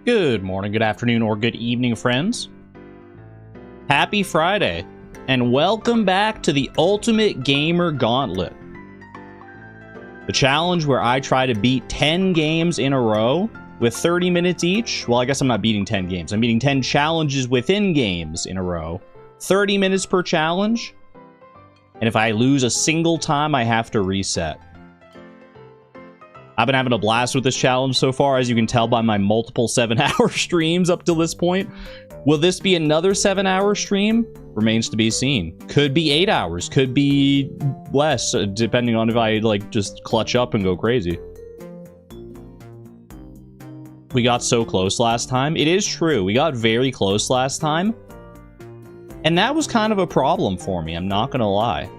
Good morning, good afternoon, or good evening, friends. Happy Friday, and welcome back to the Ultimate Gamer Gauntlet. The challenge where I try to beat 10 games in a row with 30 minutes each. Well, I guess I'm not beating 10 games. I'm beating 10 challenges within games in a row. 30 minutes per challenge. And if I lose a single time, I have to reset. I've been having a blast with this challenge so far, as you can tell by my multiple 7-hour streams up to this point. Will this be another 7-hour stream? Remains to be seen. Could be 8 hours, could be less, depending on if I just clutch up and go crazy. We got so close last time. It is true, we got very close last time. And that was kind of a problem for me, I'm not gonna lie.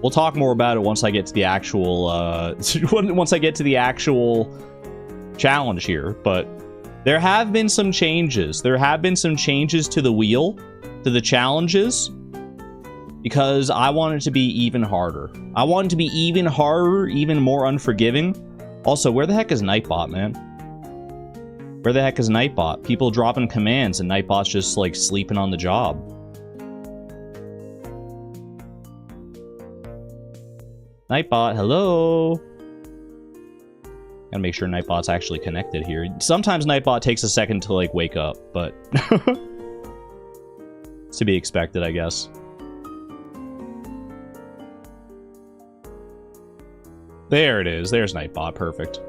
We'll talk more about it once I get to the actual, challenge here, but there have been some changes. There have been some changes to the wheel, to the challenges, because I want it to be even harder. I want it to be even harder, even more unforgiving. Also, where the heck is Nightbot, man? Where the heck is Nightbot? People dropping commands and Nightbot's just, sleeping on the job. Nightbot, hello? Gotta make sure Nightbot's actually connected here. Sometimes Nightbot takes a second to, wake up, but... it's to be expected, I guess. There it is. There's Nightbot. Perfect.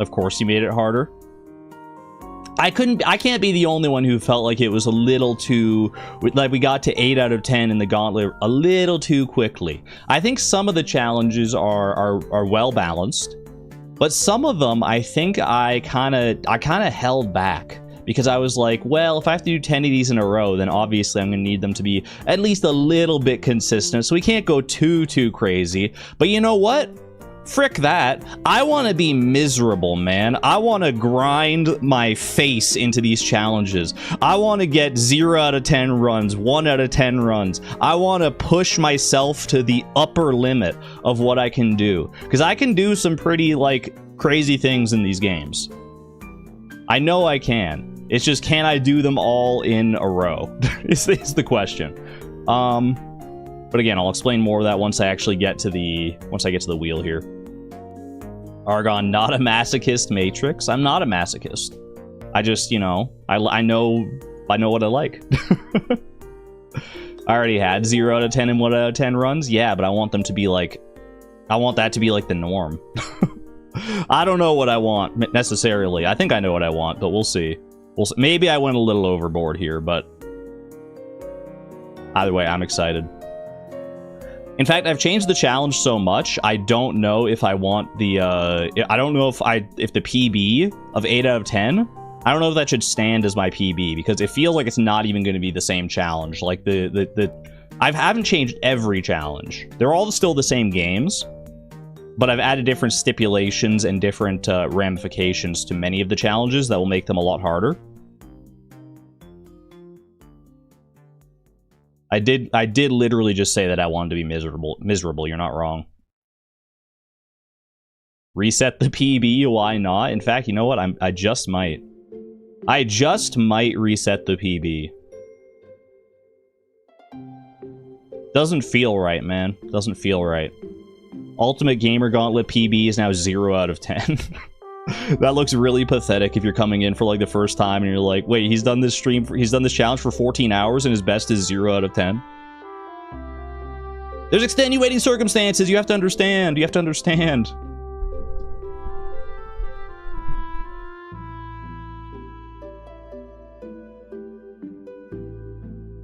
Of course, you made it harder. I can't be the only one who felt like it was a little too, we got to 8 out of 10 in the gauntlet a little too quickly. I think some of the challenges are well balanced, but some of them I think I kind of held back because I was like, well, if I have to do 10 of these in a row, then obviously I'm going to need them to be at least a little bit consistent, so we can't go too crazy. But you know what? Frick that. I want to be miserable, man. I want to grind my face into these challenges. I want to get 0 out of 10 runs, 1 out of 10 runs. I want to push myself to the upper limit of what I can do. Because I can do some pretty, crazy things in these games. I know I can. It's just, can I do them all in a row? is the question. But again, I'll explain more of that once I actually get to the wheel here. Argon, not a masochist Matrix. I'm not a masochist. I just, I know what I like. I already had 0 out of 10 and 1 out of 10 runs. Yeah, but I want them to be I want that to be the norm. I don't know what I want necessarily. I think I know what I want, but we'll see. Maybe I went a little overboard here, but either way, I'm excited. In fact, I've changed the challenge so much, I don't know if I want the, I don't know if the PB of 8 out of 10, I don't know if that should stand as my PB, because it feels like it's not even going to be the same challenge. I haven't changed every challenge. They're all still the same games, but I've added different stipulations and different ramifications to many of the challenges that will make them a lot harder. I did literally just say that I wanted to be miserable. You're not wrong. Reset the PB, why not? In fact, you know what? I just might. I just might reset the PB. Doesn't feel right, man. Doesn't feel right. Ultimate Gamer Gauntlet PB is now 0 out of 10. That looks really pathetic if you're coming in for the first time and you're like, wait, he's done this challenge for 14 hours and his best is 0 out of 10. There's extenuating circumstances. You have to understand. You have to understand.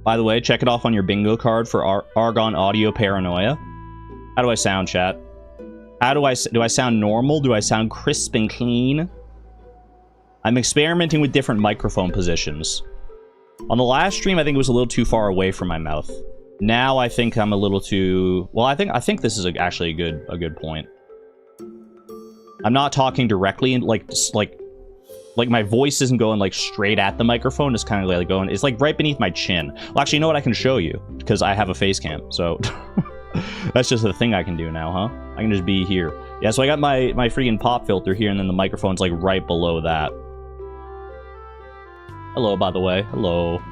By the way, check it off on your bingo card for Argon Audio Paranoia. How do I sound, chat? Do I sound normal? Do I sound crisp and clean? I'm experimenting with different microphone positions. On the last stream, I think it was a little too far away from my mouth. Now I think I'm a little too... Well, I think this is actually a good point. I'm not talking directly, and like my voice isn't going straight at the microphone. It's kind of going... It's right beneath my chin. Well, actually, you know what? I can show you because I have a face cam. So that's just a thing I can do now, huh? I can just be here. Yeah, so I got my freaking pop filter here, and then the microphone's like right below that. Hello, by the way. Hello.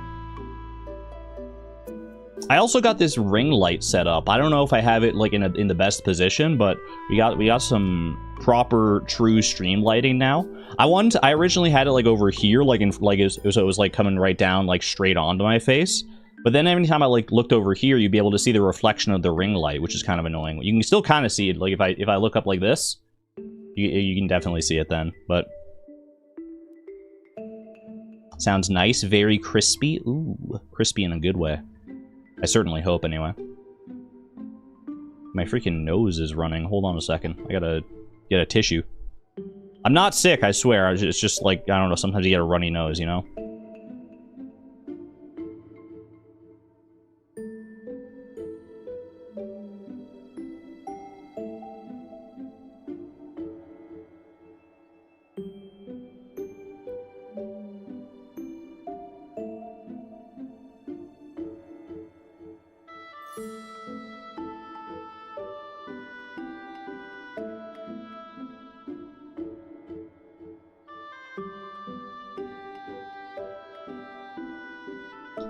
I also got this ring light set up. I don't know if I have it like in the best position, but we got some proper true stream lighting now. I originally had it like over here, like so it was like coming right down like straight onto my face. But then every time I like looked over here, you'd be able to see the reflection of the ring light, which is kind of annoying. You can still kind of see it. Like if I look up like this, you can definitely see it then. But sounds nice, very crispy. Ooh, crispy in a good way. I certainly hope, anyway. My freaking nose is running. Hold on a second. I gotta get a tissue. I'm not sick, I swear. It's just like, I don't know, sometimes you get a runny nose, you know?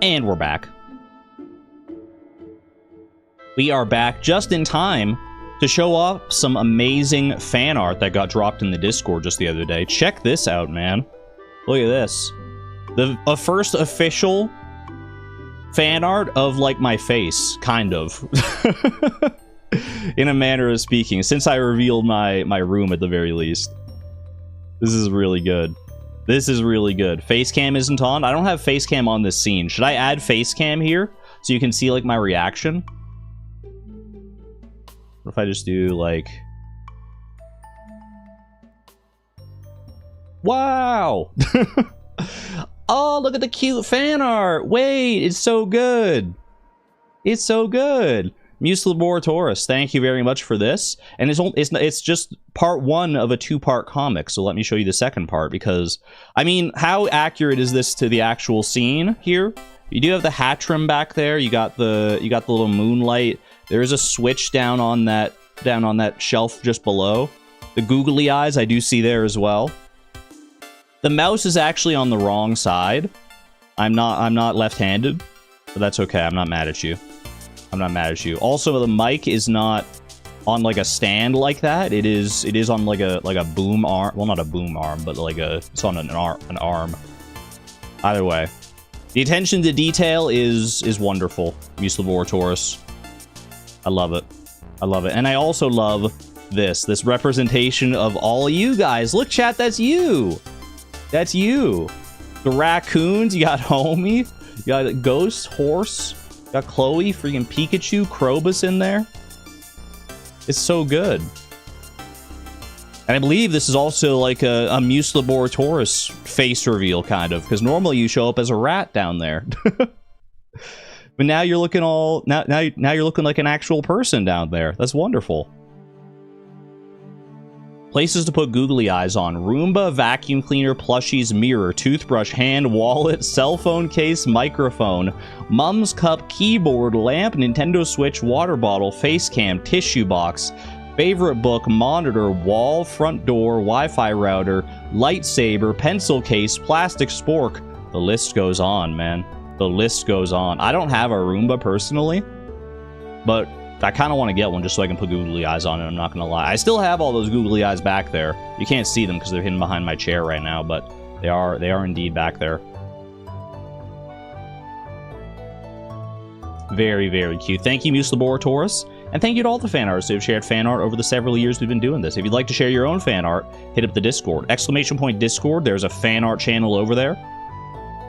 And we're back. We are back just in time to show off some amazing fan art that got dropped in the Discord just the other day. Check this out, man. Look at this. The first official fan art of, like, my face, kind of. In a manner of speaking, since I revealed my room at the very least. This is really good. This is really good. Facecam isn't on. I don't have facecam on this scene. Should I add facecam here so you can see, like, my reaction? What if I just do, like... Wow! Oh, look at the cute fan art! Wait, it's so good! It's so good! Muse Laboratoris, thank you very much for this. And it's just part one of a two-part comic, so let me show you the second part, because, I mean, how accurate is this to the actual scene here? You do have the hat trim back there, you got the little moonlight, there is a switch down on that shelf just below. The googly eyes I do see there as well. The mouse is actually on the wrong side. I'm not left-handed, but that's okay, I'm not mad at you. I'm not mad at you. Also, the mic is not on like a stand like that. It is on like a boom arm. Well, not a boom arm, but like it's on an arm. Either way, the attention to detail is wonderful. Muse Laboratoris. I love it. I love it. And I also love this representation of all of you guys. Look, chat, that's you. That's you. The raccoons. You got Homie. You got Ghost, Horse. Got Chloe, freaking Pikachu, Krobus in there. It's so good. And I believe this is also like a Muse Laboratoris face reveal, kind of, because normally you show up as a rat down there. But now you're looking now you're looking like an actual person down there. That's wonderful. Places to put googly eyes on: Roomba, vacuum cleaner, plushies, mirror, toothbrush, hand, wallet, cell phone case, microphone, mum's cup, keyboard, lamp, Nintendo Switch, water bottle, face cam, tissue box, favorite book, monitor, wall, front door, Wi-Fi router, lightsaber, pencil case, plastic spork. The list goes on, man. The list goes on. I don't have a Roomba personally, but I kind of want to get one just so I can put googly eyes on it, I'm not going to lie. I still have all those googly eyes back there. You can't see them because they're hidden behind my chair right now, but they are indeed back there. Very, very cute. Thank you, Muse Laboratoris, and thank you to all the fan artists who have shared fan art over the several years we've been doing this. If you'd like to share your own fan art, hit up the Discord. ! Discord, there's a fan art channel over there.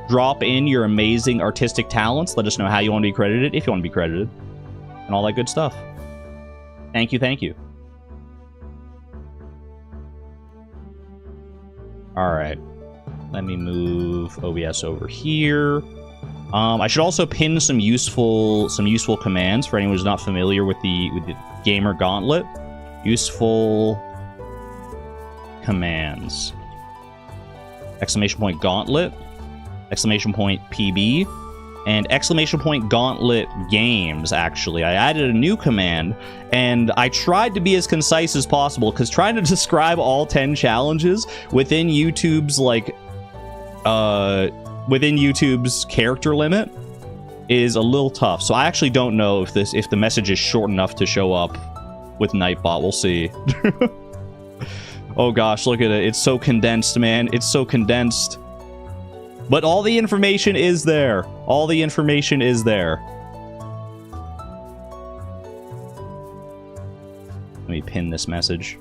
Drop in your amazing artistic talents. Let us know how you want to be credited, if you want to be credited. And all that good stuff. Thank you, thank you. Alright. Let me move OBS over here. I should also pin some useful commands for anyone who's not familiar with the Gamer Gauntlet. Useful commands. ! Gauntlet. ! PB. and exclamation point gauntlet games, actually. I added a new command, and I tried to be as concise as possible, because trying to describe all 10 challenges within YouTube's, like, within YouTube's character limit is a little tough. So I actually don't know if the message is short enough to show up with Nightbot. We'll see. Oh gosh, look at it. It's so condensed, man. It's so condensed. But all the information is there. All the information is there. Let me pin this message.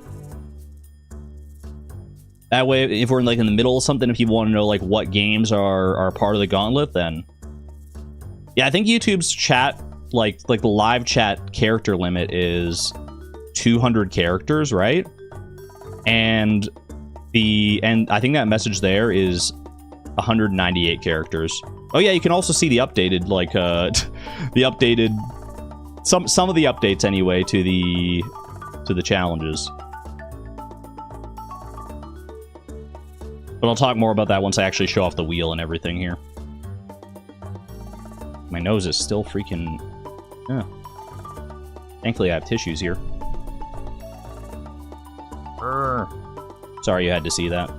That way, if we're in, like, in the middle of something, if you want to know, like, what games are part of the gauntlet, then... Yeah, I think YouTube's chat, like the live chat character limit is 200 characters, right? And I think that message there is 198 characters. Oh yeah, you can also see the updated, like, the updated... Some of the updates, anyway, to the challenges. But I'll talk more about that once I actually show off the wheel and everything here. My nose is still freaking... Yeah. Thankfully, I have tissues here. Sorry you had to see that.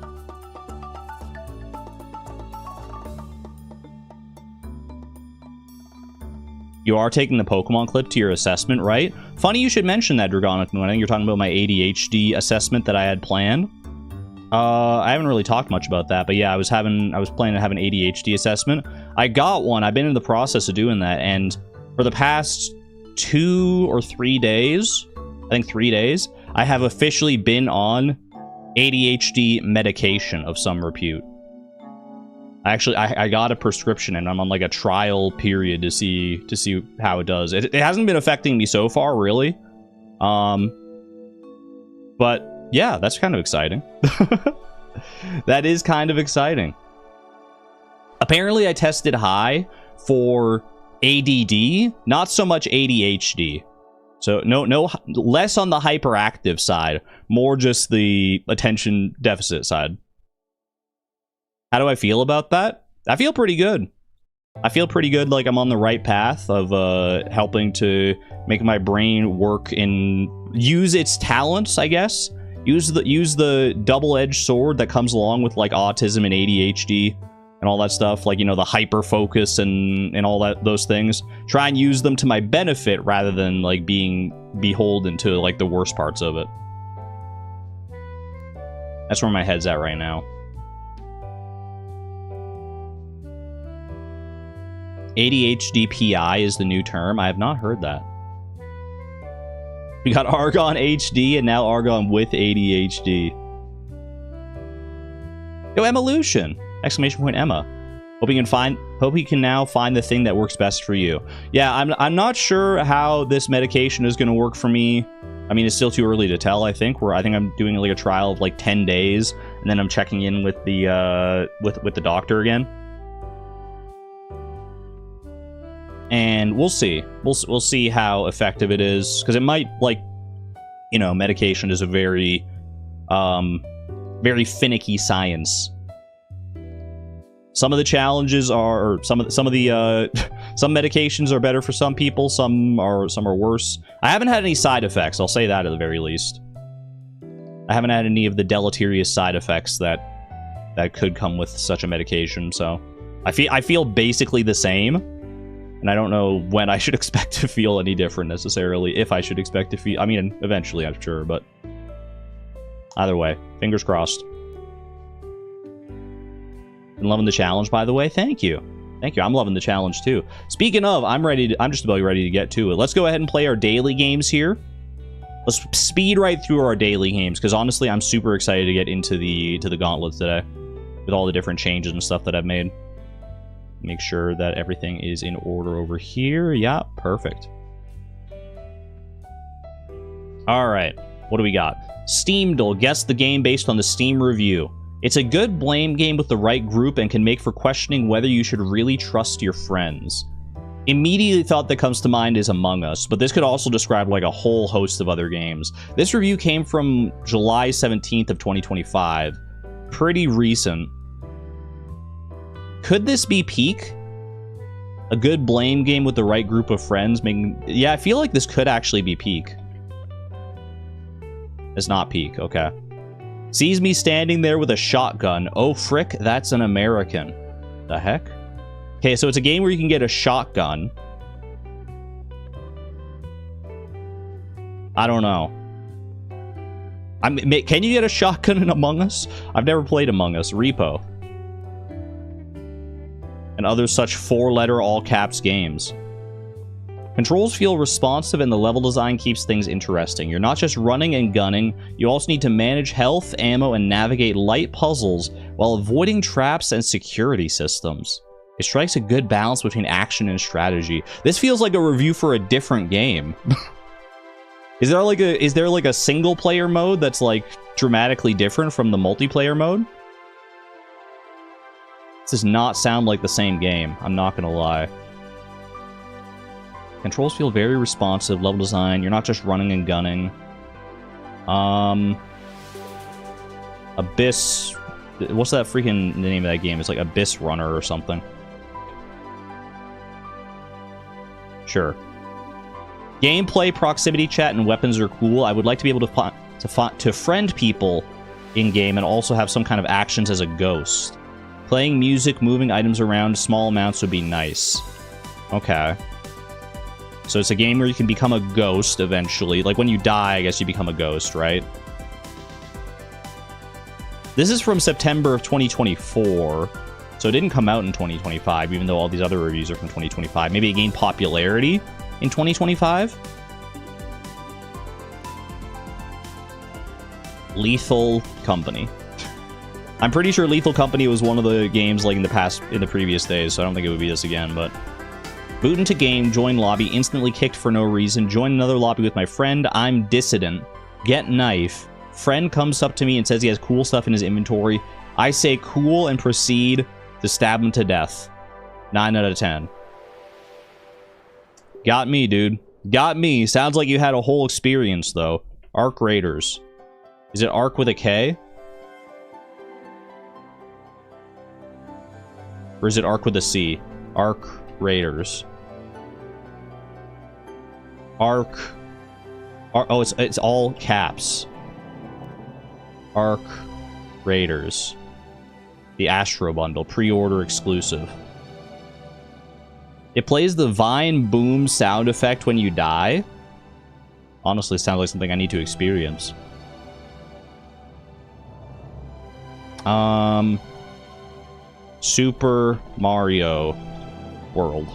You are taking the Pokemon clip to your assessment, right? Funny you should mention that, Dragonic Moon. I think you're talking about my ADHD assessment that I had planned. I haven't really talked much about that, but yeah, I was planning to have an ADHD assessment. I got one. I've been in the process of doing that, and for the past 2 or 3 days, I think 3 days, I have officially been on ADHD medication of some repute. I got a prescription, and I'm on, like, a trial period to see how it does. It hasn't been affecting me so far, really. But yeah, that's kind of exciting. That is kind of exciting. Apparently, I tested high for ADD, not so much ADHD. So no, less on the hyperactive side, more just the attention deficit side. How do I feel about that? I feel pretty good. I feel pretty good, like I'm on the right path of helping to make my brain work and use its talents, I guess. Use the double-edged sword that comes along with, like, autism and ADHD and all that stuff, like, you know, the hyper focus and all those things. Try and use them to my benefit rather than, like, being beholden to, like, the worst parts of it. That's where my head's at right now. ADHD PI is the new term. I have not heard that. We got Argon HD and now Argon with ADHD. Yo, Evolution! Exclamation point Emma. Hope you can now find the thing that works best for you. Yeah, I'm not sure how this medication is going to work for me. I mean, it's still too early to tell, I think. I think I'm doing, like, a trial of, like, 10 days, and then I'm checking in with the with the doctor again. And we'll see. We'll see how effective it is, because it might, like, you know, medication is a very finicky science. Some of the challenges are, or some medications are better for some people. Some are worse. I haven't had any side effects. I'll say that at the very least. I haven't had any of the deleterious side effects that could come with such a medication. So I feel basically the same. And I don't know when I should expect to feel any different necessarily, if I should expect to feel... I mean, eventually, I'm sure, but... Either way, fingers crossed. Been loving the challenge, by the way. Thank you. Thank you. I'm loving the challenge, too. Speaking of, I'm just about ready to get to it. Let's go ahead and play our daily games here. Let's speed right through our daily games, because honestly, I'm super excited to get into the gauntlet today. With all the different changes and stuff that I've made. Make sure that everything is in order over here. Yeah, perfect. All right, what do we got? Steamdle, guess the game based on the Steam review. It's a good blame game with the right group and can make for questioning whether you should really trust your friends. Immediately thought that comes to mind is Among Us, but this could also describe, like, a whole host of other games. This review came from July 17th of 2025. Pretty recent. Could this be peak? A good blame game with the right group of friends. Yeah, I feel like this could actually be peak. It's not peak, okay. Sees me standing there with a shotgun. Oh, frick, that's an American. The heck? Okay, so it's a game where you can get a shotgun. I don't know. Can you get a shotgun in Among Us? I've never played Among Us. Repo. And other such 4-letter all-caps games. Controls feel responsive and the level design keeps things interesting. You're not just running and gunning, you also need to manage health, ammo, and navigate light puzzles while avoiding traps and security systems. It strikes a good balance between action and strategy. This feels like a review for a different game. Is there like a single player mode that's like dramatically different from the multiplayer mode? This does not sound like the same game, I'm not gonna lie. Controls feel very responsive, level design, you're not just running and gunning. Abyss... What's that freaking name of that game? It's like Abyss Runner or something. Sure. Gameplay, proximity chat, and weapons are cool. I would like to be able to friend people in-game and also have some kind of actions as a ghost. Playing music, moving items around, small amounts would be nice. Okay. So it's a game where you can become a ghost eventually. Like when you die, I guess you become a ghost, right? This is from September of 2024. So it didn't come out in 2025, even though all these other reviews are from 2025. Maybe it gained popularity in 2025? Lethal Company. I'm pretty sure Lethal Company was one of the games like in the previous days, so I don't think it would be this again, but... Boot into game, join lobby, instantly kicked for no reason, join another lobby with my friend, I'm dissident, get knife, friend comes up to me and says he has cool stuff in his inventory, I say cool and proceed to stab him to death. 9 out of 10. Got me, dude. Got me. Sounds like you had a whole experience, though. Arc Raiders. Is it Arc with a K? Or is it Arc with a C? Arc Raiders. Oh, it's all caps. Arc Raiders. The Astro Bundle. Pre-order exclusive. It plays the Vine Boom sound effect when you die. Honestly, sounds like something I need to experience. Super Mario World.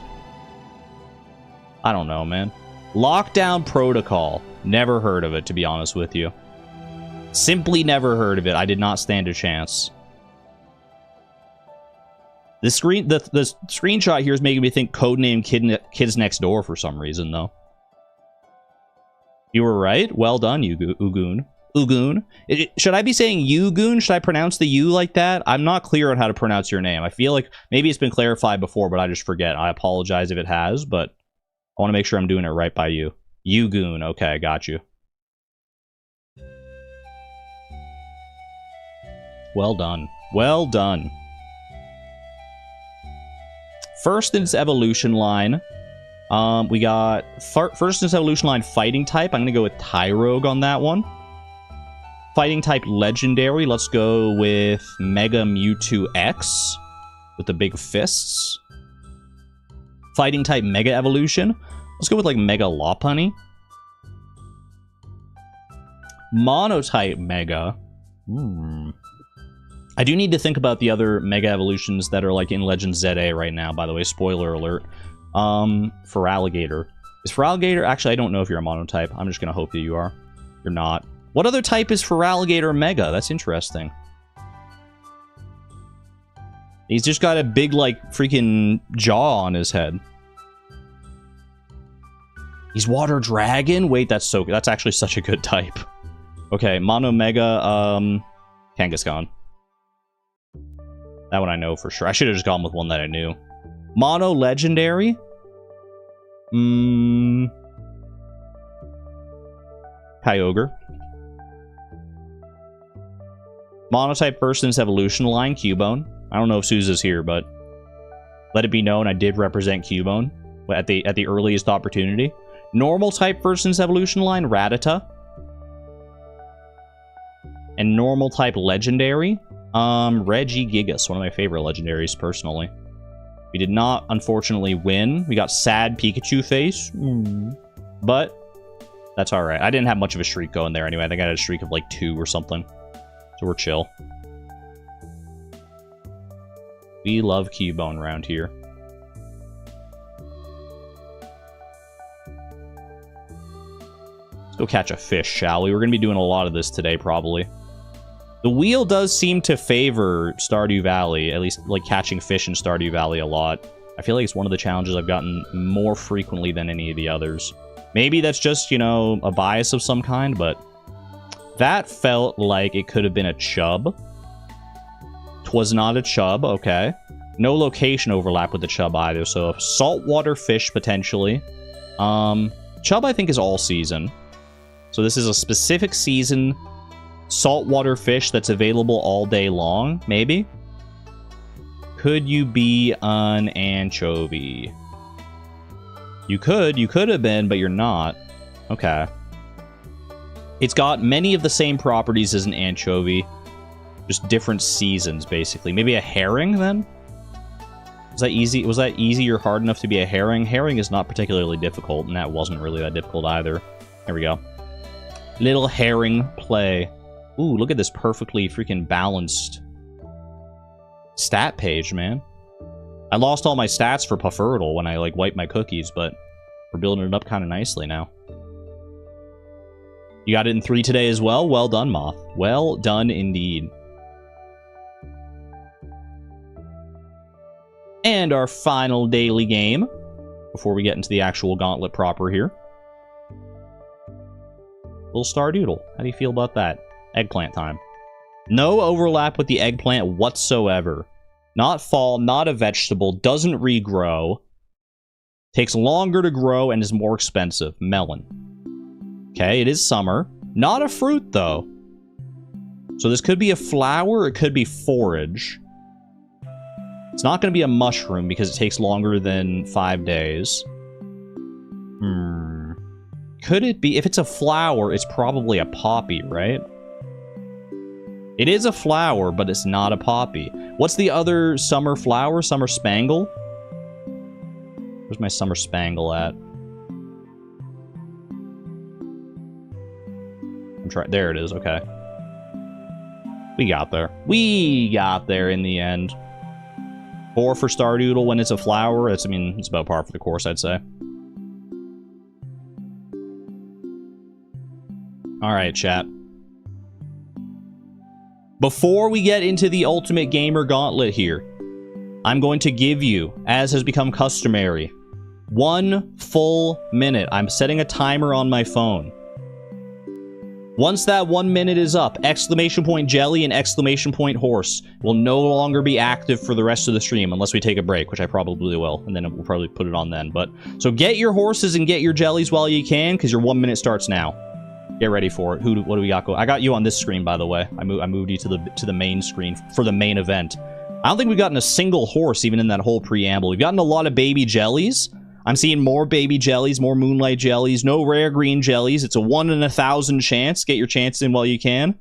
I don't know, man. Lockdown Protocol. Never heard of it, to be honest with you. Simply never heard of it. I did not stand a chance. The screenshot here is making me think Codename Kids Next Door for some reason, though. You were right. Well done, Ugoon. Ugoon. Should I be saying Ugoon? Should I pronounce the U like that? I'm not clear on how to pronounce your name. I feel like maybe it's been clarified before, but I just forget. I apologize if it has, but I want to make sure I'm doing it right by you. Ugoon. Okay, got you. Well done. Well done. First in its evolution line, we got first in its evolution line fighting type. I'm going to go with Tyrogue on that one. Fighting type legendary. Let's go with Mega Mewtwo X with the big fists. Fighting type Mega Evolution. Let's go with like Mega Lopunny. Monotype Mega. I do need to think about the other Mega Evolutions that are like in Legend ZA right now, by the way. Spoiler alert. Feraligatr. Is Feraligatr... Actually, I don't know if you're a monotype. I'm just going to hope that you are. You're not. What other type is Feraligatr Mega? That's interesting. He's just got a big, like, freaking jaw on his head. He's Water Dragon? Wait, that's so... That's actually such a good type. Okay, Mono Mega, Kangaskhan. That one I know for sure. I should have just gone with one that I knew. Mono Legendary? Kyogre. Monotype first in its evolution line, Cubone. I don't know if Sousa's here, but... Let it be known I did represent Cubone at the earliest opportunity. Normal type versus evolution line, Rattata. And normal type legendary, Regigigas, one of my favorite legendaries personally. We did not, unfortunately, win. We got sad Pikachu face. But that's alright. I didn't have much of a streak going there anyway. I think I had a streak of like 2 or something. So we're chill. We love Cubone around here. Let's go catch a fish, shall we? We're going to be doing a lot of this today, probably. The wheel does seem to favor Stardew Valley, at least like catching fish in Stardew Valley a lot. I feel like it's one of the challenges I've gotten more frequently than any of the others. Maybe that's just, you know, a bias of some kind, but that felt like it could have been a chub. 'Twas not a chub, okay. No location overlap with the chub either, so a saltwater fish potentially. Chub I think is all season. So this is a specific season saltwater fish that's available all day long, maybe? Could you be an anchovy? You could have been, but you're not. Okay. It's got many of the same properties as an anchovy, just different seasons, basically. Maybe a herring, then? Was that easy? Was that easy or hard enough to be a herring? Herring is not particularly difficult, and that wasn't really that difficult either. There we go. Little herring play. Ooh, look at this perfectly freaking balanced stat page, man. I lost all my stats for Puffertle when I, like, wiped my cookies, but we're building it up kind of nicely now. You got it in 3 today as well? Well done, Moth. Well done indeed. And our final daily game, before we get into the actual gauntlet proper here. Little Stardoodle. How do you feel about that? Eggplant time. No overlap with the eggplant whatsoever. Not fall, not a vegetable, doesn't regrow. Takes longer to grow and is more expensive. Melon. Okay, it is summer. Not a fruit, though. So this could be a flower, it could be forage. It's not going to be a mushroom because it takes longer than 5 days. Could it be? If it's a flower, it's probably a poppy, right? It is a flower, but it's not a poppy. What's the other summer flower? Summer spangle? Where's my summer spangle at? I'm trying. There it is. Okay. We got there. We got there in the end. 4 for Stardoodle when it's a flower. It's, I mean, it's about par for the course, I'd say. Alright, chat. Before we get into the Ultimate Gamer Gauntlet here, I'm going to give you, as has become customary, 1 full minute. I'm setting a timer on my phone. Once that 1 minute is up, exclamation point jelly and exclamation point horse will no longer be active for the rest of the stream unless we take a break, which I probably will, and then we'll probably put it on then. But so get your horses and get your jellies while you can, because your 1 minute starts now. Get ready for it. What do we got going? I got you on this screen, by the way. I moved you to the main screen for the main event. I don't think we've gotten a single horse even in that whole preamble. We've gotten a lot of baby jellies. I'm seeing more baby jellies, more moonlight jellies, no rare green jellies. It's a 1 in 1,000 chance. Get your chance in while you can.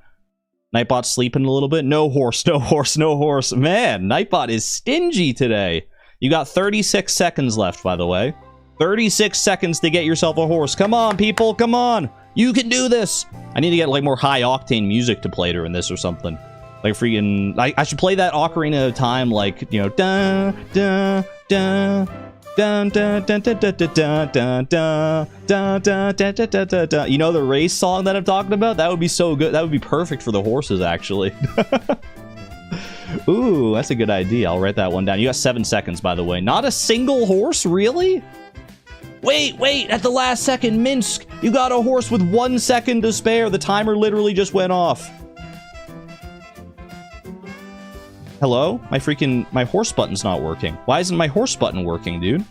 Nightbot's sleeping a little bit. No horse, no horse, no horse. Man, Nightbot is stingy today. You got 36 seconds left, by the way. 36 seconds to get yourself a horse. Come on, people, come on. You can do this! I need to get, like, more high-octane music to play during this or something. Like, freaking... I should play that Ocarina of Time, like, you know... Dun, dun, dun, dun, dun, dun, dun, dun, dun, dun, dun, dun, dun, dun, dun, dun, dun. You know the race song that I'm talking about? That would be so good. That would be perfect for the horses, actually. Ooh, that's a good idea. I'll write that one down. You got 7 seconds, by the way. Not a single horse? Really? Wait, at the last second, Minsk, you got a horse with 1 second to spare. The timer literally just went off. Hello? My horse button's not working. Why isn't my horse button working, dude?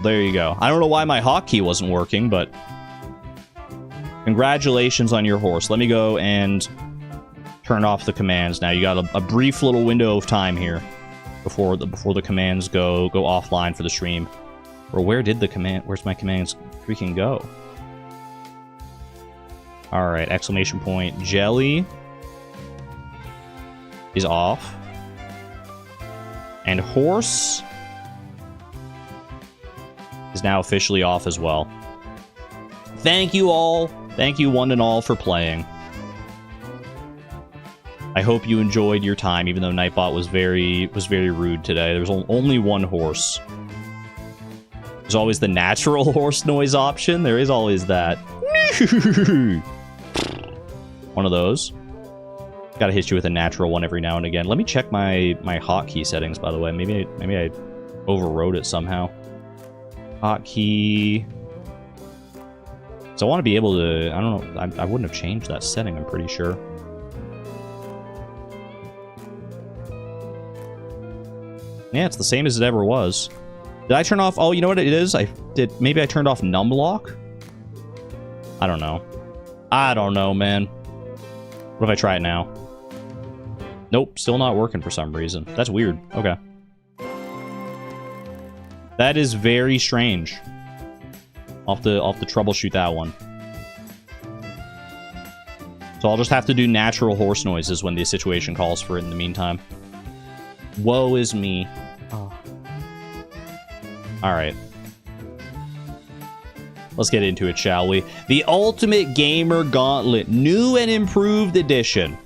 There you go. I don't know why my hotkey wasn't working, but... Congratulations on your horse. Let me go and turn off the commands. Now you got a brief little window of time here before the commands go offline for the stream. Or where's my commands freaking go? All right, exclamation point. Jelly is off. And horse is now officially off as well. Thank you all. Thank you one and all for playing. I hope you enjoyed your time, even though Nightbot was very rude today. There was only one horse. There's always the natural horse noise option. There is always that. One of those. Gotta hit you with a natural one every now and again. Let me check my hotkey settings, by the way. Maybe I overrode it somehow. Hotkey. So I want to be able to... I don't know. I wouldn't have changed that setting, I'm pretty sure. Yeah, it's the same as it ever was. Did I turn off... Oh, you know what it is? Maybe I turned off numlock? I don't know. I don't know, man. What if I try it now? Nope, still not working for some reason. That's weird. Okay. That is very strange. I'll have to troubleshoot that one. So I'll just have to do natural horse noises when the situation calls for it in the meantime. Woe is me. Oh. Alright. Let's get into it, shall we? The Ultimate Gamer Gauntlet, new and improved edition,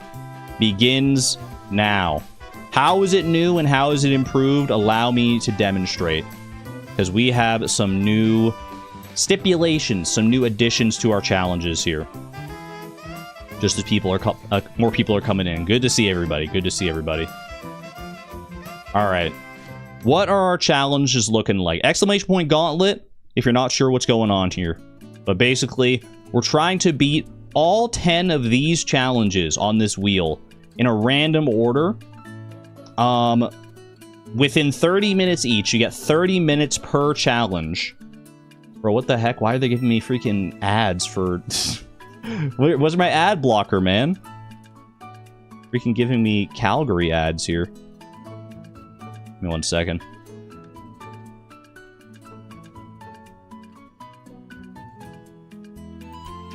begins now. How is it new and how is it improved? Allow me to demonstrate. Because we have some new stipulations, some new additions to our challenges here. Just as people are more people are coming in. Good to see everybody. Good to see everybody. Alright. What are our challenges looking like? Exclamation point gauntlet, if you're not sure what's going on here. But basically, we're trying to beat all 10 of these challenges on this wheel in a random order. Within 30 minutes each. You get 30 minutes per challenge. Bro, what the heck? Why are they giving me freaking ads for... Where's my ad blocker, man? Freaking giving me Calgary ads here. Give me 1 second.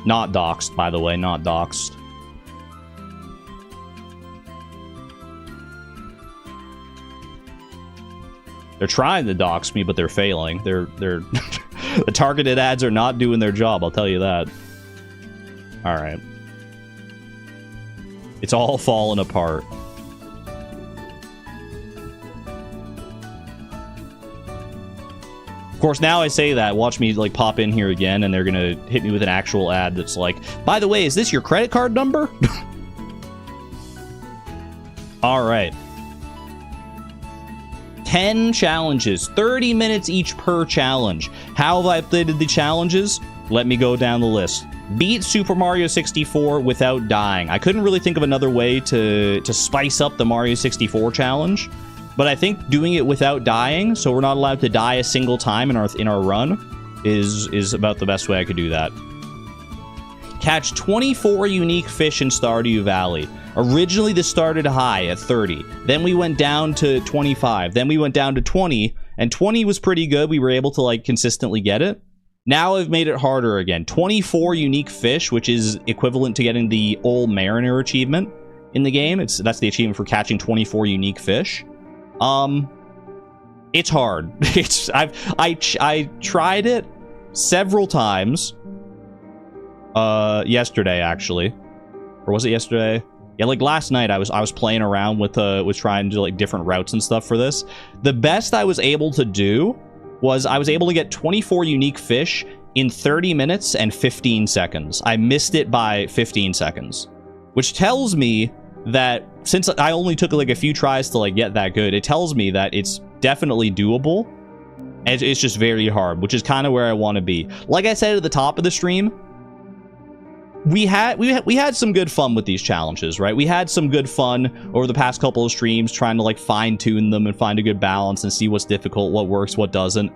Not doxed, by the way. Not doxed. They're trying to dox me, but they're failing. They're the targeted ads are not doing their job, I'll tell you that. Alright. It's all falling apart. Of course, now I say that, watch me like pop in here again, and they're gonna hit me with an actual ad that's like, by the way, is this your credit card number? Alright. 10 challenges, 30 minutes each per challenge. How have I updated the challenges? Let me go down the list. Beat Super Mario 64 without dying. I couldn't really think of another way to spice up the Mario 64 challenge, but I think doing it without dying, so we're not allowed to die a single time in our run, is about the best way I could do that. Catch 24 unique fish in Stardew Valley. Originally, this started high at 30. Then we went down to 25. Then we went down to 20, and 20 was pretty good. We were able to like consistently get it. Now I've made it harder again. 24 unique fish, which is equivalent to getting the Old Mariner achievement in the game. That's the achievement for catching 24 unique fish. It's hard. I tried it several times. Yesterday actually, or was it yesterday? Yeah, like last night I was playing around with trying to do like different routes and stuff for this. The best I was able to do was I was able to get 24 unique fish in 30 minutes and 15 seconds. I missed it by 15 seconds, which tells me that since I only took like a few tries to like get that good, it tells me that it's definitely doable. And it's just very hard, which is kind of where I want to be. Like I said at the top of the stream, we had some good fun with these challenges, right? We had some good fun over the past couple of streams trying to like fine-tune them and find a good balance and see what's difficult, what works, what doesn't.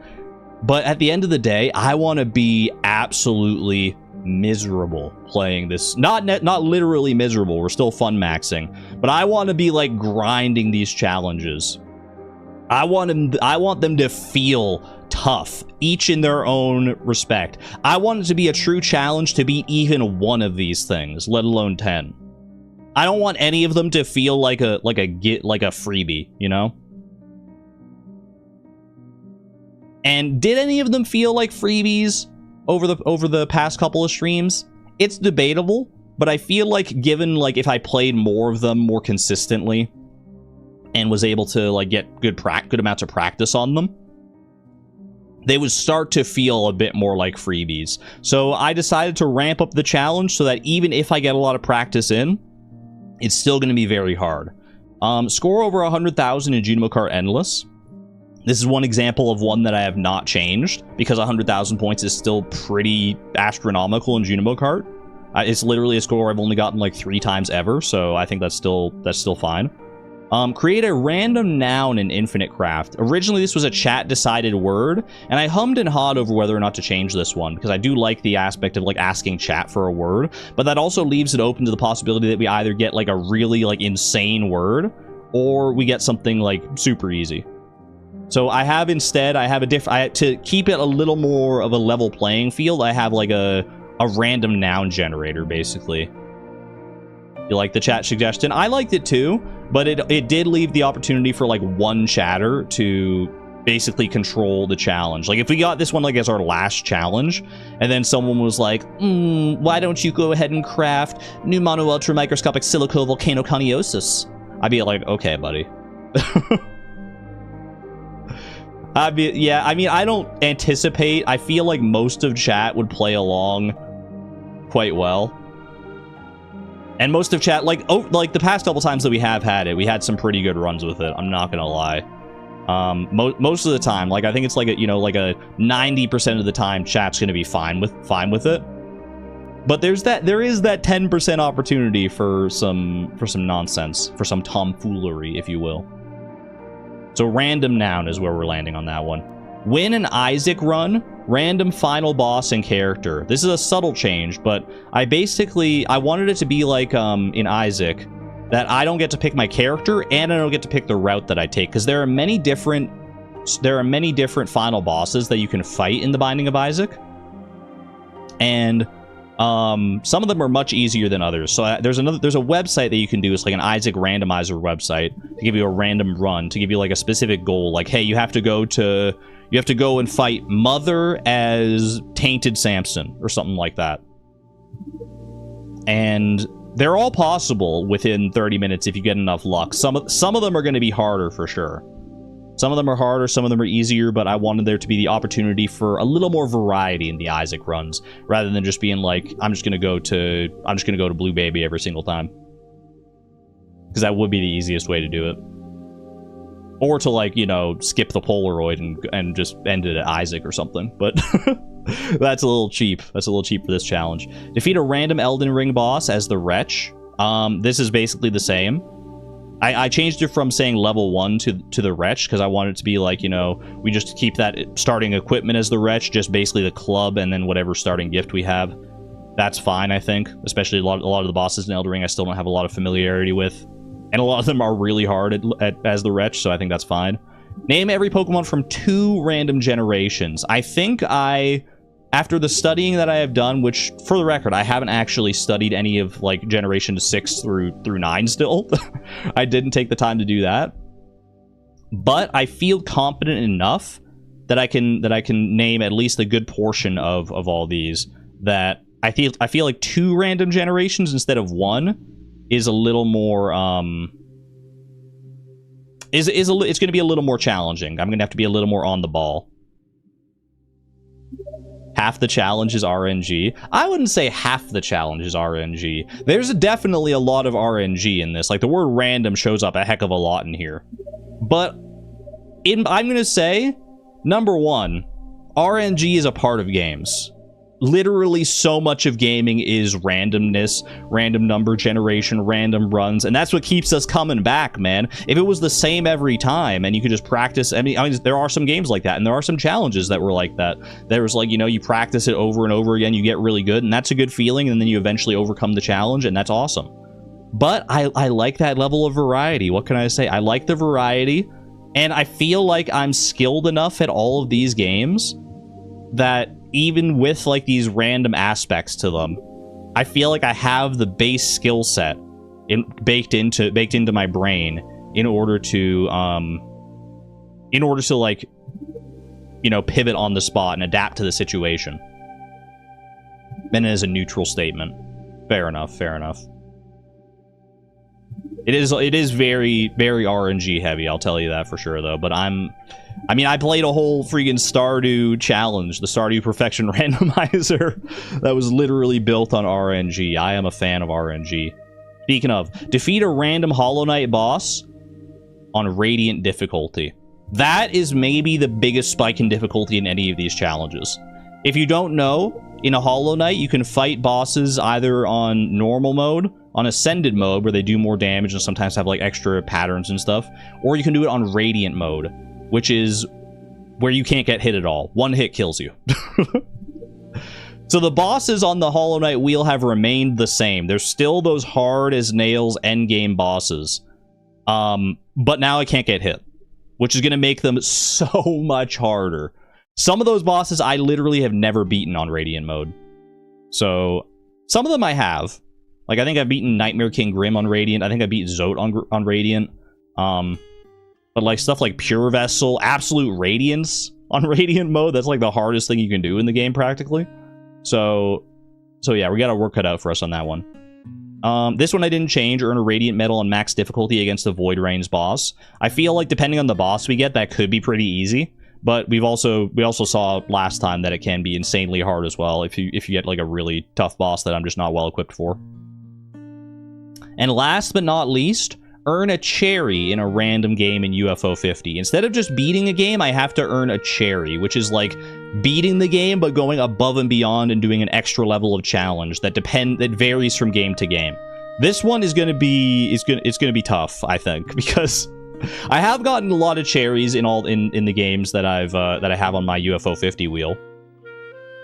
But at the end of the day, I want to be absolutely miserable playing this. Not literally miserable. We're still fun maxing, but I want to be like grinding these challenges. I want them to feel tough, each in their own respect. I want it to be a true challenge to beat even one of these things, let alone 10. I don't want any of them to feel like a freebie, you know? And did any of them feel like freebies over the past couple of streams? It's debatable, but I feel like given like if I played more of them more consistently and was able to like get good amounts of practice on them, they would start to feel a bit more like freebies. So I decided to ramp up the challenge so that even if I get a lot of practice in, it's still going to be very hard. Score over 100,000 in Junimo Kart Endless. This is one example of one that I have not changed, because 100,000 points is still pretty astronomical in Junimo Kart. It's literally a score I've only gotten like 3 times ever, so I think that's still fine. Create a random noun in Infinite Craft. Originally, this was a chat-decided word, and I hummed and hawed over whether or not to change this one, because I do like the aspect of, like, asking chat for a word, but that also leaves it open to the possibility that we either get, like, a really, like, insane word, or we get something, like, super easy. So I have instead, to keep it a little more of a level playing field, I have, like, a random noun generator, basically. You like the chat suggestion? I liked it too, but it did leave the opportunity for like one chatter to basically control the challenge. Like if we got this one like as our last challenge, and then someone was like, why don't you go ahead and craft new mono ultra microscopic silico volcanoconiosis? I'd be like, okay, buddy. Yeah, I mean, I don't anticipate. I feel like most of chat would play along quite well. And most of chat, like the past couple times that we have had it, we had some pretty good runs with it. I'm not gonna lie. Most of the time, like I think it's like a, you know, like a 90% of the time, chat's gonna be fine with it. But there is that 10% opportunity for some nonsense, for some tomfoolery, if you will. So random noun is where we're landing on that one. Win an Isaac run, random final boss and character. This is a subtle change, but I wanted it to be like in Isaac, that I don't get to pick my character and I don't get to pick the route that I take, because there are many different final bosses that you can fight in the Binding of Isaac, and some of them are much easier than others. So there's a website that you can do. It's like an Isaac randomizer website to give you a random run, to give you like a specific goal. Like, hey, you have to go and fight Mother as Tainted Samson or something like that. And they're all possible within 30 minutes if you get enough luck. Some of them are going to be harder for sure. Some of them are harder, some of them are easier, but I wanted there to be the opportunity for a little more variety in the Isaac runs, rather than just being like, I'm just gonna go to Blue Baby every single time. Because that would be the easiest way to do it. Or to, like, you know, skip the Polaroid and just end it at Isaac or something. But that's a little cheap. That's a little cheap for this challenge. Defeat a random Elden Ring boss as the Wretch. This is basically the same. I changed it from saying level 1 to the Wretch, because I wanted it to be like, you know, we just keep that starting equipment as the Wretch, just basically the club and then whatever starting gift we have. That's fine, I think. Especially a lot of the bosses in Elden Ring I still don't have a lot of familiarity with. And a lot of them are really hard as the Wretch, so I think that's fine. Name every Pokemon from 2 random generations. I think after the studying that I have done, which, for the record, I haven't actually studied any of, like, Generation 6 through 9 still. I didn't take the time to do that. But I feel confident enough that I can name at least a good portion of all these, that I feel like 2 random generations instead of 1 is a little more, it's going to be a little more challenging. I'm going to have to be a little more on the ball. Half the challenge is RNG. I wouldn't say half the challenge is RNG. There's definitely a lot of RNG in this. Like, the word random shows up a heck of a lot in here. But I'm going to say, number 1, RNG is a part of games. literally so much of gaming is randomness, random number generation, random runs, and that's what keeps us coming back, man. If it was the same every time and you could just practice, I mean there are some games like that, and there are some challenges that were like that. There was like, you know, you practice it over and over again, you get really good, and that's a good feeling, and then you eventually overcome the challenge, and that's awesome. But I like that level of variety. What can I say? I like the variety, and I feel like I'm skilled enough at all of these games that even with like these random aspects to them, I feel like I have the base skill set baked into my brain in order to like, you know, pivot on the spot and adapt to the situation. Then it is a neutral statement. Fair enough, fair enough. It is very, very RNG heavy, I'll tell you that for sure, though. But I mean, I played a whole freaking Stardew challenge, the Stardew Perfection Randomizer, that was literally built on RNG. I am a fan of RNG. Speaking of, defeat a random Hollow Knight boss on Radiant difficulty. That is maybe the biggest spike in difficulty in any of these challenges. If you don't know, in a Hollow Knight, you can fight bosses either on normal mode, on Ascended mode, where they do more damage and sometimes have like extra patterns and stuff, or you can do it on Radiant mode, which is where you can't get hit at all. One hit kills you. So the bosses on the Hollow Knight wheel have remained the same. There's still those hard as nails endgame bosses. But now I can't get hit, which is going to make them so much harder. Some of those bosses I literally have never beaten on Radiant mode. So some of them I have. Like, I think I've beaten Nightmare King Grim on Radiant. I think I beat Zote on Radiant. But like stuff like Pure Vessel, Absolute Radiance on Radiant mode, that's like the hardest thing you can do in the game practically. So yeah, we got our work cut out for us on that one. This one I didn't change. Earn a Radiant Medal on max difficulty against the Void Rains boss. I feel like depending on the boss we get, that could be pretty easy. But we also saw last time that it can be insanely hard as well if you get like a really tough boss that I'm just not well equipped for. And last but not least, earn a cherry in a random game in UFO 50. Instead of just beating a game, I have to earn a cherry, which is like beating the game but going above and beyond and doing an extra level of challenge that varies from game to game. This one is going to be be tough, I think, because I have gotten a lot of cherries in the games that I have on my UFO 50 wheel.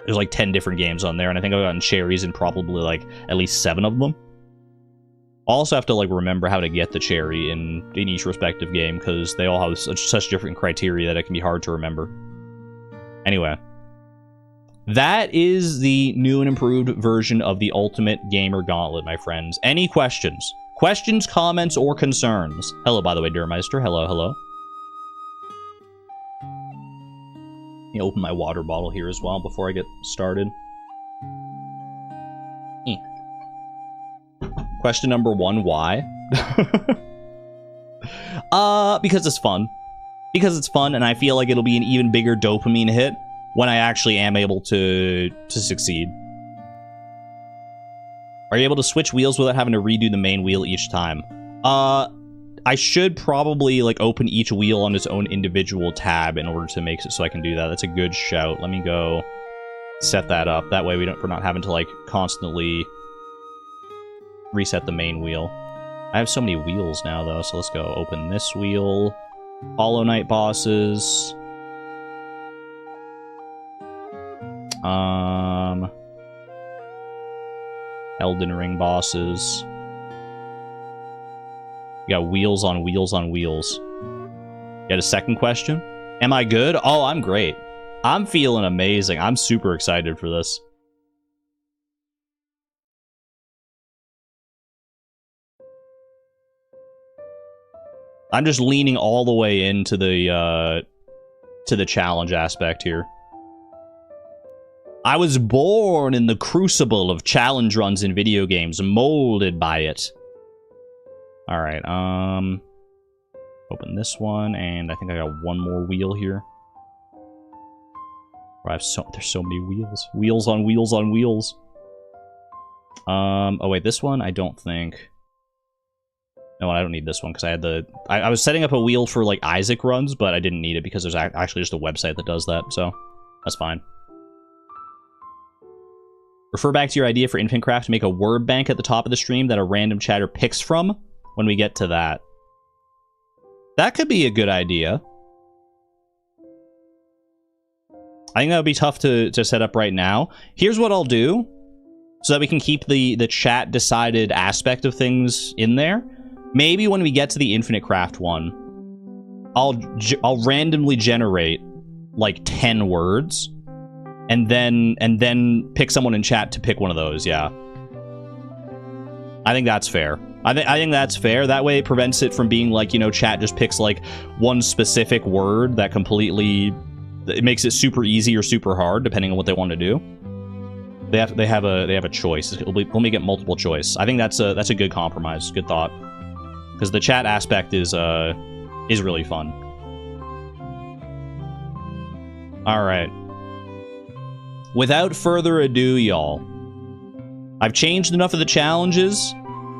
There's like 10 different games on there, and I think I've gotten cherries in probably like at least 7 of them. I'll also have to like remember how to get the cherry in each respective game, because they all have such different criteria that it can be hard to remember. Anyway, that is the new and improved version of the Ultimate Gamer Gauntlet, my friends. Any questions? Questions, comments, or concerns? Hello, by the way, Durmeister. Hello, hello. Let me open my water bottle here as well before I get started. Question number 1, why? Because it's fun. Because it's fun, and I feel like it'll be an even bigger dopamine hit when I actually am able to succeed. Are you able to switch wheels without having to redo the main wheel each time? I should probably like open each wheel on its own individual tab in order to make it so I can do that. That's a good shout. Let me go set that up. That way we're not having to like constantly reset the main wheel. I have so many wheels now though, so let's go open this wheel. Hollow Knight bosses. Elden Ring bosses. You got wheels on wheels on wheels. You got a second question? Am I good? Oh, I'm great. I'm feeling amazing. I'm super excited for this. I'm just leaning all the way into the challenge aspect here. I was born in the crucible of challenge runs in video games, molded by it. Alright, open this one, and I think I got one more wheel here. There's so many wheels. Wheels on wheels on wheels. Oh wait, this one I don't think... No, I don't need this one, because I had I was setting up a wheel for, like, Isaac runs, but I didn't need it because there's actually just a website that does that, so that's fine. Refer back to your idea for Infinite Craft to make a word bank at the top of the stream that a random chatter picks from when we get to that. That could be a good idea. I think that would be tough to set up right now. Here's what I'll do so that we can keep the chat decided aspect of things in there. Maybe when we get to the Infinite Craft one, I'll randomly generate like 10 words and then pick someone in chat to pick one of those. Yeah. I think that's fair. I think that's fair. That way it prevents it from being like, you know, chat just picks like one specific word that completely, it makes it super easy or super hard depending on what they want to do. They have a choice. We'll make it multiple choice. I think that's a good compromise. Good thought. Because the chat aspect is really fun. All right. Without further ado, y'all, I've changed enough of the challenges.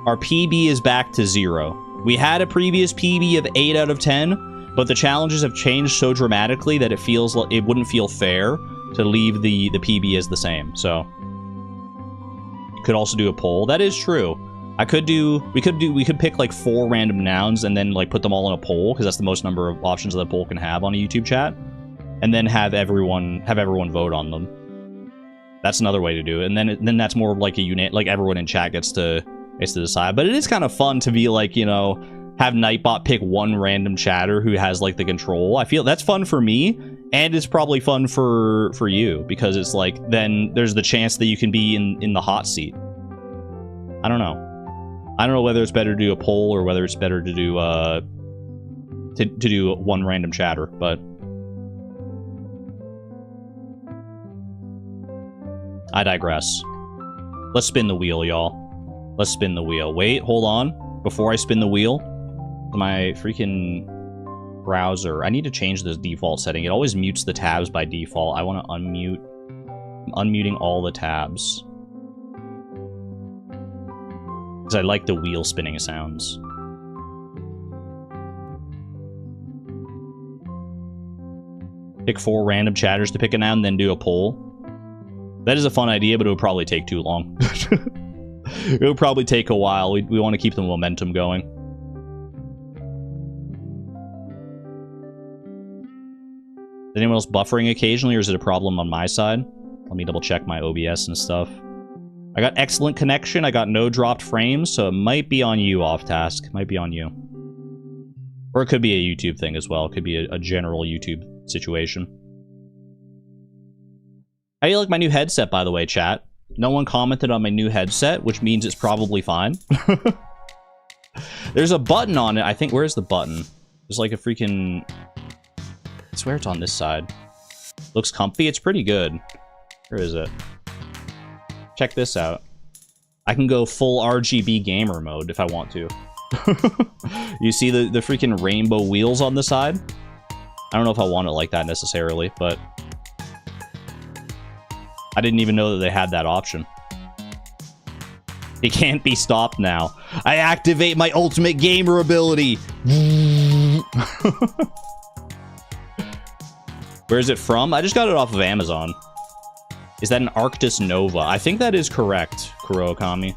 Our PB is back to 0. We had a previous PB of 8 out of 10, but the challenges have changed so dramatically that it feels like it wouldn't feel fair to leave the PB as the same. So you could also do a poll. That is true. We could pick like 4 random nouns and then like put them all in a poll, because that's the most number of options that a poll can have on a YouTube chat, and then have everyone vote on them. That's another way to do it, and then that's more like a unit, like everyone in chat gets to decide. But it is kind of fun to be like, you know, have Nightbot pick one random chatter who has like the control. I feel that's fun for me, and it's probably fun for you, because it's like then there's the chance that you can be in the hot seat. I don't know whether it's better to do a poll or whether it's better to do to do one random chatter, but I digress. Let's spin the wheel, y'all. Let's spin the wheel. Wait, hold on. Before I spin the wheel, my freaking browser. I need to change this default setting. It always mutes the tabs by default. I want to unmute. I'm unmuting all the tabs, because I like the wheel spinning sounds. Pick 4 random chatters to pick a noun, then do a poll. That is a fun idea, but it would probably take too long. It would probably take a while. We want to keep the momentum going. Is anyone else buffering occasionally, or is it a problem on my side? Let me double check my OBS and stuff. I got excellent connection. I got no dropped frames, so it might be on you, off task. Might be on you. Or it could be a YouTube thing as well. It could be a general YouTube situation. How do you like my new headset, by the way, chat? No one commented on my new headset, which means it's probably fine. There's a button on it. I think, where's the button? There's like a freaking... I swear it's on this side. Looks comfy. It's pretty good. Where is it? Check this out. I can go full RGB gamer mode if I want to. You see the freaking rainbow wheels on the side? I don't know if I want it like that necessarily, but I didn't even know that they had that option. It can't be stopped now. I activate my ultimate gamer ability. Where is it from? I just got it off of Amazon. Is that an Arctis Nova? I think that is correct, Kurookami.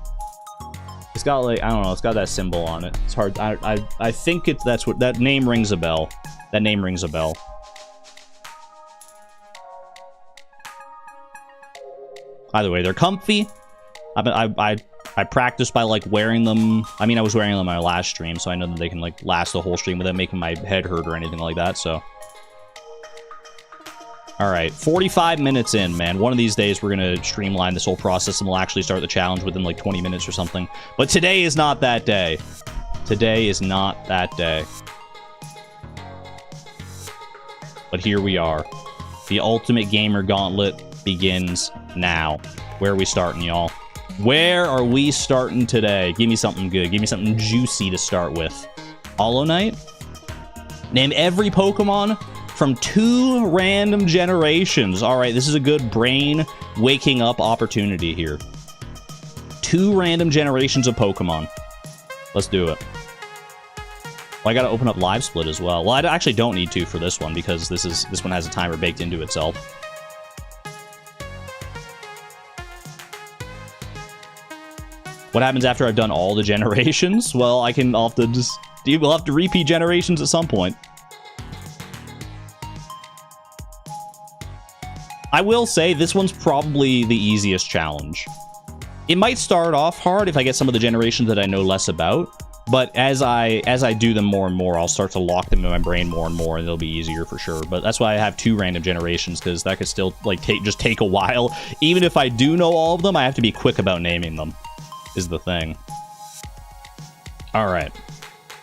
It's got like, I don't know, it's got that symbol on it. It's hard. I think that's what that name rings a bell. That name rings a bell. Either way, they're comfy. I practiced by like wearing them. I mean, I was wearing them on my last stream, so I know that they can like last the whole stream without making my head hurt or anything like that. So, all right, 45 minutes in, man. One of these days, we're gonna streamline this whole process, and we'll actually start the challenge within like 20 minutes or something. But today is not that day. Today is not that day. But here we are. The Ultimate Gamer Gauntlet begins now. Where are we starting, y'all? Where are we starting today? Give me something good. Give me something juicy to start with. Hollow Knight? Name every Pokemon from 2 random generations. All right, this is a good brain waking up opportunity here. 2 random generations of Pokemon. Let's do it. Well, I gotta open up Live Split as well. Well, I actually don't need to for this one, because this one has a timer baked into itself. What happens after I've done all the generations? Well, I'll have to just... We'll have to repeat generations at some point. I will say this one's probably the easiest challenge. It might start off hard if I get some of the generations that I know less about, but as I do them more and more, I'll start to lock them in my brain more and more, and it'll be easier for sure. But that's why I have 2 random generations, because that could still like just take a while. Even if I do know all of them, I have to be quick about naming them, is the thing. All right.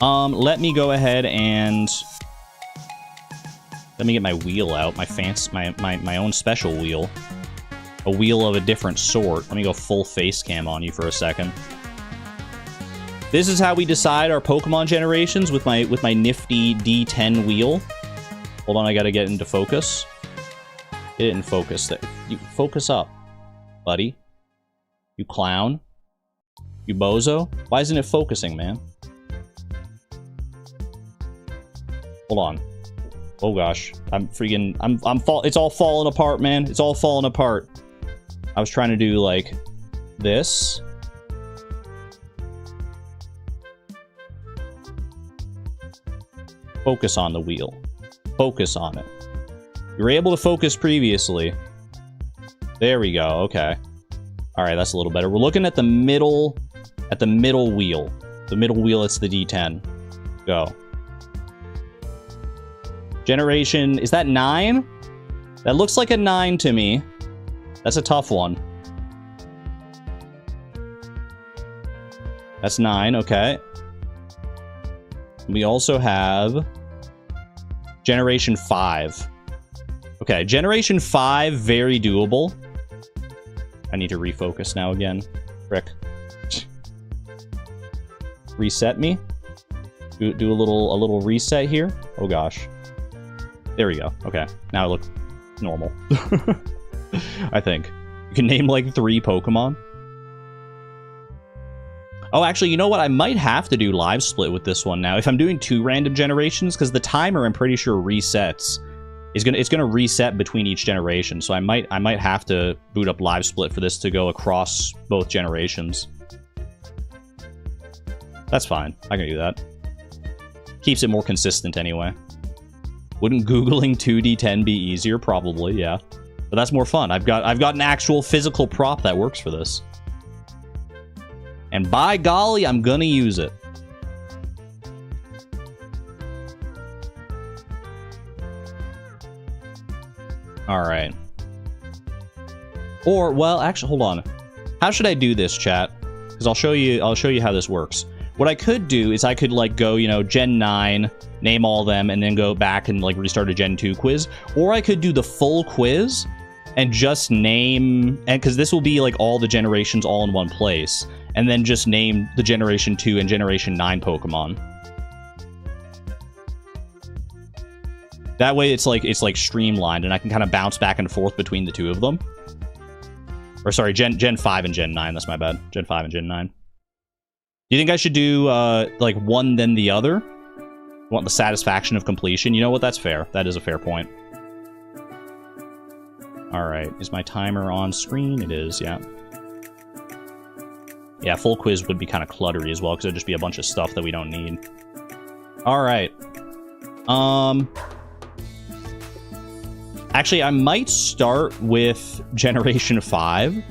Let me go ahead and let me get my wheel out, my own special wheel. A wheel of a different sort. Let me go full face cam on you for a second. This is how we decide our Pokemon generations with my nifty D10 wheel. Hold on, I gotta get into focus. Get it in focus. You focus up, buddy. You clown. You bozo. Why isn't it focusing, man? Hold on. Oh gosh, it's all falling apart, man. It's all falling apart. I was trying to do like this. Focus on the wheel. Focus on it. You were able to focus previously. There we go. Okay. All right, that's a little better. We're looking at the middle wheel. The middle wheel, it's the D10. Go. Generation, is that 9? That looks like a 9 to me. That's a tough one. That's 9, okay. We also have Generation 5. Okay, Generation 5, very doable. I need to refocus now again. Frick. Reset me. Do a little reset here. Oh gosh. There we go. Okay, now I look normal. I think. You can name like 3 Pokemon. Oh, actually, you know what? I might have to do live split with this one now. If I'm doing 2 random generations, because the timer, I'm pretty sure, resets. It's gonna reset between each generation, so I might have to boot up live split for this to go across both generations. That's fine. I can do that. Keeps it more consistent anyway. Wouldn't Googling 2D10 be easier? Probably, yeah. But that's more fun. I've got an actual physical prop that works for this. And by golly, I'm gonna use it. Alright. Or, well, actually, hold on. How should I do this, chat? Because I'll show you how this works. What I could do is I could, like, go, you know, Gen 9, name all of them, and then go back and, like, restart a Gen 2 quiz. Or I could do the full quiz and just name... and because this will be, like, all the generations all in one place. And then just name the Generation 2 and Generation 9 Pokemon. That way it's like streamlined, and I can kind of bounce back and forth between the 2 of them. Or sorry, Gen 5 and Gen 9, that's my bad. Gen 5 and Gen 9. Do you think I should do, like, one then the other? Want the satisfaction of completion? You know what? That's fair. That is a fair point. Alright, is my timer on screen? It is, yeah. Yeah, full quiz would be kind of cluttery as well, because it would just be a bunch of stuff that we don't need. Alright. Actually, I might start with Generation 5.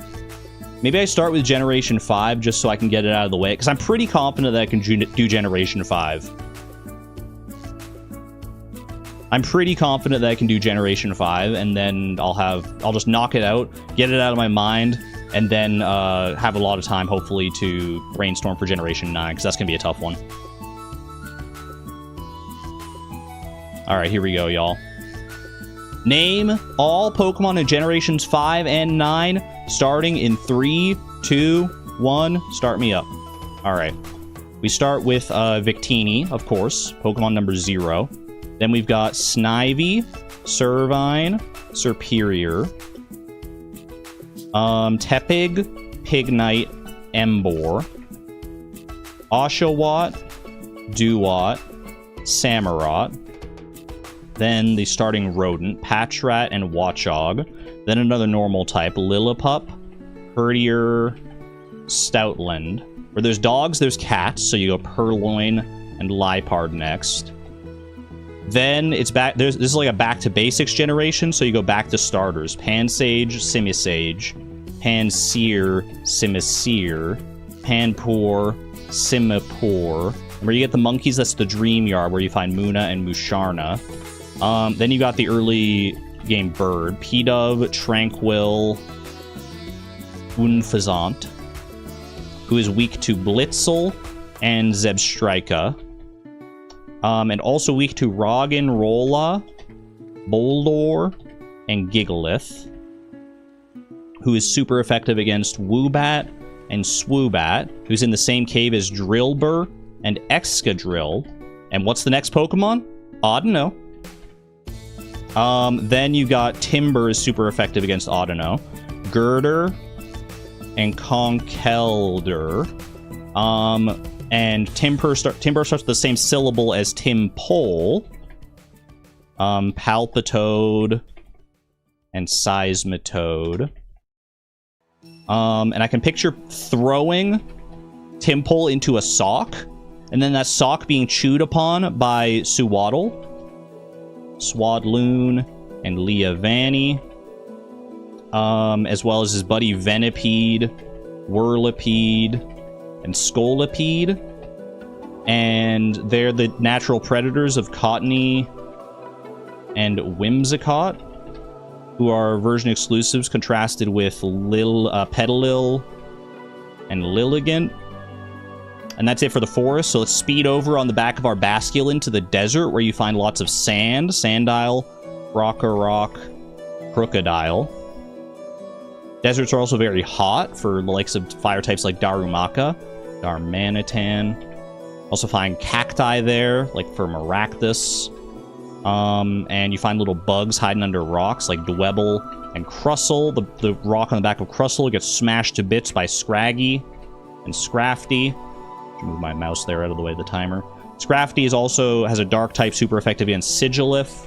Maybe I start with Generation 5 just so I can get it out of the way, because I'm pretty confident that I can do Generation 5. I'm pretty confident that I can do Generation 5, and then I'll just knock it out, get it out of my mind, and then have a lot of time, hopefully, to brainstorm for Generation 9, because that's going to be a tough one. Alright, here we go, y'all. Name all Pokemon in Generations 5 and 9, starting in 3, 2, 1. Start me up. Alright. We start with Victini, of course, Pokemon number 0. Then we've got Snivy, Servine, Serperior, Tepig, Pignite, Emboar, Oshawott, Duat, Samurott. Then the starting rodent, Patrat and Watchog. Then another normal type, Lillipup, Herdier, Stoutland. Where there's dogs, there's cats, so you go Purloin and Liepard next. Then it's back. This is like a back to basics generation, so you go back to starters. Pansage, Simisage, Panseer, Simiseer, Panpour, Simapur. Where you get the monkeys, that's the Dream Yard, where you find Muna and Musharna. Then you got the early game bird. P-Dove, Tranquil, Unfazant, who is weak to Blitzel and Zebstrika. And also weak to Roggenrola, Boldor, and Gigalith, who is super effective against Woobat and Swoobat, who's in the same cave as Drillbur and Excadrill. And what's the next Pokemon? Audino. Then you got Timber is super effective against Audino, Girder, and Conkeldurr. And Timber starts with the same syllable as Timpole. Palpitoad and Seismitoad. And I can picture throwing Timpole into a sock, and then that sock being chewed upon by Suwaddle, Swadloon, and Leavanny. As well as his buddy Venipede, Whirlipede, and Scolipede. And they're the natural predators of Cottony and Whimsicott, who are version exclusives contrasted with Petalil and Lilligant. And that's it for the forest. So let's speed over on the back of our Basculin to the desert, where you find lots of sand, Sandile, Rock, Crocodile. Deserts are also very hot for the likes of fire types like Darumaka, Darmanitan. Also find cacti there, like for Maractus. And you find little bugs hiding under rocks, like Dwebble and Crustle. The rock on the back of Crustle gets smashed to bits by Scraggy and Scrafty. Move my mouse there out of the way of the timer. Scrafty also has a dark type super effective against Sigilif.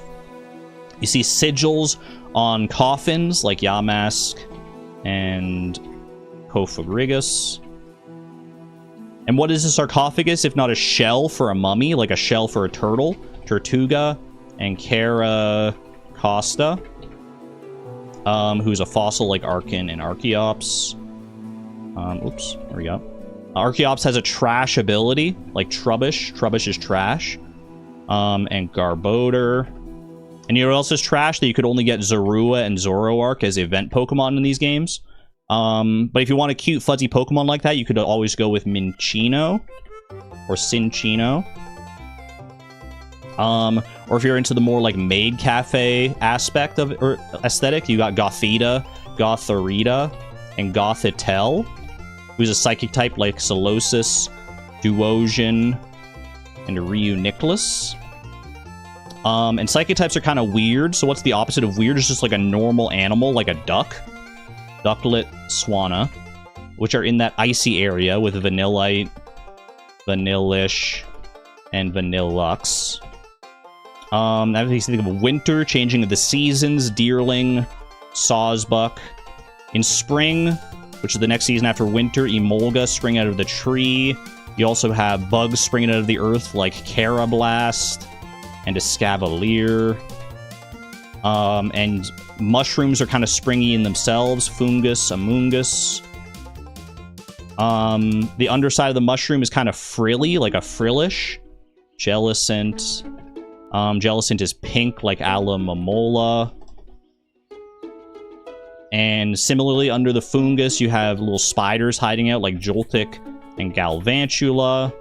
You see sigils on coffins like Yamask and Cofagrigus. And what is a sarcophagus if not a shell for a mummy, like a shell for a turtle? Tortuga and Cara Costa, who's a fossil like Arkin and Archeops. Oops, there we go. Archeops has a trash ability, like Trubbish. Trubbish is trash. And Garbodor. And you know what else is trash? That you could only get Zorua and Zoroark as event Pokemon in these games. But if you want a cute, fuzzy Pokemon like that, you could always go with Minccino or Cinccino. Or if you're into the more like maid cafe aspect of or aesthetic, you got Gothita, Gothorita, and Gothitelle, who's a psychic type like Solosis, Duosian, and Reuniclus. And psychic types are kind of weird, so what's the opposite of weird? It's just like a normal animal, like a duck. Ducklet, Swanna, which are in that icy area with Vanillite, Vanillish, and Vanillux. That makes me think of winter, changing of the seasons, Deerling, Sawsbuck. In spring, which is the next season after winter, Emolga spring out of the tree. You also have bugs springing out of the earth like Carablast and Escavalier. And mushrooms are kind of springy in themselves. Fungus, Amoongus. The underside of the mushroom is kind of frilly, like a frillish. Jellicent. Jellicent is pink, like Alomomola. And similarly, under the fungus, you have little spiders hiding out, like Joltik and Galvantula.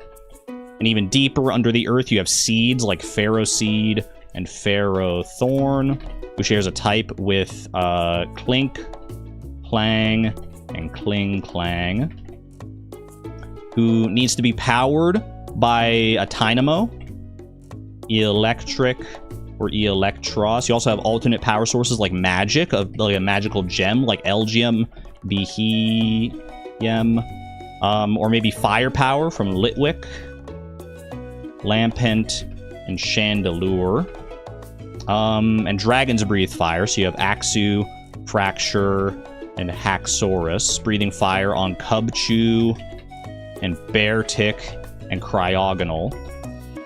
And even deeper under the earth, you have seeds like Ferroseed and Ferrothorn, who shares a type with Clink, Clang, and Kling Clang, who needs to be powered by a Tynamo, Electric, or Electros. You also have alternate power sources like magic, like a magical gem, like Elgium, Behem, or maybe firepower from Litwick, Lampent, and Chandelure. And dragons breathe fire, so you have Axew, Fracture, and Haxorus, breathing fire on Cubchew and Bear Tick and Cryogonal,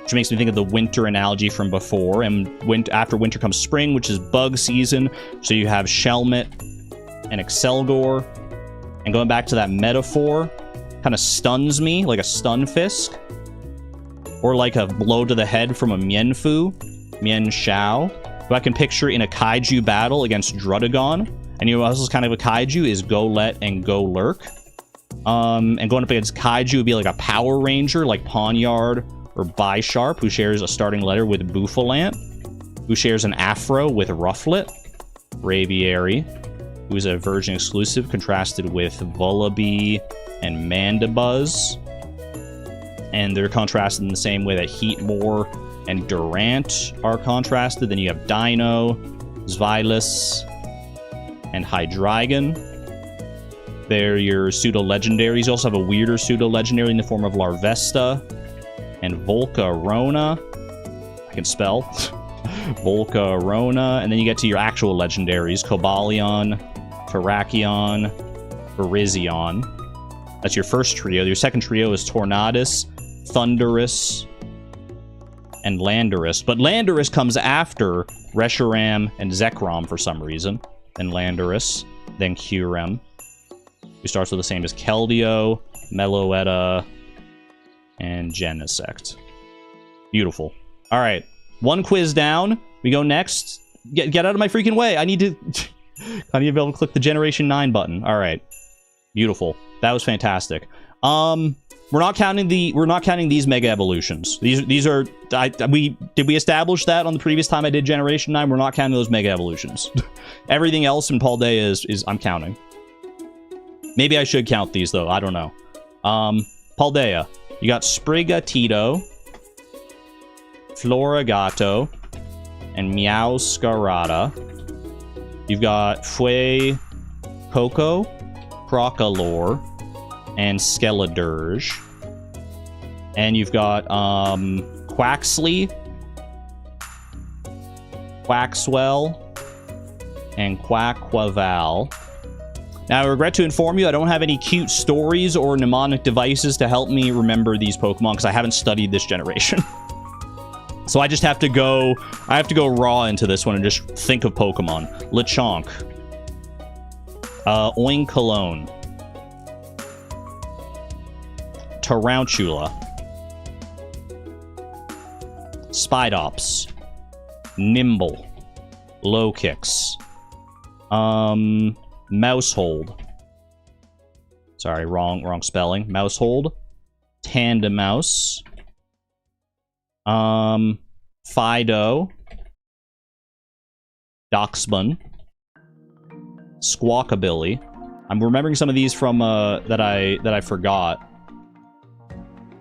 which makes me think of the winter analogy from before. And after winter comes spring, which is bug season. So you have Shelmet and Excelgor. And going back to that metaphor, kind of stuns me like a Stunfisk. Or like a blow to the head from a Mienfoo, Mienshao, who I can picture in a kaiju battle against Drudagon. And you know what else is kind of a kaiju is Golett and Golurk. And going up against kaiju would be like a Power Ranger, like Pawniard or Bisharp, who shares a starting letter with Bouffalant, who shares an afro with Rufflet, Braviary, who is a Virgin exclusive, contrasted with Vullaby and Mandibuzz. And they're contrasted in the same way that Heatmore and Durant are contrasted. Then you have Dino, Zvylus, and Hydreigon. They're your pseudo-legendaries. You also have a weirder pseudo-legendary in the form of Larvesta and Volcarona. I can spell. Volcarona. And then you get to your actual legendaries. Cobalion, Terrakion, Virizion. That's your first trio. Your second trio is Tornadus, Thundurus, and Landorus. But Landorus comes after Reshiram and Zekrom for some reason. Then Landorus, then Kyurem, who starts with the same as Keldeo, Meloetta, and Genesect. Beautiful. All right. One quiz down. We go next. Get out of my freaking way. I need to be able to click the Generation 9 button. All right. Beautiful. That was fantastic. We're not counting these mega evolutions. These are did we establish that on the previous time I did Generation 9? We're not counting those mega evolutions. Everything else in Paldea is I'm counting. Maybe I should count these though. I don't know. Paldea. You got Sprigatito, Florigato, and Meowscarada. You've got Fue Coco, Crocalor, and Skeledirge. And you've got Quaxley, Quaxwell, and Quaquaval. Now, I regret to inform you, I don't have any cute stories or mnemonic devices to help me remember these Pokemon because I haven't studied this generation. So I just have to go raw into this one and just think of Pokemon. Lechonk. Oinkologne. Tarantula. Spidops. Nimble. Low Kicks. Mousehold. Sorry, wrong spelling. Mousehold. Tandemouse. Fido. Doxbun. Squawkabilly. I'm remembering some of these from that I forgot.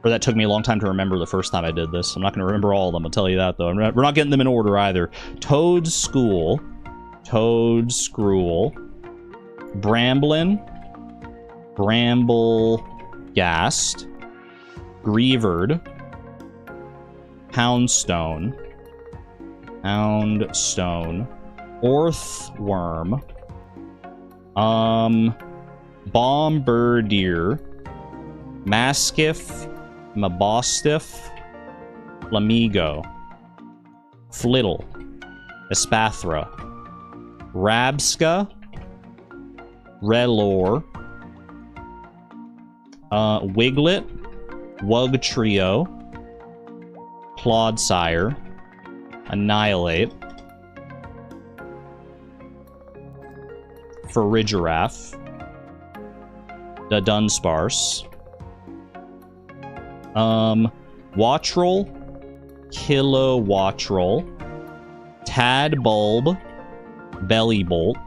Or that took me a long time to remember the first time I did this. I'm not going to remember all of them, I'll tell you that, though. We're not getting them in order, either. Toadschool. Toadscruel. Bramblin. Bramblegast. Greavard. Houndstone. Houndstone. Orthworm. Bombardier. Mastiff. Mabostiff. Flamigo. Flittle. Espathra. Rabska. Relor. Wiglet. Wugtrio. Clodsire. Annihilate. Farigiraf. The Dunsparce. Wattrel. Kilowattrel. Tadbulb. Bellybolt.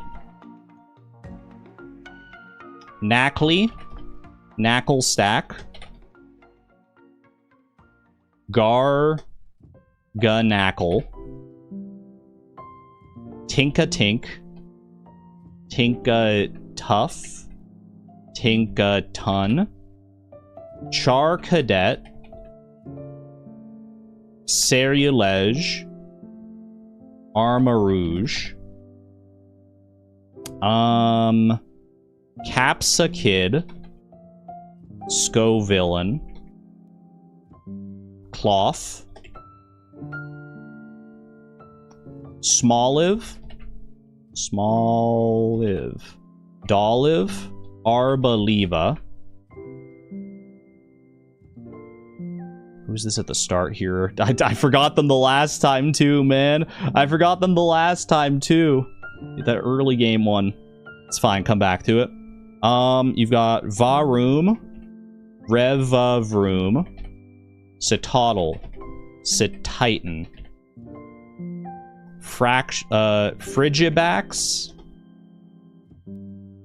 Knackley. Knacklestack. Garganackle. Tinkatink. Tinkatuff. Tinkatun. Charcadet. Cerulege. Armarouge. Capsakid, Scovillain, Cloth, Smalliv, Doliv, Arbaliva. Who's this at the start here? I forgot them the last time too, man. I forgot them the last time too. That early game one. It's fine, come back to it. You've got Varum, Revavrum, Citadel, Cititan, Frigibax,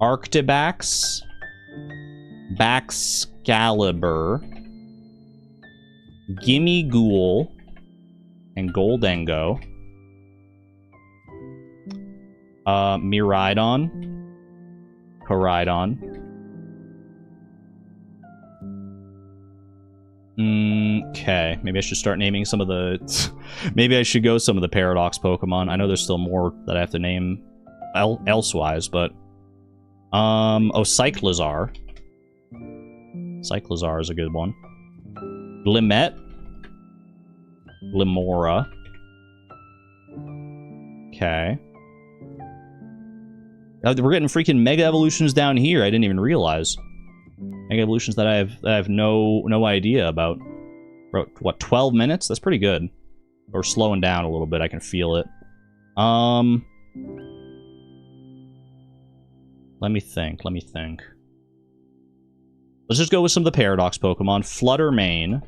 Arctibax, Baxcalibur, Gimme Ghoul, and Goldengo. Miraidon, Coridon. Okay, maybe I should start naming some of the... maybe I should go some of the Paradox Pokemon. I know there's still more that I have to name elsewise, but... oh, Cyclizar. Cyclizar is a good one. Glimet. Glimora. Okay. We're getting freaking Mega Evolutions down here. I didn't even realize. Mega Evolutions that I have no idea about. Bro, what, 12 minutes? That's pretty good. Or slowing down a little bit. I can feel it. Let me think. Let's just go with some of the Paradox Pokemon. Fluttermane.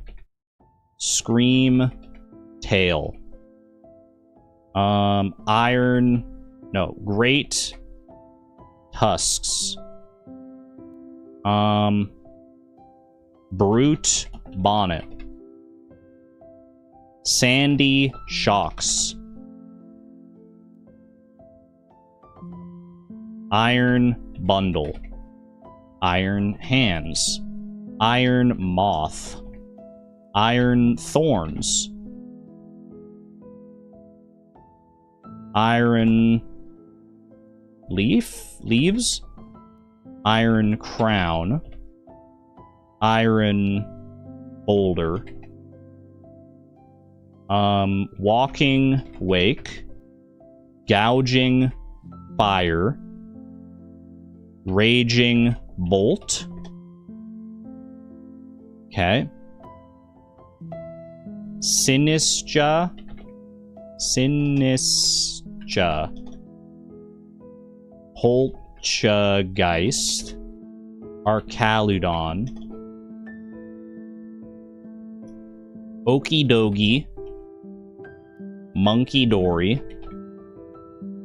Scream Tail. Great Tusks. Brute Bonnet. Sandy Shocks. Iron Bundle. Iron Hands. Iron Moth. Iron Thorns. Iron Leaves. Iron Crown. Iron Boulder. Walking Wake. Gouging Fire. Raging Bolt. Okay. Sinistra. Poltergeist. Arcaludon. Okidogi. Monkey Dory.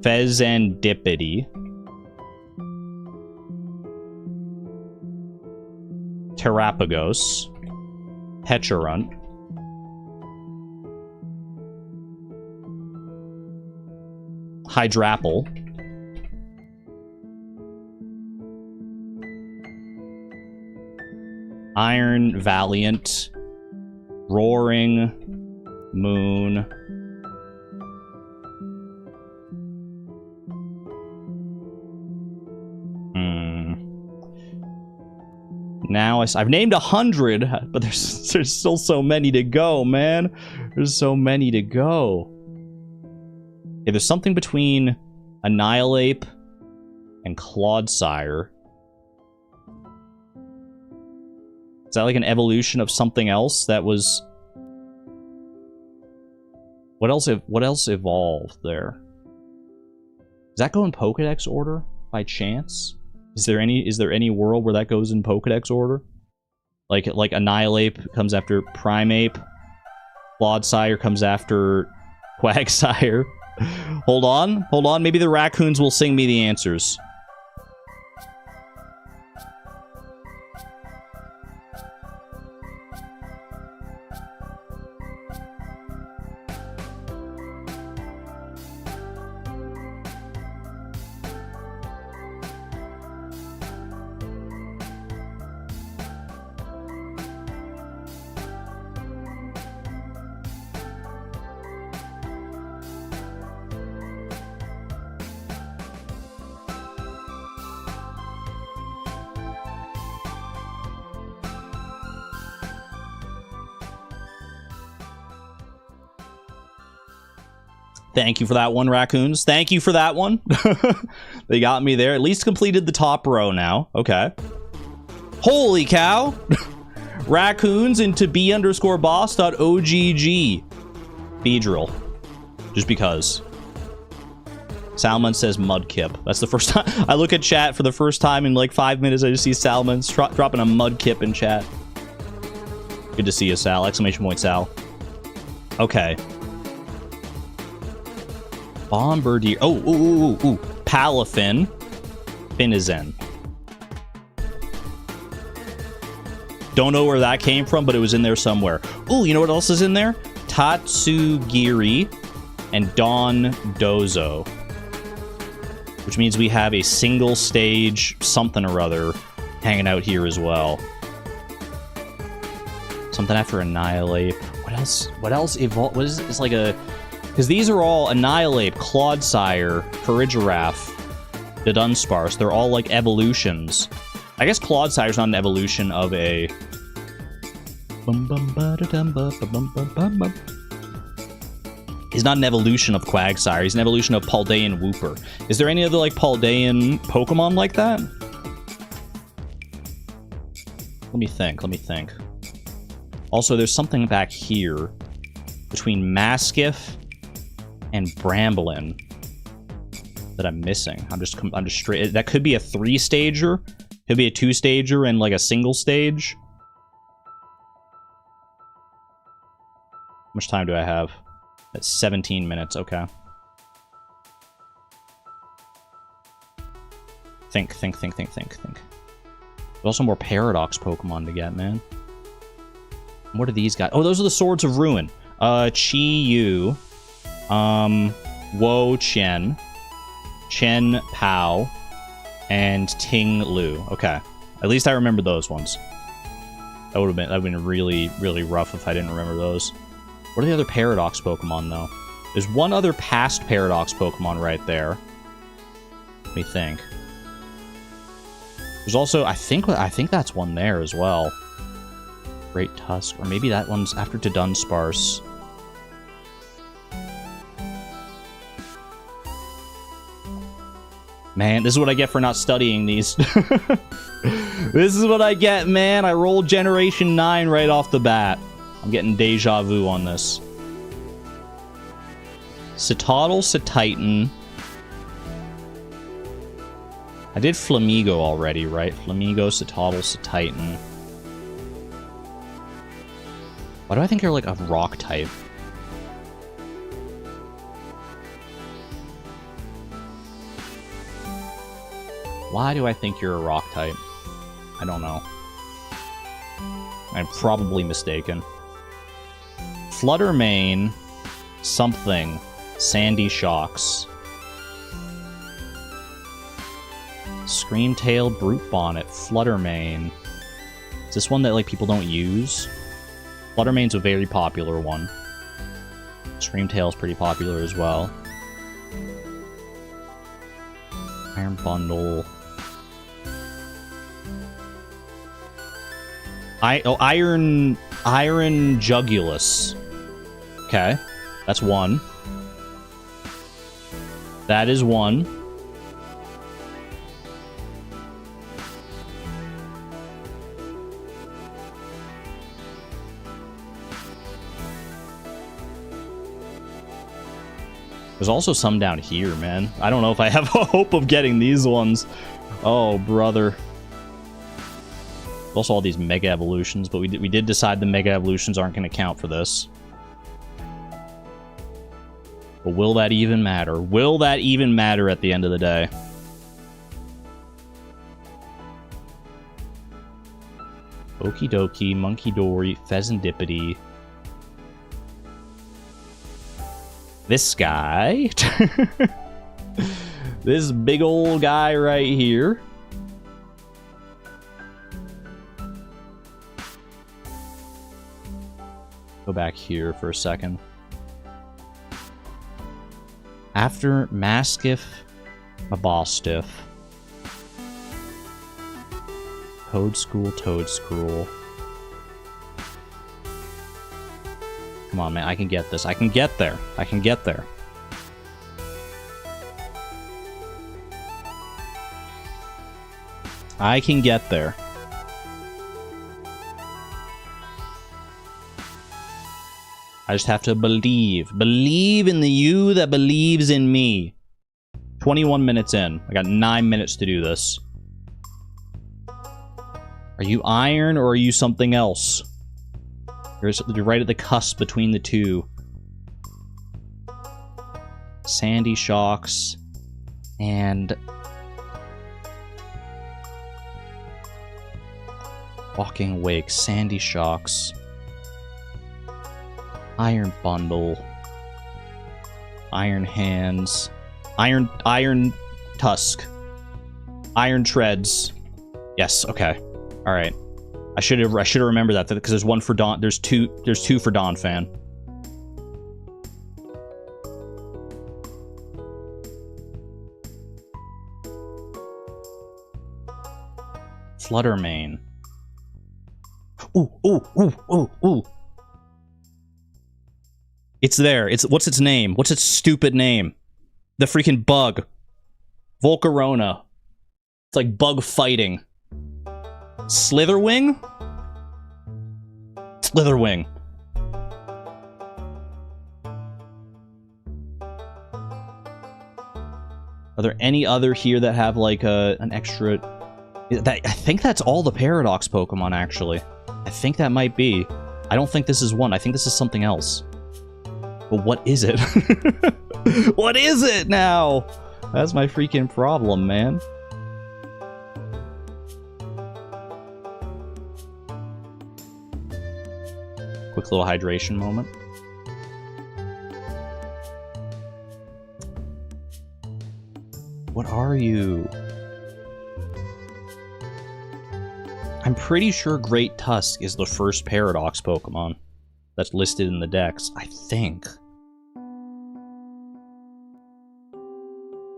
Fezandipity. Terrapagos. Pecharunt. Hydrapple. Iron Valiant. Roaring Moon. Now I've named 100, but there's still so many to go, man. There's so many to go. Okay, there's something between Annihilate and Clodsire. Is that like an evolution of something else that was... What else evolved there? Does that go in Pokedex order by chance? Is there any world where that goes in Pokedex order? Like Annihilate comes after Primeape, Clodsire comes after Quagsire. Hold on, maybe the raccoons will sing me the answers. Thank you for that one, raccoons. Thank you for that one. They got me there. At least completed the top row now. Okay. Holy cow. Raccoons into b_boss.ogg. Beedrill. Just because. Salmon says mudkip. That's the first time I look at chat for the first time in like 5 minutes. I just see Salmon dropping a mudkip in chat. Good to see you, Sal. Exclamation point, Sal. Okay. Bombardier. Oh, ooh. Palafin. Finizen. Don't know where that came from, but it was in there somewhere. Ooh, you know what else is in there? Tatsugiri and Don Dozo. Which means we have a single stage something or other hanging out here as well. Something after Annihilate. What else evolved? What is it? It's like a... Because these are all Annihilate, Clodsire, Corrigiraffe, the Dunsparce. They're all like evolutions. I guess Clodsire's not an evolution of a... He's not an evolution of Quagsire. He's an evolution of Paldean Wooper. Is there any other, like, Paldean Pokemon like that? Let me think. Also, there's something back here between Mastiff and Bramblin that I'm missing. I'm just straight... That could be a 3-stager. Could be a 2-stager and, like, a single stage. How much time do I have? That's 17 minutes, okay. Think. There's also more Paradox Pokemon to get, man. What are these guys? Oh, those are the Swords of Ruin. Chi-Yu. Wo-Chen. Chen Pao. And Ting Lu. Okay. At least I remember those ones. That would have been really, really rough if I didn't remember those. What are the other Paradox Pokemon, though? There's one other past Paradox Pokemon right there. Let me think. There's also, I think that's one there as well. Great Tusk, or maybe that one's after to Dunsparce. Man, this is what I get for not studying these. This is what I get, man. I rolled Generation 9 right off the bat. I'm getting deja vu on this. Citadel, Cititan. I did Flamigo already, right? Flamigo, Citadel, Cititan. Why do I think you're like a rock type? Why do I think you're a rock type? I don't know. I'm probably mistaken. Fluttermane, something, Sandy Shocks. Screamtail, Brute Bonnet, Fluttermane. Is this one that like people don't use? Fluttermane's a very popular one. Screamtail's pretty popular as well. Iron Bundle. Iron Jugulus. Okay, that's one. That is one. There's also some down here, man. I don't know if I have a hope of getting these ones. Oh, brother. Also all these Mega Evolutions, but we did decide the Mega Evolutions aren't going to count for this. But will that even matter? Will that even matter at the end of the day? Okie dokie, Monkey Dory, Pheasantipity. This guy. This big old guy right here. Go back here for a second. After Mastiff, Mabostiff. Toadstool. Come on, man. I can get this. I can get there. I can get there. I just have to believe. Believe in the you that believes in me. 21 minutes in. I got 9 minutes to do this. Are you iron or are you something else? You're right at the cusp between the two. Sandy shocks and walking awake. Sandy shocks. Iron bundle. Iron hands. Iron tusk. Iron treads. Yes, okay. Alright. I should have remembered that because there's one for Dawn. There's two for Dawn fan. Fluttermane. Ooh, ooh, ooh, ooh, ooh. It's there. What's its name? What's its stupid name? The freaking bug. Volcarona. It's like bug fighting. Slitherwing? Slitherwing. Are there any other here that have like an extra... I think that's all the Paradox Pokemon, actually. I think that might be. I don't think this is one. I think this is something else. But what is it? What is it now? That's my freaking problem, man. Quick little hydration moment. What are you? I'm pretty sure Great Tusk is the first Paradox Pokemon that's listed in the dex. I think.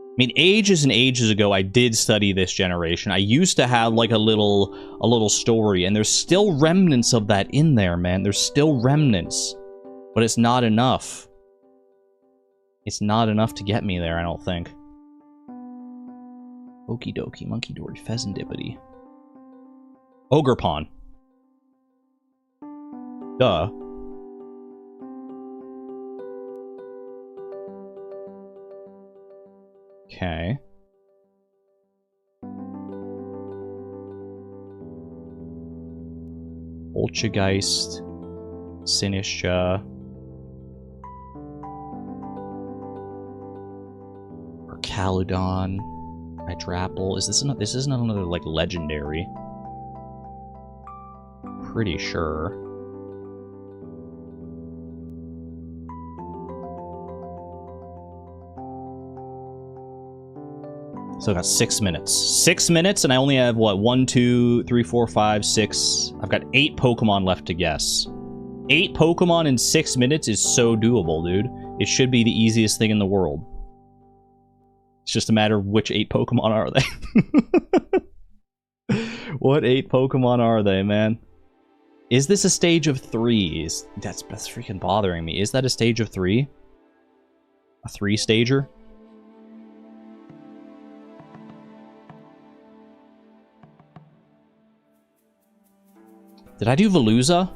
I mean, ages and ages ago, I did study this generation. I used to have like a little story, and there's still remnants of that in there, man. There's still remnants, but it's not enough. It's not enough to get me there, I don't think. Okie dokie, monkey dory, pheasantipity. Ogerpon. Duh. Okay. Poltergeist. Sinistra. Caludon. Hydrapple. Is this not? This isn't another like legendary. Pretty sure. So I got 6 minutes. 6 minutes, and I only have what? 1, 2, 3, 4, 5, 6. I've got 8 Pokemon left to guess. 8 Pokemon in 6 minutes is so doable, dude. It should be the easiest thing in the world. It's just a matter of which 8 Pokemon are they. What 8 Pokemon are they, man? Is this a stage of 3? That's freaking bothering me. Is that a stage of 3? A 3-stager? Did I do Veluza?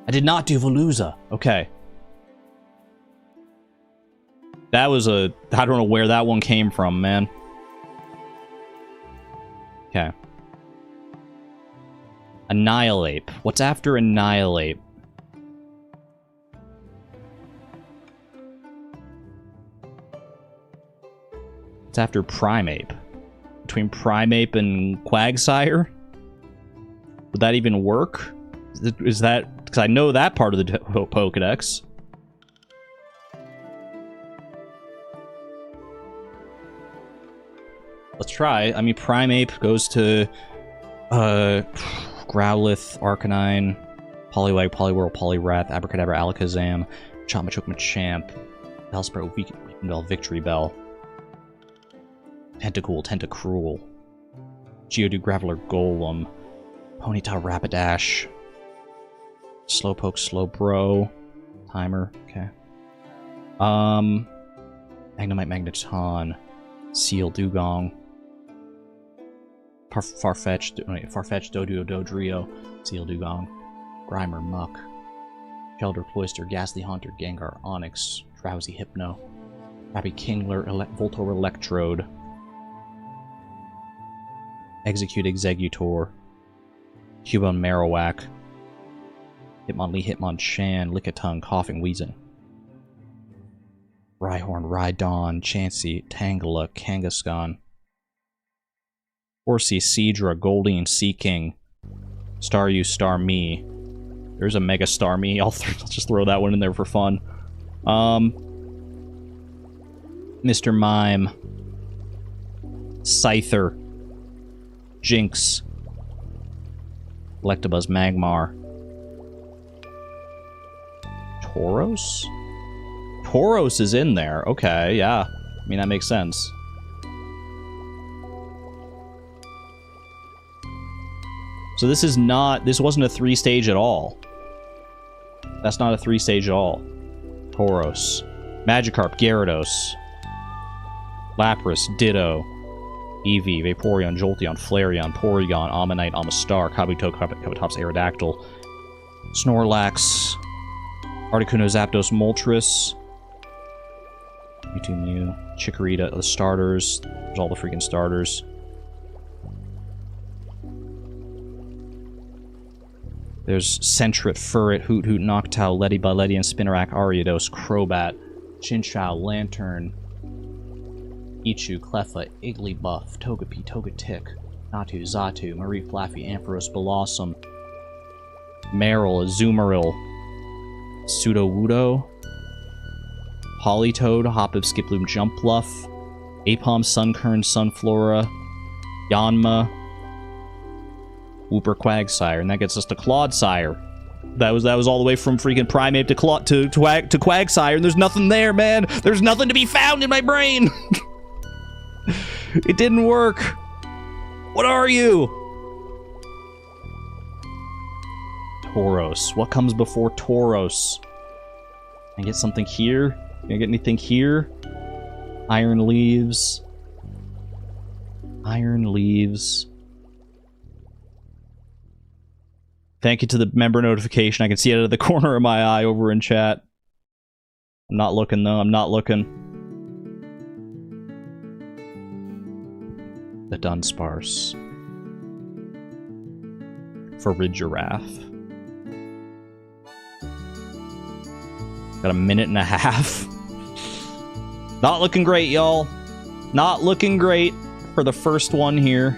I did not do Veluza. Okay. That was a... I don't know where that one came from, man. Okay. Annihilate. What's after Annihilate? It's after Primeape. Between Primeape and Quagsire? Would that even work? Is that... Because I know that part of the Pokedex. Let's try. I mean, Primeape goes to... Growlithe, Arcanine, Poliwag, Poliwhirl, Poliwrath, Abracadabra, Alakazam, Chomachok, Machamp, Bellsprout, Weepinbell, Victory Bell, Tentacool, Tentacruel, Geodude, Graveler, Golem, Ponyta, Rapidash, Slowpoke, Slowbro, Timer, okay. Magnemite, Magneton, Seal, Dugong, Farfetch'd, Doduo, Dodrio, Seal Dugong, Grimer, Muck, Shelter, Cloister, Ghastly Haunter, Gengar, Onyx, Drowsy Hypno, Happy Kingler, Voltor Electrode, Execute Executor, Cubone Marowak, Hitmonlee, Hitmonchan, Lickitung, Coughing, Wheezing, Rhyhorn, Rhydon, Chansey, Tangela, Kangaskhan, Horsey, Seadra, Goldeen, Seaking, Staryu, Starmie. There's a Mega Starmie. I'll just throw that one in there for fun. Mr. Mime, Scyther, Jinx, Electabuzz, Magmar, Tauros? Tauros is in there. Okay, yeah. I mean, that makes sense. So this is not... This wasn't a 3-stage at all. That's not a 3-stage at all. Tauros. Magikarp, Gyarados. Lapras, Ditto. Eevee, Vaporeon, Jolteon, Flareon, Porygon, Ammonite, Amistar, Kabuto, Kabutops, Aerodactyl. Snorlax. Articuno, Zapdos, Moltres. Mewtwo, Mew. Chikorita, the starters. There's all the freaking starters. There's Sentret, Furret, Hoot Hoot, Noctowl, Lediba, Ledian, Spinarak, Ariados, Crobat, Chinchou, Lantern, Ichu, Cleffa, Igglybuff, Togepi, Togetic, Natu, Xatu, Marie, Flaffy, Ampharos, Blossom, Marill, Azumarill, Sudowoodo, Politoed, Hoppip, Skiploom, Jumpluff, Apom, Sunkern, Sunflora, Yanma, Wooper, Quagsire, and that gets us to Clodsire. That was all the way from freaking Primeape to Quagsire, and there's nothing there, man. There's nothing to be found in my brain. It didn't work. What are you? Tauros. What comes before Tauros? Can I get something here? Can I get anything here? Iron Leaves. Iron Leaves. Thank you to the member notification. I can see it out of the corner of my eye over in chat. I'm not looking, though. I'm not looking. The Dunsparce. Farigiraf. Got a minute and a half. Not looking great, y'all. Not looking great for the first one here.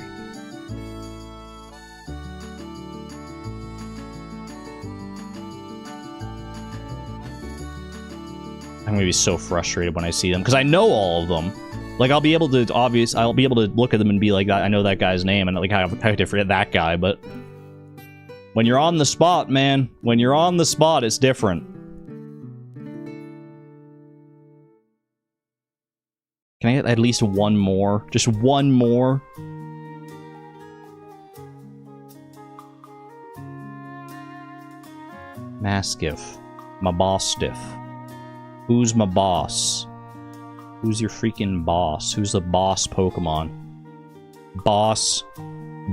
I'm gonna be so frustrated when I see them because I know all of them. Like I'll be able to look at them and be like, I know that guy's name, and like how to forget that guy. But when you're on the spot, man, when you're on the spot, it's different. Can I get at least one more? Just one more. Mastiff, Mabostiff. Who's my boss? Who's your freaking boss? Who's the boss Pokemon? Boss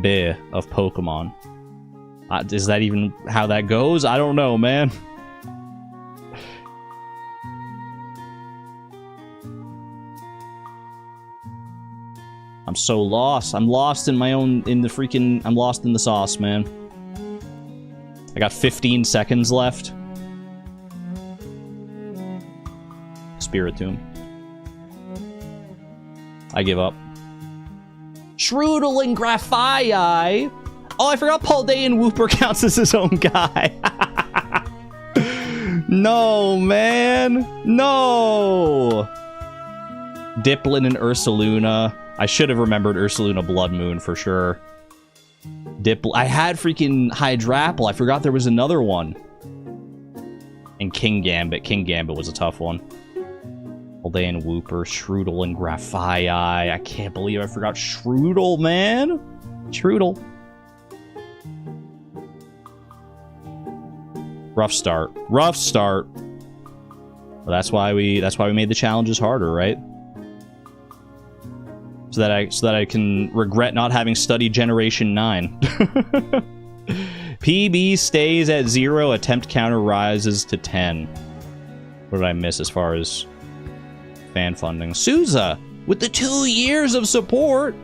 B of Pokemon. Is that even how that goes? I don't know, man. I'm so lost. I'm lost in my own, I'm lost in the sauce, man. I got 15 seconds left. Spiritomb. I give up. Shroodle and Grafai. Oh, I forgot Paldean Wooper counts as his own guy. No, man. No. Dipplin and Ursaluna. I should have remembered Ursaluna Blood Moon for sure. I had freaking Hydrapple. I forgot there was another one. And King Gambit. King Gambit was a tough one. Paldean Wooper, Shroodle, and Grafai. I can't believe I forgot Shroodle, man. Shroodle. Rough start. Rough start. Well, that's why we made the challenges harder, right? so that I can regret not having studied Generation 9. PB stays at 0, attempt counter rises to 10. What did I miss as far as fan funding? Souza with the 2 years of support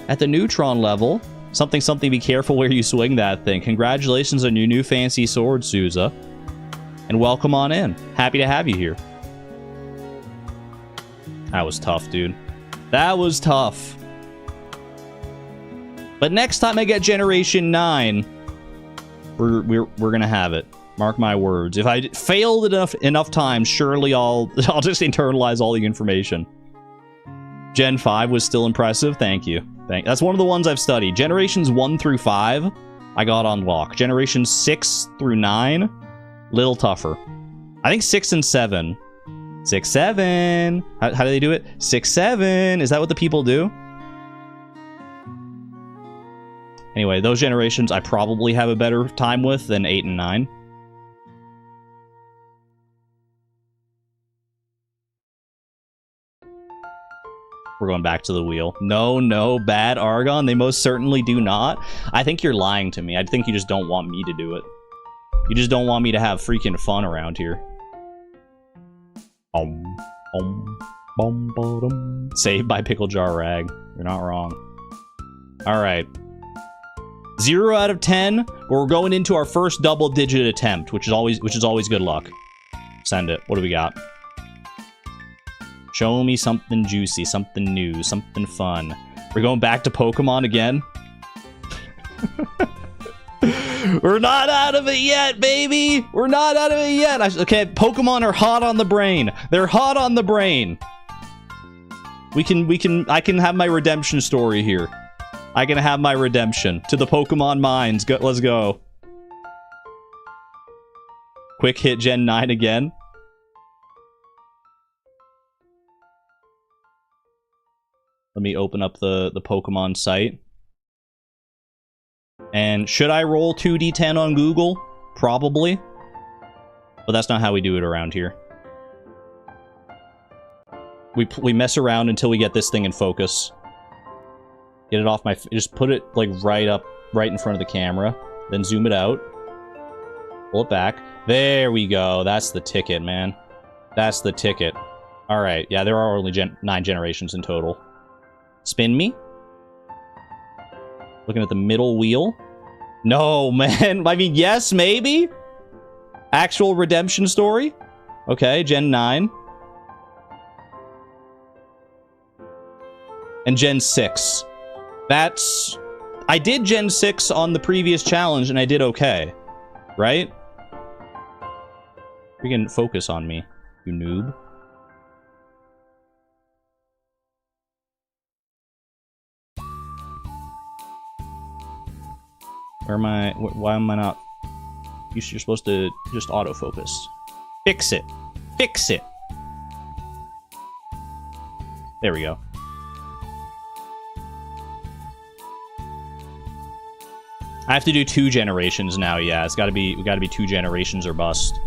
at the neutron level. Something, be careful where you swing that thing. Congratulations on your new fancy sword, Souza. And welcome on in. Happy to have you here. That was tough, dude. That was tough. But next time I get Generation 9, we're gonna have it. Mark my words. If I failed enough times, surely I'll just internalize all the information. Gen 5 was still impressive. Thank you. That's one of the ones I've studied. Generations 1 through 5, I got on lock. Generations 6 through 9, little tougher. I think 6 and 7. 6, 7. How do they do it? 6, 7. Is that what the people do? Anyway, those generations I probably have a better time with than 8 and 9. We're going back to the wheel. No, bad Argon. They most certainly do not. I think you're lying to me. I think you just don't want me to do it. You just don't want me to have freaking fun around here. Saved by Pickle Jar Rag. You're not wrong. Alright. 0 out of 10. We're going into our first double-digit attempt, which is always good luck. Send it. What do we got? Show me something juicy, something new, something fun. We're going back to Pokemon again. We're not out of it yet, baby. We're not out of it yet. Okay, Pokemon are hot on the brain. They're hot on the brain. I can have my redemption story here. I can have my redemption to the Pokemon mines. Let's go. Quick hit Gen 9 again. Let me open up the Pokemon site. And should I roll 2d10 on Google? Probably. But that's not how we do it around here. We mess around until we get this thing in focus. Get it off my... Just put it, like, right in front of the camera. Then zoom it out. Pull it back. There we go. That's the ticket, man. That's the ticket. Alright, yeah, there are only 9 generations in total. Spin me. Looking at the middle wheel. No, man. I mean, yes, maybe. Actual redemption story. Okay, Gen 9. And Gen 6. That's... I did Gen 6 on the previous challenge, and I did okay. Right? You can focus on me, you noob. Where am I? Why am I not? You're supposed to just autofocus. Fix it. Fix it. There we go. I have to do 2 generations now. Yeah, we gotta be 2 generations or bust.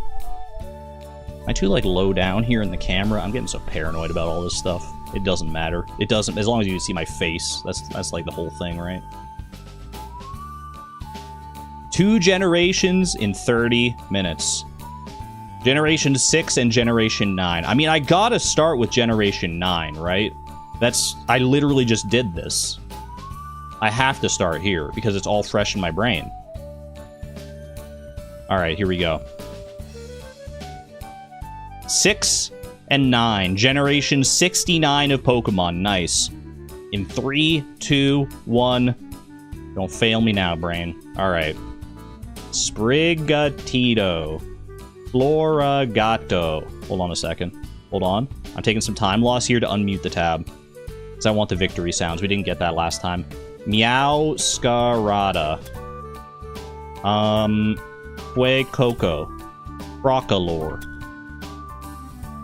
Am I too, like, low down here in the camera? I'm getting so paranoid about all this stuff. It doesn't matter. It doesn't, as long as you see my face. That's like the whole thing, right? 2 generations in 30 minutes. Generation 6 and Generation 9. I mean, I gotta start with Generation 9, right? I literally just did this. I have to start here, because it's all fresh in my brain. Alright, here we go. 6 and 9. Generation 69 of Pokemon. Nice. In 3, 2, 1. Don't fail me now, brain. Alright. Sprigatito. Floragato. Hold on a second. Hold on. I'm taking some time loss here to unmute the tab. Because I want the victory sounds. We didn't get that last time. Meow Scarada. Fuecoco. Broccolore.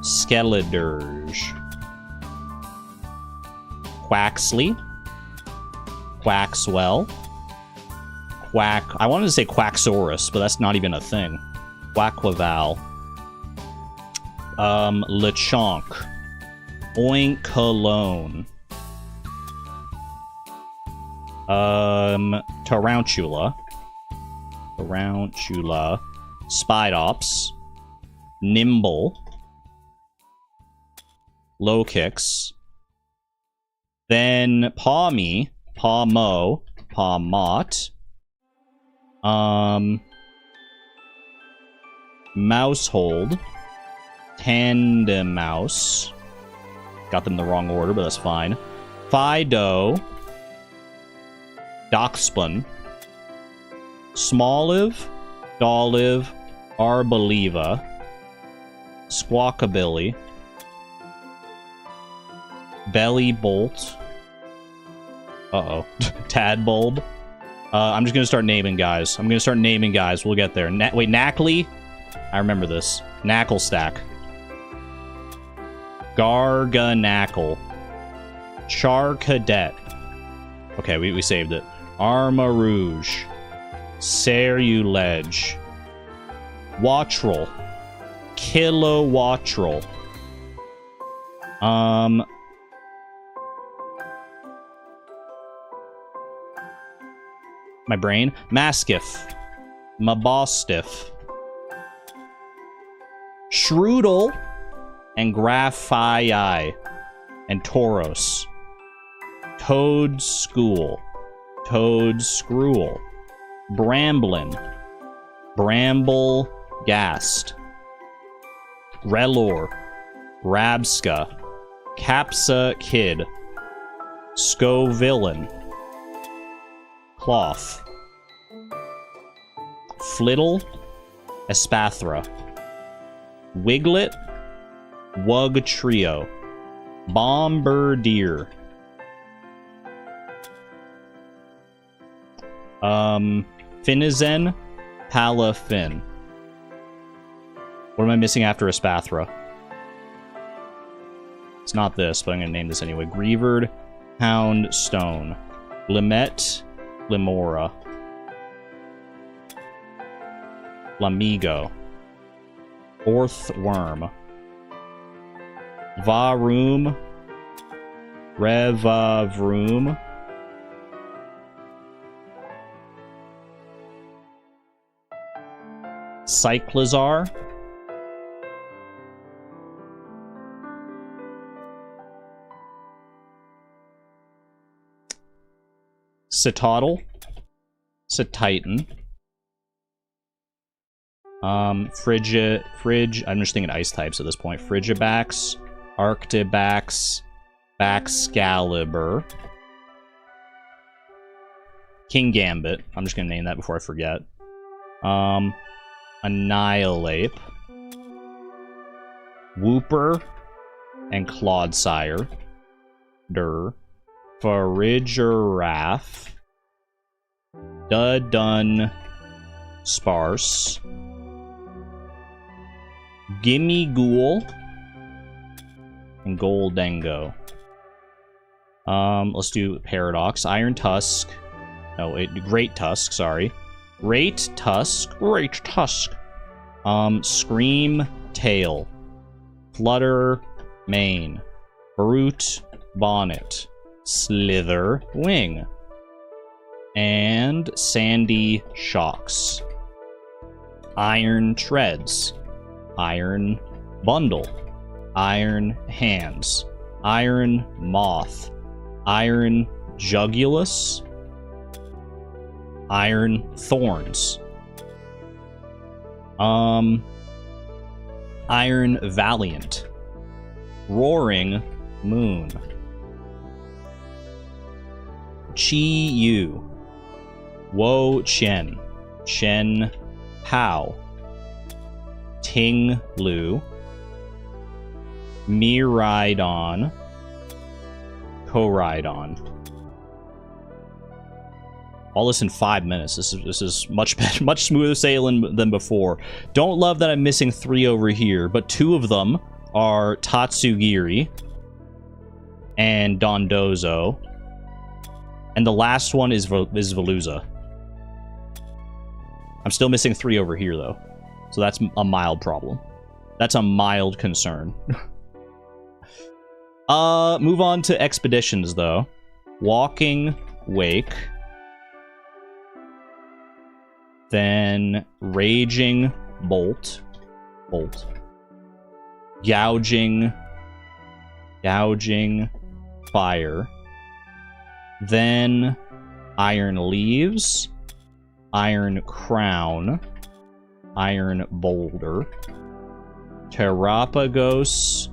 Skeledirge. Quaxley. Quaxwell. I wanted to say Quaxorus, but that's not even a thing. Quaquaval. Lechonk. Oinkologne. Tarantula. Tarantula. Spidops. Nimble. Low kicks. Then Pawme. Pawmo. Pawmot. Mousehold. Tandemouse. Got them in the wrong order, but that's fine. Fido. Doxpun. Smallive. Dollive. Arboliva. Squawkabilly. Belly Bolt. Uh-oh. Tadbulb. I'm just gonna start naming guys. I'm gonna start naming guys. We'll get there. Wait, Knackley? I remember this. Knacklestack. Garganackle. Char Cadet. Okay, we saved it. Armarouge. Ceruledge. Wattrel. Kilowattrel. My brain. Mastiff. Mabostiff. Shrewdle. And Graphii. And Tauros. Toad School. Toad Screwl. Bramblin. Bramble Gast. Relor. Rabska. Capsa Kid. Scovillain. Cloth. Flittle. Espathra. Wiglet. Wug Trio. Bombardier. Finizen. Palafin. What am I missing after Espathra? It's not this, but I'm going to name this anyway. Grievered. Houndstone. Limet. Limora. Lamigo. Orthworm. Varoom. Revavroom. Cyclizar. Citadel. Cititan. I'm just thinking ice types at this point. Frigibax. Arctibax. Baxcalibur. King Gambit. I'm just gonna name that before I forget. Annihilate. Whooper. And Clodsire. Farigiraf. Dun Sparse. Gimme Ghoul. And Goldengo. Let's do Paradox. Iron Tusk. No, wait, Great Tusk, sorry. Great Tusk. Scream Tail. Flutter Mane. Brute Bonnet. Slither Wing. And Sandy Shocks. Iron Treads. Iron Bundle. Iron Hands. Iron Moth. Iron Jugulus. Iron Thorns. Iron Valiant. Roaring Moon. Chi Yu. Wo Chen. Chen Hao. Ting Lu. Miraidon. Koraidon. All this in 5 minutes. This is much better, much smoother sailing than before. Don't love that I'm missing 3 over here, but 2 of them are Tatsugiri and Dondozo, and the last one is Veluza. I'm still missing 3 over here though, so that's a mild problem. That's a mild concern. Move on to expeditions though. Walking Wake. Then Raging Bolt. Gouging Fire. Then Iron Leaves. Iron Crown. Iron Boulder. Terapagos.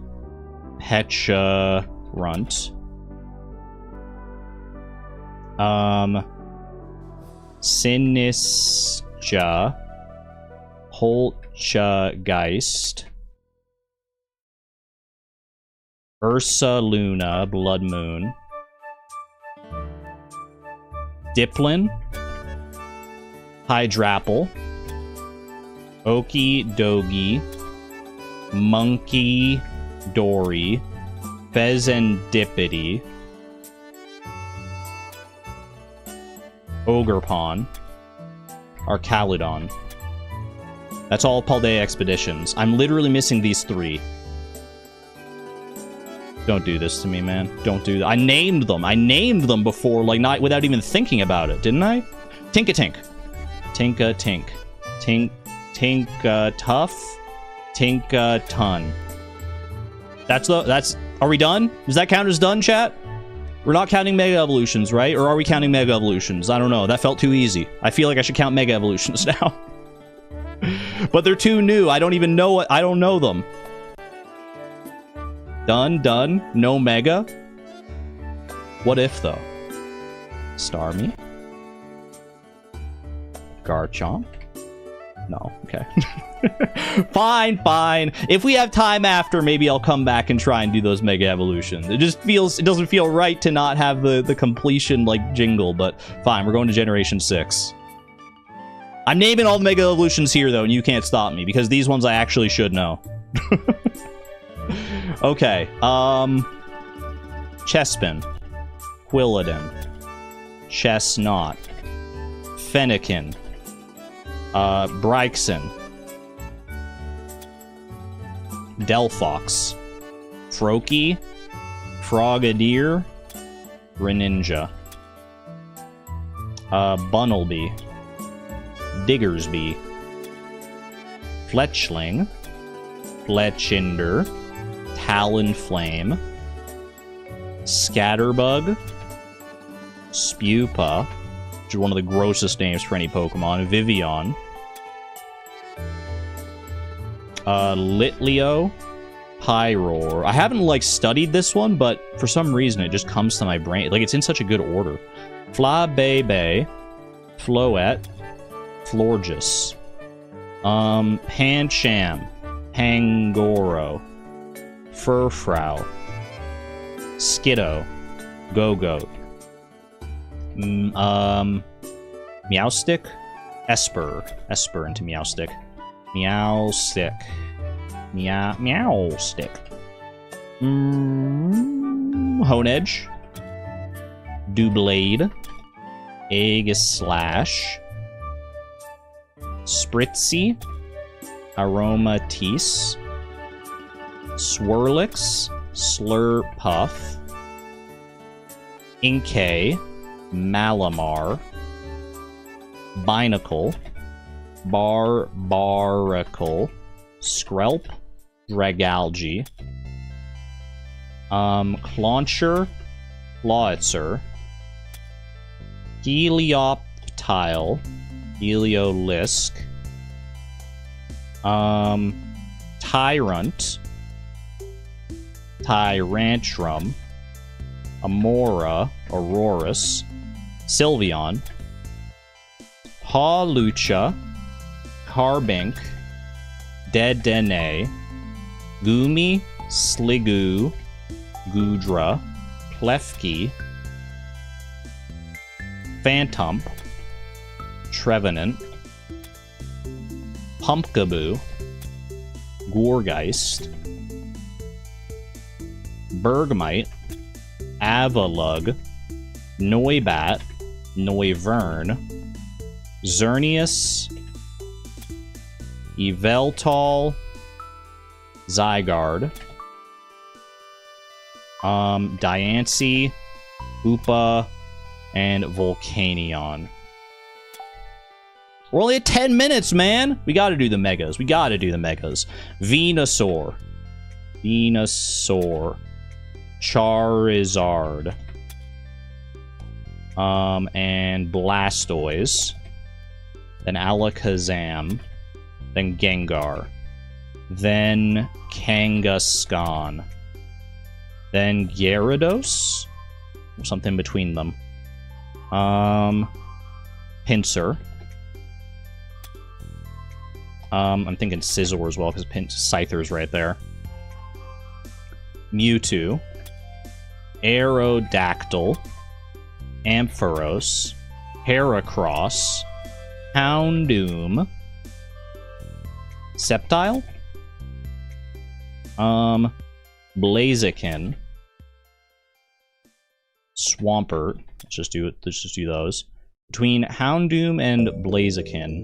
Pecha Runt. Sinisja. Poltergeist. Ursa Luna, Blood Moon. Diplin. Hydrapple. Okie Dogie. Monkey Dory. Pheasantipity. Ogrepawn. Arcaludon. That's all Paldea expeditions. I'm literally missing these 3. Don't do this to me, man. Don't do that. I named them. I named them before, like, not without even thinking about it, didn't I? Tinka-tink. Tinka-tink. Tinka-tough. Tinka-ton. That's... Are we done? Does that count as done, chat? We're not counting Mega Evolutions, right? Or are we counting Mega Evolutions? I don't know. That felt too easy. I feel like I should count Mega Evolutions now. But they're too new. I don't even know what... I don't know them. Done. No Mega. What if, though? Starmie? Garchomp? No. Okay. Fine. If we have time after, maybe I'll come back and try and do those Mega Evolutions. It doesn't feel right to not have the completion, like, jingle, but fine. We're going to Generation 6. I'm naming all the Mega Evolutions here, though, and you can't stop me, because these ones I actually should know. Okay, Chespin, Quilladin, Chestnut, Fennekin, Bryxon, Delphox, Froakie, Frogadier, Greninja, Bunnelby, Diggersby, Fletchling, Fletchinder, Talonflame, Scatterbug, Spupa, which is one of the grossest names for any Pokemon, Vivian, Litleo, Pyroar. I haven't, like, studied this one, but for some reason it just comes to my brain. Like, it's in such a good order. Flabebe, Floette, Florges, Pancham, Pangoro, Furfrou, Skiddo, Go-Goat, Meowstick, Esper into Meowstick, Meowstick, Meowstick, Honedge, Doublade, Egg-Slash, Spritzy, Aromatisse, Swirlix, Slurpuff, Inkay, Malamar, Binacle, Barbaracle, Skrelp, Dragalge, Clauncher, Clawitzer, Helioptile, Heliolisk, Tyrant, Tyrantrum, Amora, Aurorus, Sylveon, Hawlucha, Carbink, Dedenne, Goomy, Sliggoo, Goodra, Plefki, Phantump, Trevenant, Pumpkaboo, Gourgeist, Bergmite, Avalug, Noibat, Noivern, Xerneas, Yveltal, Zygarde, Diancie, Hoopa, and Volcanion. We're only at 10 minutes, man. We gotta do the megas. We gotta do the megas. Venusaur. Venusaur. Charizard. And Blastoise. Then Alakazam. Then Gengar. Then Kangaskhan. Then Gyarados? Or something between them. Pinsir. I'm thinking Scizor as well, because Scyther's right there. Mewtwo. Aerodactyl. Ampharos. Heracross. Houndoom. Sceptile? Blaziken. Swampert. Let's just do those. Between Houndoom and Blaziken.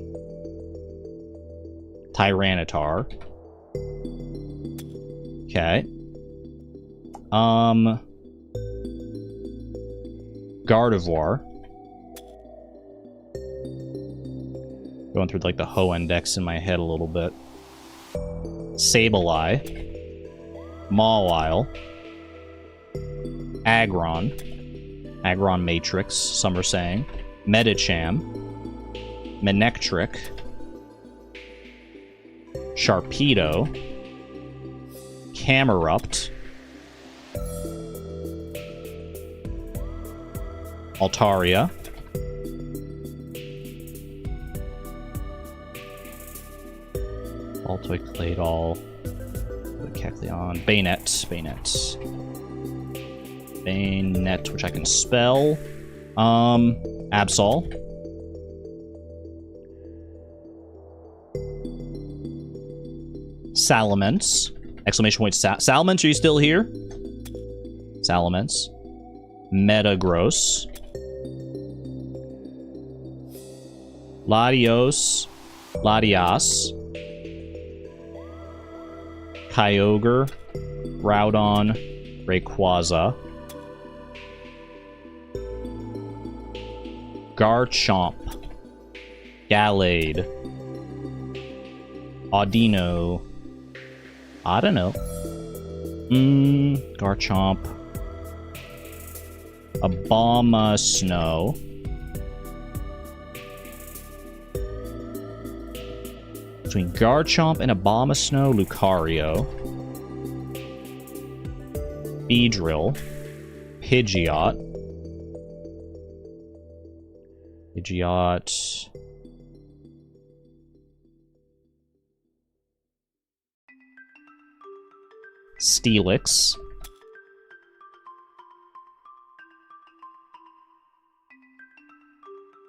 Tyranitar. Okay. Gardevoir. Going through like the Hoendex in my head a little bit. Sableye. Mawile. Aggron. Aggron Matrix, some are saying. Medicham. Manectric. Sharpedo. Camerupt. Altaria. Baltoy, Claydol. Kecleon. Bayonet, which I can spell. Absol. Salamence. Exclamation point. Salamence, are you still here? Salamence. Metagross. Latios. Latias. Kyogre. Groudon. Rayquaza. Garchomp. Gallade. Audino. I don't know. Garchomp. Abomasnow. Between Garchomp and Abomasnow, Lucario. Beedrill. Pidgeot. Steelix.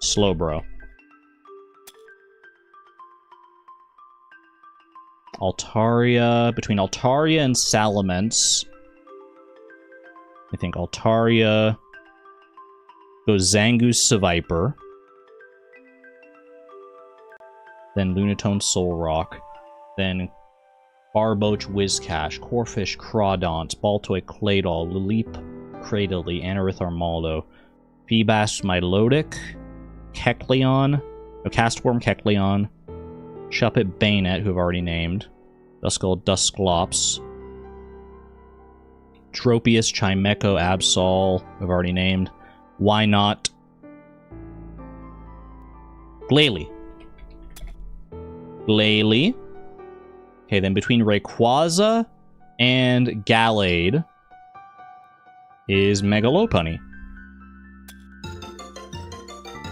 Slowbro. Altaria. Between Altaria and Salamence, I think Altaria goes Zangoose Seviper. Then Lunatone Solrock. Then Barboach Whiscash. Corphish Crawdonts. Baltoy Claydol. Lileep Cradily. Anorith Armaldo. Feebas Milotic. Kecleon. No, Castform Kecleon. Shuppet Bayonet, who I've already named. Duskull Dusclops. Tropius Chimecho Absol, who I've already named. Why not? Glalie. Glalie. Okay, then between Rayquaza and Gallade is Megalopunny.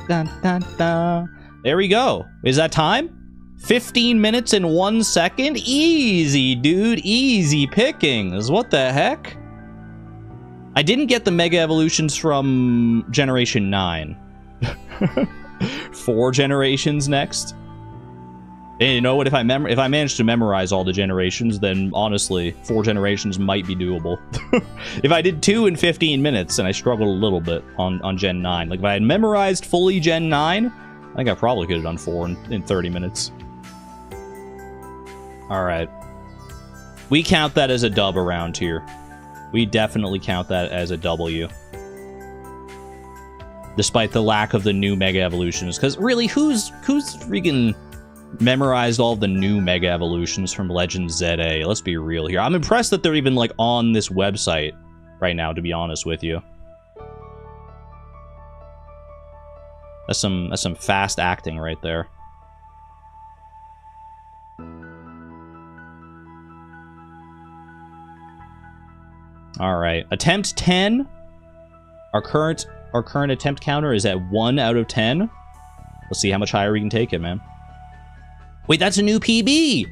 Dun, dun, dun. There we go. Is that time? 15 minutes and 1 second? Easy, dude. Easy pickings. What the heck? I didn't get the Mega Evolutions from Generation 9. 4 generations next. And you know what? If I manage to memorize all the generations, then honestly, 4 generations might be doable. If I did 2 in 15 minutes, and I struggled a little bit on Gen 9. Like, if I had memorized fully Gen 9, I think I probably could have done 4 in 30 minutes. Alright. We count that as a dub around here. We definitely count that as a W. despite the lack of the new Mega Evolutions. Because really, who's freaking memorized all the new Mega Evolutions from Legend ZA? Let's be real here. I'm impressed that they're even, like, on this website right now, to be honest with you. That's some fast acting right there. All right, attempt 10. Our current attempt counter is at 1 out of 10. Let's see how much higher we can take it, man. Wait, that's a new PB.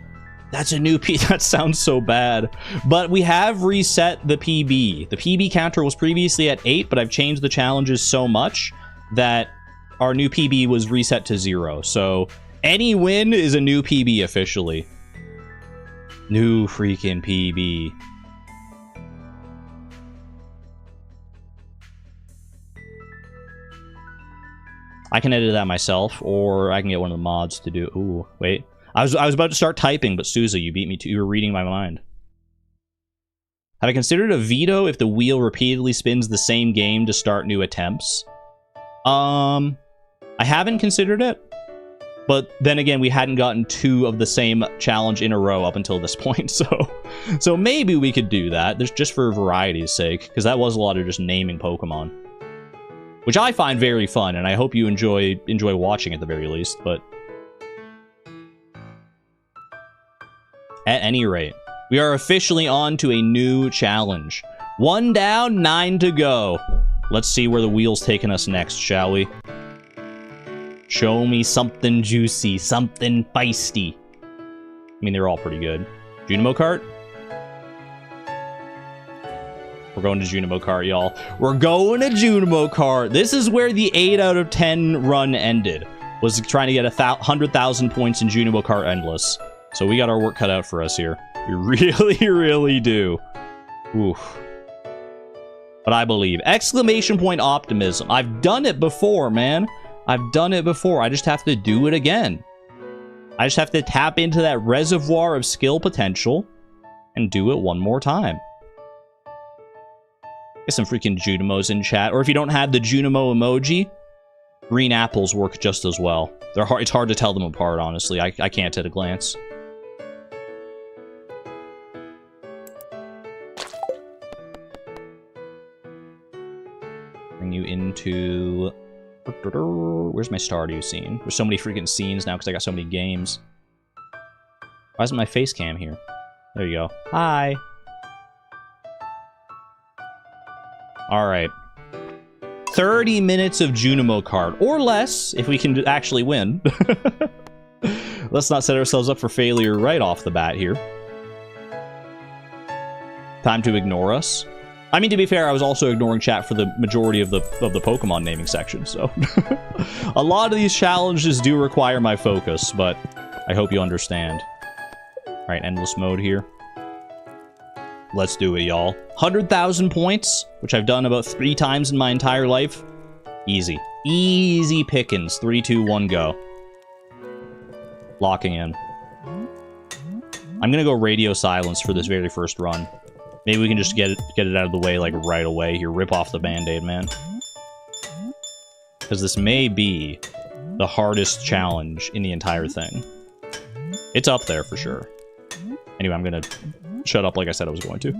That's a new PB. That sounds so bad. But we have reset the PB. The PB counter was previously at 8, but I've changed the challenges so much that our new PB was reset to 0. So any win is a new PB officially. New freaking PB. I can edit that myself, or I can get one of the mods to do. Ooh, wait. I was about to start typing, but Souza, you beat me to. You were reading my mind. Have I considered a veto if the wheel repeatedly spins the same game to start new attempts? I haven't considered it, but then again, we hadn't gotten 2 of the same challenge in a row up until this point, so maybe we could do that. There's just for variety's sake, because that was a lot of just naming Pokemon, which I find very fun, and I hope you enjoy watching at the very least, but at any rate, we are officially on to a new challenge. 1 down, 9 to go. Let's see where the wheel's taking us next, shall we? Show me something juicy, something feisty. I mean, they're all pretty good. Junimo Kart? We're going to Junimo Kart, y'all. We're going to Junimo Kart. This is where the 8 out of 10 run ended. Was trying to get 100,000 points in Junimo Kart Endless. So we got our work cut out for us here. We really, really do. Oof. But I believe. Exclamation point optimism. I've done it before, man. I've done it before. I just have to do it again. I just have to tap into that reservoir of skill potential and do it one more time. Get some freaking Junimos in chat. Or if you don't have the Junimo emoji, green apples work just as well. They're hard. It's hard to tell them apart, honestly. I can't at a glance. Bring you into... Where's my Stardew scene? There's so many freaking scenes now because I got so many games. Why isn't my face cam here? There you go. Hi. Alright. 30 minutes of Junimo Kart. Or less, if we can actually win. Let's not set ourselves up for failure right off the bat here. Time to ignore us. I mean, to be fair, I was also ignoring chat for the majority of the Pokemon naming section, so... A lot of these challenges do require my focus, but I hope you understand. Alright, endless mode here. Let's do it, y'all. 100,000 points, which I've done about 3 times in my entire life. Easy. Easy pickings. 3, 2, 1, go. Locking in. I'm gonna go radio silence for this very first run. Maybe we can just get it out of the way, like, right away here. Rip off the Band-Aid, man. Because this may be the hardest challenge in the entire thing. It's up there, for sure. Anyway, I'm gonna shut up like I said I was going to.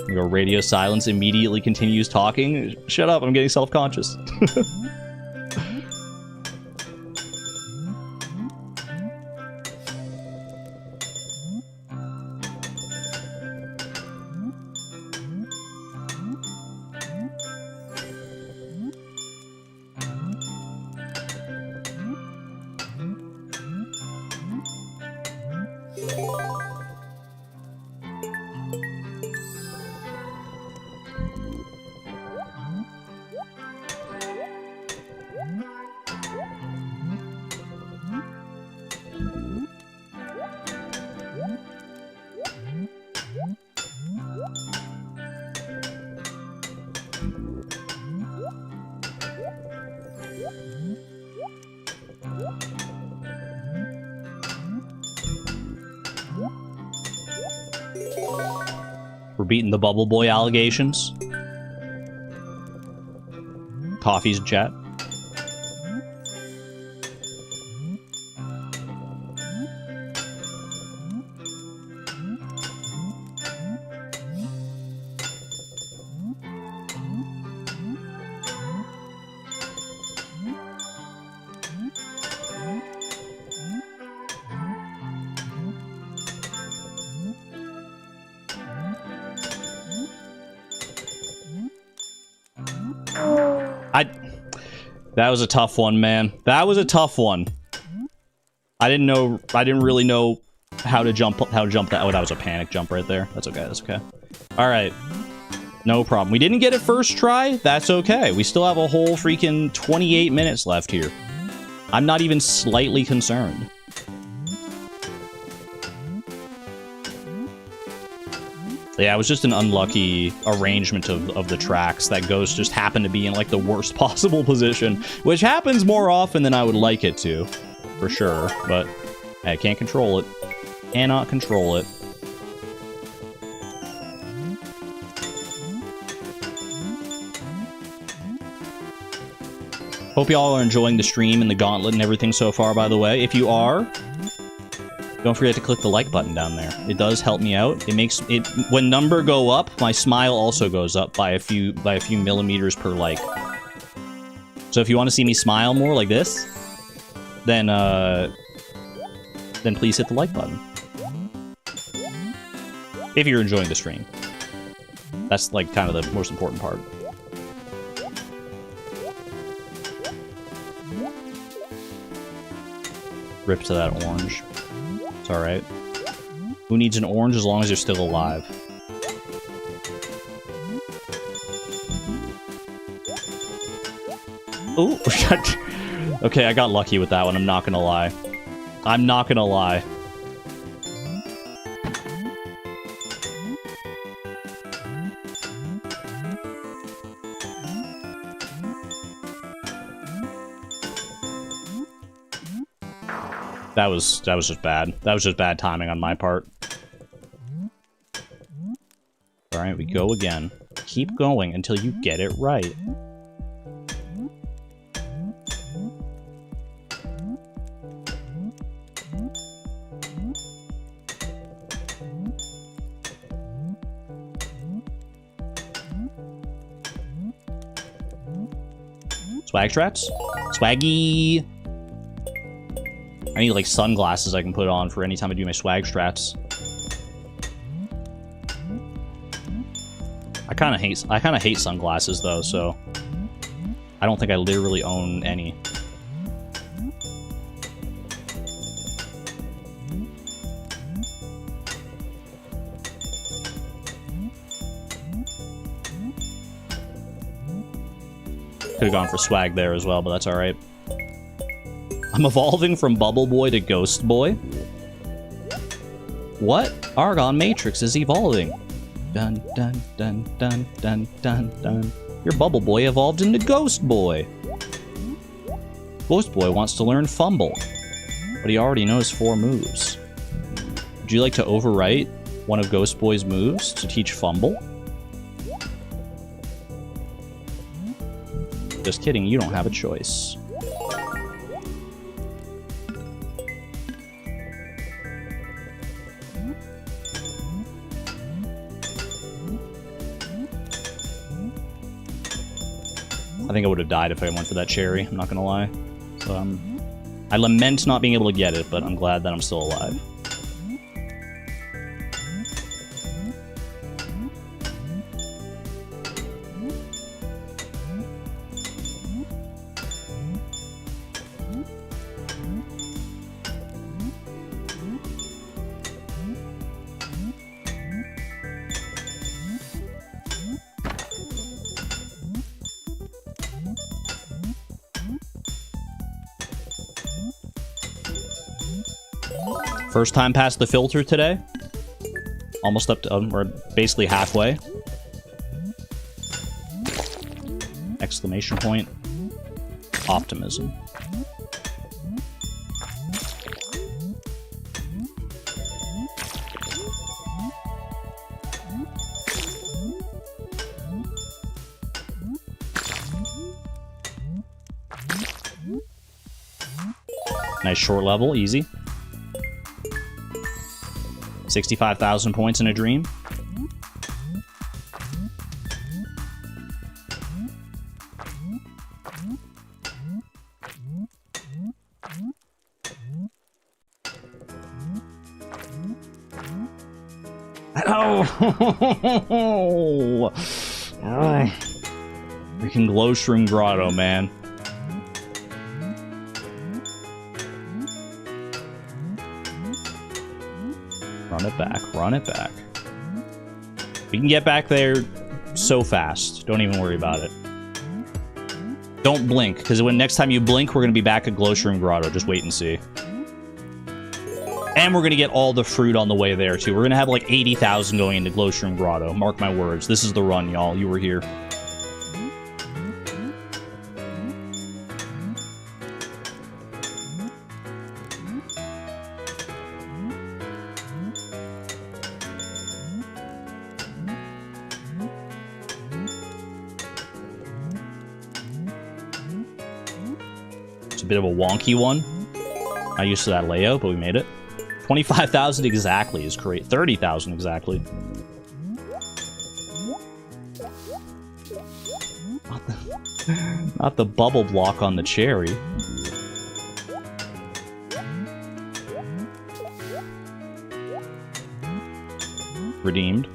You go radio silence, immediately continues talking. Shut up, I'm getting self-conscious. We're beating the Bubble Boy allegations. Coffee's in chat. That was a tough one, man. That was a tough one. I didn't really know how to jump that. Oh, that was a panic jump right there. That's okay, that's okay. All right. No problem. We didn't get it first try. That's okay. We still have a whole freaking 28 minutes left here. I'm not even slightly concerned. Yeah, it was just an unlucky arrangement of the tracks. That ghost just happened to be in, like, the worst possible position, which happens more often than I would like it to, for sure, but I can't control it. Cannot control it. Hope y'all are enjoying the stream and the gauntlet and everything so far, by the way. If you are, don't forget to click the like button down there. It does help me out. It makes it, when number go up, my smile also goes up by a few millimeters per like. So if you want to see me smile more like this, then please hit the like button. If you're enjoying the stream. That's like kind of the most important part. Rip to that orange. It's alright. Who needs an orange as long as you're still alive? Ooh! Okay, I got lucky with that one, I'm not gonna lie. I'm not gonna lie. That was just bad. That was just bad timing on my part. Alright, we go again. Keep going until you get it right. Swag strats? Swaggy! I need, like, sunglasses I can put on for any time I do my swag strats. I kind of hate sunglasses, though, so I don't think I literally own any. Could have gone for swag there as well, but that's alright. I'm evolving from Bubble Boy to Ghost Boy. What? Argon Matrix is evolving. Dun dun dun dun dun dun dun. Your Bubble Boy evolved into Ghost Boy. Ghost Boy wants to learn Fumble, but he already knows 4 moves. Would you like to overwrite one of Ghost Boy's moves to teach Fumble? Just kidding, you don't have a choice. I think I would have died if I went for that cherry, I'm not gonna lie. So, I lament not being able to get it, but I'm glad that I'm still alive. First time past the filter today. Almost up to, we're basically halfway. Exclamation point. Optimism. Nice short level, easy. 65,000 points in a dream. Oh! Freaking Glowshroom Grotto, man. Run it back, run it back. We can get back there so fast. Don't even worry about it. Don't blink, because when next time you blink, we're going to be back at Glowshroom Grotto. Just wait and see. And we're going to get all the fruit on the way there, too. We're going to have like 80,000 going into Glowshroom Grotto. Mark my words. This is the run, y'all. You were here. It's a bit of a wonky one. Not used to that layout, but we made it. 25,000 exactly is great. 30,000 exactly. Not the bubble block on the cherry. Redeemed.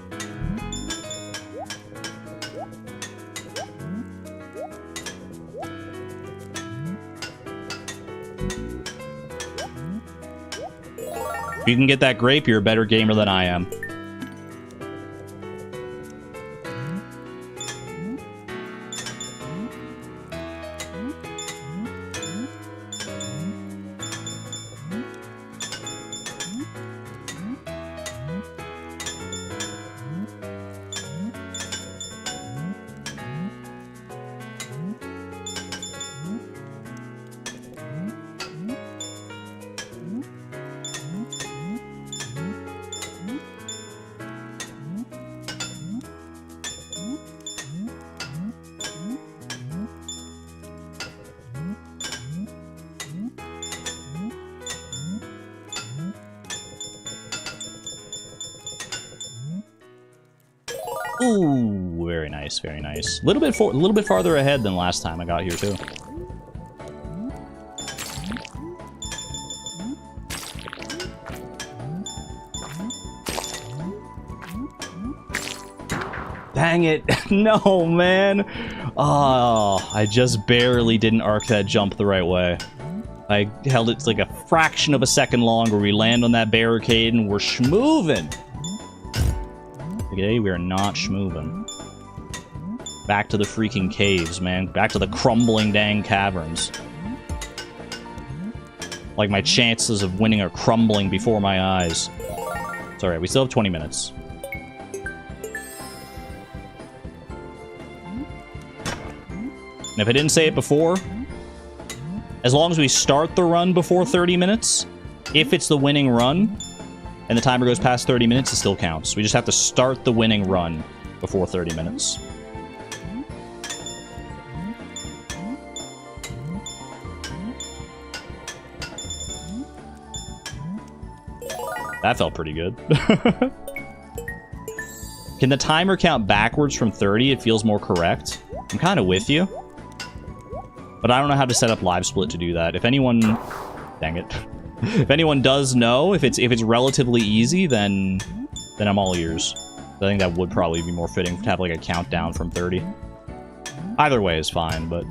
If you can get that grape, you're a better gamer than I am. Ooh, very nice, very nice. A little bit farther ahead than last time I got here too. Dang it. No, man. Oh, I just barely didn't arc that jump the right way. I held it like a fraction of a second longer. We land on that barricade and we're schmoovin'. Okay, we are not schmoovin'. Back to the freaking caves, man. Back to the crumbling dang caverns. Like my chances of winning are crumbling before my eyes. It's alright, we still have 20 minutes. And if I didn't say it before, as long as we start the run before 30 minutes, if it's the winning run, and the timer goes past 30 minutes, it still counts. We just have to start the winning run before 30 minutes. That felt pretty good. Can the timer count backwards from 30? It feels more correct. I'm kind of with you. But I don't know how to set up live split to do that. If anyone... Dang it. If anyone does know, if it's relatively easy, then I'm all ears. I think that would probably be more fitting to have like a countdown from 30. Either way is fine, but...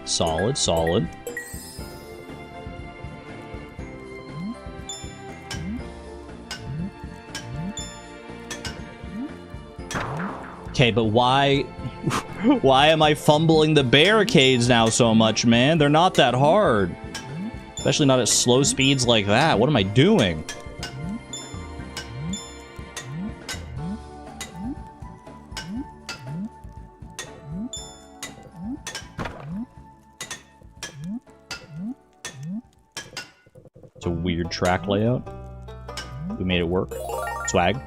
Solid, solid. Okay, but why am I fumbling the barricades now so much, man? They're not that hard. Especially not at slow speeds like that. What am I doing? weird track layout. We made it work. Swag.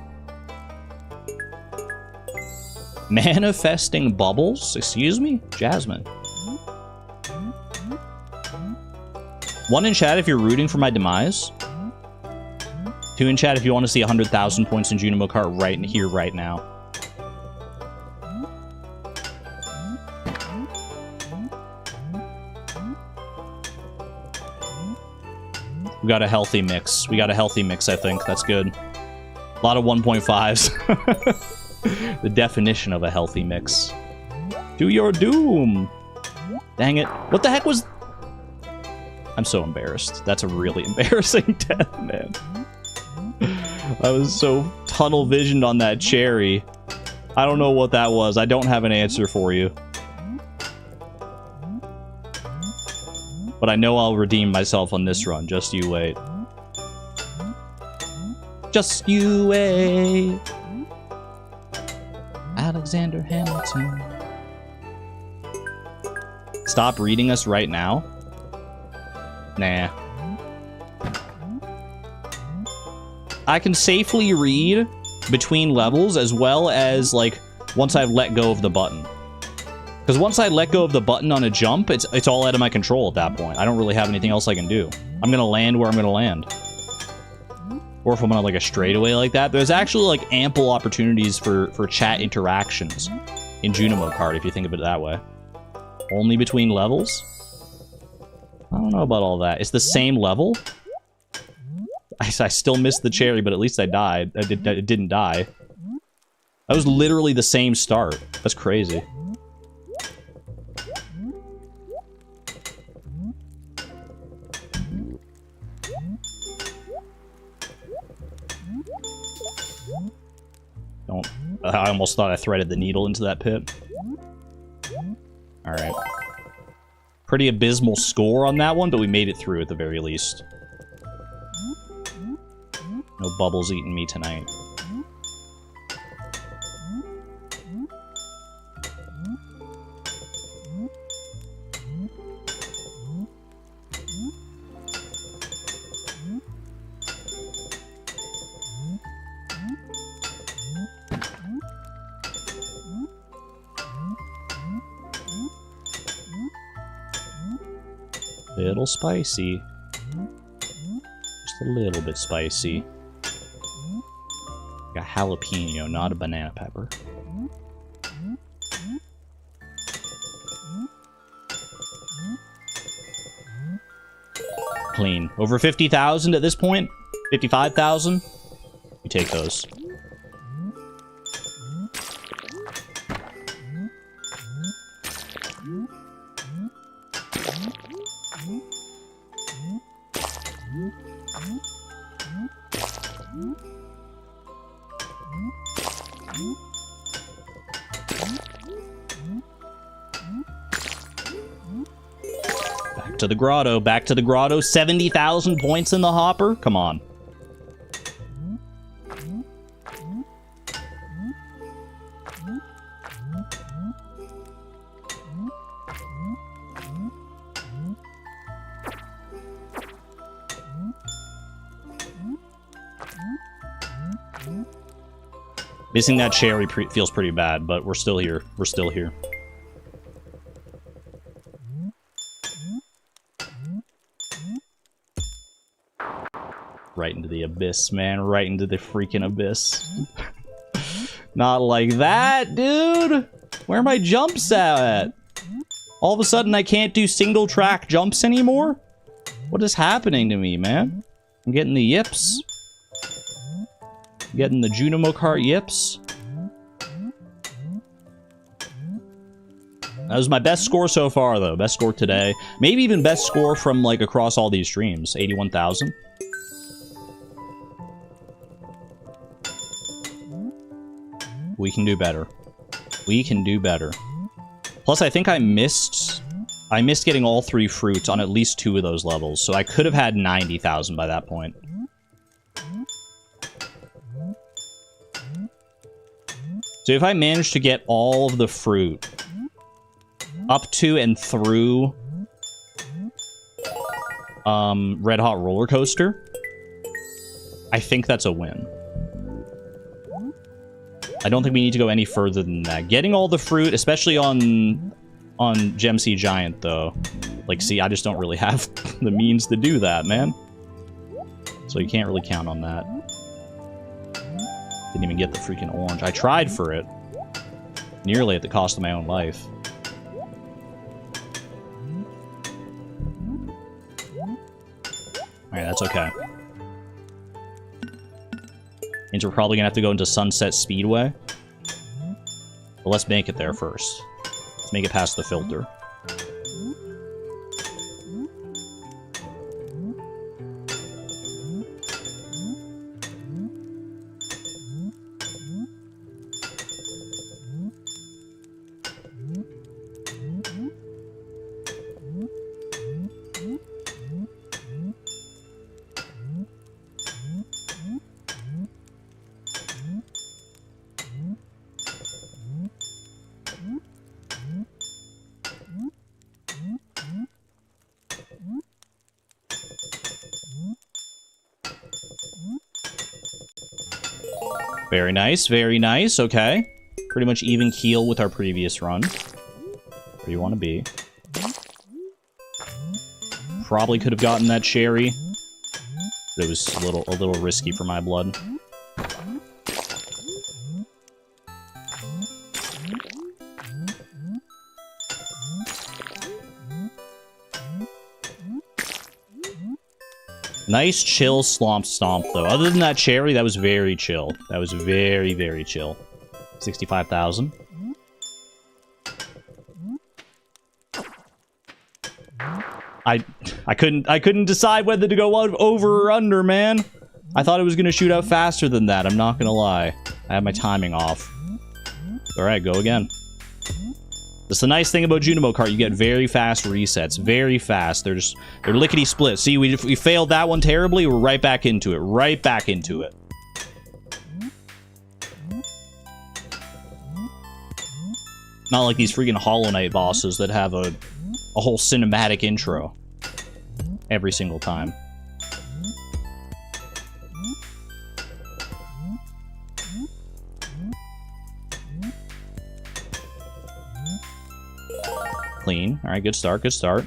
Manifesting bubbles? Excuse me? Jasmine. 1 in chat if you're rooting for my demise. 2 in chat if you want to see 100,000 points in Junimo Kart right here, right now. We got a healthy mix. We got a healthy mix, I think. That's good. A lot of 1.5s. The definition of a healthy mix. To your doom! Dang it. What the heck was... I'm so embarrassed. That's a really embarrassing death, man. I was so tunnel visioned on that cherry. I don't know what that was. I don't have an answer for you. But I know I'll redeem myself on this run. Just you wait. Just you wait. Alexander Hamilton. Stop reading us right now? Nah. I can safely read between levels as well as, like, once I've let go of the button. Because once I let go of the button on a jump, it's all out of my control at that point. I don't really have anything else I can do. I'm gonna land where I'm gonna land. Or if I'm on, like, a straightaway like that. There's actually, like, ample opportunities for chat interactions in Junimo Kart, if you think of it that way. Only between levels? I don't know about all that. It's the same level? I still missed the cherry, but at least I died. I didn't die. That was literally the same start. That's crazy. Don't. I almost thought I threaded the needle into that pit. Alright. Pretty abysmal score on that one, but we made it through at the very least. No bubbles eating me tonight. Little spicy. Just a little bit spicy. Like a jalapeno, not a banana pepper. Clean. Over 50,000 at this point? 55,000? We take those. Back to the grotto, back to the grotto. 70,000 points in the hopper? Come on. Missing that cherry feels pretty bad, but we're still here. We're still here. Right into the abyss, man. Right into the freaking abyss. Not like that, dude! Where are my jumps at? All of a sudden, I can't do single track jumps anymore? What is happening to me, man? I'm getting the yips. Getting the Junimo Kart yips. That was my best score so far, though. Best score today. Maybe even best score from, like, across all these streams. 81,000. We can do better. We can do better. Plus, I think I missed getting all 3 fruits on at least 2 of those levels, so I could have had 90,000 by that point. So if I manage to get all of the fruit up to and through Red Hot Roller Coaster, I think that's a win. I don't think we need to go any further than that. Getting all the fruit, especially on Gem Sea Giant, though. Like, see, I just don't really have the means to do that, man. So you can't really count on that. Didn't even get the freaking orange. I tried for it. Nearly at the cost of my own life. Alright, that's okay. Means we're probably gonna have to go into Sunset Speedway. But let's make it there first. Let's make it past the filter. Very nice, very nice, okay. Pretty much even keel with our previous run. Where you want to be. Probably could have gotten that cherry. But it was a little risky for my blood. Nice chill slomp stomp, though. Other than that cherry, that was very chill. That was very, very chill. 65,000. I couldn't decide whether to go over or under, man. I thought it was gonna shoot out faster than that. I'm not gonna lie. I had my timing off. All right, go again. That's the nice thing about Junimo Kart. You get very fast resets. Very fast. They're lickety split. See, we failed that one terribly. We're right back into it. Right back into it. Not like these freaking Hollow Knight bosses that have a whole cinematic intro every single time. Clean. All right, good start, good start.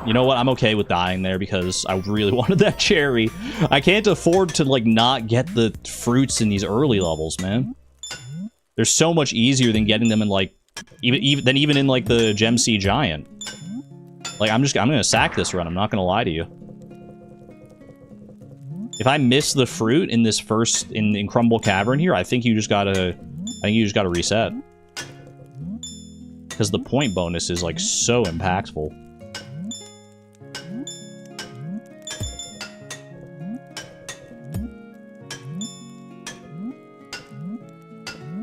You know what? I'm okay with dying there because I really wanted that cherry. I can't afford to, like, not get the fruits in these early levels, man. They're so much easier than getting them in, like, even in, like, the Gem Sea Giant. Like, I'm gonna sack this run. I'm not gonna lie to you. If I miss the fruit in this first in Crumble Cavern here, I think you just gotta reset. Because the point bonus is like so impactful.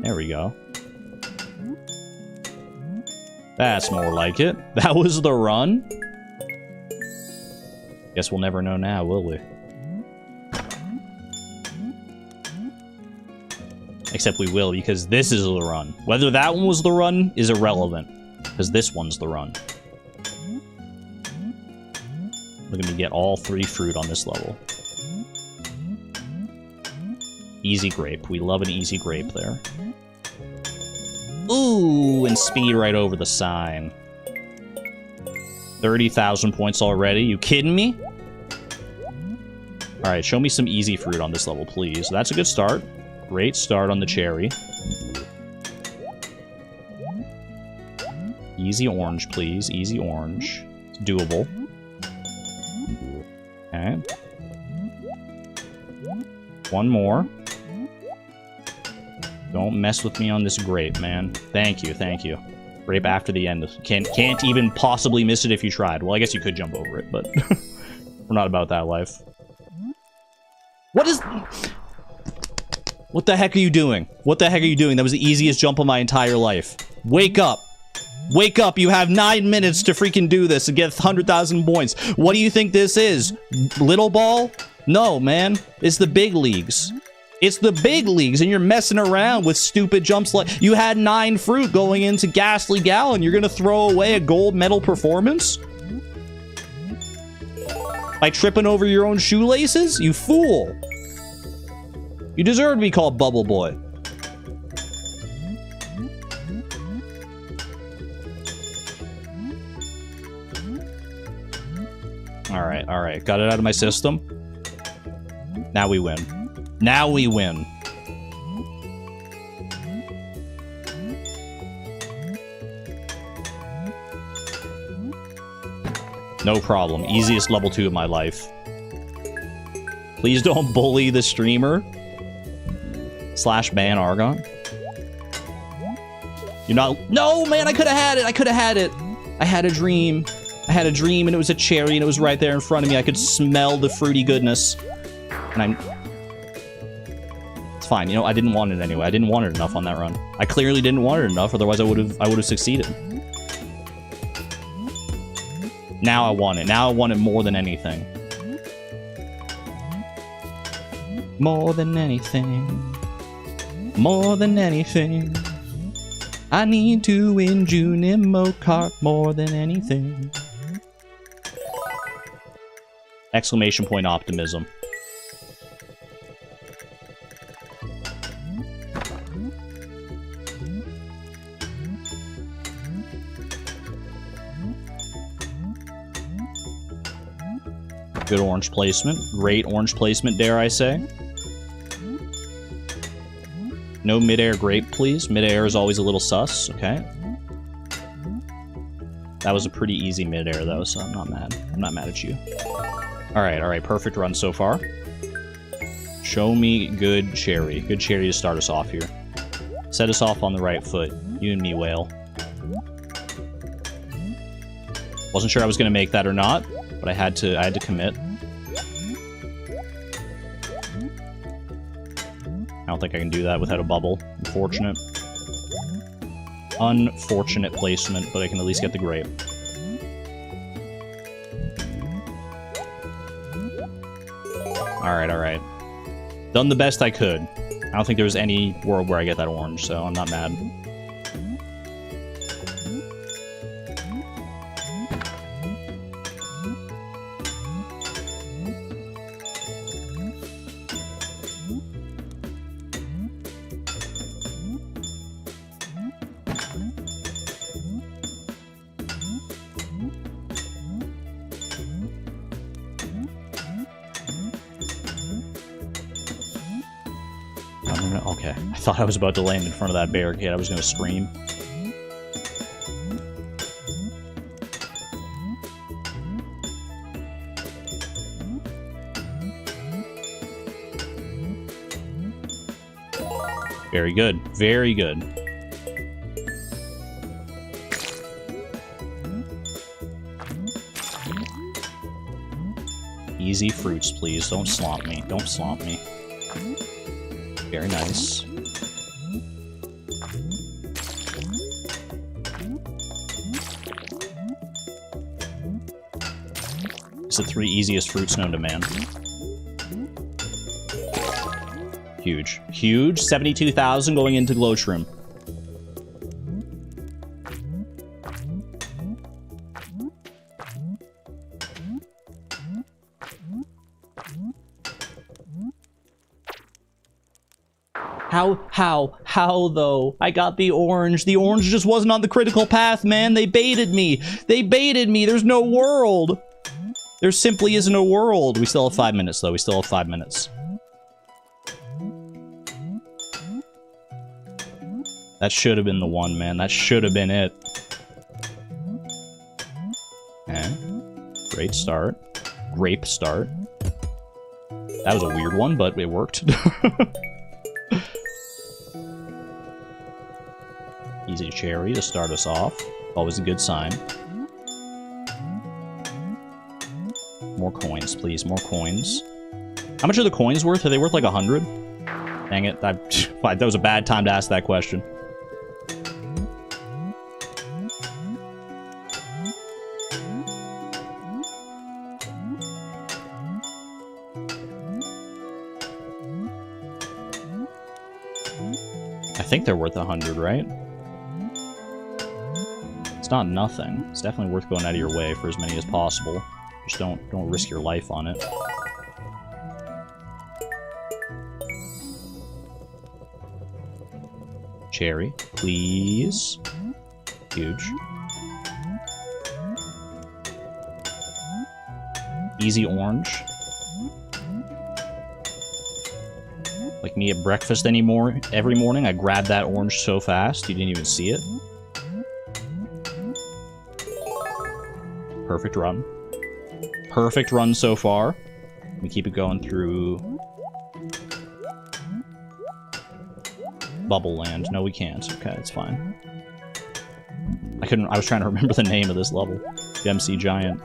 There we go. That's more like it. That was the run. Guess we'll never know now, will we? Except we will, because this is the run. Whether that one was the run is irrelevant, because this one's the run. Look at me get all 3 fruit on this level. Easy grape. We love an easy grape there. Ooh, and speed right over the sign. 30,000 points already. You kidding me? Alright, show me some easy fruit on this level, please. That's a good start. Great start on the cherry. Easy orange, please. Easy orange. It's doable. Okay. One more. Don't mess with me on this grape, man. Thank you, thank you. Grape after the end. Can't even possibly miss it if you tried. Well, I guess you could jump over it, but we're not about that life. What is... What the heck are you doing? What the heck are you doing? That was the easiest jump of my entire life. Wake up. Wake up. You have 9 minutes to freaking do this and get 100,000 points. What do you think this is? Little ball? No, man. It's the big leagues. It's the big leagues, and you're messing around with stupid jumps like you had 9 fruit going into Ghastly Gallon. You're gonna throw away a gold medal performance? By tripping over your own shoelaces? You fool. You deserve to be called Bubble Boy. Alright, alright. Got it out of my system. Now we win. Now we win. No problem. Easiest level 2 of my life. Please don't bully the streamer. / ban Argon. You're not... No, man, I could have had it. I could have had it. I had a dream. I had a dream, and it was a cherry, and it was right there in front of me. I could smell the fruity goodness. And I'm... It's fine. You know, I didn't want it anyway. I didn't want it enough on that run. I clearly didn't want it enough, otherwise I would have succeeded. Now I want it. Now I want it more than anything. More than anything. More than anything. I need to win June Kart more than anything. Exclamation point optimism. Good orange placement. Great orange placement, dare I say. No mid-air grape, please. Mid-air is always a little sus. Okay. That was a pretty easy mid-air, though, so I'm not mad. I'm not mad at you. Alright, alright. Perfect run so far. Show me good cherry. Good cherry to start us off here. Set us off on the right foot. You and me, whale. Wasn't sure I was going to make that or not, but I had to commit. I don't think I can do that without a bubble. Unfortunate. Unfortunate placement, but I can at least get the grape. Alright, alright. Done the best I could. I don't think there was any world where I get that orange, so I'm not mad. Okay, I thought I was about to land in front of that barricade. I was going to scream. Very good. Very good. Easy fruits, please. Don't slomp me. Don't slomp me. Very nice. It's the 3 easiest fruits known to man. Huge. Huge. 72,000 going into Glow Shroom. How though? I got the orange. The orange just wasn't on the critical path, man. They baited me. They baited me. There's no world. There simply isn't a world. We still have 5 minutes, though. We still have 5 minutes. That should have been the one, man. That should have been it. Okay. Great start. Grape start. That was a weird one, but it worked. Easy cherry to start us off. Always a good sign. More coins, please. More coins. How much are the coins worth? Are they worth like 100? Dang it. That was a bad time to ask that question. think they're worth 100, right? It's not nothing. It's definitely worth going out of your way for as many as possible. Just don't risk your life on it. Cherry, please. Huge. Easy orange. Like me at breakfast every morning, I grab that orange so fast, you didn't even see it. Perfect run. Perfect run so far. We keep it going through Bubble Land. No, we can't. Okay, it's fine. I was trying to remember the name of this level. The MC Giant.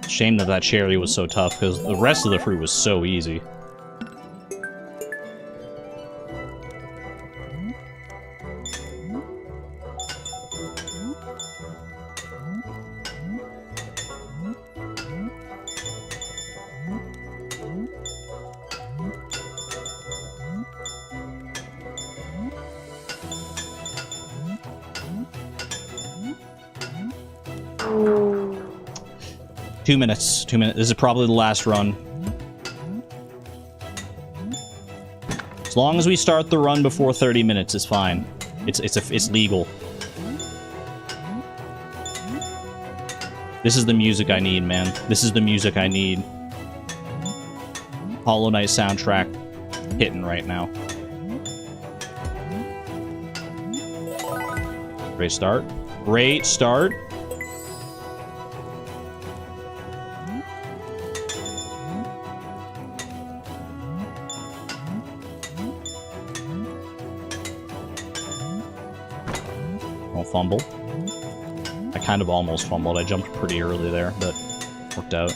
Shame that cherry was so tough, because the rest of the fruit was so easy. Two minutes. This is probably the last run. As long as we start the run before 30 minutes, it's fine. It's legal. This is the music I need, man. This is the music I need. Hollow Knight soundtrack hitting right now. Great start. Great start. Fumble. I kind of almost fumbled. I jumped pretty early there, but worked out.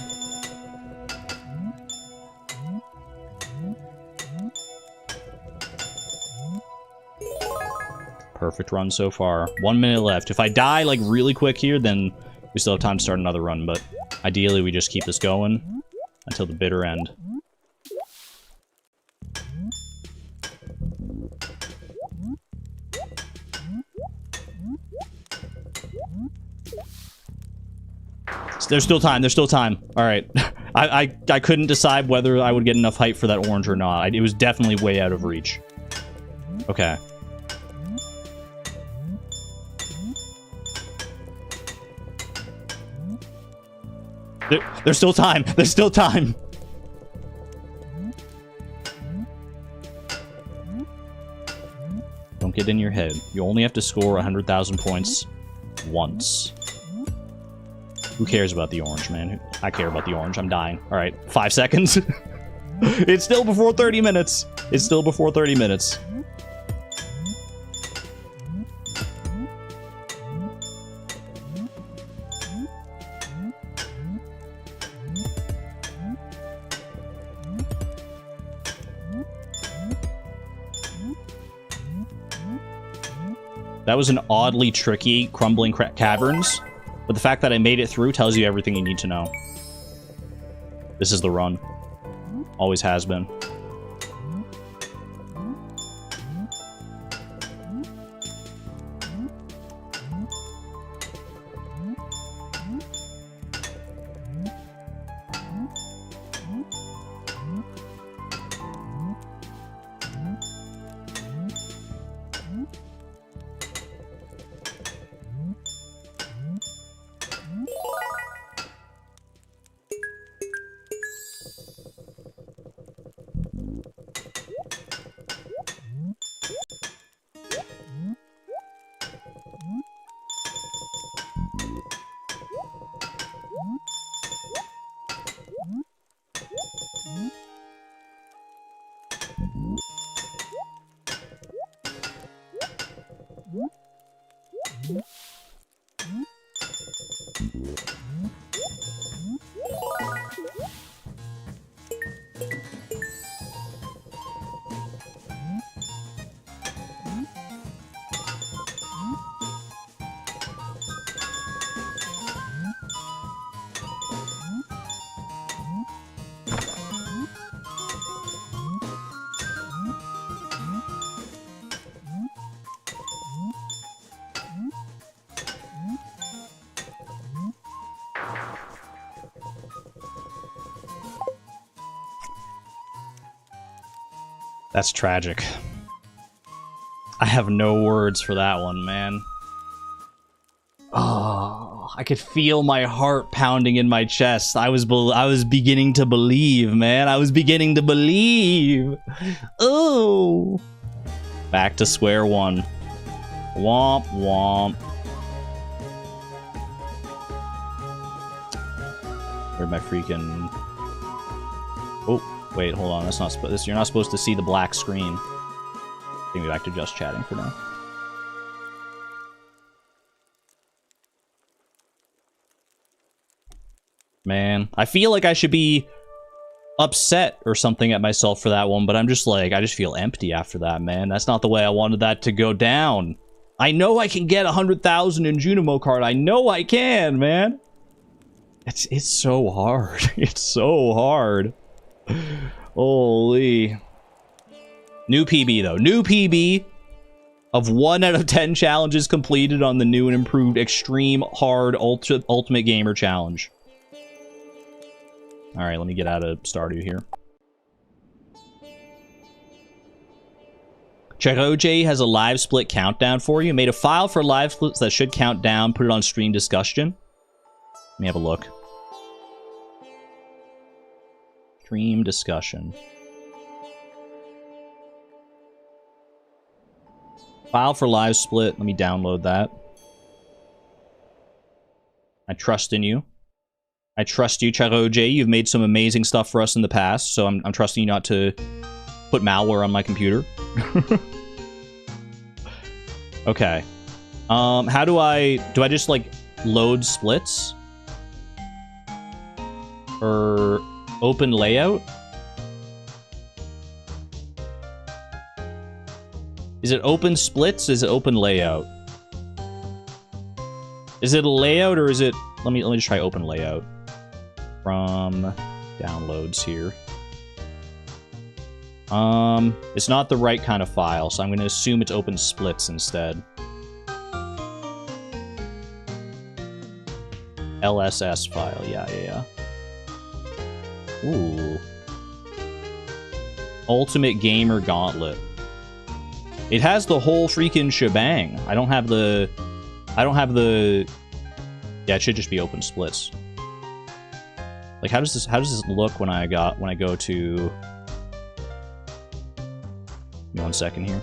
Perfect run so far. 1 minute left. If I die like really quick here, then we still have time to start another run, but ideally we just keep this going until the bitter end. There's still time. There's still time. All right. I couldn't decide whether I would get enough height for that orange or not. It was definitely way out of reach. Okay. There's still time. There's still time. Don't get in your head. You only have to score 100,000 points once. Who cares about the orange, man? I care about the orange. I'm dying. All right, 5 seconds. It's still before 30 minutes. It's still before 30 minutes. That was an oddly tricky crumbling caverns. But the fact that I made it through tells you everything you need to know. This is the run. Always has been. That's tragic. I have no words for that one, man. Oh, I could feel my heart pounding in my chest. I was beginning to believe, man. I was beginning to believe. Oh. Back to square one. Womp womp. Where'd my freaking... Oh, wait, hold on. That's not supposed. You're not supposed to see the black screen. Take me back to just chatting for now. Man, I feel like I should be upset or something at myself for that one, but I'm just like, I just feel empty after that, man. That's not the way I wanted that to go down. I know I can get 100,000 in Junimo card. I know I can, man. It's so hard. It's so hard. Holy. New PB, though. New PB of 1 out of 10 challenges completed on the new and improved Extreme Hard Ultimate Gamer Challenge. Alright, let me get out of Stardew here. Cheroje has a live split countdown for you. Made a file for live splits that should count down. Put it on stream discussion. Let me have a look. Stream discussion. File for live split. Let me download that. I trust in you. I trust you, Cheroje. You've made some amazing stuff for us in the past, so I'm trusting you not to put malware on my computer. Okay. How do I just, like, load splits? Or open layout? Is it open splits? Is it open layout? Is it a layout or is it... Let me just try open layout. From downloads here. It's not the right kind of file, so I'm going to assume it's open splits instead. LSS file, yeah. Ooh. Ultimate Gamer Gauntlet. It has the whole freaking shebang. I don't have the... Yeah, it should just be open splits. Like, how does this look when I go to... Give me 1 second here.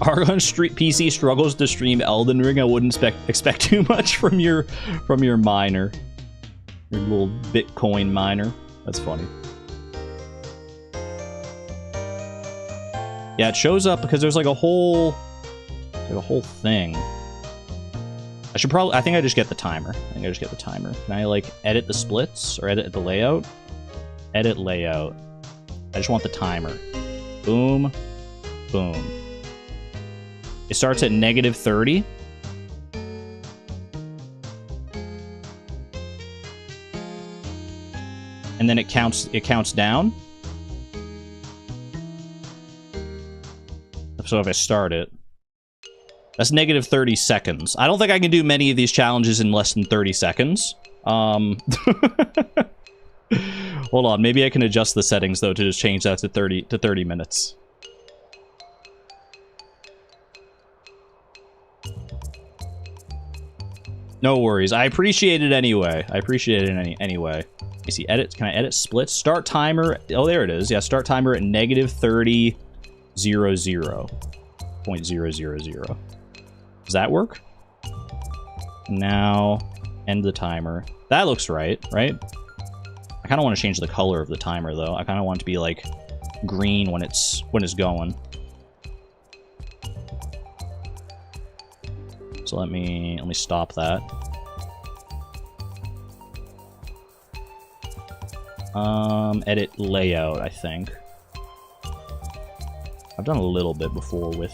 Argon Street PC struggles to stream Elden Ring. I wouldn't expect too much from your miner. Your little Bitcoin miner. That's funny. Yeah, it shows up because there's like a whole thing. I think I just get the timer. Can I like edit the splits or edit the layout? Edit layout. I just want the timer. Boom. Boom. It starts at -30. And then it counts down. So if I start it, that's -30 seconds. I don't think I can do many of these challenges in less than 30 seconds. Hold on, maybe I can adjust the settings though to just change that to 30 minutes. No worries. I appreciate it anyway. Anyway. You see, edit. Can I edit splits? Start timer. Oh, there it is. Yeah, start timer at -30. 0.000. Does that work? Now, end the timer. That looks right? I kind of want to change the color of the timer, though. I kind of want it to be, like, green when it's going. So let me stop that. Edit layout, I think. I've done a little bit before with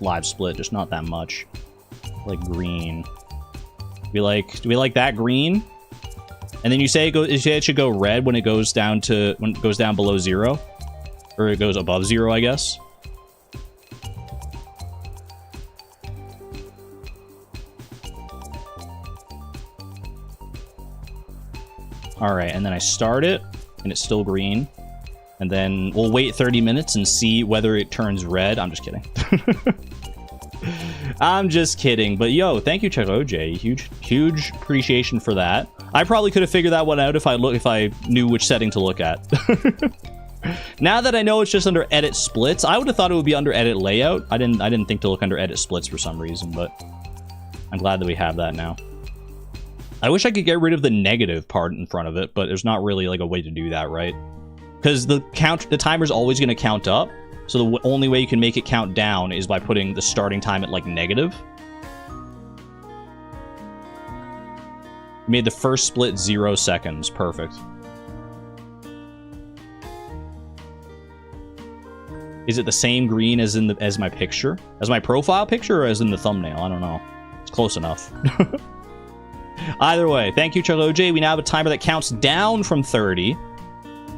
live split, just not that much. Like green. Do we like that green? And then you say it should go red when it goes down below 0, or it goes above 0, I guess. All right, and then I start it, and it's still green. And then we'll wait 30 minutes and see whether it turns red. I'm just kidding. I'm just kidding. But yo, thank you, OJ. Huge appreciation for that. I probably could have figured that one out if I knew which setting to look at. Now that I know it's just under edit splits, I would have thought it would be under edit layout. I didn't think to look under edit splits for some reason, but I'm glad that we have that now. I wish I could get rid of the negative part in front of it, but there's not really like a way to do that, right? Because the timer's always going to count up, so the only way you can make it count down is by putting the starting time at like negative. Made the first split 0 seconds. Perfect. Is it the same green as as my picture? As my profile picture or as in the thumbnail? I don't know. It's close enough. Either way, thank you, OJ. We now have a timer that counts down from 30,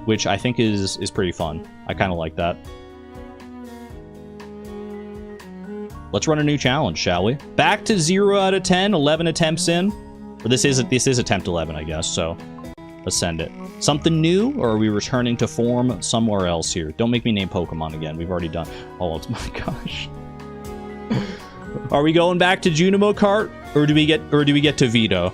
which I think is pretty fun. I kind of like that. Let's run a new challenge, shall we? Back to 0 out of 10, 11 attempts in. Or this is attempt 11, I guess, so let's send it. Something new, or are we returning to form somewhere else here? Don't make me name Pokemon again. We've already done. Oh, it's my gosh. Are we going back to Junimo Kart, or do we get to Vito?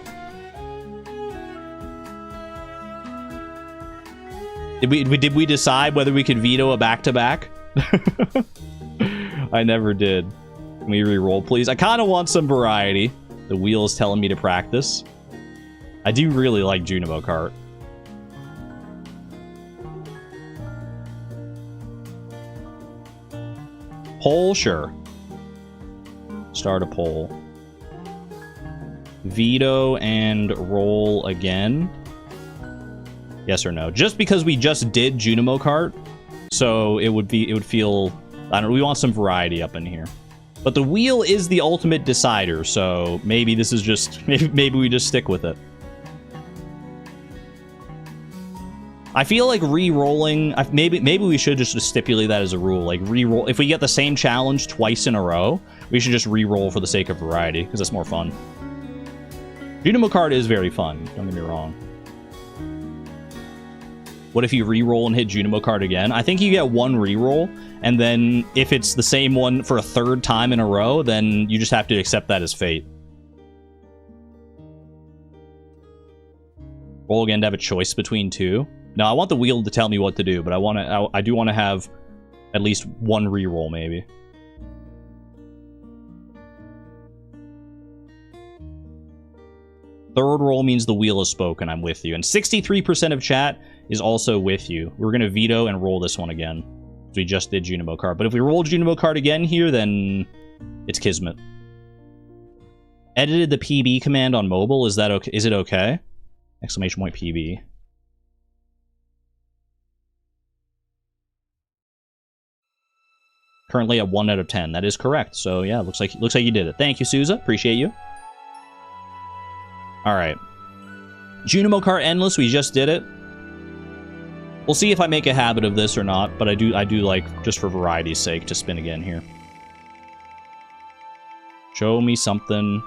Did we decide whether we could veto a back-to-back? I never did. Can we re-roll, please? I kind of want some variety. The wheel is telling me to practice. I do really like Junimo Kart. Poll, sure. Start a poll. Veto and roll again. Yes or no? Just because we just did Junimo Kart, so it would feel, I don't know, we want some variety up in here. But the wheel is the ultimate decider, so maybe this is just, maybe we just stick with it. I feel like re-rolling, maybe we should just stipulate that as a rule. Like re-roll, if we get the same challenge twice in a row, we should just re-roll for the sake of variety, because it's more fun. Junimo Kart is very fun, don't get me wrong. What if you re-roll and hit Junimo Kart again? I think you get one re-roll, and then if it's the same one for a third time in a row, then you just have to accept that as fate. Roll again to have a choice between two. No, I want the wheel to tell me what to do, but I do want to have at least one re-roll, maybe. Third roll means the wheel is spoken. I'm with you. And 63% of chat is also with you. We're going to veto and roll this one again. We just did Junimo Kart. But if we roll Junimo Kart again here, then it's Kismet. Edited the PB command on mobile. Is that okay? Is it okay? Exclamation point PB. Currently at 1 out of 10. That is correct. So yeah, looks like you did it. Thank you, Souza. Appreciate you. All right. Junimo Kart Endless. We just did it. We'll see if I make a habit of this or not, but I do like, just for variety's sake, to spin again here. Show me something.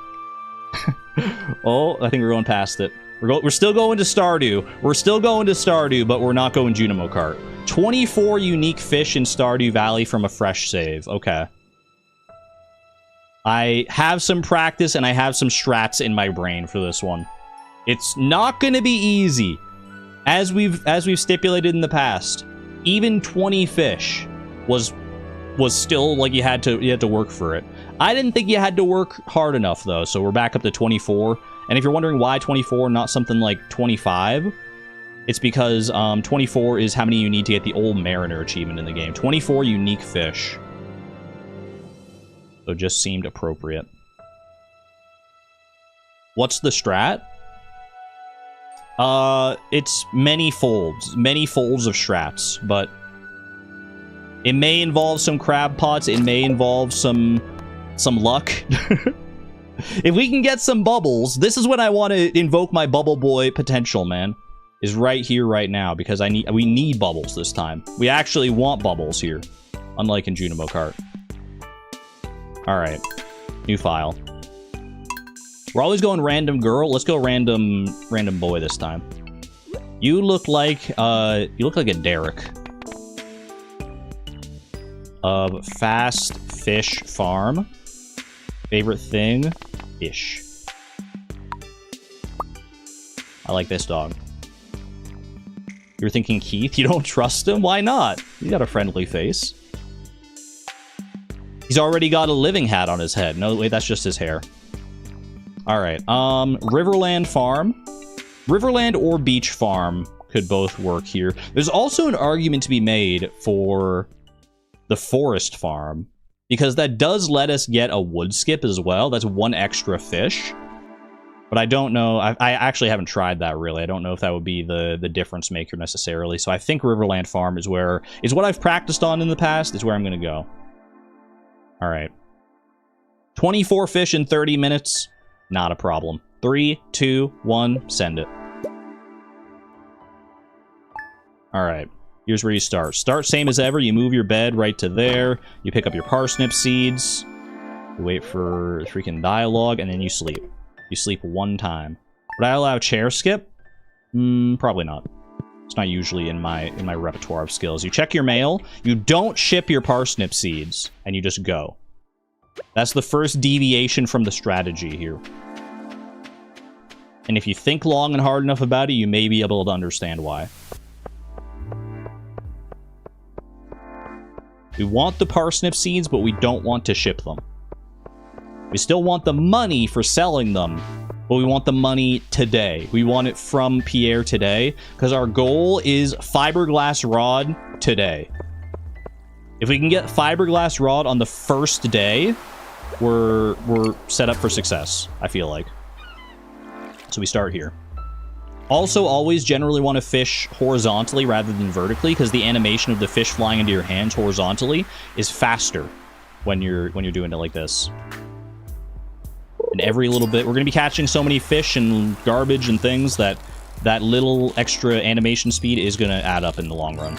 Oh, I think we're going past it. We're still going to Stardew. We're still going to Stardew, but we're not going Junimo Kart. 24 unique fish in Stardew Valley from a fresh save. Okay. I have some practice and I have some strats in my brain for this one. It's not going to be easy. As we've stipulated in the past, even 20 fish was still like you had to work for it. I didn't think you had to work hard enough though, so we're back up to 24. And if you're wondering why 24, not something like 25, it's because 24 is how many you need to get the Old Mariner achievement in the game. 24 unique fish. So it just seemed appropriate. What's the strat? It's many folds of strats, but it may involve some crab pots, it may involve some luck. If we can get some bubbles, this is when I want to invoke my bubble boy potential, man. Is right here, right now, because we need bubbles this time. We actually want bubbles here, unlike in Junimo Kart. All right, new file. We're always going random girl. Let's go random boy this time. You look like a Derek. Of Fast Fish Farm. Favorite thing? Fish. I like this dog. You're thinking Keith? You don't trust him? Why not? He's got a friendly face. He's already got a living hat on his head. No, wait, that's just his hair. Alright, Riverland Farm. Riverland or Beach Farm could both work here. There's also an argument to be made for the Forest Farm, because that does let us get a wood skip as well. That's one extra fish. But I don't know. I actually haven't tried that, really. I don't know if that would be the difference maker necessarily. So I think Riverland Farm is what I've practiced on in the past. Is where I'm going to go. All right. 24 fish in 30 minutes. Not a problem. 3, 2, 1, send it. All right. Here's where you start. Start same as ever. You move your bed right to there. You pick up your parsnip seeds. You wait for freaking dialogue, and then you sleep. You sleep one time. Would I allow chair skip? Probably not. It's not usually in my repertoire of skills. You check your mail. You don't ship your parsnip seeds, and you just go. That's the first deviation from the strategy here. And if you think long and hard enough about it, you may be able to understand why. We want the parsnip seeds, but we don't want to ship them. We still want the money for selling them, but we want the money today. We want it from Pierre today, because our goal is fiberglass rod today. If we can get fiberglass rod on the first day, we're set up for success, I feel like. So we start here. Also, always generally want to fish horizontally rather than vertically, because the animation of the fish flying into your hands horizontally is faster when you're doing it like this. And every little bit, we're going to be catching so many fish and garbage and things that little extra animation speed is going to add up in the long run.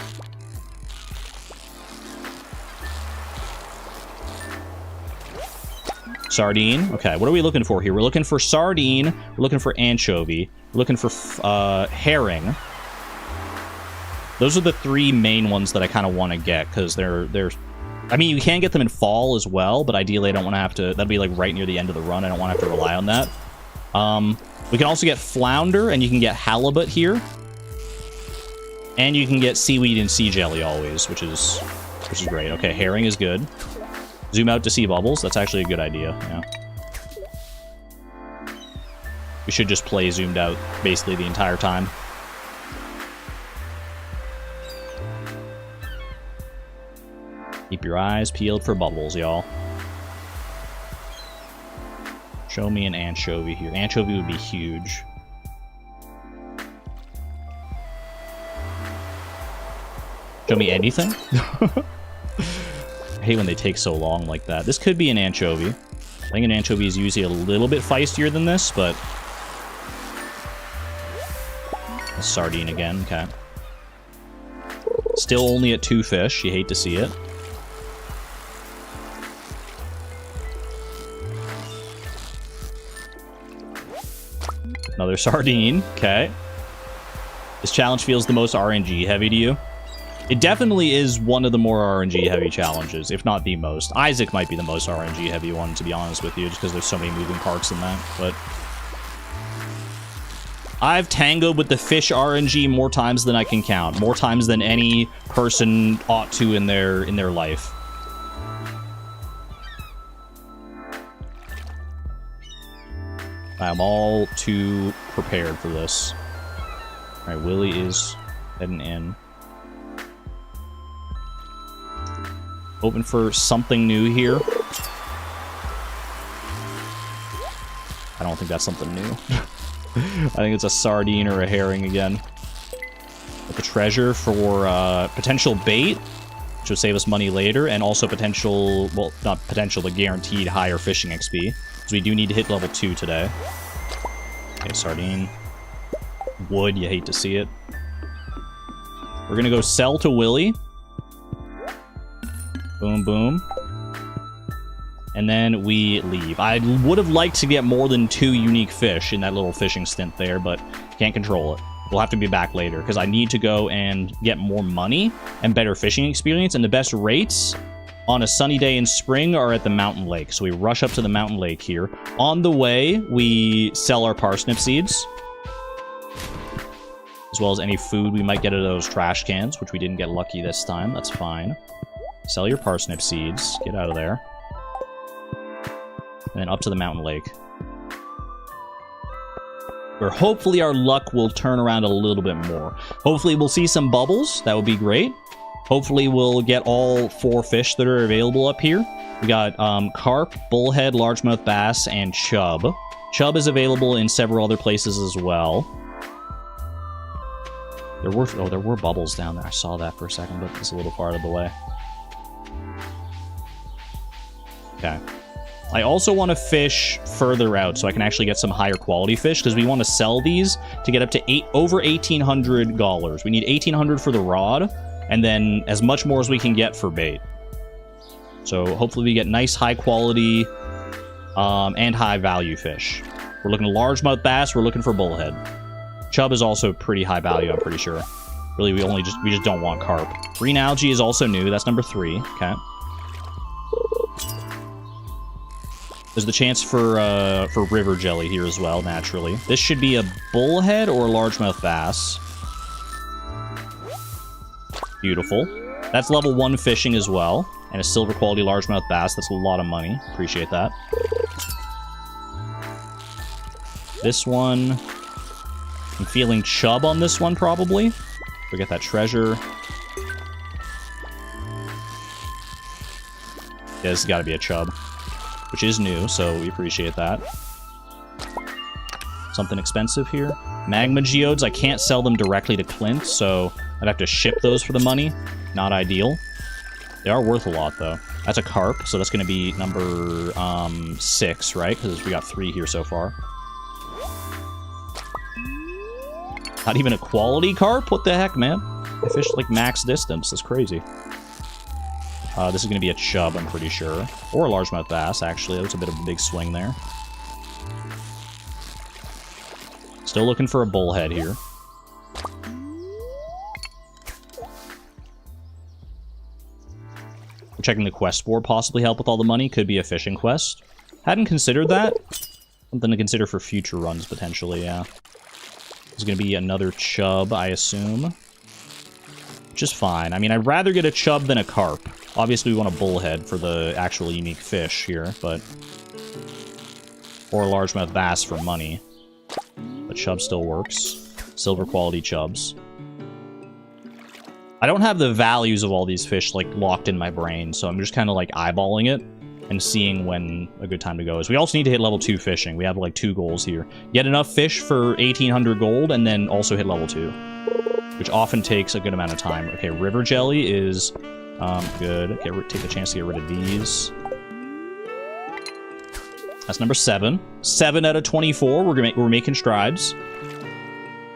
Sardine. Okay, what are we looking for here? We're looking for sardine. We're looking for anchovy. We're looking for herring. Those are the three main ones that I kind of want to get, because they're... I mean, you can get them in fall as well, but ideally I don't want to have to... That'd be like right near the end of the run. I don't want to have to rely on that. We can also get flounder, and you can get halibut here. And you can get seaweed and sea jelly always, which is great. Okay, herring is good. Zoom out to see bubbles. That's actually a good idea, yeah. We should just play zoomed out basically the entire time. Keep your eyes peeled for bubbles, y'all. Show me an anchovy here. Anchovy would be huge. Show me anything? I hate when they take so long like that. This could be an anchovy. I think an anchovy is usually a little bit feistier than this, but... A sardine again, okay. Still only at 2 fish. You hate to see it. Another sardine, okay. This challenge feels the most RNG heavy to you. It definitely is one of the more RNG heavy challenges, if not the most. Isaac might be the most RNG heavy one, to be honest with you, just because there's so many moving parts in that, but... I've tangoed with the fish RNG more times than I can count. More times than any person ought to in their life. I'm all too prepared for this. Alright, Willie is heading in. Hoping for something new here. I don't think that's something new. I think it's a sardine or a herring again. With the treasure for potential bait, which will save us money later, and also potential, well, not potential, but guaranteed higher fishing XP. Because we do need to hit level 2 today. Okay, sardine. Wood, you hate to see it. We're gonna go sell to Willie. Boom, boom. And then we leave. I would have liked to get more than 2 unique fish in that little fishing stint there, but can't control it. We'll have to be back later because I need to go and get more money and better fishing experience. And the best rates on a sunny day in spring are at the mountain lake. So we rush up to the mountain lake here. On the way, we sell our parsnip seeds, as well as any food we might get out of those trash cans, which we didn't get lucky this time. That's fine. Sell your parsnip seeds. Get out of there. And then up to the mountain lake, where hopefully our luck will turn around a little bit more. Hopefully we'll see some bubbles. That would be great. Hopefully we'll get all 4 fish that are available up here. We got carp, bullhead, largemouth bass, and chub. Chub is available in several other places as well. There were bubbles down there. I saw that for a second, but it's a little far out of the way. Okay. I also want to fish further out so I can actually get some higher quality fish, because we want to sell these to get up to over $1,800. We need $1,800 for the rod, and then as much more as we can get for bait. So hopefully we get nice high quality and high value fish. We're looking at largemouth bass. We're looking for bullhead. Chub is also pretty high value, I'm pretty sure. Really, we just don't want carp. Green algae is also new. That's number 3. Okay. There's the chance for river jelly here as well, naturally. This should be a bullhead or a largemouth bass. Beautiful. That's level 1 fishing as well. And a silver quality largemouth bass. That's a lot of money. Appreciate that. This one... I'm feeling chub on this one, probably. Forget that treasure. Yeah, this has got to be a chub. Which is new, so we appreciate that. Something expensive here. Magma geodes, I can't sell them directly to Clint, so I'd have to ship those for the money. Not ideal. They are worth a lot, though. That's a carp, so that's going to be number 6, right? Because we got 3 here so far. Not even a quality carp? What the heck, man? I fished like max distance. That's crazy. This is going to be a chub, I'm pretty sure. Or a largemouth bass, actually. That was a bit of a big swing there. Still looking for a bullhead here. We're checking the quest board, possibly help with all the money. Could be a fishing quest. Hadn't considered that. Something to consider for future runs, potentially, yeah. There's going to be another chub, I assume. Which is fine. I mean, I'd rather get a chub than a carp. Obviously, we want a bullhead for the actual unique fish here, but... Or a largemouth bass for money. But chub still works. Silver quality chubs. I don't have the values of all these fish, like, locked in my brain, so I'm just kind of, like, eyeballing it and seeing when a good time to go is. We also need to hit level 2 fishing. We have, like, 2 goals here. Get enough fish for 1,800 gold, and then also hit level 2. Which often takes a good amount of time. Okay, river jelly is good. Okay, take the chance to get rid of these. That's number 7. 7 out of 24. We're making strides.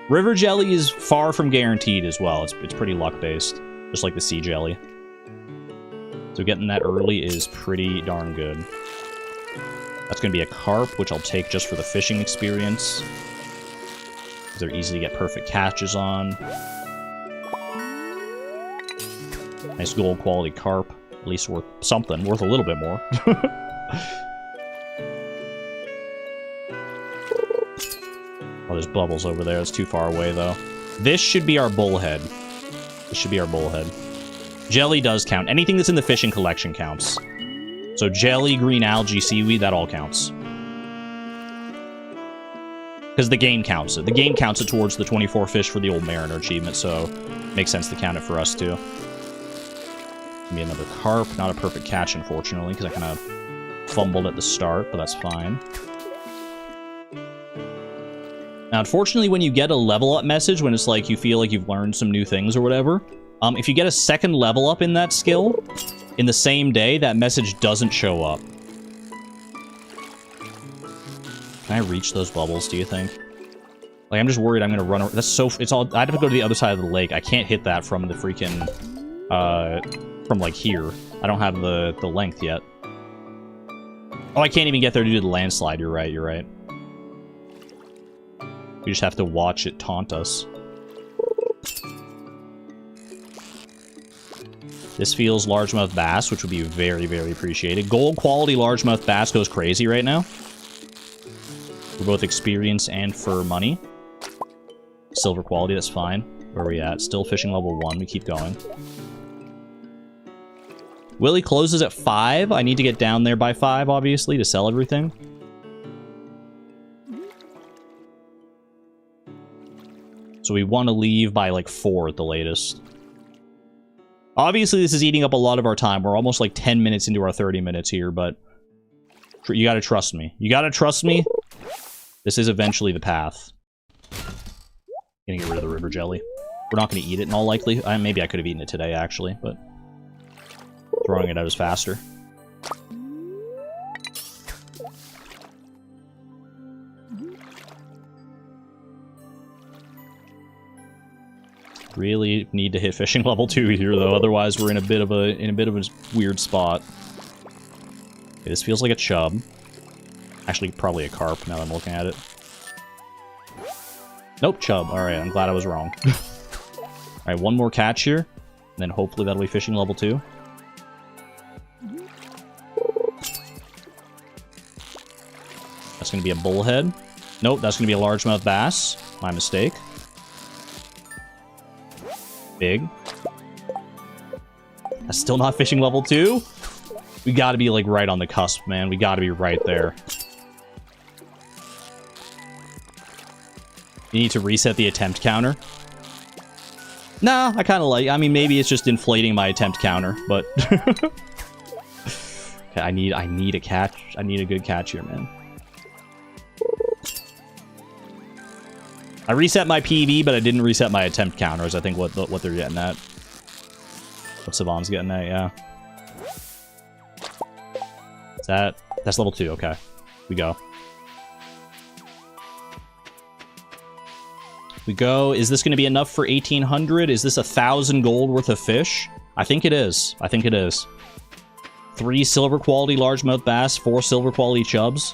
River jelly is far from guaranteed as well. It's pretty luck-based, just like the sea jelly. So getting that early is pretty darn good. That's going to be a carp, which I'll take just for the fishing experience. They're easy to get perfect catches on. Nice gold quality carp. At least worth something. Worth a little bit more. Oh, there's bubbles over there. It's too far away, though. This should be our bullhead. This should be our bullhead. Jelly does count. Anything that's in the fishing collection counts. So jelly, green algae, seaweed, that all counts. Because the game counts it. The game counts it towards the 24 fish for the Old Mariner achievement, so it makes sense to count it for us, too. Give me another carp. Not a perfect catch, unfortunately, because I kind of fumbled at the start, but that's fine. Now, unfortunately, when you get a level up message, when it's like you feel like you've learned some new things or whatever, if you get a second level up in that skill in the same day, that message doesn't show up. Can I reach those bubbles, do you think? Like, I'm just worried I'm gonna run... That's so... It's all... I have to go to the other side of the lake. I can't hit that from the freaking... from, like, here. I don't have the length yet. Oh, I can't even get there to do the landslide. You're right, you're right. We just have to watch it taunt us. This feels largemouth bass, which would be very, very appreciated. Gold quality largemouth bass goes crazy right now. For both experience and for money. Silver quality, that's fine. Where are we at? Still fishing level 1. We keep going. Willie closes at 5. I need to get down there by 5, obviously, to sell everything. So we want to leave by, like, 4 at the latest. Obviously, this is eating up a lot of our time. We're almost, like, 10 minutes into our 30 minutes here, but... You gotta trust me. You gotta trust me. This is eventually the path. Gonna get rid of the river jelly. We're not gonna eat it in all likelihood. Maybe I could have eaten it today, actually, but... Throwing it out is faster. Really need to hit fishing level 2 here, though. Otherwise, we're in a bit of a weird spot. Okay, this feels like a chub. Actually, probably a carp now that I'm looking at it. Nope, chub. Alright, I'm glad I was wrong. Alright, one more catch here. And then hopefully that'll be fishing level 2. That's going to be a bullhead. Nope, that's going to be a largemouth bass. My mistake. Big. That's still not fishing level 2? We gotta be, like, right on the cusp, man. We gotta be right there. You need to reset the attempt counter. Nah, I kind of like... I mean, maybe it's just inflating my attempt counter, but... Okay, I need a catch. I need a good catch here, man. I reset my PV, but I didn't reset my attempt counters. I think what they're getting at. What Savon's getting at, yeah. Is that... That's level 2, okay. We go. We go. Is this going to be enough for 1,800? Is this 1,000 gold worth of fish? I think it is. I think it is. 3 silver quality largemouth bass, 4 silver quality chubs.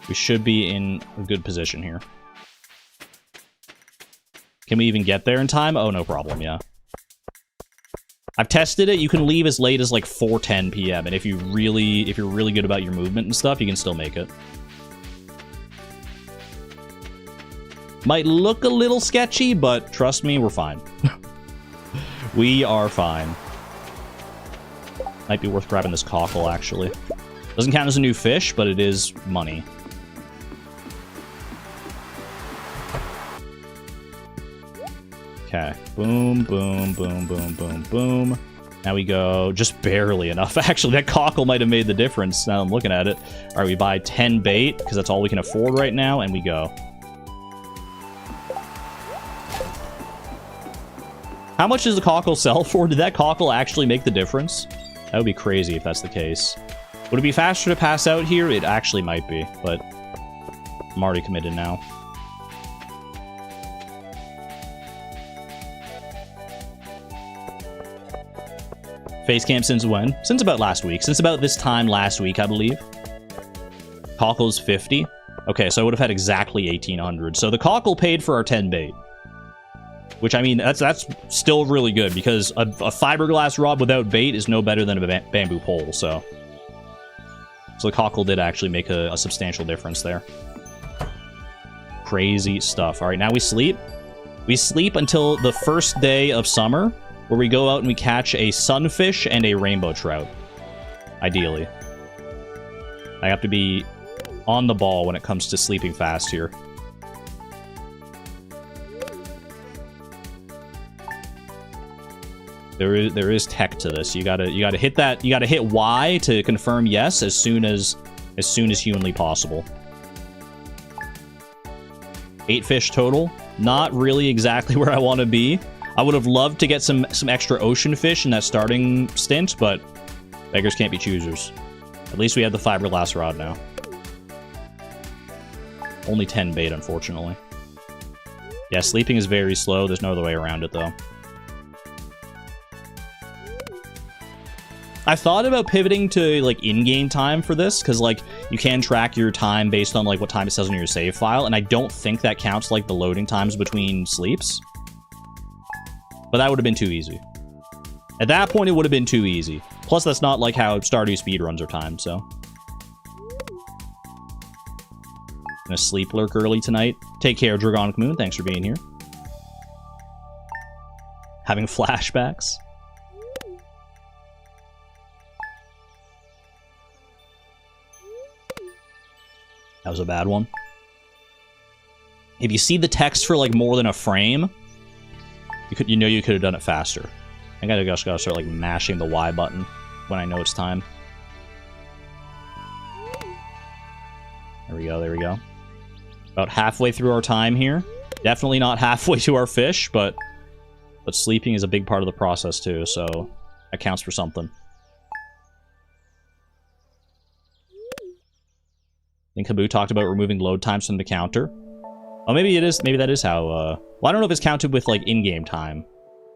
We should be in a good position here. Can we even get there in time? Oh, no problem, yeah. I've tested it. You can leave as late as like 4:10 p.m. and if you're really good about your movement and stuff, you can still make it. Might look a little sketchy, but trust me, we're fine. We are fine. Might be worth grabbing this cockle, actually. Doesn't count as a new fish, but it is money. Okay. Boom, boom, boom, boom, boom, boom. Now we go just barely enough. Actually, that cockle might have made the difference now I'm looking at it. All right, we buy 10 bait, because that's all we can afford right now, and we go. How much does the cockle sell for? Did that cockle actually make the difference? That would be crazy if that's the case. Would it be faster to pass out here? It actually might be, but I'm already committed now. Face camp since when? Since about last week. Since about this time last week, I believe. Cockle's 50. Okay, so I would have had exactly 1,800. So the cockle paid for our 10 bait. Which, I mean, that's still really good, because a fiberglass rod without bait is no better than a bamboo pole, so... So the cockle did actually make a substantial difference there. Crazy stuff. Alright, now we sleep. We sleep until the first day of summer, where we go out and we catch a sunfish and a rainbow trout. Ideally. I have to be on the ball when it comes to sleeping fast here. There is tech to this. You gotta hit that. You gotta hit Y to confirm yes as soon as humanly possible. 8 fish total. Not really exactly where I want to be. I would have loved to get some extra ocean fish in that starting stint, but beggars can't be choosers. At least we have the fiberglass rod now. Only 10 bait, unfortunately. Yeah, sleeping is very slow. There's no other way around it, though. I thought about pivoting to, like, in-game time for this, because, like, you can track your time based on, like, what time it says in your save file, and I don't think that counts, like, the loading times between sleeps. But that would have been too easy. At that point, it would have been too easy. Plus, that's not like how Stardew speedruns are timed, so. Gonna sleep lurk early tonight. Take care, Dragonic Moon. Thanks for being here. Having flashbacks. That was a bad one. If you see the text for like more than a frame, you know you could have done it faster. I just gotta start like mashing the Y button when I know it's time. There we go, there we go. About halfway through our time here. Definitely not halfway to our fish, but sleeping is a big part of the process too, so that counts for something. I think Habu talked about removing load times from the counter. Oh, maybe it is. Maybe that is how. Well, I don't know if it's counted with like in-game time,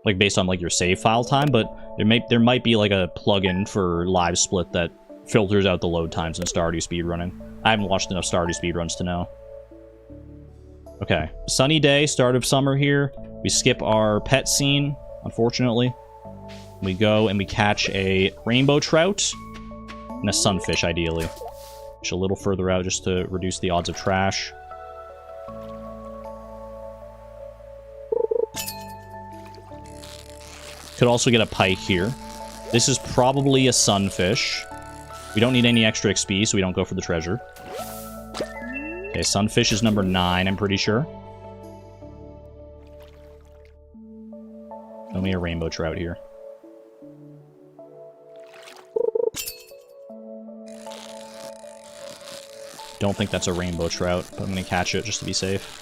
like based on like your save file time, but there might be like a plugin for Live Split that filters out the load times in Stardew speedrunning. I haven't watched enough Stardew speedruns to know. Okay, sunny day, start of summer here. We skip our pet scene, unfortunately. We go and we catch a rainbow trout and a sunfish, ideally. Fish a little further out just to reduce the odds of trash. Could also get a pike here. This is probably a sunfish. We don't need any extra XP, so we don't go for the treasure. Okay, sunfish is number 9, I'm pretty sure. Only a rainbow trout here. Don't think that's a rainbow trout, but I'm gonna catch it just to be safe.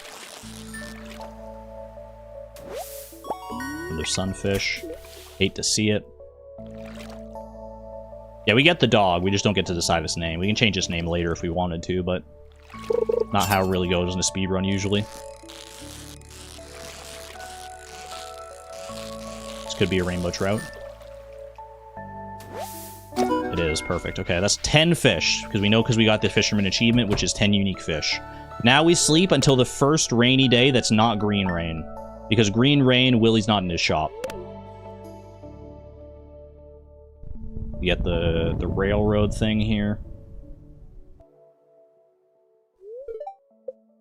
Another sunfish. Hate to see it. Yeah, we get the dog, we just don't get to decide its name. We can change its name later if we wanted to, but not how it really goes in a speedrun usually. This could be a rainbow trout. It is, perfect. Okay, that's 10 fish, because we got the fisherman achievement, which is 10 unique fish. Now we sleep until the first rainy day that's not green rain. Because green rain, Willie's not in his shop. We get the railroad thing here.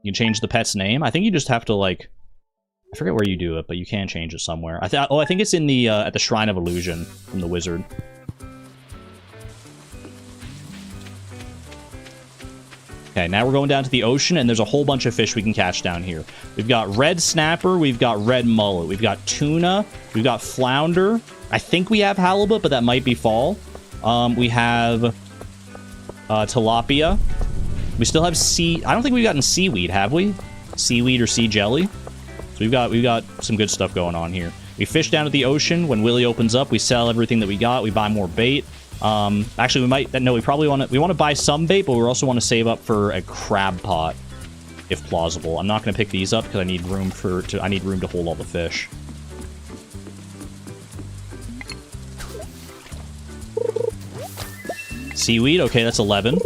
You can change the pet's name. I think you just have to, like... I forget where you do it, but you can change it somewhere. I think it's in the, at the Shrine of Illusion from the wizard. Okay, now we're going down to the ocean, and there's a whole bunch of fish we can catch down here. We've got red snapper, we've got red mullet, we've got tuna, we've got flounder. I think we have halibut, but that might be fall. We have tilapia. We still have I don't think we've gotten seaweed, have we? Seaweed or sea jelly. So we've got some good stuff going on here. We fish down at the ocean. When Willie opens up, we sell everything that we got. We buy more bait. Actually, we probably want to buy some bait, but we also want to save up for a crab pot, if plausible. I'm not going to pick these up because I need room to hold all the fish. Seaweed, okay, that's 11.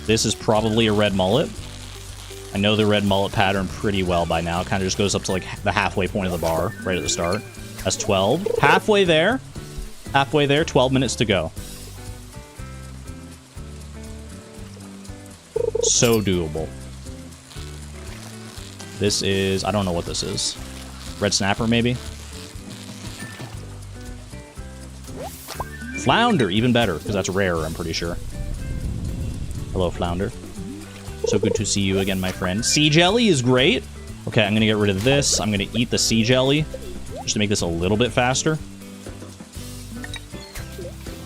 This is probably a red mullet. I know the red mullet pattern pretty well by now. It kind of just goes up to like the halfway point of the bar, right at the start. That's 12. Halfway there. Halfway there, 12 minutes to go. So doable. This is... I don't know what this is. Red snapper, maybe? Flounder, even better, because that's rarer, I'm pretty sure. Hello, flounder. So good to see you again, my friend. Sea jelly is great. Okay, I'm going to get rid of this. I'm going to eat the sea jelly, just to make this a little bit faster.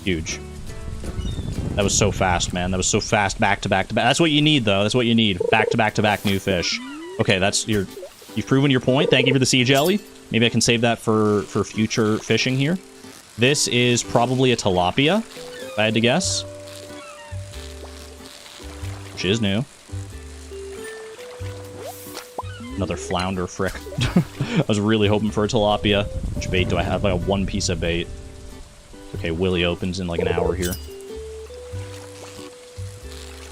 Huge. That was so fast, man. That was so fast, back to back to back. That's what you need, though. That's what you need. Back to back to back new fish. Okay, you've proven your point. Thank you for the sea jelly. Maybe I can save that for future fishing here. This is probably a tilapia, if I had to guess. Which is new. Another flounder, frick. I was really hoping for a tilapia. Which bait do I have? Like a one piece of bait. Okay, Willie opens in like an hour here.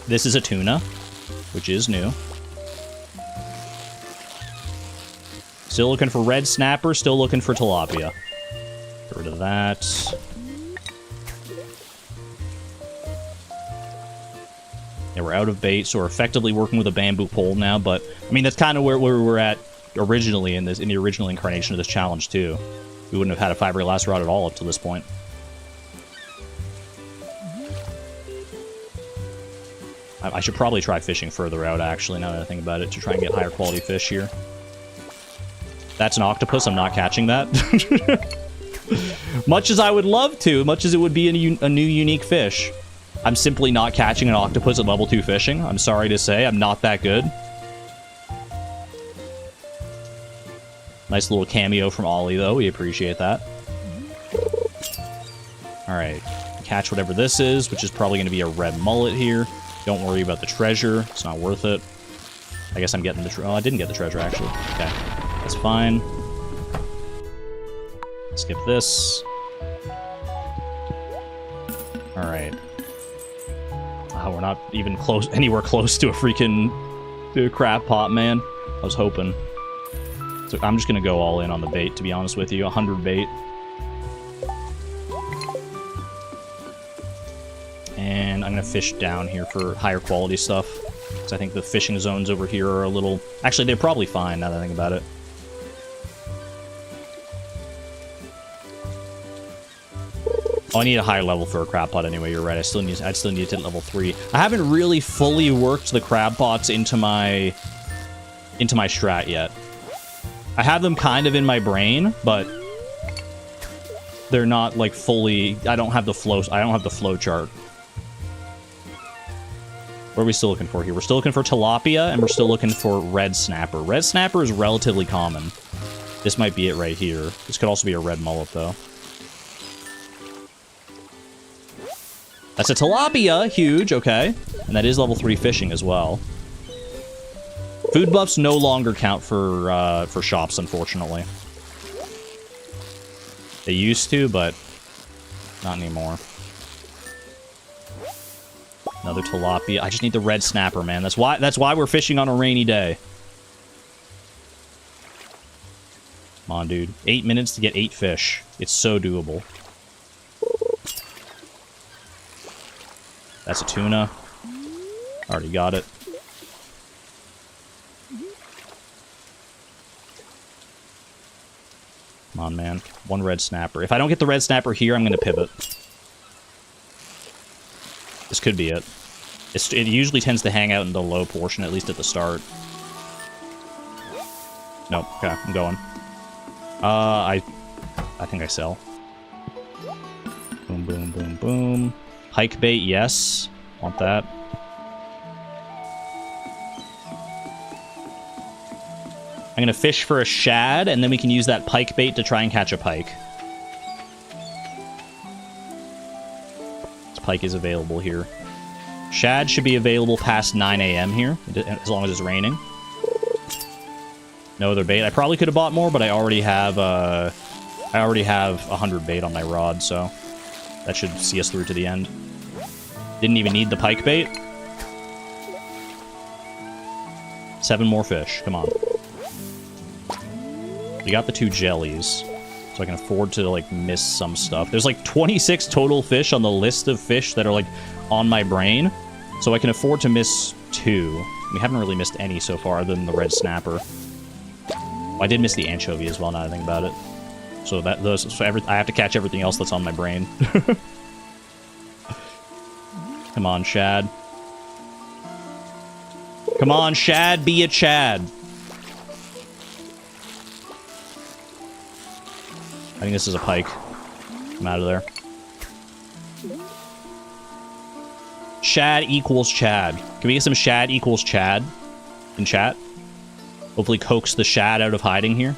This is a tuna, which is new. Still looking for red snapper, still looking for tilapia. Get rid of that. Yeah, we're out of bait, so we're effectively working with a bamboo pole now, but, I mean, that's kind of where we were at originally in the original incarnation of this challenge, too. We wouldn't have had a fiber glass rod at all up to this point. I should probably try fishing further out, actually, now that I think about it, to try and get higher quality fish here. That's an octopus. I'm not catching that. Much as I would love to, much as it would be a new unique fish, I'm simply not catching an octopus at level 2 fishing. I'm sorry to say, I'm not that good. Nice little cameo from Ollie, though. We appreciate that. Alright. Catch whatever this is, which is probably going to be a red mullet here. Don't worry about the treasure. It's not worth it. I guess I'm getting the treasure. Oh, I didn't get the treasure, actually. Okay. That's fine. Skip this. Alright. Oh, we're not even anywhere close to a freaking crab pot, man. I was hoping. So I'm just gonna go all in on the bait, to be honest with you. 100 bait. And I'm gonna fish down here for higher quality stuff. Because I think the fishing zones over here are a little... Actually, they're probably fine, now that I think about it. Oh, I need a higher level for a crab pot anyway, you're right. I'd still need to hit level 3. I haven't really fully worked the crab pots into my strat yet. I have them kind of in my brain, but they're not like fully... I don't have the flow chart. What are we still looking for here? We're still looking for tilapia, and we're still looking for red snapper. Red snapper is relatively common. This might be it right here. This could also be a red mullet, though. That's a tilapia! Huge, okay. And that is level 3 fishing as well. Food buffs no longer count for shops, unfortunately. They used to, but not anymore. Another tilapia. I just need the red snapper, man. That's why we're fishing on a rainy day. Come on, dude. 8 minutes to get 8 fish. It's so doable. That's a tuna. Already got it. Come on, man. One red snapper. If I don't get the red snapper here, I'm going to pivot. This could be it. It usually tends to hang out in the low portion, at least at the start. Nope. Okay, I'm going. I think I sell. Boom, boom, boom, boom. Hike bait, yes. Want that. I'm gonna fish for a shad, and then we can use that pike bait to try and catch a pike. This pike is available here. Shad should be available past 9 a.m. here, as long as it's raining. No other bait. I probably could have bought more, but I already have 100 bait on my rod, so that should see us through to the end. Didn't even need the pike bait. 7 more fish. Come on. We got the 2 jellies, so I can afford to, like, miss some stuff. There's, like, 26 total fish on the list of fish that are, like, on my brain, so I can afford to miss 2. We haven't really missed any so far, other than the red snapper. I did miss the anchovy as well, now that I think about it. So I have to catch everything else that's on my brain. Come on, Shad. Come on, Shad, be a Chad. I think this is a pike. I'm out of there. Shad equals Chad. Can we get some Shad equals Chad in chat? Hopefully coax the Shad out of hiding here.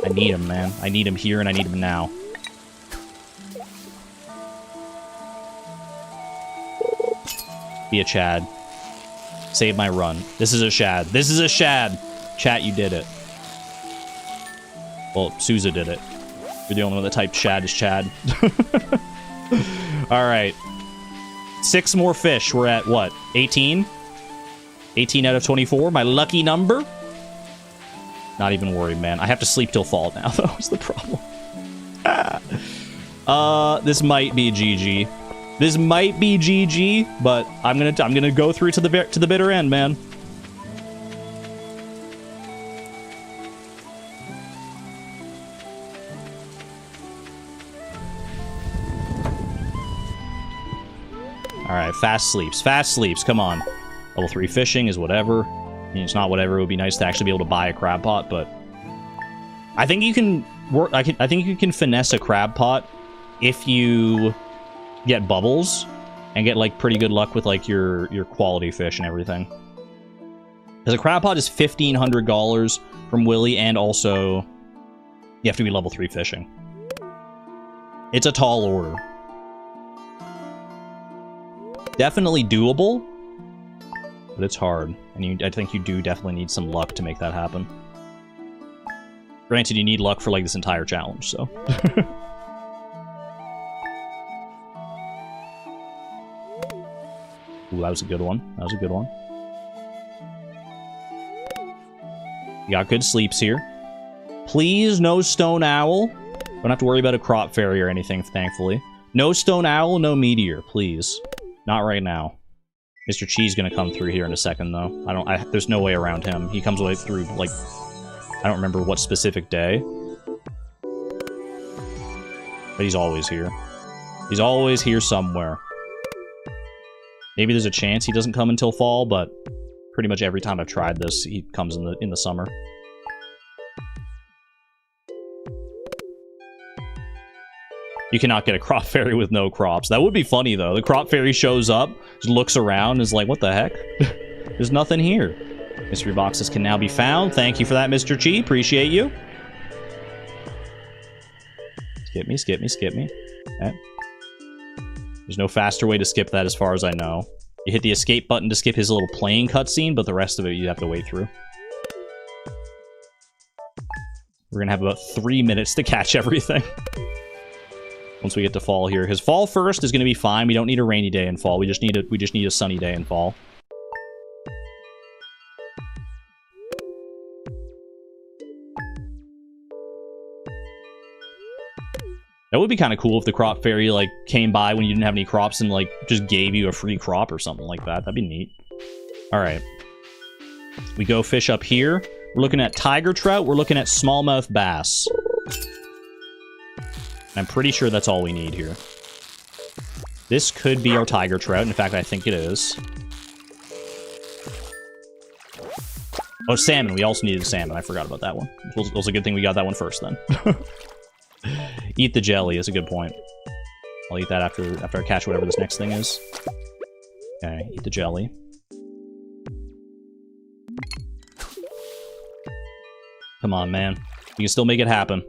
I need him, man. I need him here, and I need him now. Be a Chad. Save my run. This is a Shad. This is a Shad! Chat, you did it. Well, Sousa did it. You're the only one that typed Shad is Chad. Alright. 6 more fish. We're at, what, 18? 18 out of 24? My lucky number? Not even worried, man. I have to sleep till fall now, though, is the problem. This might be GG. This might be GG, but I'm gonna go through to the bitter end, man. All right, fast sleeps. Come on. Level 3 fishing is whatever. I mean, it's not whatever. It would be nice to actually be able to buy a crab pot, but I think you can work. I think you can finesse a crab pot if you get bubbles and get like pretty good luck with like your quality fish and everything. Because a crab pot is $1,500 from Willy, and also you have to be level 3 fishing. It's a tall order. Definitely doable, but it's hard, and I think you do definitely need some luck to make that happen. Granted, you need luck for like this entire challenge, so. Ooh, that was a good one. That was a good one. You got good sleeps here. Please, no stone owl. Don't have to worry about a crop fairy or anything, thankfully. No stone owl, no meteor, please. Not right now. Mr. Cheese gonna come through here in a second, though. There's no way around him. He comes away through, like, I don't remember what specific day. But he's always here. He's always here somewhere. Maybe there's a chance he doesn't come until fall, but pretty much every time I've tried this, he comes in the summer. You cannot get a crop fairy with no crops. That would be funny, though. The crop fairy shows up, just looks around, is like, what the heck? There's nothing here. Mystery boxes can now be found. Thank you for that, Mr. Chi. Appreciate you. Skip me, skip me, skip me. Okay. There's no faster way to skip that as far as I know. You hit the escape button to skip his little playing cutscene, but the rest of it you have to wait through. We're gonna have about 3 minutes to catch everything. Once we get to fall here. His fall first is going to be fine. We don't need a rainy day in fall. We just need a sunny day in fall. That would be kind of cool if the crop fairy like came by when you didn't have any crops and like just gave you a free crop or something like that. That'd be neat. All right. We go fish up here. We're looking at tiger trout. We're looking at smallmouth bass. I'm pretty sure that's all we need here. This could be our tiger trout. In fact, I think it is. Oh, salmon. We also needed salmon. I forgot about that one. It was a good thing we got that one first, then. Eat the jelly is a good point. I'll eat that after I catch whatever this next thing is. Okay, eat the jelly. Come on, man. You can still make it happen.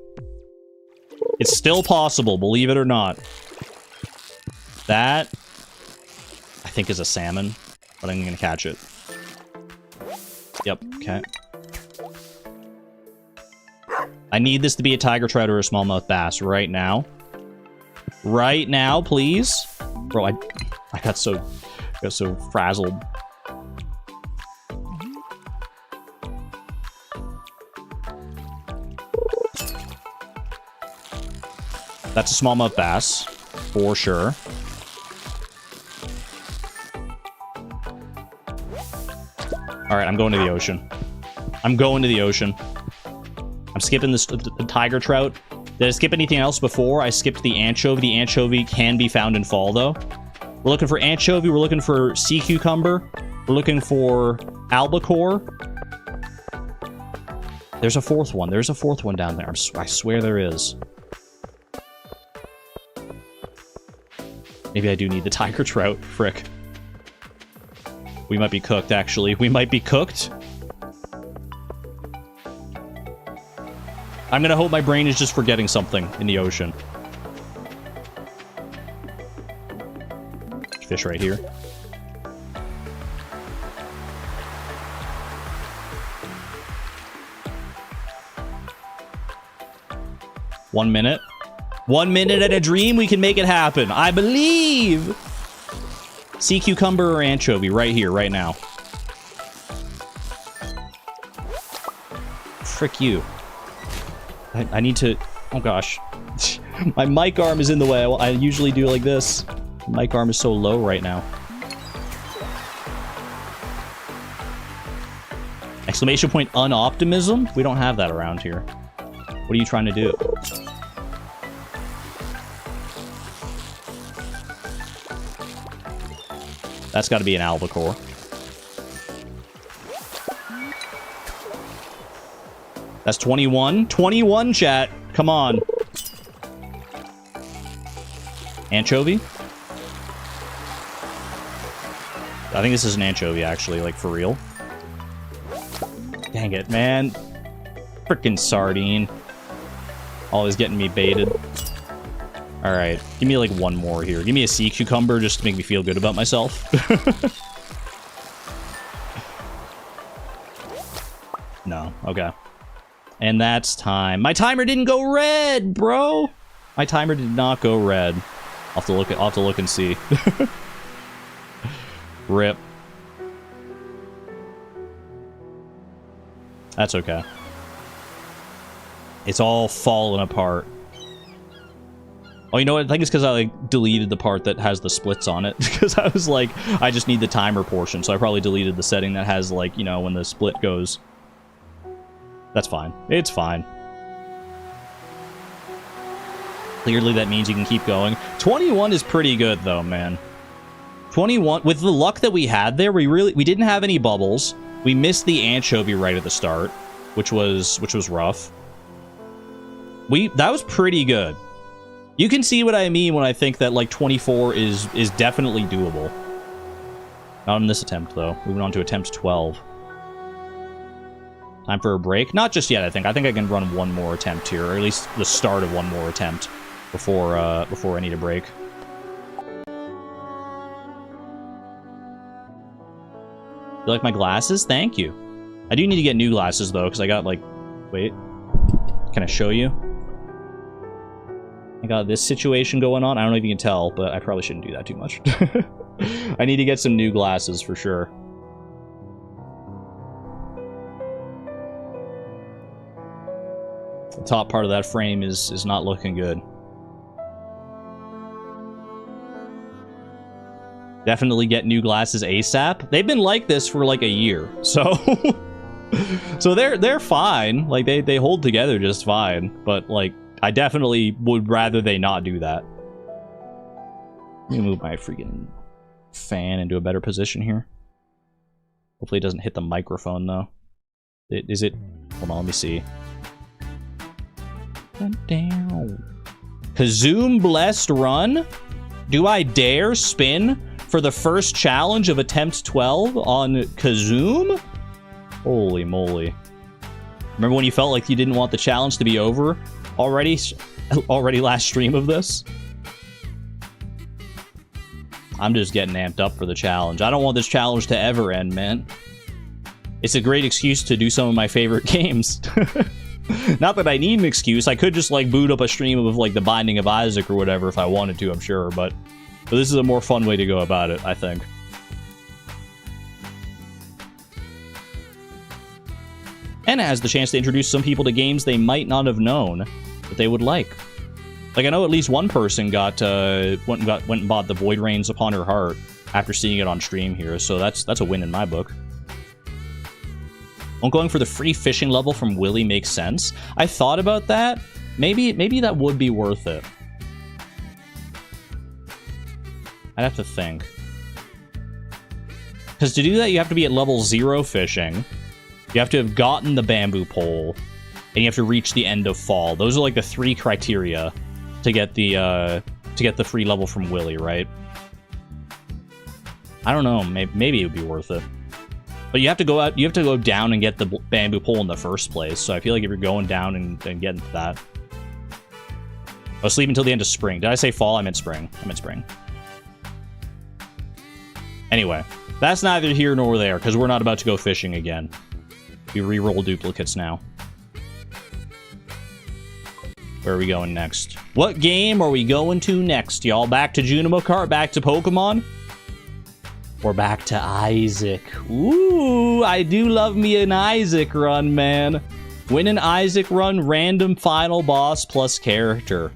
It's still possible, believe it or not. That, I think, is a salmon, but I'm gonna catch it. Yep, okay. I need this to be a tiger trout or a smallmouth bass right now. Right now, please. Bro, I got so frazzled. That's a smallmouth bass, for sure. Alright, I'm going to the ocean. I'm going to the ocean. I'm skipping the tiger trout. Did I skip anything else before? I skipped the anchovy. The anchovy can be found in fall, though. We're looking for anchovy. We're looking for sea cucumber. We're looking for albacore. There's a fourth one. There's a fourth one down there. I swear there is. Maybe I do need the tiger trout. Frick. We might be cooked, actually. We might be cooked. I'm gonna hope my brain is just forgetting something in the ocean. Fish right here. One minute. 1 minute and a dream, we can make it happen. I believe. Sea cucumber or anchovy right here, right now. frick you. I need to... Oh, gosh. My mic arm is in the way. I usually do like this. The mic arm is so low right now. Exclamation point unoptimism? We don't have that around here. What are you trying to do? That's got to be an albacore. That's 21. 21, chat. Come on. Anchovy? I think this is an anchovy, actually, like, for real. Dang it, man. Frickin' sardine. Always getting me baited. Alright, give me, like, one more here. Give me a sea cucumber just to make me feel good about myself. No, okay. And that's time. My timer didn't go red, bro! My timer did not go red. I'll have to look and see. Rip. That's okay. It's all falling apart. Oh, you know what? I think it's because I, like, deleted the part that has the splits on it. Because I was like, I just need the timer portion. So I probably deleted the setting that has, like, you know, when the split goes. That's fine. It's fine. Clearly that means you can keep going. 21 is pretty good, though, man. 21, with the luck that we had there, we didn't have any bubbles. We missed the anchovy right at the start, which was rough. That was pretty good. You can see what I mean when I think that, like, 24 is definitely doable. Not in this attempt, though. Moving on to attempt 12. Time for a break? Not just yet, I think. I think I can run one more attempt here, or at least the start of one more attempt before I need a break. You like my glasses? Thank you. I do need to get new glasses, though, because I got, like... Wait. Can I show you? I got this situation going on. I don't know if you can tell, but I probably shouldn't do that too much. I need to get some new glasses, for sure. The top part of that frame is not looking good. Definitely get new glasses ASAP. They've been like this for like a year, so so they're fine. Like they hold together just fine. But like I definitely would rather they not do that. Let me move my freaking fan into a better position here. Hopefully it doesn't hit the microphone though. Is it? Hold on, let me see. Down. Kazoom blessed run? Do I dare spin for the first challenge of attempt 12 on Kazoom? Holy moly. Remember when you felt like you didn't want the challenge to be over already last stream of this? I'm just getting amped up for the challenge. I don't want this challenge to ever end, man. It's a great excuse to do some of my favorite games. Not that I need an excuse. I could just, like, boot up a stream of, like, The Binding of Isaac or whatever if I wanted to, I'm sure, but this is a more fun way to go about it, I think. And it has the chance to introduce some people to games they might not have known that they would like. Like, I know at least one person went and bought The Void Rains Upon Her Heart after seeing it on stream here, so that's a win in my book. Won't going for the free fishing level from Willy makes sense. I thought about that. Maybe that would be worth it. I'd have to think. Because to do that, you have to be at level 0 fishing. You have to have gotten the bamboo pole. And you have to reach the end of fall. Those are like the 3 criteria to get the free level from Willy, right? I don't know. Maybe it would be worth it. But you have to go down and get the bamboo pole in the first place. So I feel like if you're going down and getting to that. I'll sleep until the end of spring. Did I say fall? I meant spring. Anyway, that's neither here nor there, because we're not about to go fishing again. We re-roll duplicates now. Where are we going next? What game are we going to next, y'all? Back to Junimo Kart? Back to Pokemon? Or back to Isaac? Ooh, I do love me an Isaac run, man. Win an Isaac run, random final boss plus character.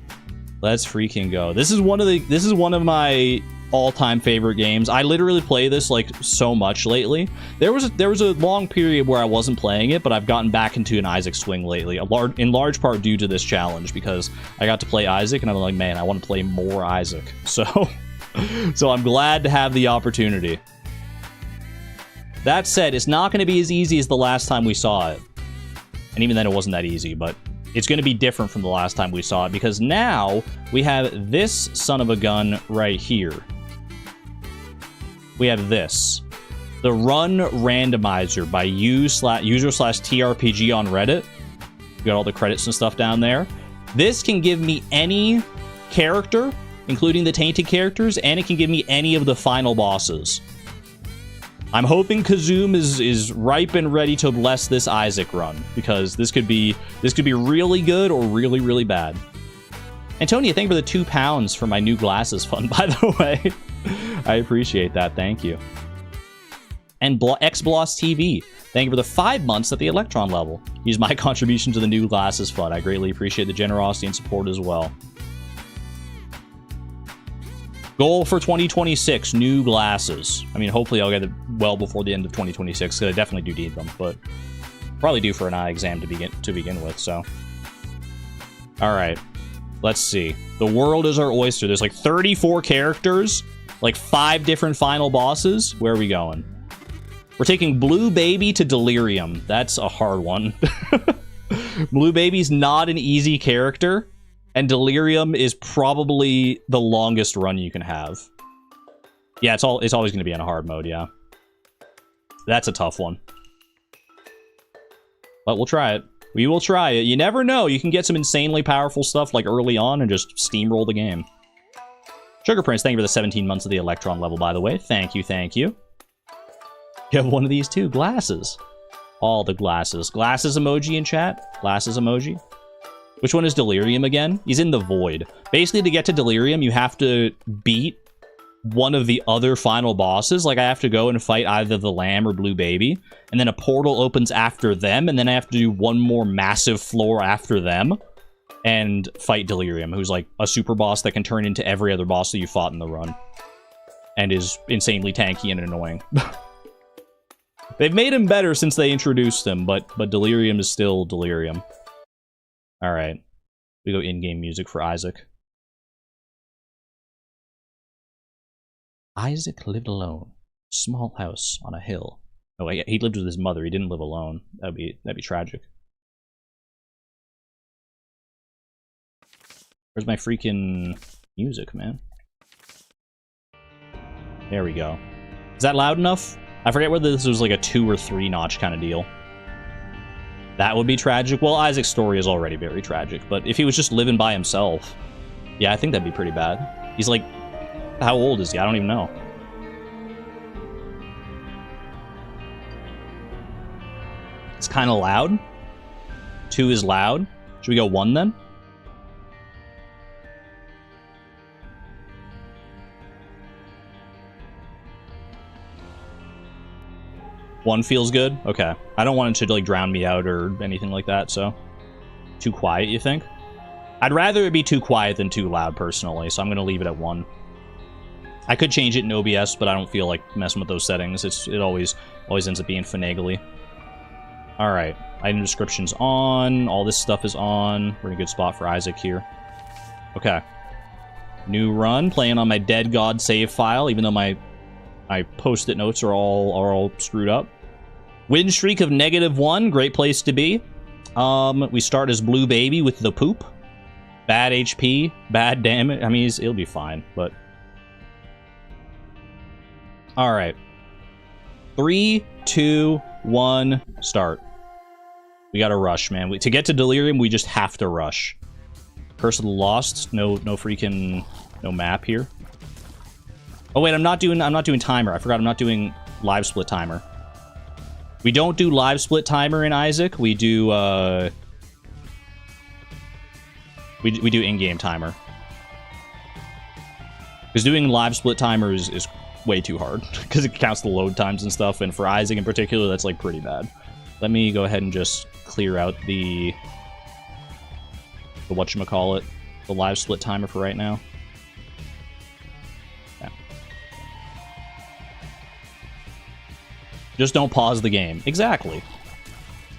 Let's freaking go. This is one of my all-time favorite games. I literally play this like so much lately. There was a long period where I wasn't playing it, but I've gotten back into an Isaac swing lately, in large part due to this challenge, because I got to play Isaac and I'm like, man, I want to play more Isaac. So I'm glad to have the opportunity. That said, it's not going to be as easy as the last time we saw it. And even then it wasn't that easy, but it's going to be different from the last time we saw it, because now we have this son of a gun right here. We have this. The run randomizer by user/TRPG on Reddit. We got all the credits and stuff down there. This can give me any character, including the tainted characters, and it can give me any of the final bosses. I'm hoping Kazoom is ripe and ready to bless this Isaac run, because this could be really good or really, really bad. Antonia, thank you for the £2 for my new glasses fund, by the way. I appreciate that. Thank you. And XBloss TV, thank you for the 5 months at the Electron level. Use my contribution to the new glasses fund. I greatly appreciate the generosity and support as well. Goal for 2026, new glasses. I mean, hopefully I'll get it well before the end of 2026, because I definitely do need them, but probably due for an eye exam to begin with, so. Alright, let's see. The world is our oyster. There's like 34 characters, like 5 different final bosses. Where are we going? We're taking Blue Baby to Delirium. That's a hard one. Blue Baby's not an easy character. And Delirium is probably the longest run you can have. Yeah, it's always going to be in a hard mode, yeah. That's a tough one. But we'll try it. We will try it. You never know. You can get some insanely powerful stuff like early on and just steamroll the game. Sugar Prince, thank you for the 17 months of the Electron level, by the way. Thank you, thank you. You have one of these too. Glasses. All the glasses. Glasses emoji in chat. Glasses emoji. Which one is Delirium again? He's in the Void. Basically, to get to Delirium, you have to beat one of the other final bosses. Like, I have to go and fight either the Lamb or Blue Baby, and then a portal opens after them, and then I have to do one more massive floor after them, and fight Delirium, who's like a super boss that can turn into every other boss that you fought in the run, and is insanely tanky and annoying. They've made him better since they introduced him, but Delirium is still Delirium. Alright, we go in-game music for Isaac. Isaac lived alone. Small house on a hill. Oh, he lived with his mother. He didn't live alone. That'd be tragic. Where's my freaking music, man? There we go. Is that loud enough? I forget whether this was like a 2 or 3 notch kind of deal. That would be tragic. Well, Isaac's story is already very tragic, but if he was just living by himself, yeah, I think that'd be pretty bad. He's like, how old is he? I don't even know. It's kind of loud. 2 is loud. Should we go 1 then? One feels good? Okay. I don't want it to, like, drown me out or anything like that, so... Too quiet, you think? I'd rather it be too quiet than too loud, personally, so I'm gonna leave it at 1. I could change it in OBS, but I don't feel like messing with those settings. It always ends up being finagly. Alright. Item description's on. All this stuff is on. We're in a good spot for Isaac here. Okay. New run. Playing on my Dead God save file, even though my post-it notes are all screwed up. Win streak of -1, great place to be. We start as Blue Baby with the poop. Bad HP, bad damage. I mean, it'll be fine, but... Alright. 3, 2, 1, start. We gotta rush, man. To get to Delirium, we just have to rush. Curse of the Lost, no freaking... no map here. Oh wait, I'm not doing timer. I forgot I'm not doing live split timer. We don't do live split timer in Isaac. We do we do in-game timer. Because doing live split timer is way too hard because it counts the load times and stuff, and for Isaac in particular, that's like pretty bad. Let me go ahead and just clear out the whatchamacallit, the live split timer for right now. Yeah. Just don't pause the game. Exactly.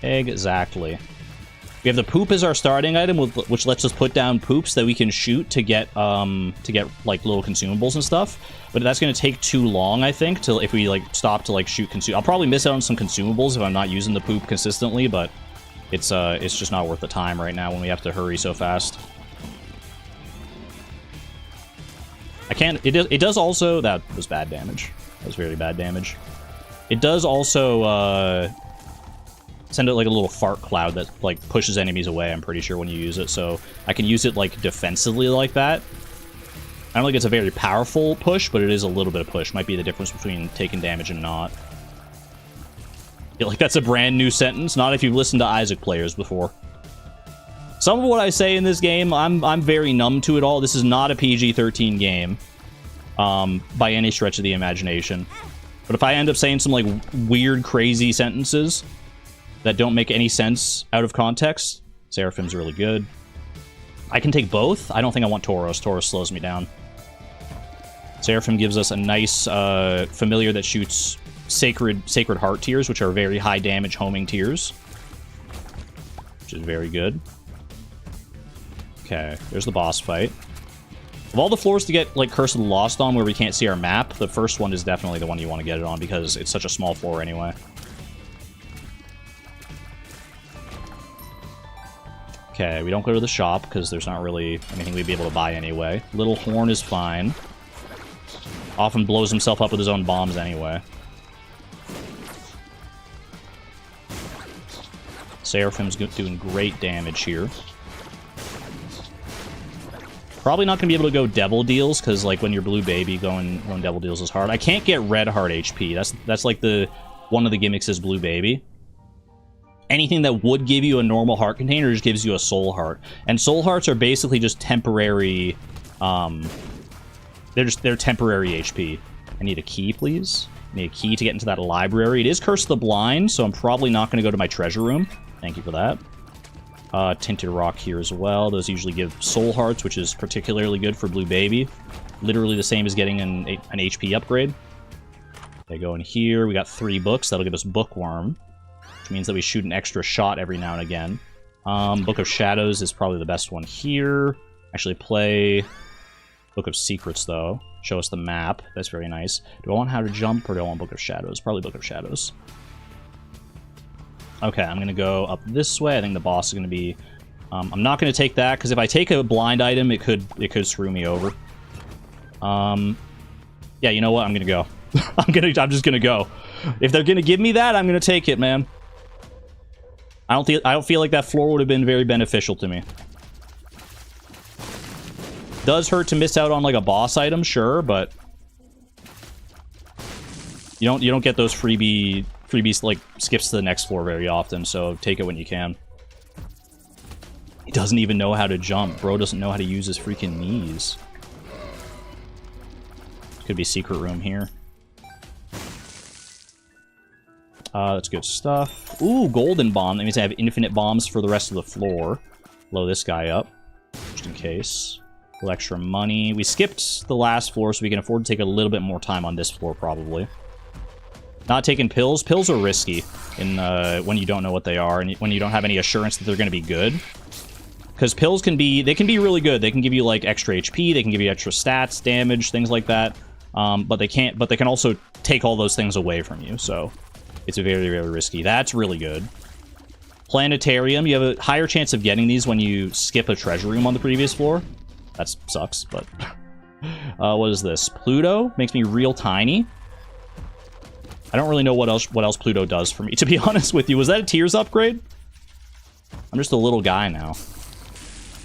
Exactly. We have the poop as our starting item, which lets us put down poops that we can shoot to get like little consumables and stuff. But that's gonna take too long, I think, till if we like stop to like shoot I'll probably miss out on some consumables if I'm not using the poop consistently, but it's just not worth the time right now when we have to hurry so fast. I can't. It does also. That was bad damage. That was very bad damage. It does also send out like a little fart cloud that like pushes enemies away, I'm pretty sure, when you use it, so I can use it like defensively like that. I don't think it's a very powerful push, but it is a little bit of push. Might be the difference between taking damage and not. Yeah, like that's a brand new sentence, not if you've listened to Isaac players before. Some of what I say in this game, I'm very numb to it all. This is not a PG-13 game, by any stretch of the imagination. But if I end up saying some like weird, crazy sentences that don't make any sense out of context, Seraphim's really good. I can take both. I don't think I want Tauros. Tauros slows me down. Seraphim gives us a nice familiar that shoots Sacred Heart Tears, which are very high damage homing tears, which is very good. Okay, there's the boss fight. Of all the floors to get like Curse of the Lost on where we can't see our map, the first one is definitely the one you want to get it on because it's such a small floor anyway. Okay, we don't go to the shop because there's not really anything we'd be able to buy anyway. Little Horn is fine. Often blows himself up with his own bombs anyway. Seraphim's doing great damage here. Probably not going to be able to go Devil Deals, because like when you're Blue Baby, going Devil Deals is hard. I can't get Red Heart HP. That's like one of the gimmicks is Blue Baby. Anything that would give you a normal heart container just gives you a soul heart. And soul hearts are basically just temporary, they're temporary HP. I need a key, please. I need a key to get into that library. It is Curse of the Blind, so I'm probably not going to go to my treasure room. Thank you for that. Tinted Rock here as well. Those usually give soul hearts, which is particularly good for Blue Baby. Literally the same as getting an HP upgrade. They go in here. We got 3 books. That'll give us Bookworm, which means that we shoot an extra shot every now and again. Book of Shadows is probably the best one here. Actually play Book of Secrets, though. Show us the map. That's very nice. Do I want How to Jump, or do I want Book of Shadows? Probably Book of Shadows. Okay, I'm going to go up this way. I think the boss is going to be... I'm not going to take that, because if I take a blind item, it could screw me over. Yeah, you know what? I'm going to go. I'm just going to go. If they're going to give me that, I'm going to take it, man. I don't feel like that floor would have been very beneficial to me. Does hurt to miss out on like a boss item, sure, but you don't get those freebies like skips to the next floor very often, so take it when you can. He doesn't even know how to jump. Bro doesn't know how to use his freaking knees. Could be secret room here. That's good stuff. Ooh, golden bomb. That means I have infinite bombs for the rest of the floor. Blow this guy up, just in case. A little extra money. We skipped the last floor, so we can afford to take a little bit more time on this floor, probably. Not taking pills. Pills are risky in when you don't know what they are, and when you don't have any assurance that they're going to be good. Because pills can be really good. They can give you like extra HP. They can give you extra stats, damage, things like that. But they can also take all those things away from you. So it's very, very risky. That's really good. Planetarium. You have a higher chance of getting these when you skip a treasure room on the previous floor. That sucks, but... what is this? Pluto makes me real tiny. I don't really know what else Pluto does for me, to be honest with you. Was that a tiers upgrade? I'm just a little guy now.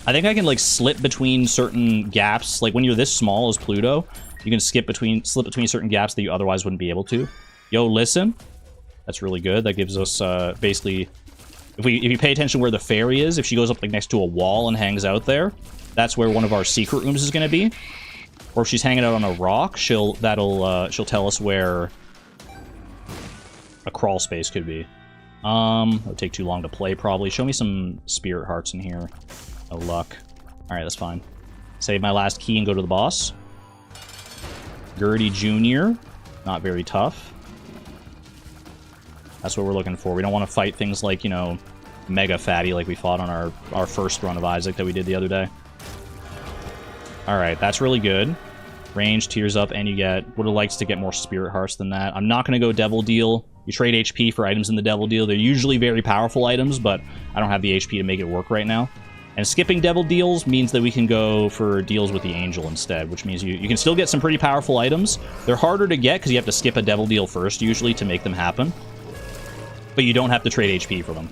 I think I can, like, slip between certain gaps. Like, when you're this small as Pluto, you can slip between certain gaps that you otherwise wouldn't be able to. Yo, listen. That's really good. That gives us, basically... If you pay attention where the fairy is, if she goes up, like, next to a wall and hangs out there, that's where one of our secret rooms is going to be. Or if she's hanging out on a rock, she'll tell us where a crawl space could be. It'll take too long to play, probably. Show me some spirit hearts in here. No luck. Alright, that's fine. Save my last key and go to the boss. Gertie Jr. Not very tough. That's what we're looking for. We don't want to fight things like, you know, Mega Fatty like we fought on our first run of Isaac that we did the other day. Alright, that's really good. Range, tears up, and you get... Would have liked to get more spirit hearts than that. I'm not going to go Devil Deal. You trade HP for items in the Devil Deal. They're usually very powerful items, but I don't have the HP to make it work right now. And skipping Devil Deals means that we can go for deals with the Angel instead, which means you can still get some pretty powerful items. They're harder to get because you have to skip a Devil Deal first, usually, to make them happen. But you don't have to trade HP for them.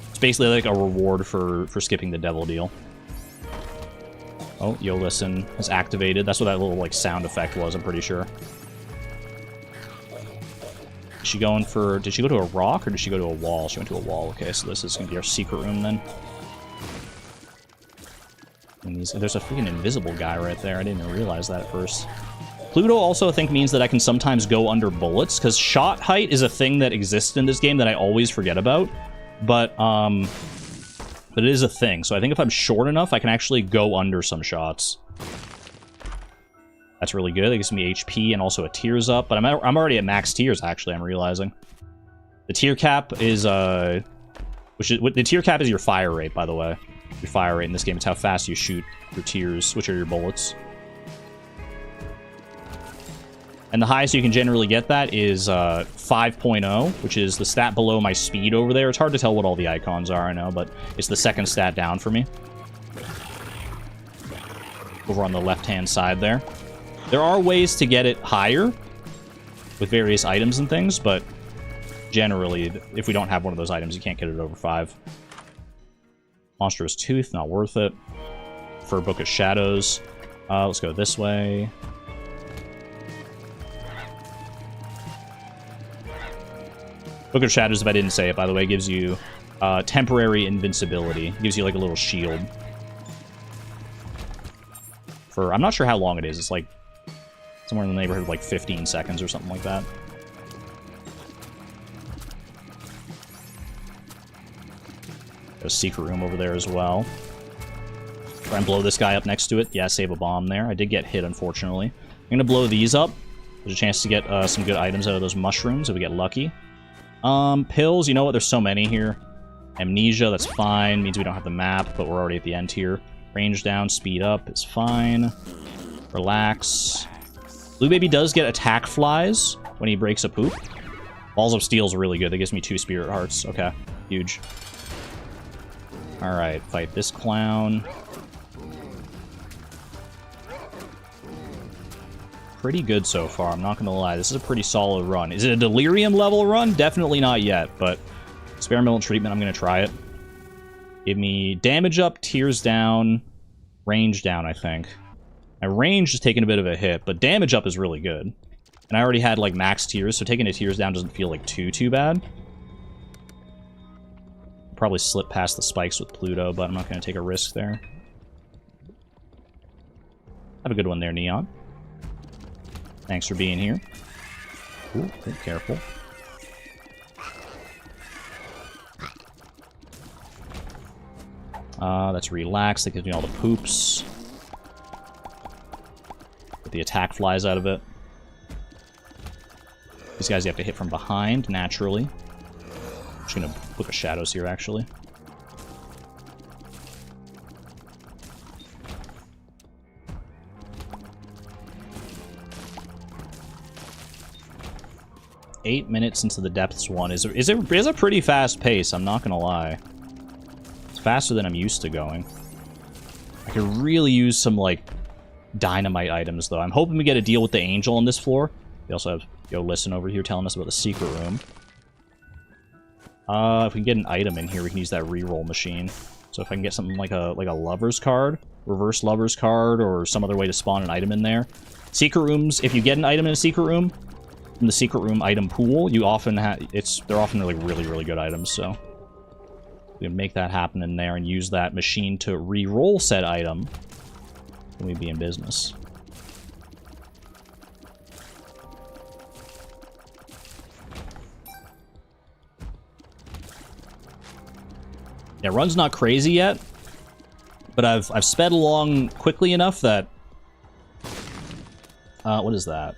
It's basically like a reward for skipping the Devil Deal. Oh, Yo Listen is activated. That's what that little, like, sound effect was, I'm pretty sure. Is she going for... Did she go to a rock, or did she go to a wall? She went to a wall. Okay, so this is going to be our secret room, then. And there's a freaking invisible guy right there. I didn't even realize that at first. Pluto also, I think, means that I can sometimes go under bullets, because shot height is a thing that exists in this game that I always forget about. But it is a thing, so I think if I'm short enough, I can actually go under some shots. That's really good. That gives me HP and also a tears up, but I'm already at max tears, actually, I'm realizing. The tier cap is, the tier cap is your fire rate, by the way. Your fire rate in this game, it's how fast you shoot your tears, which are your bullets. And the highest you can generally get that is 5.0, which is the stat below my speed over there. It's hard to tell what all the icons are, I know, but it's the second stat down for me. Over on the left-hand side there. There are ways to get it higher with various items and things, but generally, if we don't have one of those items, you can't get it over 5. Monstrous Tooth, not worth it. For Book of Shadows, let's go this way. Book of Shadows, if I didn't say it, by the way, gives you temporary invincibility. It gives you, like, a little shield. For, I'm not sure how long it is. It's, like, somewhere in the neighborhood of, like, 15 seconds or something like that. Got a secret room over there as well. Try and blow this guy up next to it. Yeah, save a bomb there. I did get hit, unfortunately. I'm going to blow these up. There's a chance to get some good items out of those mushrooms if we get lucky. Pills, you know what? There's so many here. Amnesia, that's fine. Means we don't have the map, but we're already at the end here. Range down, speed up, it's fine. Relax. Blue Baby does get attack flies when he breaks a poop. Balls of Steel is really good. That gives me 2 spirit hearts. Okay, huge. Alright, fight this clown. Pretty good so far, I'm not gonna lie. This is a pretty solid run. Is it a delirium level run? Definitely not yet, but experimental treatment, I'm gonna try it. Give me damage up, tears down, range down, I think. My range is taking a bit of a hit, but damage up is really good. And I already had, like, max tears, so taking a tears down doesn't feel, like, too bad. Probably slip past the spikes with Pluto, but I'm not gonna take a risk there. Have a good one there, Neon. Thanks for being here. Ooh, be careful. That's relax. That gives me all the poops. Get the attack flies out of it. These guys you have to hit from behind, naturally. I'm just gonna Book of Shadows here, actually. Eight minutes into the Depths one is a pretty fast pace, I'm not gonna lie. It's faster than I'm used to going. I could really use some, like, dynamite items, though. I'm hoping we get a deal with the Angel on this floor. We also have Yo Listen over here telling us about the secret room. If we can get an item in here, we can use that reroll machine. So if I can get something like a lover's card, reverse lover's card, or some other way to spawn an item in there. Secret rooms, if you get an item in a secret room, from the secret room item pool, you often have they're often like really good items, so we can make that happen in there and use that machine to re-roll said item, and we'd be in business. Yeah, run's not crazy yet, but I've sped along quickly enough that... what is that?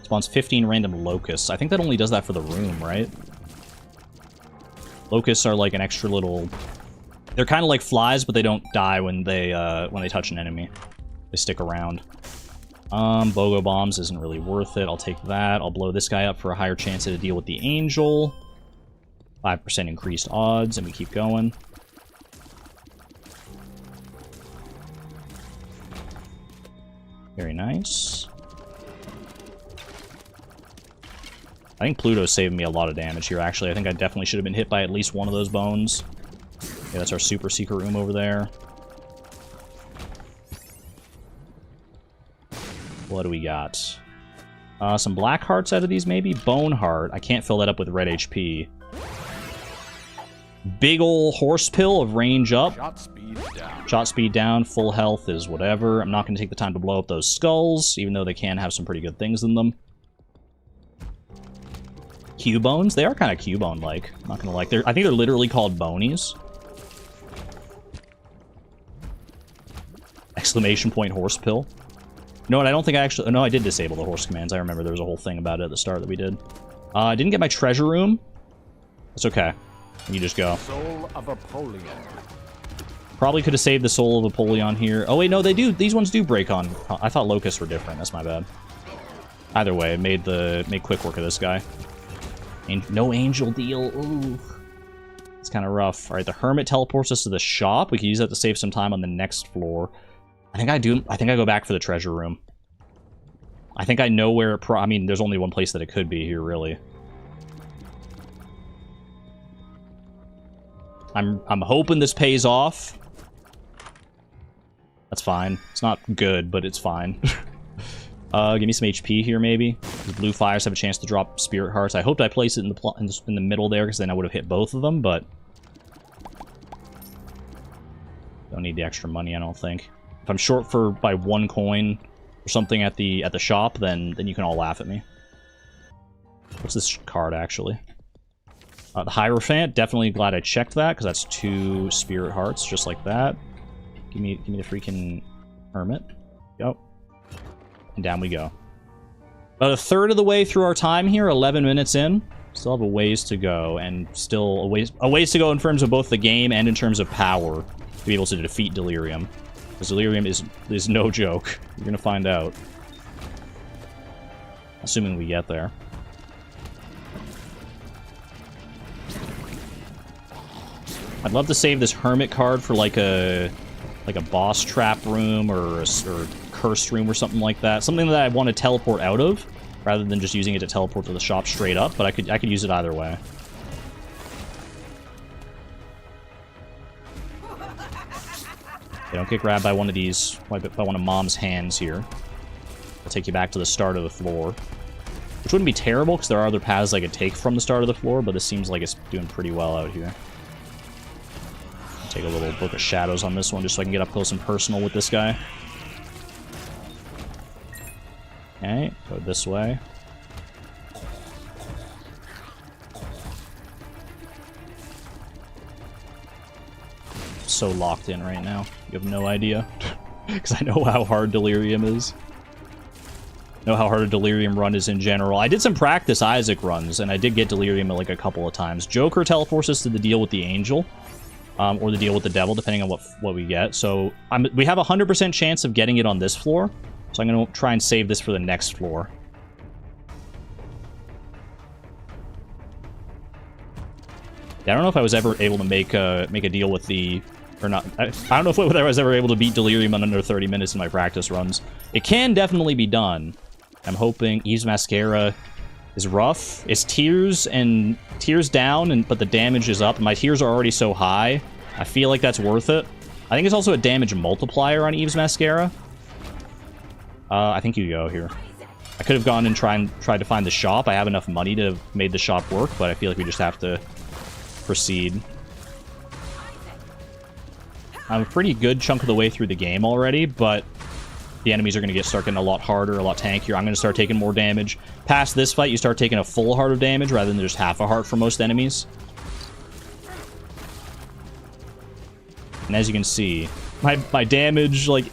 Spawns 15 random locusts. I think that only does that for the room, right? Locusts are like an extra little... They're kind of like flies, but they don't die when they touch an enemy. They stick around. BOGO bombs isn't really worth it. I'll take that. I'll blow this guy up for a higher chance to deal with the angel. 5% increased odds, and we keep going. Very nice. I think Pluto's saving me a lot of damage here, actually. I think I definitely should have been hit by at least one of those bones. Yeah, that's our super secret room over there. What do we got? Some black hearts out of these, maybe? Bone heart. I can't fill that up with red HP. Big ol' horse pill of range up. Shot speed down. Shot speed down. Full health is whatever. I'm not going to take the time to blow up those skulls, even though they can have some pretty good things in them. Cubones? They are kind of Cubone-like. I'm not gonna like. I think they're literally called bonies. Exclamation point horse pill. You know what? I don't think I actually... No, I did disable the horse commands. I remember there was a whole thing about it at the start that we did. I didn't get my treasure room. It's okay. You just go. Soul of Apollyon. Probably could have saved the soul of Apollyon here. Oh wait, no, they do. These ones do break on. I thought locusts were different. That's my bad. Either way, it made quick work of this guy. No angel deal. Ooh. It's kind of rough. All right, the hermit teleports us to the shop. We can use that to save some time on the next floor. I think I go back for the treasure room. I think I know where it I mean, there's only one place that it could be here, really. I'm hoping this pays off. That's fine. It's not good, but it's fine. Give me some HP here, maybe. The blue fires have a chance to drop spirit hearts. I hoped I placed it in the middle there, because then I would have hit both of them, but... Don't need the extra money, I don't think. If I'm short by 1 coin or something at the shop, then you can all laugh at me. What's this card, actually? The Hierophant, definitely glad I checked that, because that's 2 spirit hearts, just like that. Give me the freaking Hermit. Yep. And down we go. About a third of the way through our time here, 11 minutes in. Still have a ways to go, and still a ways to go in terms of both the game and in terms of power to be able to defeat Delirium. Because Delirium is no joke. You're gonna find out. Assuming we get there. I'd love to save this Hermit card for like a boss trap room or cursed room or something like that. Something that I want to teleport out of, rather than just using it to teleport to the shop straight up, but I could use it either way. Okay, don't get grabbed by one of these, by one of Mom's hands here. I'll take you back to the start of the floor. Which wouldn't be terrible, because there are other paths I could take from the start of the floor, but this seems like it's doing pretty well out here. Take a little Book of Shadows on this one, just so I can get up close and personal with this guy. Okay, go this way. So locked in right now. You have no idea. Because I know how hard Delirium is. Know how hard a Delirium run is in general. I did some practice Isaac runs, and I did get Delirium like a couple of times. Joker teleports us to the deal with the Angel. Or the deal with the Devil, depending on what we get. So we have a 100% chance of getting it on this floor. So I'm going to try and save this for the next floor. Yeah, I don't know if I was ever able to make a deal with the... Or not. I don't know if I was ever able to beat Delirium in under 30 minutes in my practice runs. It can definitely be done. I'm hoping Eve's Mascara is rough. It's tears down, but the damage is up. My tears are already so high. I feel like that's worth it. I think it's also a damage multiplier on Eve's Mascara. I think you go here. I could have gone and tried to find the shop. I have enough money to have made the shop work, but I feel like we just have to proceed. I'm a pretty good chunk of the way through the game already, but the enemies are going to start getting a lot harder, a lot tankier. I'm going to start taking more damage. Past this fight, you start taking a full heart of damage rather than just half a heart for most enemies. And as you can see, my damage, like,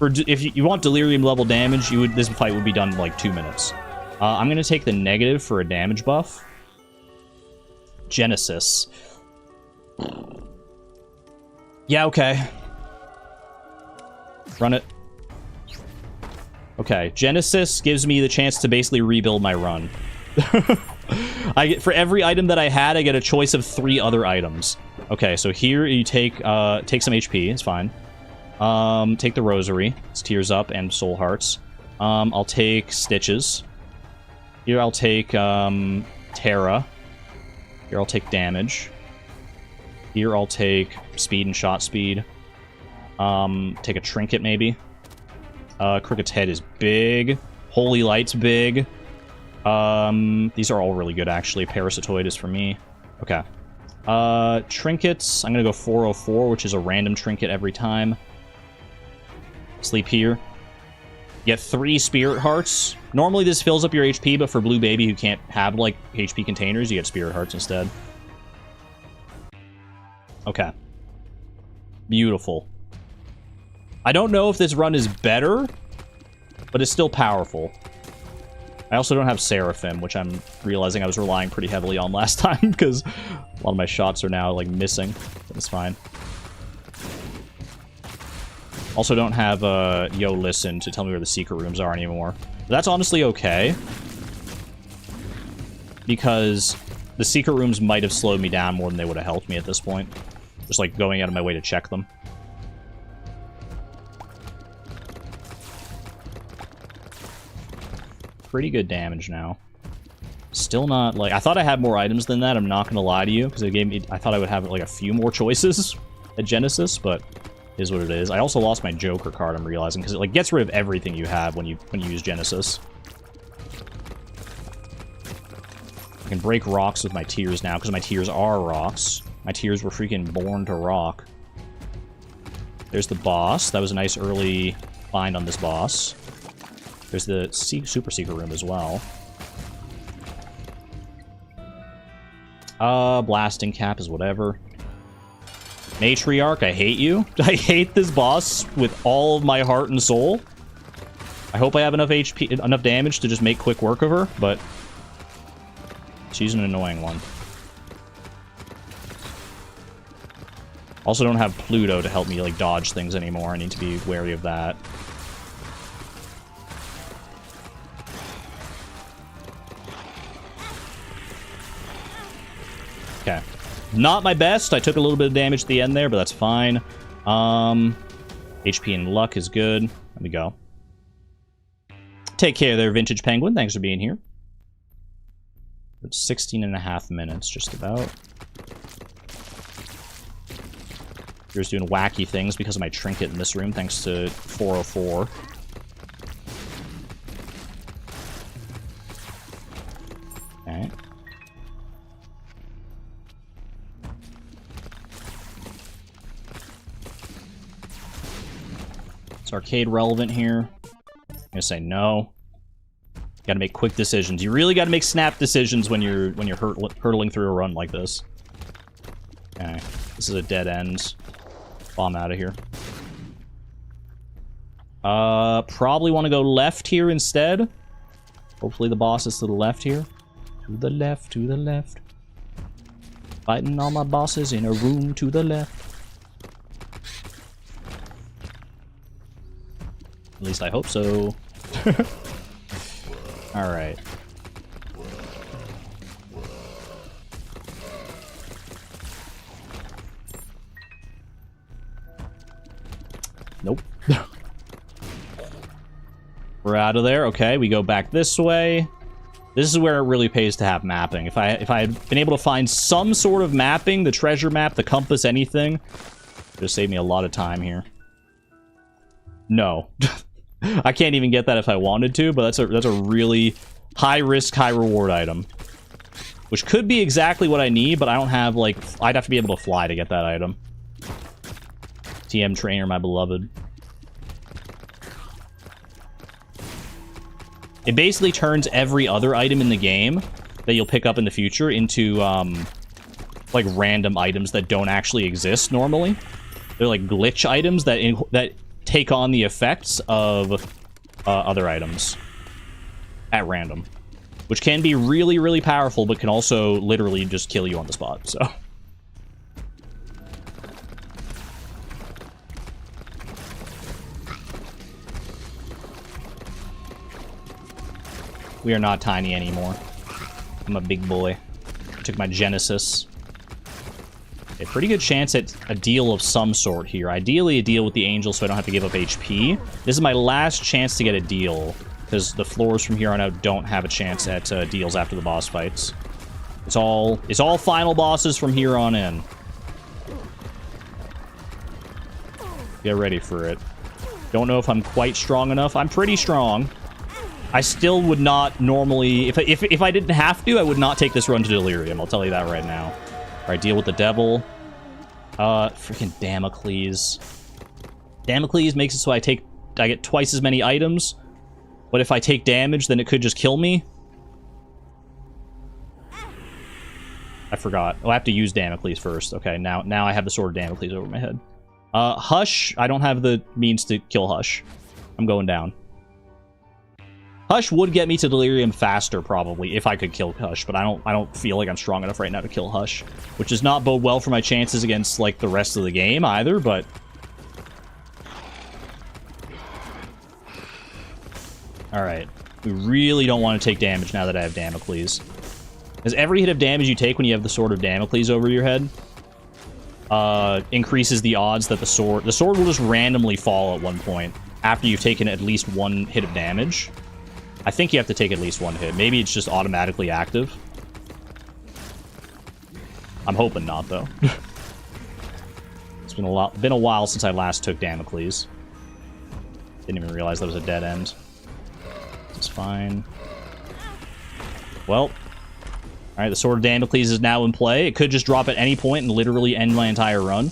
if you want delirium level damage, this fight would be done in like 2 minutes. I'm gonna take the negative for a damage buff. Genesis. Yeah, okay. Run it. Okay, Genesis gives me the chance to basically rebuild my run. For every item that I had, I get a choice of 3 other items. Okay, so here you take some HP, it's fine. Take the Rosary, it's Tears Up and Soul Hearts. I'll take Stitches. Here I'll take Terra. Here I'll take Damage. Here I'll take Speed and Shot Speed. Take a Trinket maybe. Cricket's Head is big. Holy Light's big. These are all really good, actually. Parasitoid is for me. Okay. Trinkets. I'm gonna go 404, which is a random trinket every time. Sleep here. Get 3 Spirit Hearts. Normally this fills up your HP, but for Blue Baby who can't have, like, HP containers, you get Spirit Hearts instead. Okay. Beautiful. I don't know if this run is better, but it's still powerful. I also don't have Seraphim, which I'm realizing I was relying pretty heavily on last time, because a lot of my shots are now, like, missing. But it's fine. Also don't have, Yo Listen to tell me where the secret rooms are anymore. But that's honestly okay. Because the secret rooms might have slowed me down more than they would have helped me at this point. Just, like, going out of my way to check them. Pretty good damage now. Still not, like... I thought I had more items than that, I'm not gonna lie to you, because it gave me... I thought I would have, like, a few more choices at Genesis, but it is what it is. I also lost my Joker card, I'm realizing, because it, like, gets rid of everything you have when you use Genesis. I can break rocks with my Tears now, because my Tears are rocks. My Tears were freaking born to rock. There's the boss. That was a nice early find on this boss. There's the super secret room as well. Blasting cap is whatever. Matriarch, I hate you. I hate this boss with all of my heart and soul. I hope I have enough HP, enough damage to just make quick work of her, but she's an annoying one. Also don't have Pluto to help me, like, dodge things anymore. I need to be wary of that. Okay. Not my best. I took a little bit of damage at the end there, but that's fine. HP and luck is good. Let me go. Take care there, Vintage Penguin. Thanks for being here. It's 16.5 minutes, just about. You're just doing wacky things because of my trinket in this room, thanks to 404. Okay. It's arcade relevant here. I'm gonna say no. Gotta make quick decisions. You really gotta make snap decisions when you're hurtling through a run like this. Okay. This is a dead end. Bomb out of here. Probably want to go left here instead. Hopefully the boss is to the left here. To the left, to the left. Fighting all my bosses in a room to the left. At least I hope so. Alright. Nope. We're out of there. Okay, we go back this way. This is where it really pays to have mapping. If I had been able to find some sort of mapping, the treasure map, the compass, anything, it would have saved me a lot of time here. No. I can't even get that if I wanted to, but that's a really high risk, high reward item. Which could be exactly what I need, but I don't have, like, I'd have to be able to fly to get that item. TM Trainer, my beloved. It basically turns every other item in the game that you'll pick up in the future into, like, random items that don't actually exist normally. They're like glitch items that take on the effects of other items at random, which can be really, really powerful, but can also literally just kill you on the spot. So. We are not tiny anymore. I'm a big boy. I took my Genesis. A pretty good chance at a deal of some sort here. Ideally, a deal with the Angel so I don't have to give up HP. This is my last chance to get a deal, because the floors from here on out don't have a chance at deals after the boss fights. It's all final bosses from here on in. Get ready for it. Don't know if I'm quite strong enough. I'm pretty strong. I still would not normally... If I didn't have to, I would not take this run to Delirium. I'll tell you that right now. Alright, deal with the devil. Freaking Damocles. Damocles makes it so I get twice as many items. But if I take damage, then it could just kill me. I forgot. Oh, I have to use Damocles first. Okay, now I have the Sword of Damocles over my head. Hush. I don't have the means to kill Hush. I'm going down. Hush would get me to Delirium faster, probably, if I could kill Hush, but I don't feel like I'm strong enough right now to kill Hush, which does not bode well for my chances against, like, the rest of the game, either, but... Alright. We really don't want to take damage now that I have Damocles. Because every hit of damage you take when you have the Sword of Damocles over your head, increases the odds that the sword will just randomly fall at one point, after you've taken at least one hit of damage. I think you have to take at least one hit. Maybe it's just automatically active. I'm hoping not, though. It's been a while since I last took Damocles. Didn't even realize that was a dead end. It's fine. Well, alright, the Sword of Damocles is now in play. It could just drop at any point and literally end my entire run.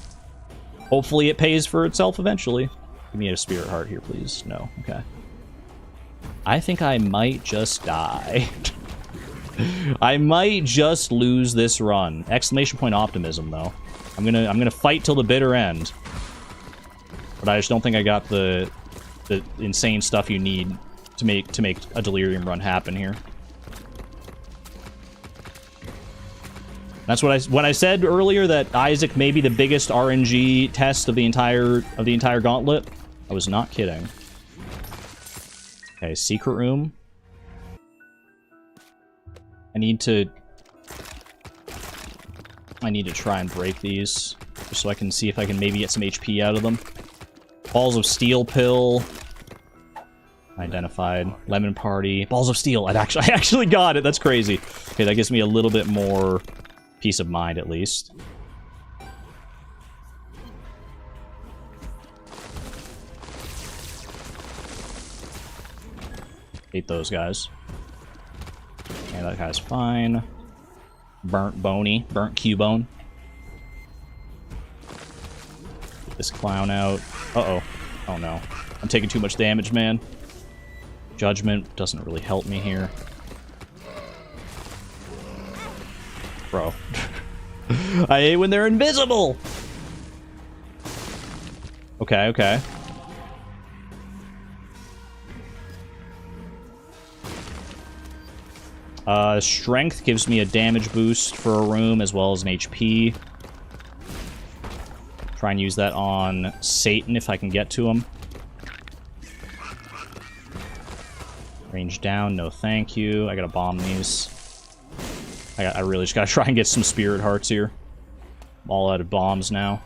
Hopefully it pays for itself eventually. Give me a Spirit Heart here, please. No, okay. I think I might just die. I might just lose this run. Exclamation point optimism, though. I'm gonna fight till the bitter end. But I just don't think I got the insane stuff you need to make a Delirium run happen here. That's when I said earlier that Isaac may be the biggest RNG test of the entire gauntlet. I was not kidding. Okay, secret room. I need to try and break these, just so I can see if I can maybe get some HP out of them. Balls of Steel pill. Identified. Lemon Party. Balls of Steel. I actually got it. That's crazy. Okay, that gives me a little bit more peace of mind, at least. Hate those guys. Okay, that guy's fine. Burnt Boney. Burnt Cubone. Get this clown out. Uh-oh. Oh, no. I'm taking too much damage, man. Judgment doesn't really help me here. Bro. I hate when they're invisible! Okay, okay. Strength gives me a damage boost for a room as well as an HP. Try and use that on Satan if I can get to him. Range down, no thank you. I gotta bomb these. I really just gotta try and get some Spirit Hearts here. I'm all out of bombs now.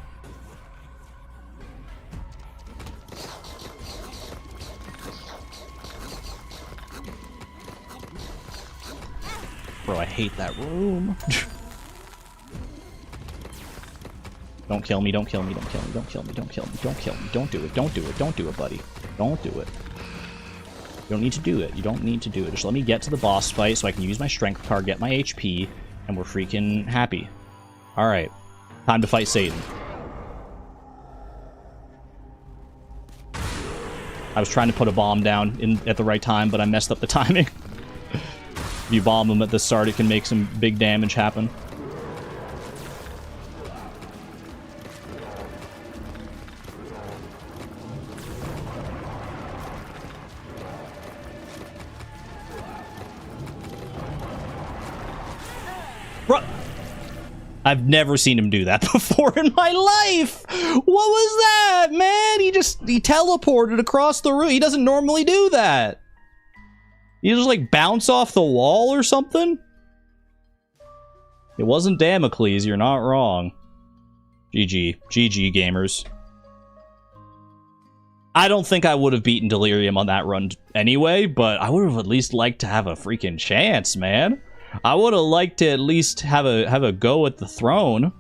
Bro, I hate that room. Don't kill me, don't kill me, don't kill me, don't kill me, don't kill me, don't kill me. Don't do it, don't do it, don't do it, buddy. Don't do it. You don't need to do it. You don't need to do it. Just let me get to the boss fight so I can use my strength card, get my HP, and we're freaking happy. Alright. Time to fight Satan. I was trying to put a bomb down at the right time, but I messed up the timing. If you bomb them at the start, it can make some big damage happen. Bro, I've never seen him do that before in my life. What was that, man? He teleported across the room. He doesn't normally do that. You just like bounce off the wall or something? It wasn't Damocles, you're not wrong. GG. GG, gamers. I don't think I would have beaten Delirium on that run anyway, but I would have at least liked to have a freaking chance, man. I would have liked to at least have a go at the throne.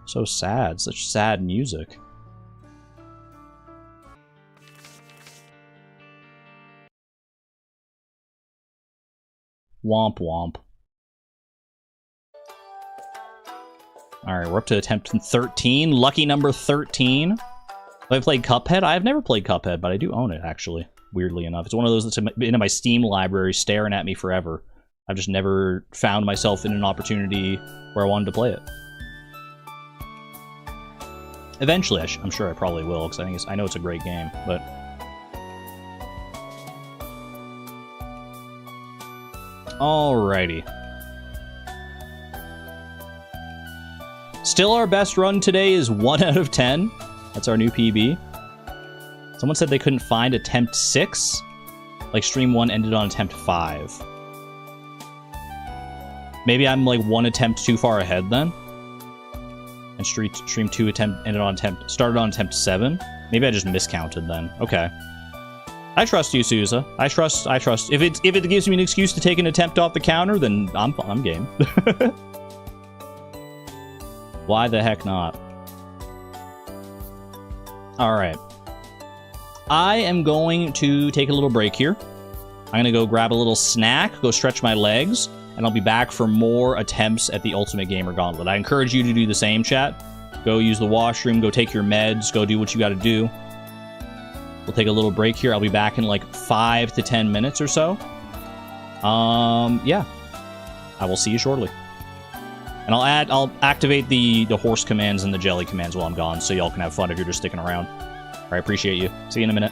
So sad. Such sad music. Womp womp. Alright, we're up to attempt 13. Lucky number 13. Have I played Cuphead? I've never played Cuphead, but I do own it, actually. Weirdly enough. It's one of those that's been in my Steam library staring at me forever. I've just never found myself in an opportunity where I wanted to play it. Eventually, I'm sure I probably will, because I know it's a great game, but... Alrighty. Still our best run today is 1 out of 10. That's our new PB. Someone said they couldn't find attempt 6. Like, stream 1 ended on attempt 5. Maybe I'm, like, 1 attempt too far ahead, then? And stream 2 started on attempt 7? Maybe I just miscounted, then. Okay. I trust you, Sousa. I trust. If it gives me an excuse to take an attempt off the counter, then I'm game. Why the heck not? Alright. I am going to take a little break here. I'm going to go grab a little snack, go stretch my legs, and I'll be back for more attempts at the Ultimate Gamer Gauntlet. I encourage you to do the same, chat. Go use the washroom, go take your meds, go do what you gotta do. We'll take a little break here. I'll be back in like 5 to 10 minutes or so. Yeah. I will see you shortly. And I'll activate the horse commands and the jelly commands while I'm gone, so y'all can have fun if you're just sticking around. All right, appreciate you. See you in a minute.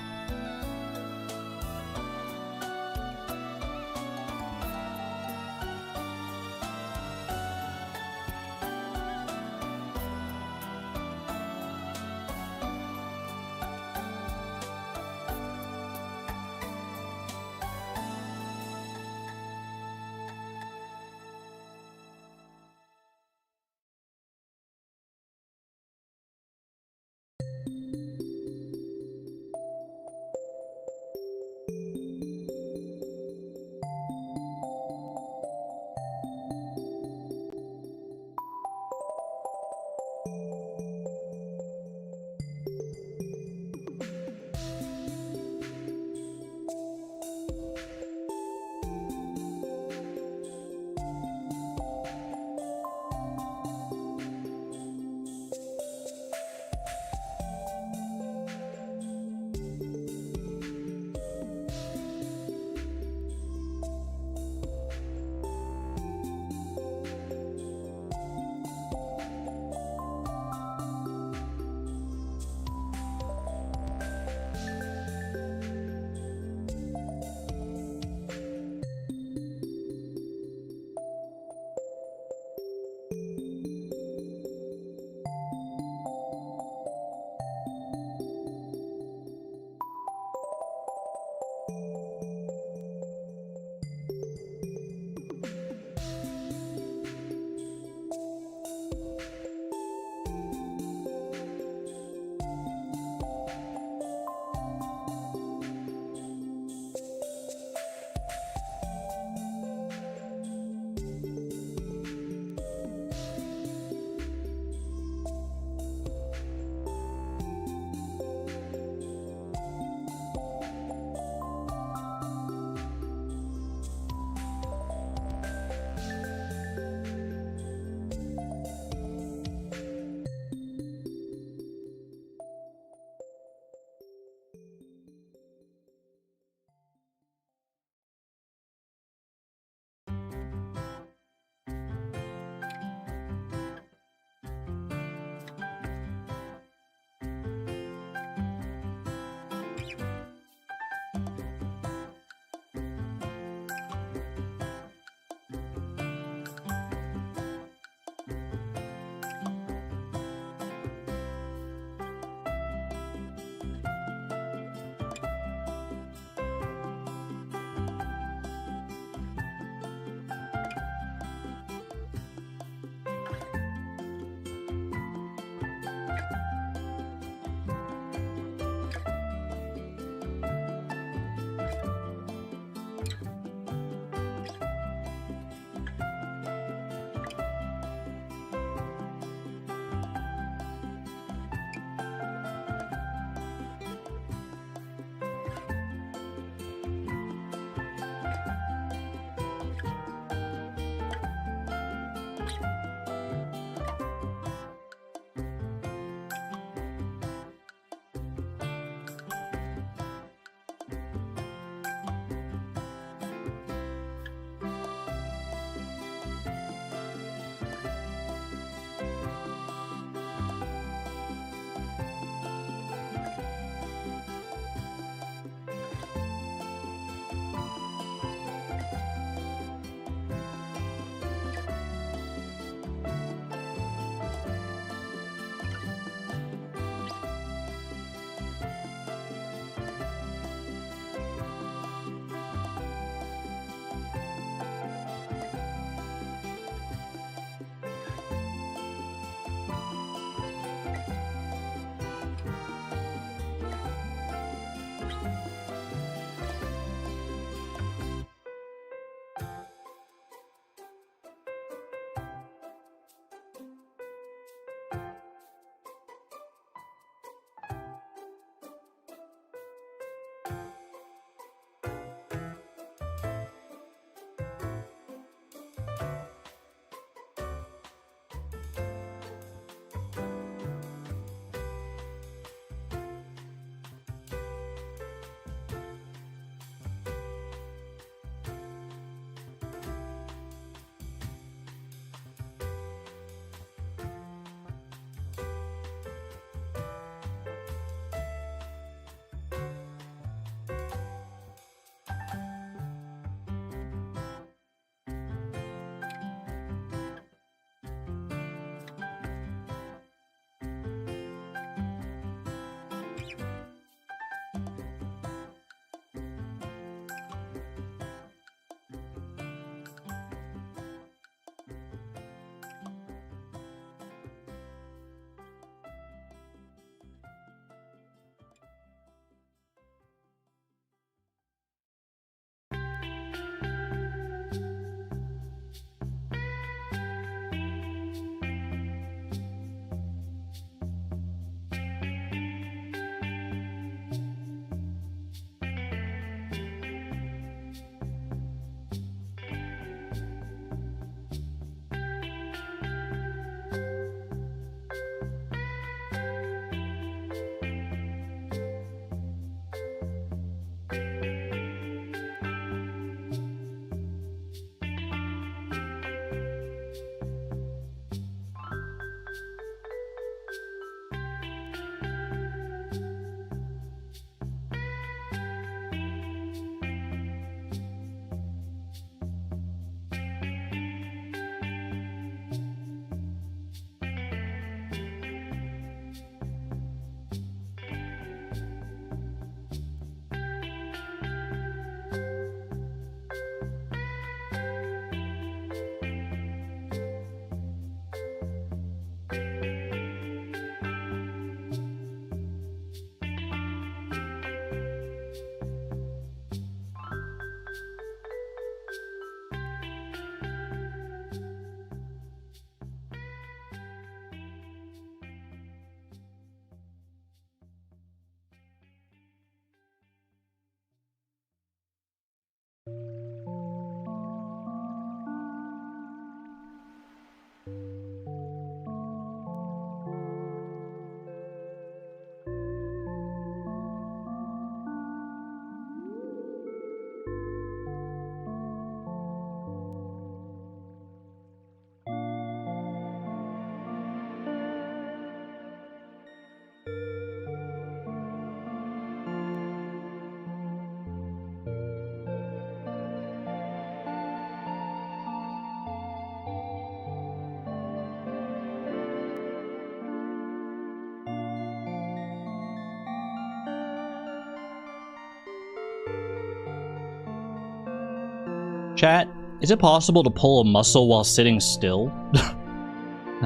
Chat, is it possible to pull a muscle while sitting still?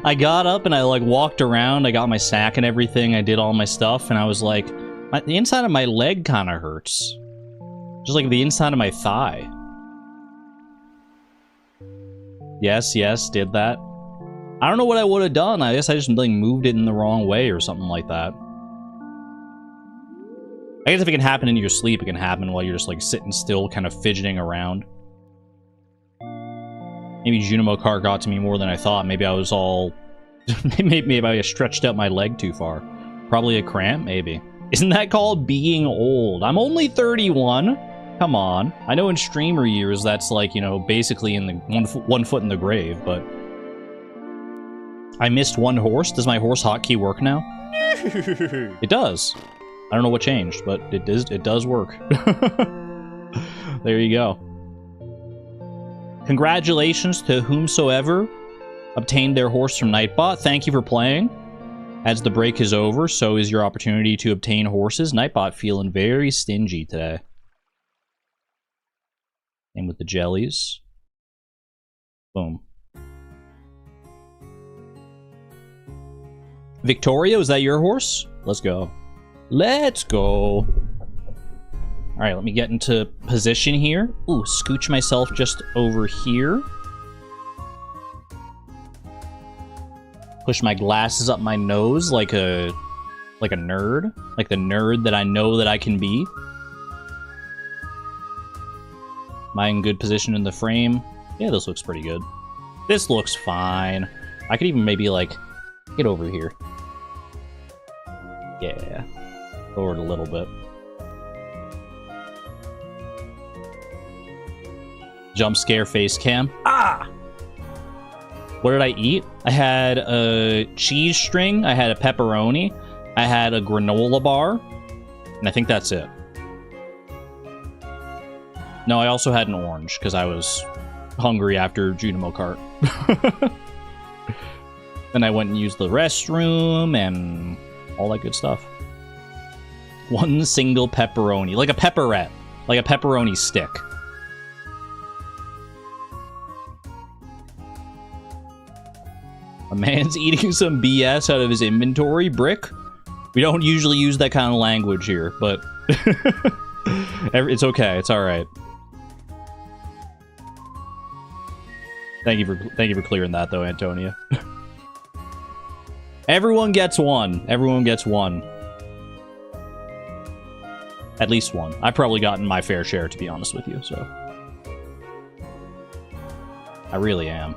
I got up and I like walked around, I got my sack and everything, I did all my stuff, and I was like, the inside of my leg kind of hurts. Just like the inside of my thigh. Yes, did that. I don't know what I would have done. I guess I just like moved it in the wrong way or something like that. I guess if it can happen in your sleep, it can happen while you're just like sitting still, kind of fidgeting around. Maybe Junimo Kart got to me more than I thought. Maybe I was all... maybe I stretched out my leg too far. Probably a cramp, maybe. Isn't that called being old? I'm only 31. Come on. I know in streamer years that's like, you know, basically in the one foot in the grave, but... I missed one horse. Does my horse hotkey work now? It does. I don't know what changed, but it does work. There you go. Congratulations to whomsoever obtained their horse from Nightbot. Thank you for playing. As the break is over, so is your opportunity to obtain horses. Nightbot feeling very stingy today. And with the jellies. Boom. Victoria, is that your horse? Let's go. Let's go. Alright, let me get into position here. Ooh, scooch myself just over here. Push my glasses up my nose like a nerd. Like the nerd that I know that I can be. Am I in good position in the frame? Yeah, this looks pretty good. This looks fine. I could even maybe, like, get over here. Yeah. Lower it a little bit. Jump scare face cam. Ah! What did I eat? I had a cheese string, I had a pepperoni, I had a granola bar, and I think that's it. No, I also had an orange, because I was hungry after Junimo Kart. Then I went and used the restroom, and all that good stuff. One single pepperoni, like a pepperette, like a pepperoni stick. A man's eating some BS out of his inventory, Brick. We don't usually use that kind of language here, but it's okay. It's all right. Thank you for clearing that, though, Antonia. Everyone gets one. Everyone gets one. At least one. I've probably gotten my fair share, to be honest with you, so. I really am.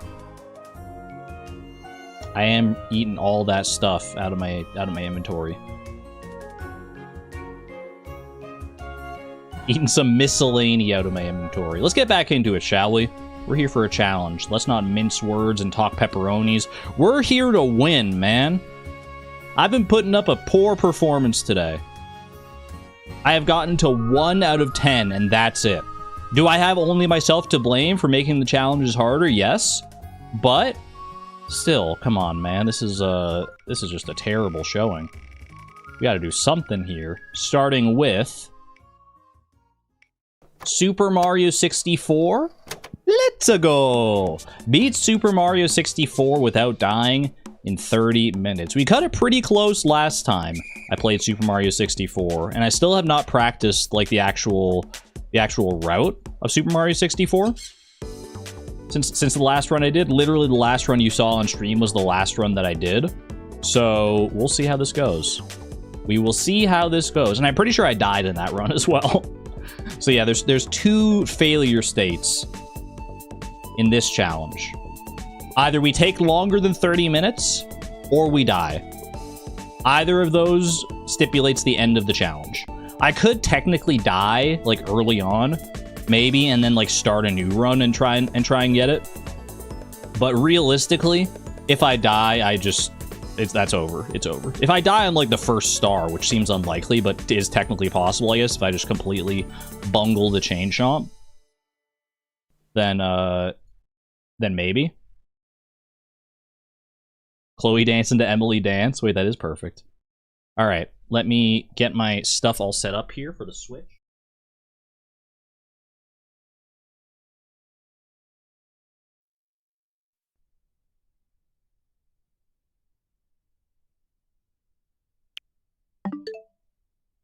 I am eating all that stuff out of my inventory. Eating some miscellany out of my inventory. Let's get back into it, shall we? We're here for a challenge. Let's not mince words and talk pepperonis. We're here to win, man. I've been putting up a poor performance today. I have gotten to 1 out of 10, and that's it. Do I have only myself to blame for making the challenges harder? Yes. But still, come on, man. This is just a terrible showing. We gotta do something here. Starting with Super Mario 64. Let's go! Beat Super Mario 64 without dying in 30 minutes. We cut it pretty close last time I played Super Mario 64, and I still have not practiced like the actual route of Super Mario 64. Since the last run I did, literally the last run you saw on stream was the last run that I did. So we'll see how this goes. We will see how this goes, and I'm pretty sure I died in that run as well. So yeah, there's 2 failure states in this challenge. Either we take longer than 30 minutes, or we die. Either of those stipulates the end of the challenge. I could technically die, like, early on, maybe, and then, like, start a new run and try and get it. But realistically, if I die, that's over. It's over. If I die on, like, the first star, which seems unlikely, but is technically possible, I guess, if I just completely bungle the chain chomp, then maybe. Chloe dancing to Emily dance. Wait, that is perfect. All right, let me get my stuff all set up here for the Switch.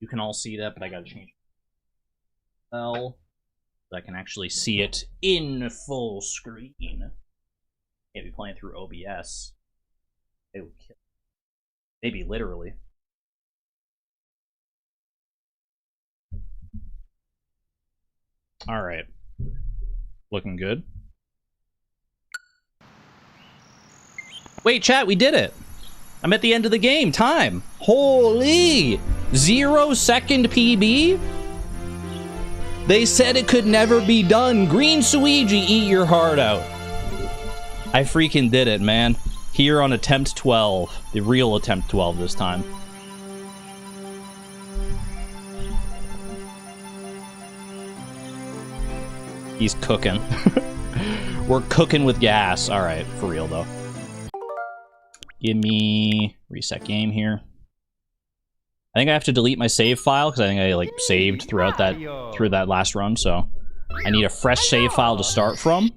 You can all see that, but I gotta change it. Well, so I can actually see it in full screen. Can't be playing through OBS. It would kill. Maybe literally. All right. Looking good. Wait, chat, we did it. I'm at the end of the game. Time. Holy! 0 second PB? They said it could never be done. Green Suiji, eat your heart out. I freaking did it, man. Here on attempt 12. The real attempt 12 this time. He's cooking. We're cooking with gas. All right, for real though. Give me reset game here. I think I have to delete my save file because I think I like saved throughout that last run, so I need a fresh save file to start from.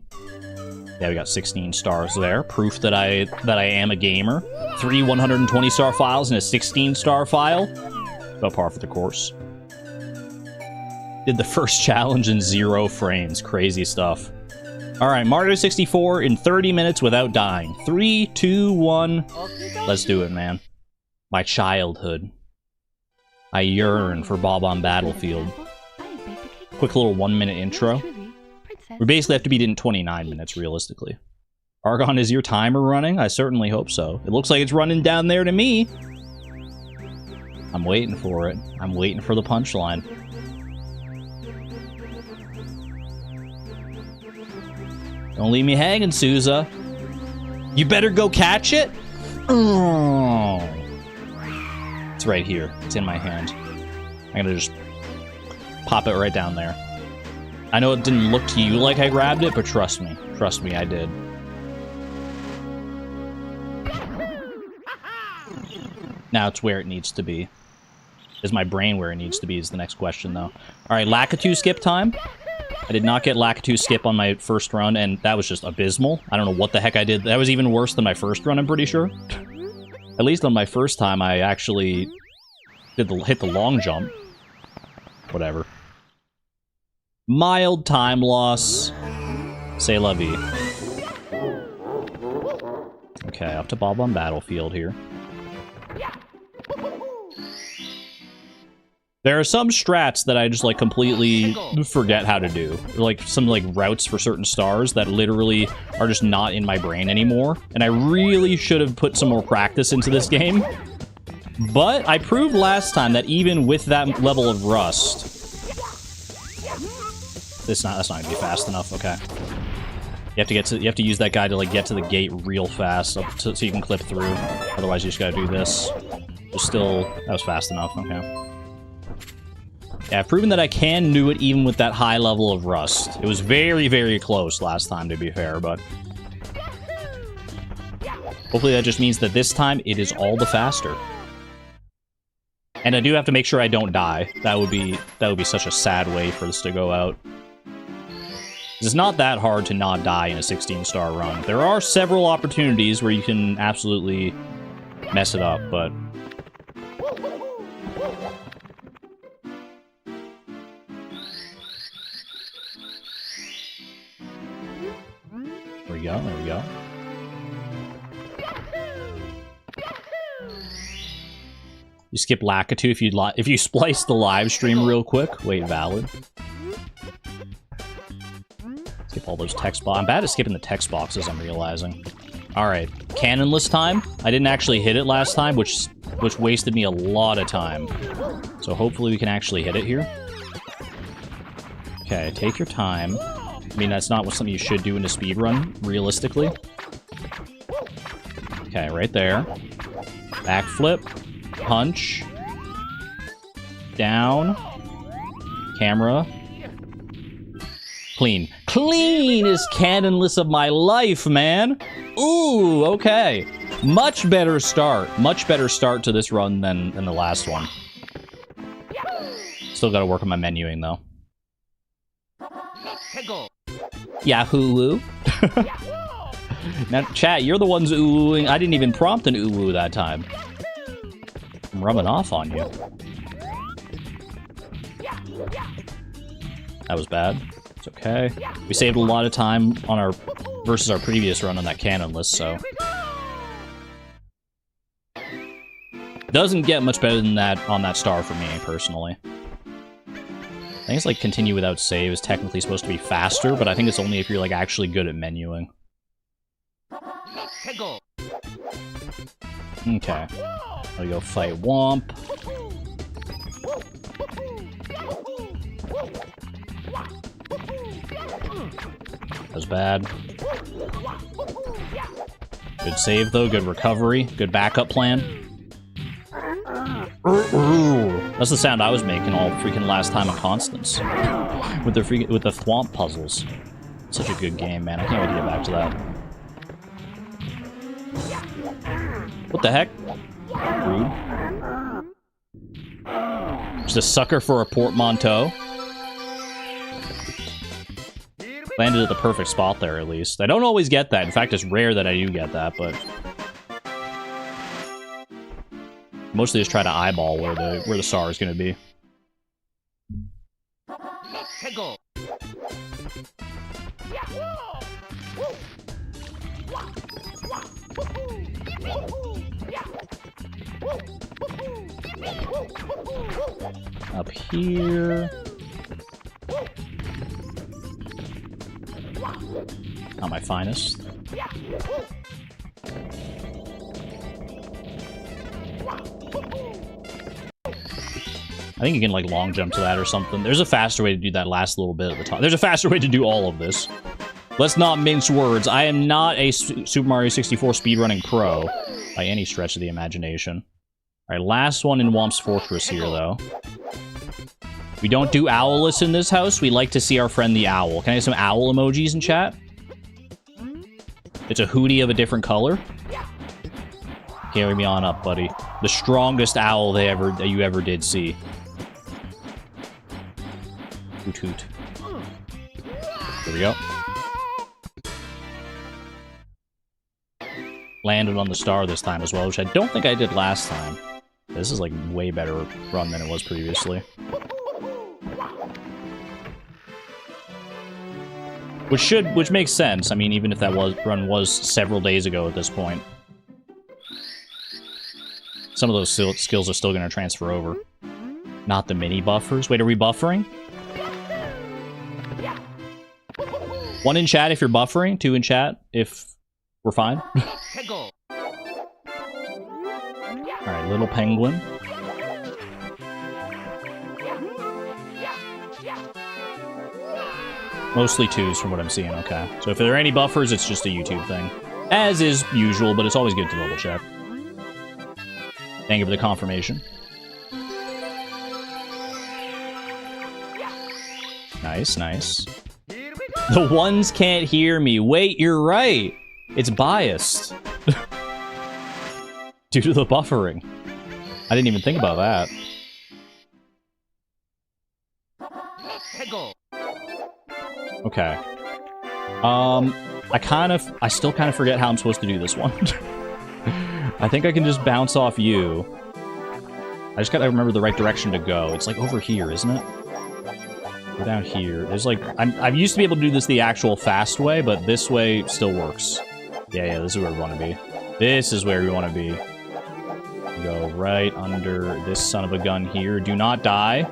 Yeah, we got 16 stars there. Proof that I am a gamer. 3 120-star files and a 16-star file. About par for the course. Did the first challenge in 0 frames. Crazy stuff. Alright, Mario 64 in 30 minutes without dying. 3, 2, 1. Let's do it, man. My childhood. I yearn for Bob on Battlefield. Quick little 1-minute intro. We basically have to beat it in 29 minutes, realistically. Argon, is your timer running? I certainly hope so. It looks like it's running down there to me. I'm waiting for it. I'm waiting for the punchline. Don't leave me hanging, Souza. You better go catch it? Oh. It's right here. It's in my hand. I'm gonna just pop it right down there. I know it didn't look to you like I grabbed it, but trust me. Trust me, I did. Now it's where it needs to be. Is my brain where it needs to be is the next question, though. Alright, Lakitu skip time. I did not get Lakitu skip on my first run, and that was just abysmal. I don't know what the heck I did. That was even worse than my first run, I'm pretty sure. At least on my first time, I actually hit the long jump. Whatever. Mild time loss. C'est la vie. Okay, up to Bob on Battlefield here. There are some strats that I just, like, completely forget how to do. Like, some, like, routes for certain stars that literally are just not in my brain anymore. And I really should have put some more practice into this game. But I proved last time that even with that level of rust... That's not gonna be fast enough, okay. You have to use that guy to, like, get to the gate real fast so you can clip through. Otherwise, you just gotta do this. But still, that was fast enough, okay. Yeah, I've proven that I can do it even with that high level of rust. It was very, very close last time, to be fair, but... Hopefully that just means that this time, it is all the faster. And I do have to make sure I don't die. That would be such a sad way for this to go out. It's not that hard to not die in a 16-star run. There are several opportunities where you can absolutely mess it up, but... There we go, there we go. You skip Lakitu if you splice the live stream real quick. Wait, valid. Skip all those text boxes. I'm bad at skipping the text boxes, I'm realizing. Alright, cannonless time. I didn't actually hit it last time, which wasted me a lot of time. So hopefully we can actually hit it here. Okay, take your time. I mean, that's not something you should do in a speedrun, realistically. Okay, right there. Backflip. Punch. Down. Camera. Clean. Cleanest cannonless of my life, man! Ooh, okay. Much better start. Much better start to this run than the last one. Still gotta work on my menuing, though. Yahoo! Now, chat, you're the ones oohing. I didn't even prompt an ooh that time. I'm rubbing off on you. That was bad. It's okay. We saved a lot of time on our versus our previous run on that cannon list, so doesn't get much better than that on that star for me personally. I think it's like continue without save is technically supposed to be faster, but I think it's only if you're like actually good at menuing. Okay. I'll go fight Womp. That was bad. Good save though, good recovery, good backup plan. That's the sound I was making all freaking last time on Constance. With the Thwomp puzzles. Such a good game, man. I can't wait to get back to that. What the heck? Rude. Just a sucker for a portmanteau. Landed at the perfect spot there, at least. I don't always get that. In fact, it's rare that I do get that, but mostly just try to eyeball where the star is going to be. Up here. Not my finest. I think you can, like, long jump to that or something. There's a faster way to do that last little bit at the top. There's a faster way to do all of this. Let's not mince words. I am not a Super Mario 64 speedrunning pro by any stretch of the imagination. Alright, last one in Womp's Fortress here, though. We don't do owlless in this house. We like to see our friend the owl. Can I get some owl emojis in chat? It's a hootie of a different color. Carry me on up, buddy. The strongest owl that you ever did see. Hoot hoot. Here we go. Landed on the star this time as well, which I don't think I did last time. This is like way better run than it was previously. Which makes sense. I mean, even if that run was several days ago at this point. Some of those skills are still going to transfer over. Not the mini buffers. Wait, are we buffering? 1 in chat if you're buffering, 2 in chat if we're fine. Alright, little penguin. Mostly 2s from what I'm seeing, okay. So if there are any buffers, it's just a YouTube thing. As is usual, but it's always good to double check. Thank you for the confirmation. Nice, nice. The ones can't hear me. Wait, you're right. It's biased. Due to the buffering. I didn't even think about that. Okay. I still kind of forget how I'm supposed to do this one. I think I can just bounce off you. I just gotta remember the right direction to go. It's like over here, isn't it? Go down here. There's like... I used to be able to do this the actual fast way, but this way still works. Yeah, this is where we want to be. This is where we want to be. Go right under this son of a gun here. Do not die.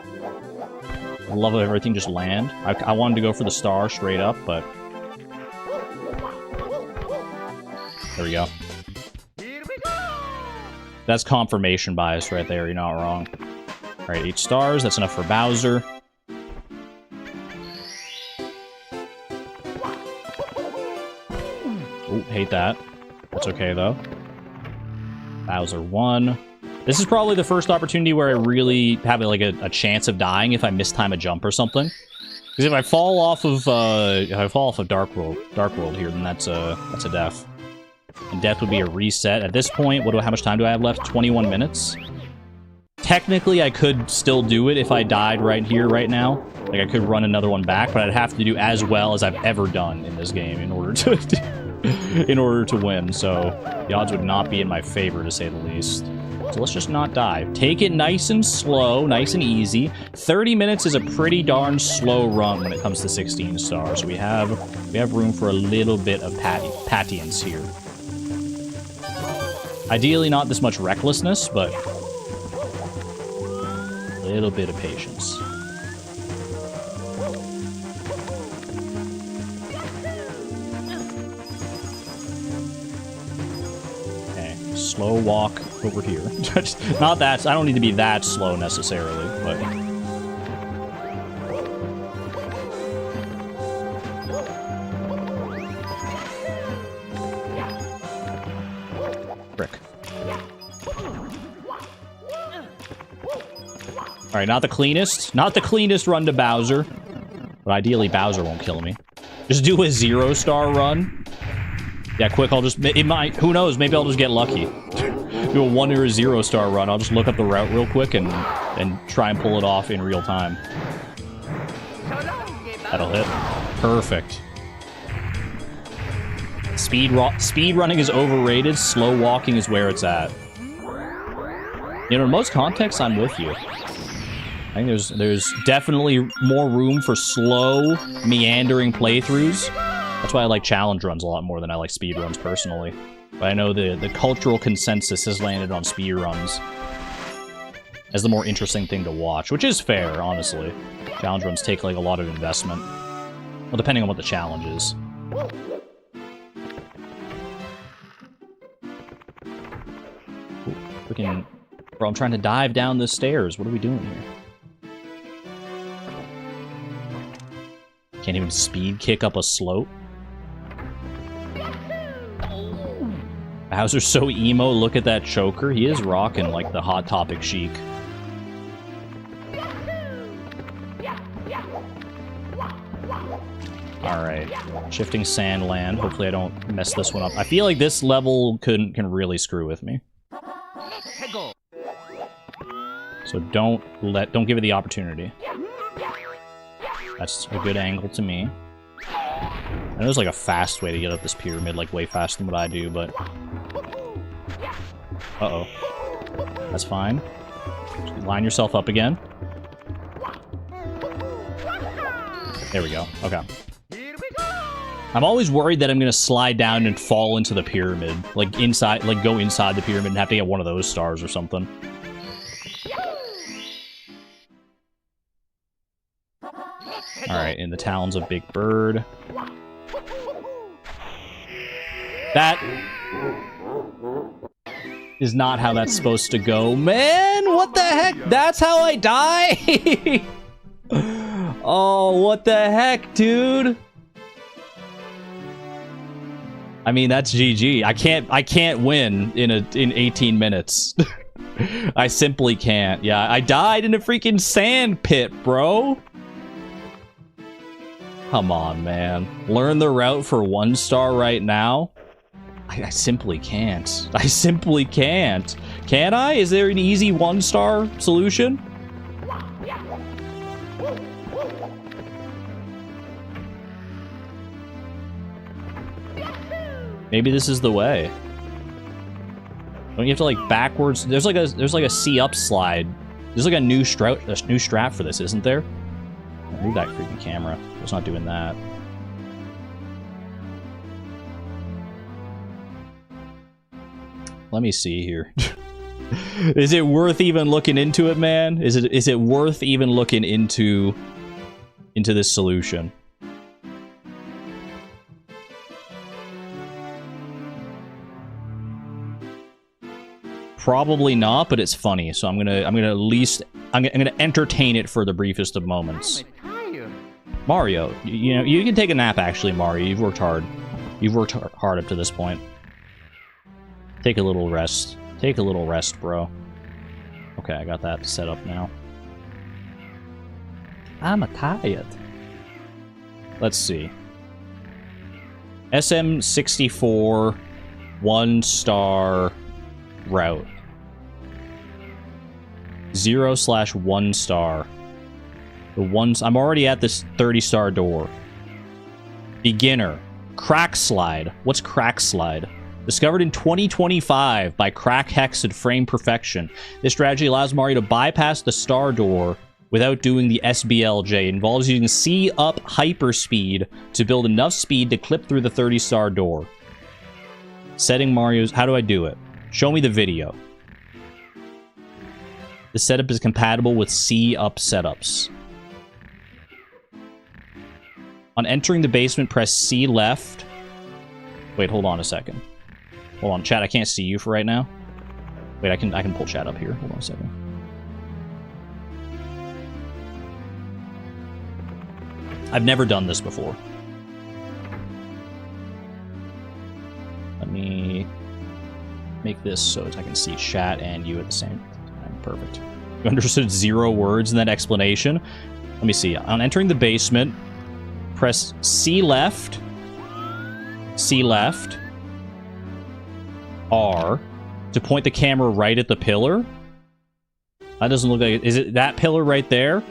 I love everything just land. I wanted to go for the star straight up, but... There we go. That's confirmation bias right there. You're not wrong. Alright, 8 stars. That's enough for Bowser. Oh, hate that. That's okay, though. Bowser 1. This is probably the first opportunity where I really have like a chance of dying if I mistime a jump or something. Because if I fall off of Dark World here, then that's a death. And death would be a reset. At this point, how much time do I have left? 21 minutes. Technically, I could still do it if I died right here, right now. Like I could run another one back, but I'd have to do as well as I've ever done in this game in order to win. So the odds would not be in my favor, to say the least. So let's just not dive. Take it nice and slow, nice and easy. 30 minutes is a pretty darn slow run when it comes to 16 stars. We have room for a little bit of patience here. Ideally not this much recklessness, but a little bit of patience. Slow walk over here. Not that, I don't need to be that slow necessarily, but... Frick. Alright, not the cleanest run to Bowser. But ideally Bowser won't kill me. Just do a 0-star run. Yeah, quick, I'll just... It might... Who knows? Maybe I'll just get lucky. Do a 1 or a 0-star run. I'll just look up the route real quick and try and pull it off in real time. That'll hit. Perfect. Speed running is overrated. Slow walking is where it's at. You know, in most contexts, I'm with you. I think there's definitely more room for slow, meandering playthroughs. That's why I like challenge runs a lot more than I like speed runs personally. But I know the cultural consensus has landed on speed runs as the more interesting thing to watch, which is fair, honestly. Challenge runs take like a lot of investment. Well, depending on what the challenge is. Ooh, freaking... Bro, I'm trying to dive down the stairs. What are we doing here? Can't even speed kick up a slope. Bowser's so emo, look at that choker. He is rocking like the Hot Topic chic. Alright. Shifting sand land. Hopefully I don't mess this one up. I feel like this level can really screw with me. So don't give it the opportunity. That's a good angle to me. I know there's like a fast way to get up this pyramid, like way faster than what I do, but... Uh-oh. That's fine. Just line yourself up again. There we go. Okay. I'm always worried that I'm gonna slide down and fall into the pyramid. Like inside, like go inside the pyramid and have to get one of those stars or something. Alright, in the talons of Big Bird. That is not how that's supposed to go. Man, what the heck? That's how I die? Oh, what the heck, dude? I mean, that's GG. I can't win in 18 minutes. I simply can't. Yeah, I died in a freaking sand pit, bro. Come on, man. Learn the route for 1 star right now? I simply can't. I simply can't. Can I? Is there an easy 1-star solution? Maybe this is the way. Don't you have to like backwards? There's like a C up slide. There's like a new strat for this, isn't there? Move that freaking camera. It's not doing that. Let me see here. Is it worth even looking into it, man? Is it worth even looking into this solution? Probably not, but it's funny, so I'm gonna at least I'm gonna entertain it for the briefest of moments. Mario, you know, you can take a nap actually, Mario. You've worked hard. You've worked hard up to this point. Take a little rest. Take a little rest, bro. Okay, I got that set up now. I'm tired. Let's see. SM64 1-star route. 0/1 star. The ones I'm already at this 30-star door. Beginner. Crack slide. What's crack slide? Discovered in 2025 by Crack Hex and Frame Perfection. This strategy allows Mario to bypass the star door without doing the SBLJ. It involves using C-up hyperspeed to build enough speed to clip through the 30-star door. Setting Mario's... How do I do it? Show me the video. The setup is compatible with C-up setups. On entering the basement, press C left. Wait, hold on a second. Hold on, chat, I can't see you for right now. Wait, I can pull chat up here. Hold on a second. I've never done this before. Let me make this so I can see chat and you at the same time. Perfect. You understood 0 words in that explanation? Let me see. On entering the basement, press C left, R, to point the camera right at the pillar. That doesn't look like it. Is it that pillar right there? Do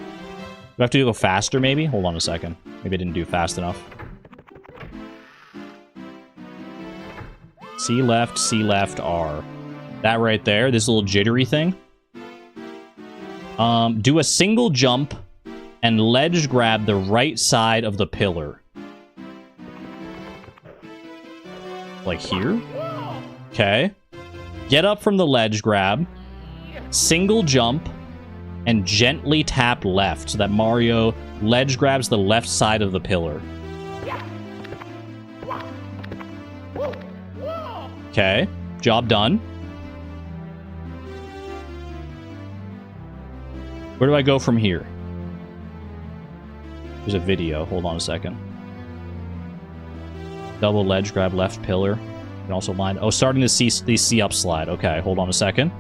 I have to go faster, maybe? Hold on a second. Maybe I didn't do fast enough. C left, R. That right there, this little jittery thing. Do a single jump and ledge grab the right side of the pillar. Like here? Okay. Get up from the ledge grab, single jump, and gently tap left so that Mario ledge grabs the left side of the pillar. Okay. Job done. Where do I go from here? There's a video. Hold on a second. Double ledge grab left pillar. You can also line... Oh, starting to see the C-up slide. Okay, hold on a second.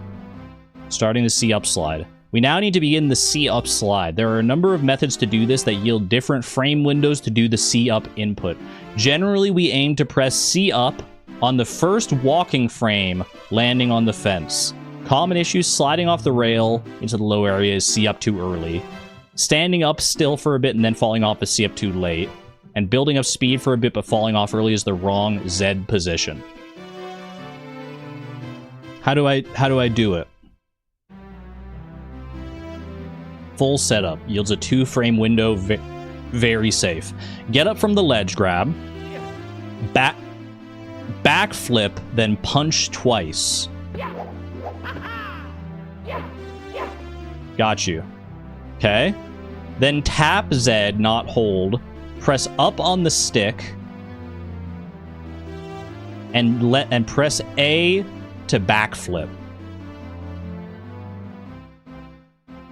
Starting the C-up slide. We now need to begin the C-up slide. There are a number of methods to do this that yield different frame windows to do the C-up input. Generally, we aim to press C-up on the first walking frame landing on the fence. Common issues: sliding off the rail into the low area is C-up too early. Standing up still for a bit and then falling off is C-up too late. And building up speed for a bit but falling off early is the wrong Z position. How do I do it? Full setup. Yields a 2-frame window. Very safe. Get up from the ledge grab. Backflip, then punch twice. Got you. Okay. Then tap Z, not hold. Press up on the stick. And press A to backflip.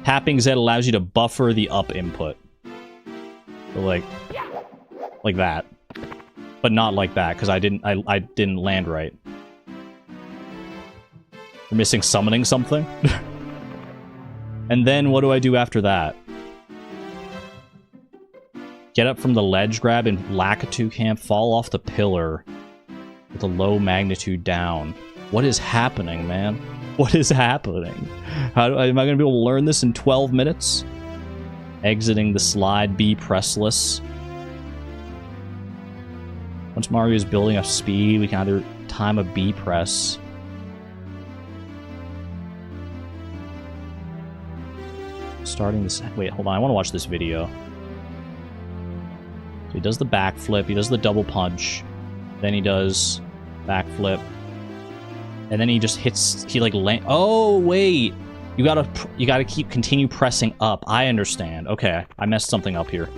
Tapping Z allows you to buffer the up input. So like that. But not like that, because I didn't land right. We're missing summoning something. And then what do I do after that? Get up from the ledge grab and Lakitu camp, fall off the pillar with a low magnitude down. What is happening, man? What is happening? Am I going to be able to learn this in 12 minutes? Exiting the slide, B pressless. Once Mario is building up speed, we can either time a B press. Starting this... Wait, hold on. I want to watch this video. So he does the backflip. He does the double punch. Then he does backflip. And then he just hits... He like... Oh, wait! You gotta continue pressing up. I understand. Okay, I messed something up here.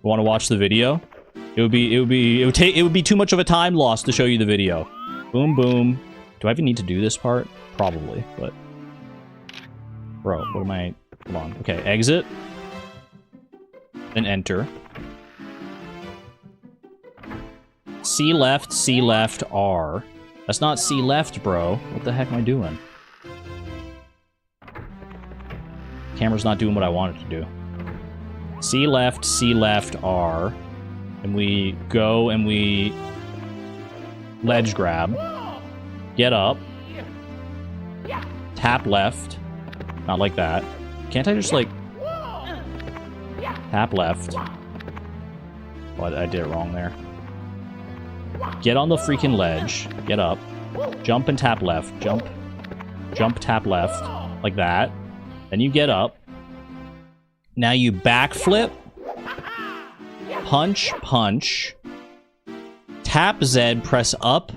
Want to watch the video? It would be too much of a time loss to show you the video. Boom, boom. Do I even need to do this part? Probably, but... Bro, what am I... Hold on. Okay, exit. Then enter. C left, R. That's not C left, bro. What the heck am I doing? Camera's not doing what I want it to do. C left, R. And we go and we... Ledge grab. Get up. Tap left. Not like that. Can't I just, like... Tap left. Oh, I did it wrong there. Get on the freaking ledge. Get up. Jump and tap left. Jump. Jump, tap left. Like that. Then you get up. Now you backflip. Punch, punch. Tap Z, press up.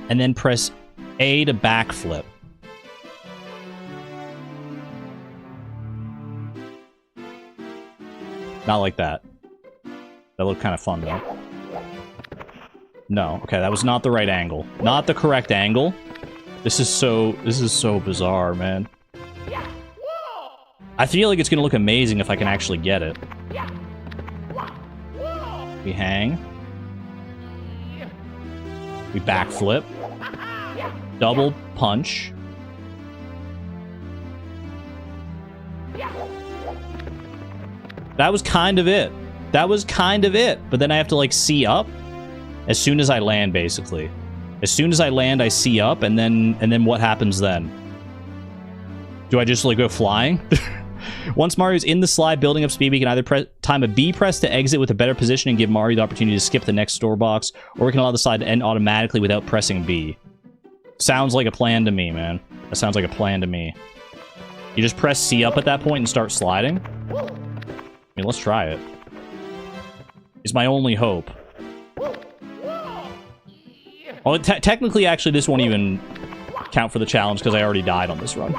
And then press A to backflip. Not like that. That looked kind of fun, though. No. Okay, that was not the right angle. Not the correct angle. This is so bizarre, man. I feel like it's gonna look amazing if I can actually get it. We hang. We backflip. Double punch. That was kind of it. That was kind of it. But then I have to, like, see up as soon as I land, basically. As soon as I land, I see up, and then what happens then? Do I just, like, go flying? Once Mario's in the slide, building up speed, we can either time a B press to exit with a better position and give Mario the opportunity to skip the next store box, or we can allow the slide to end automatically without pressing B. Sounds like a plan to me, man. That sounds like a plan to me. You just press C up at that point and start sliding? I mean, let's try it. It's my only hope. Well, technically, actually, this won't even count for the challenge because I already died on this run.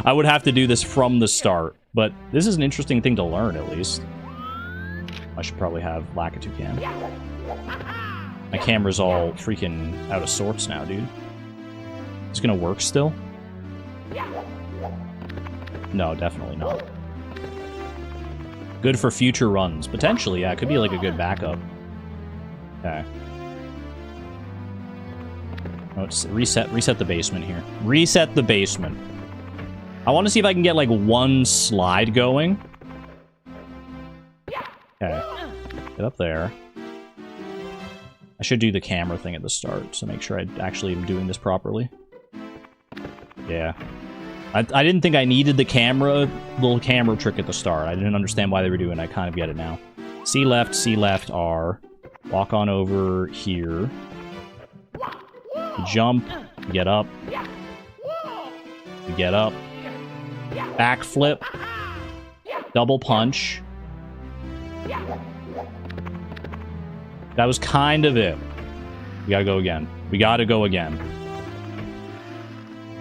I would have to do this from the start, but this is an interesting thing to learn, at least. I should probably have Lakitu cam. My camera's all freaking out of sorts now, dude. It's gonna work still? No, definitely not. Good for future runs. Potentially, yeah. It could be like a good backup. Okay. Oh, it's reset the basement here. Reset the basement. I want to see if I can get, like, one slide going. Okay. Get up there. I should do the camera thing at the start to make sure I actually am doing this properly. Yeah. I didn't think I needed the little camera trick at the start. I didn't understand why they were doing it. I kind of get it now. C left, R. Walk on over here. You jump. You get up. You get up. Backflip. Double punch. That was kind of it. We gotta go again. We gotta go again.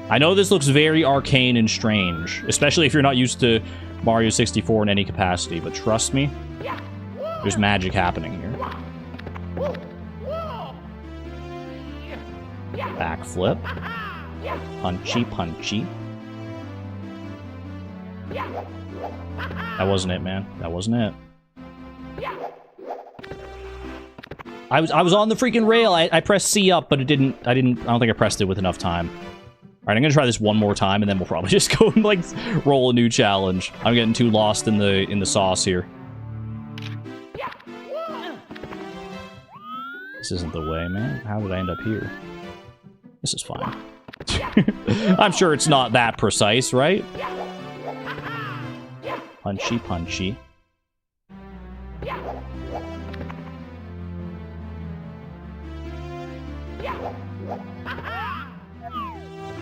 I know this looks very arcane and strange, especially if you're not used to Mario 64 in any capacity, but trust me, there's magic happening here. Backflip. Punchy, punchy. That wasn't it, man. That wasn't it. I was on the freaking rail. I pressed C up, but it didn't. I don't think I pressed it with enough time. Alright, I'm gonna try this one more time, and then we'll probably just go and, like, roll a new challenge. I'm getting too lost in the sauce here. This isn't the way, man. How did I end up here? This is fine. I'm sure it's not that precise, right? Punchy, punchy.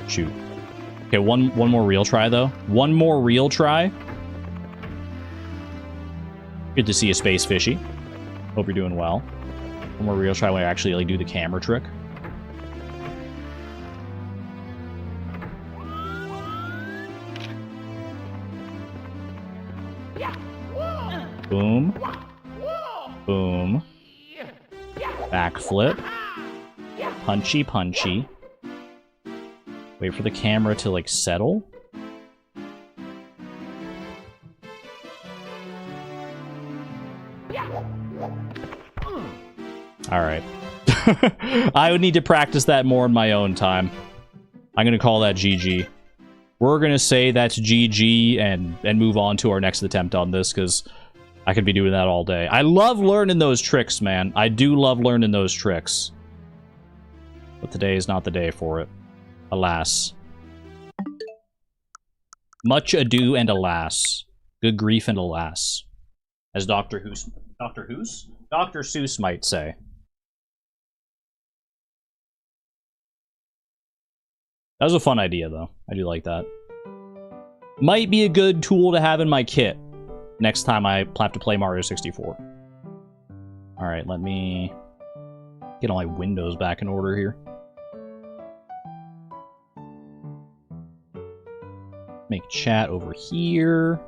Shoot. Okay, one more real try, though. One more real try. Good to see you, Space Fishy. Hope you're doing well. One more real try where I actually, like, do the camera trick. Boom. Boom. Backflip. Punchy, punchy. Wait for the camera to, like, settle. Alright. I would need to practice that more in my own time. I'm gonna call that GG. We're gonna say that's GG and move on to our next attempt on this, because I could be doing that all day. I love learning those tricks, man. I do love learning those tricks. But today is not the day for it. Alas. Much ado and alas. Good grief and alas. As Dr. Seuss might say. That was a fun idea, though. I do like that. Might be a good tool to have in my kit next time I have to play Mario 64. Alright, let me get all my windows back in order here. Make chat over here.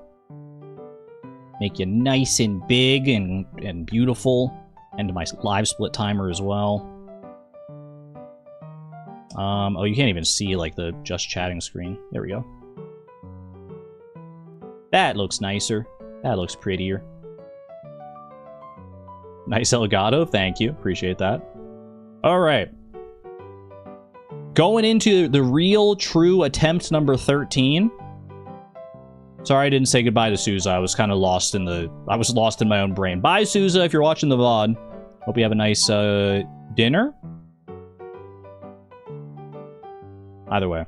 Make you nice and big and beautiful. And my live split timer as well. Oh, you can't even see, like, the just chatting screen. There we go. That looks nicer. That looks prettier. Nice Elgato, thank you. Appreciate that. Alright. Going into the real, true attempt number 13. Sorry I didn't say goodbye to Souza. I was kind of lost in my own brain. Bye, Souza, if you're watching the VOD. Hope you have a nice, dinner. Either way.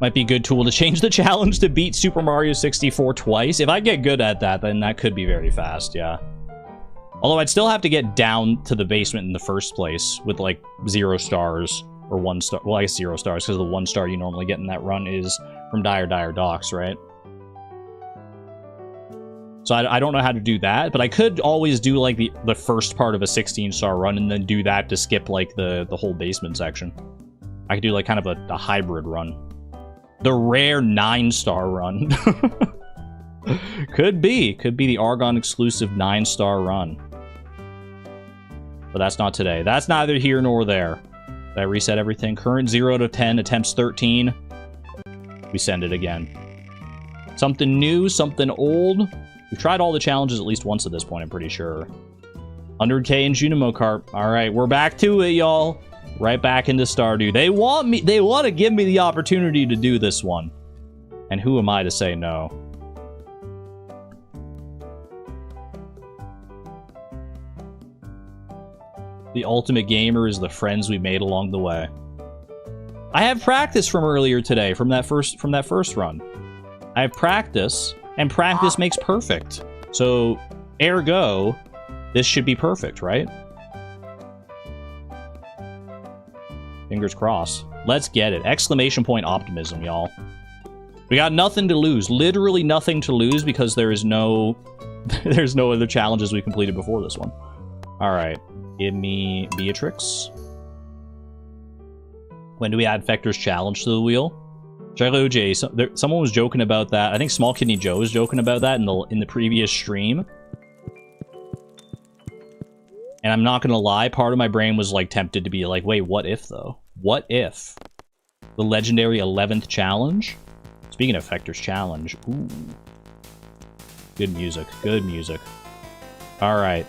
Might be a good tool to change the challenge to beat Super Mario 64 twice. If I get good at that, then that could be very fast, yeah. Although I'd still have to get down to the basement in the first place with, like, 0 stars or 1 star. Well, I guess 0 stars, because the 1 star you normally get in that run is from Dire Docks, right? So I don't know how to do that, but I could always do, like, the first part of a 16-star run and then do that to skip, like, the whole basement section. I could do, like, kind of a hybrid run. The rare 9-star run. Could be the Argon exclusive 9-star run. But that's not today. That's neither here nor there. Did I reset everything? Current 0 to 10, attempts 13. We send it again. Something new, something old. We've tried all the challenges at least once at this point, I'm pretty sure. 100k in Junimo Kart. Alright, we're back to it, y'all. Right back into Stardew. They want to give me the opportunity to do this one. And who am I to say no? The ultimate gamer is the friends we made along the way. I have practice from earlier today, from that first run. I have practice, and practice makes perfect. So, ergo, this should be perfect, right? Fingers crossed. Let's get it. Exclamation point optimism, y'all. We got nothing to lose. Literally nothing to lose because there is no... there's no other challenges we completed before this one. Alright. Give me Beatrix. When do we add Fector's challenge to the wheel? Someone was joking about that. I think Small Kidney Joe was joking about that in the previous stream. And I'm not gonna lie, part of my brain was like tempted to be like, wait, what if though? What if? The legendary 11th challenge? Speaking of Fector's challenge, ooh. Good music, good music. Alright.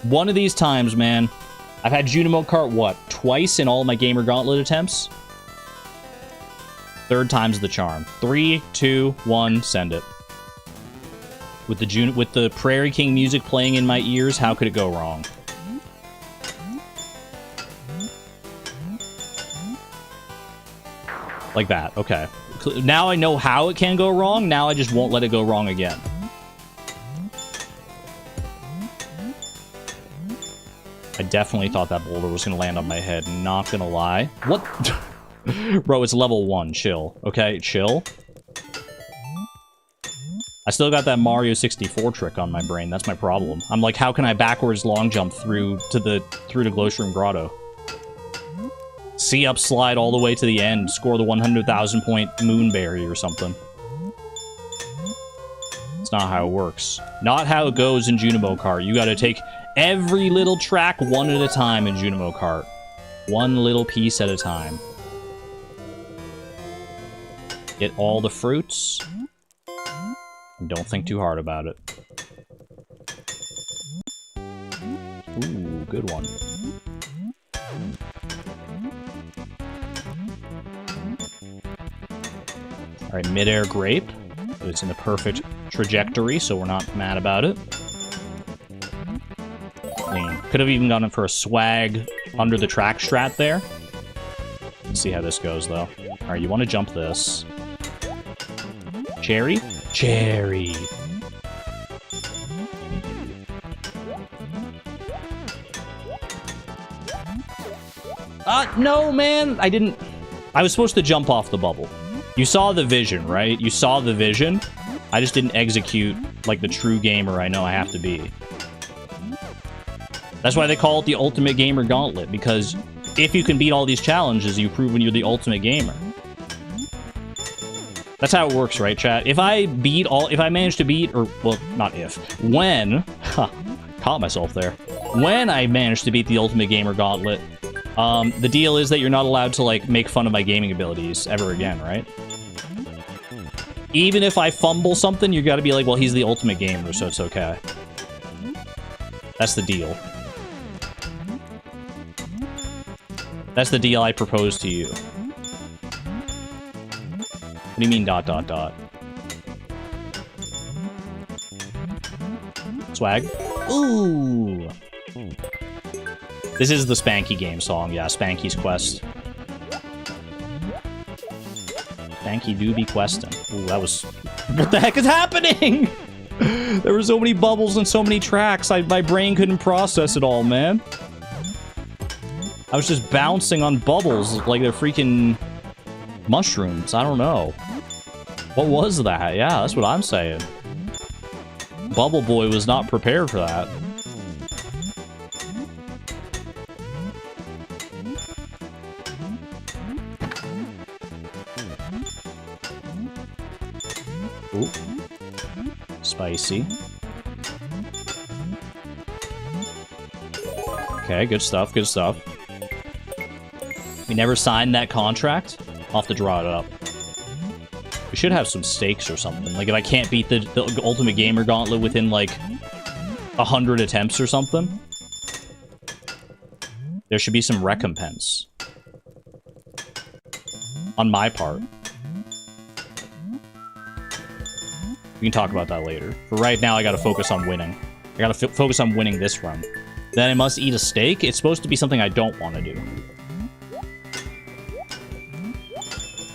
One of these times, man, I've had Junimo Kart, what, twice in all my Gamer Gauntlet attempts? Third time's the charm. 3, 2, 1, send it. With the Prairie King music playing in my ears, how could it go wrong? Like that, okay. Now I know how it can go wrong, now I just won't let it go wrong again. I definitely thought that boulder was gonna land on my head, not gonna lie. What? Bro, it's level 1, chill. Okay, chill. I still got that Mario 64 trick on my brain, that's my problem. I'm like, how can I backwards long jump through to Glowshroom Grotto? See up slide all the way to the end, score the 100,000 point Moonberry or something. It's not how it works. Not how it goes in Junimo Kart. You gotta take every little track one at a time in Junimo Kart. One little piece at a time. Get all the fruits. And don't think too hard about it. Ooh, good one. Alright, mid-air grape. It's in the perfect trajectory, so we're not mad about it. Clean. Could have even gone in for a swag under the track strat there. Let's see how this goes, though. Alright, you want to jump this. Cherry? Cherry! No, man. I didn't... I was supposed to jump off the bubble. You saw the vision, right? You saw the vision. I just didn't execute like the true gamer I know I have to be. That's why they call it the Ultimate Gamer Gauntlet, because if you can beat all these challenges, you've proven you're the ultimate gamer. That's how it works, right, chat? If I manage to beat, or, well, not if, when, caught myself there. When I manage to beat the Ultimate Gamer Gauntlet, the deal is that you're not allowed to, like, make fun of my gaming abilities ever again, right? Even if I fumble something, you gotta be like, well, he's the ultimate gamer, so it's okay. That's the deal. That's the deal I propose to you. What do you mean, ... Swag? Ooh! This is the Spanky game song, yeah, Spanky's Quest. Spanky do be questing. Ooh, that was... What the heck is happening?! There were so many bubbles and so many tracks, my brain couldn't process it all, man. I was just bouncing on bubbles like they're freaking mushrooms. I don't know. What was that? Yeah, that's what I'm saying. Bubble Boy was not prepared for that. Ooh. Spicy. Okay, good stuff, good stuff. We never signed that contract? I'll have to draw it up. We should have some stakes or something. Like, if I can't beat the Ultimate Gamer Gauntlet within, like, 100 attempts or something, there should be some recompense. On my part. We can talk about that later. For right now, I gotta focus on winning. I gotta focus on winning this run. Then I must eat a steak? It's supposed to be something I don't want to do.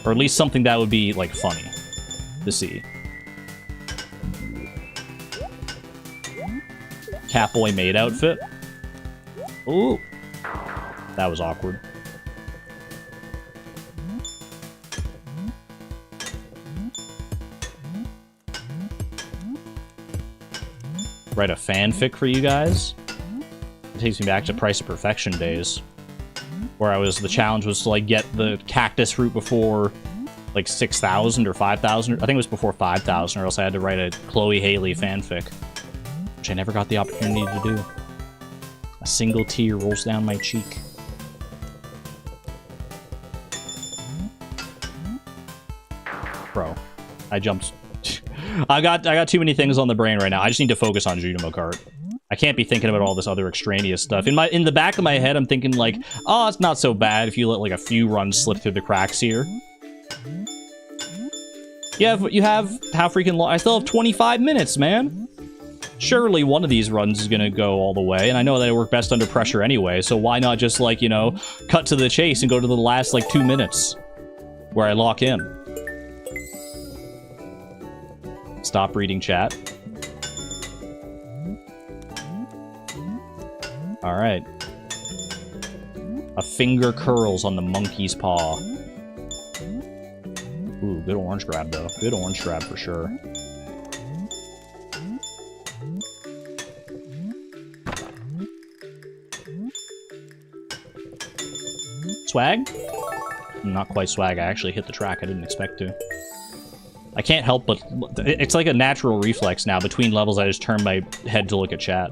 Or at least something that would be, like, funny to see. Catboy maid outfit. Ooh. That was awkward. Write a fanfic for you guys. It takes me back to Price of Perfection days. Where the challenge was to, like, get the cactus fruit before, like, 6,000 or 5,000. I think it was before 5,000, or else I had to write a Chloe Haley fanfic. Which I never got the opportunity to do. A single tear rolls down my cheek. Bro, I jumped. I got too many things on the brain right now. I just need to focus on Junimo Kart. I can't be thinking about all this other extraneous stuff. In the back of my head, I'm thinking like, oh, it's not so bad if you let like a few runs slip through the cracks here. You have how freaking long? I still have 25 minutes, man. Surely one of these runs is gonna go all the way, and I know that I work best under pressure anyway, so why not just, like, you know, cut to the chase and go to the last, like, 2 minutes where I lock in. Stop reading chat. Alright. A finger curls on the monkey's paw. Ooh, good orange grab, though. Good orange grab for sure. Swag? Not quite swag. I actually hit the track. I didn't expect to. I can't help but... It's like a natural reflex now. Between levels, I just turn my head to look at chat.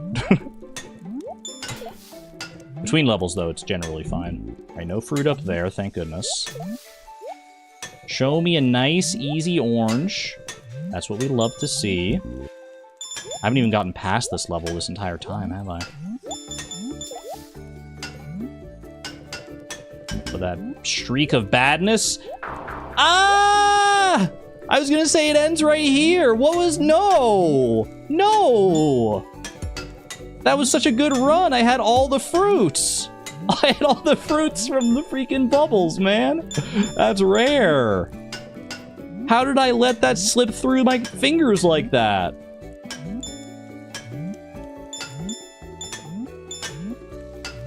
Between levels, though, it's generally fine. Alright, no fruit up there, thank goodness. Show me a nice, easy orange. That's what we love to see. I haven't even gotten past this level this entire time, have I? For that streak of badness. Ah! I was gonna say it ends right here. What was... No! No! That was such a good run. I had all the fruits. I had all the fruits from the freaking bubbles, man. That's rare. How did I let that slip through my fingers like that?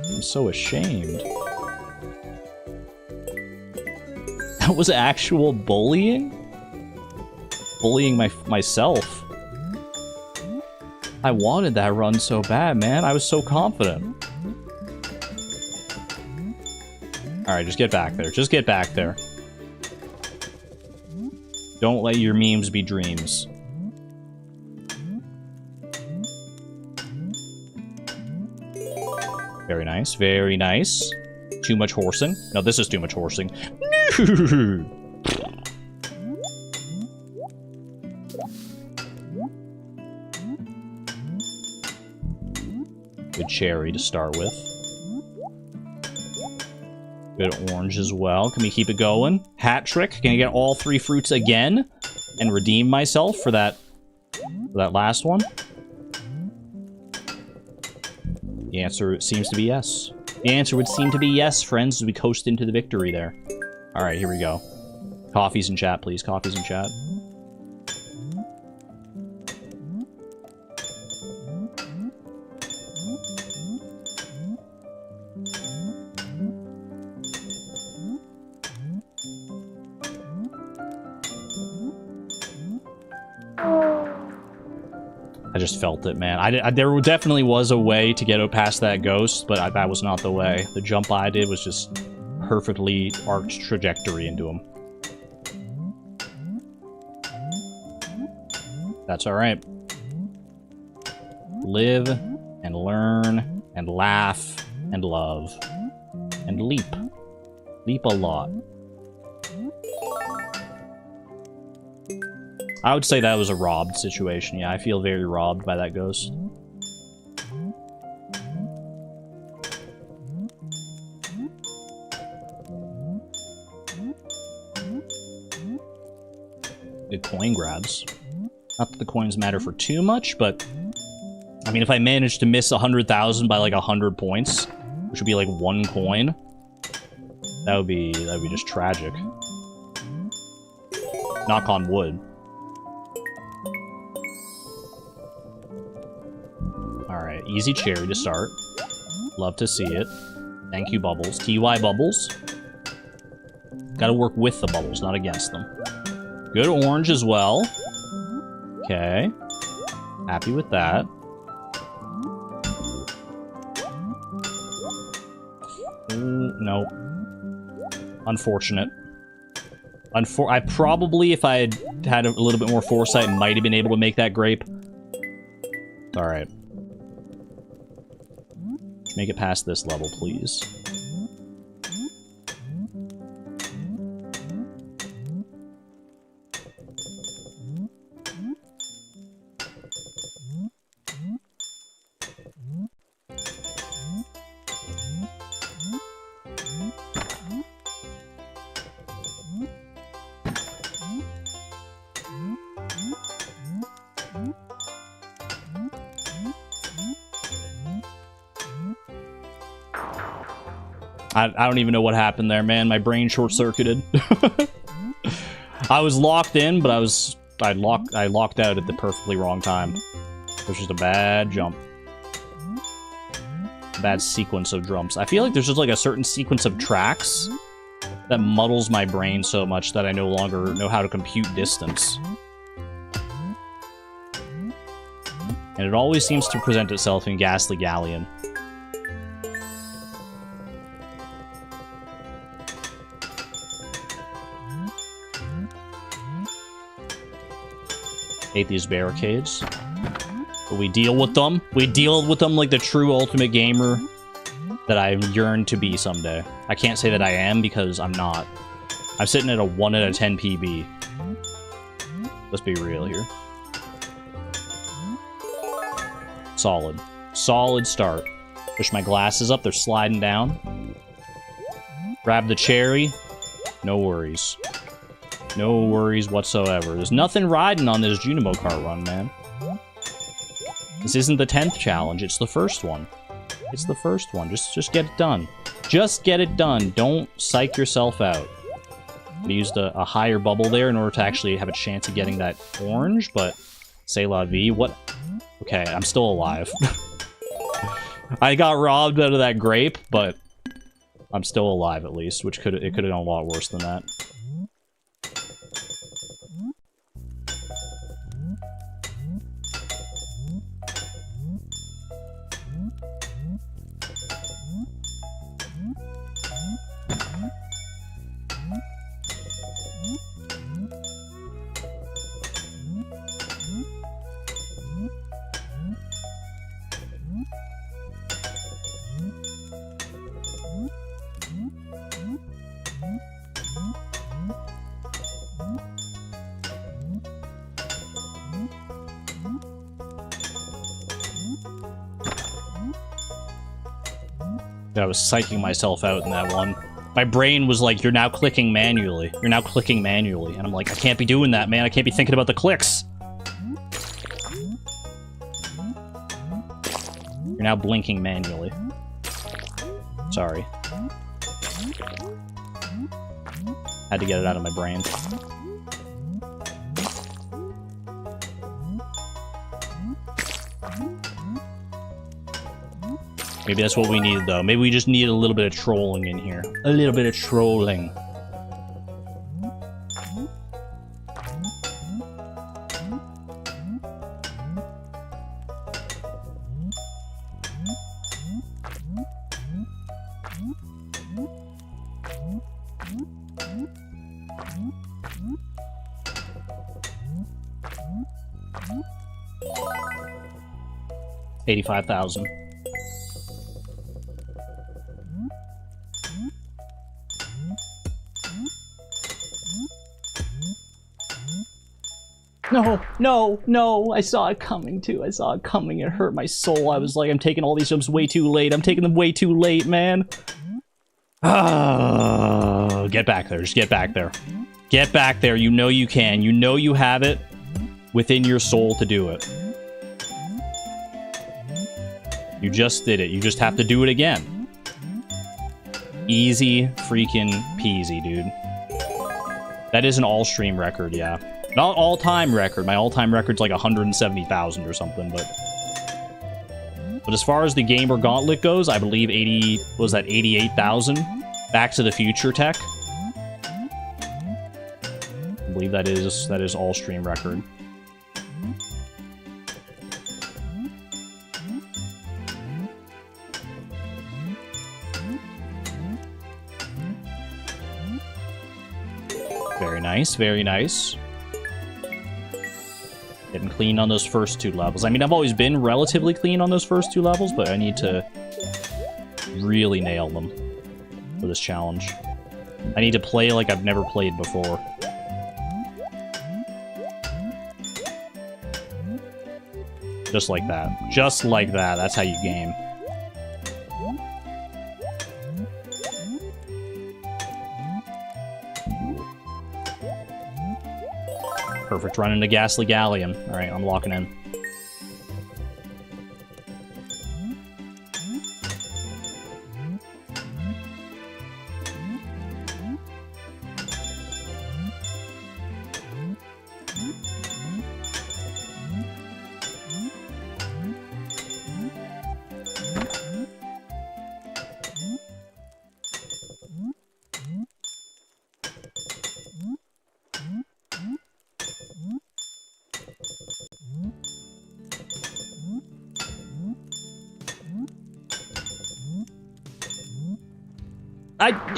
I'm so ashamed. That was actual bullying? Bullying myself. I wanted that run so bad, man. I was so confident. Alright, just get back there. Just get back there. Don't let your memes be dreams. Very nice, very nice. Too much horsing. No, this is too much horsing. Good cherry to start with. Good orange as well. Can we keep it going? Hat trick. Can I get all 3 fruits again? And redeem myself for that last one? The answer seems to be yes. The answer would seem to be yes, friends, as we coast into the victory there. Alright, here we go. Coffees in chat, please. Coffees in chat. I just felt it, man. There definitely was a way to get past that ghost, but that was not the way. The jump I did was just perfectly arched trajectory into him. That's alright. Live and learn and laugh and love. And leap. Leap a lot. I would say that was a robbed situation. Yeah, I feel very robbed by that ghost. Good coin grabs. Not that the coins matter for too much, but I mean, if I managed to miss 100,000 by like 100 points, which would be like 1 coin, that would be just tragic. Knock on wood. Alright, easy cherry to start. Love to see it. Thank you, Bubbles. TY Bubbles. Gotta work with the bubbles, not against them. Good orange as well. Okay. Happy with that. No. Unfortunate. I probably, if I had a little bit more foresight, might have been able to make that grape. Alright. Make it past this level, please. I don't even know what happened there, man. My brain short-circuited. I was locked in, but I locked out at the perfectly wrong time. It was just a bad jump. A bad sequence of jumps. I feel like there's just like a certain sequence of tracks that muddles my brain so much that I no longer know how to compute distance. And it always seems to present itself in Ghastly Galleon. Hate these barricades. But we deal with them. We deal with them like the true ultimate gamer that I yearn to be someday. I can't say that I am because I'm not. I'm sitting at a 1 out of 10 PB. Let's be real here. Solid. Solid start. Push my glasses up. They're sliding down. Grab the cherry. No worries. No worries whatsoever. There's nothing riding on this Junimo cart run, man. This isn't the 10th challenge. It's the first one. It's the first one. Just get it done. Just get it done. Don't psych yourself out. I used a higher bubble there in order to actually have a chance of getting that orange, but c'est la vie. What? Okay, I'm still alive. I got robbed out of that grape, but I'm still alive at least, which it could have done a lot worse than that. I was psyching myself out in that one. My brain was like, you're now clicking manually. You're now clicking manually. And I'm like, I can't be doing that, man. I can't be thinking about the clicks. You're now blinking manually. Sorry. Had to get it out of my brain. Maybe that's what we needed, though. Maybe we just needed a little bit of trolling in here. A little bit of trolling. $85,000. No, no, no, I saw it coming too. I saw it coming. It hurt my soul. I was like, I'm taking all these jumps way too late. I'm taking them way too late, man. Oh, get back there. Just get back there. Get back there. You know you can. You know you have it within your soul to do it. You just did it. You just have to do it again. Easy freaking peasy, dude. That is an all-stream record, yeah. Not all-time record. My all-time record's like 170,000 or something, but as far as the Gamer Gauntlet goes, I believe 88,000? Back to the Future tech. I believe that is all-stream record. Very nice, very nice. Getting clean on those first two levels. I mean, I've always been relatively clean on those first two levels, but I need to really nail them for this challenge. I need to play like I've never played before. Just like that. Just like that. That's how you game. Perfect. Run into Ghastly Galleon. Alright, I'm locking in.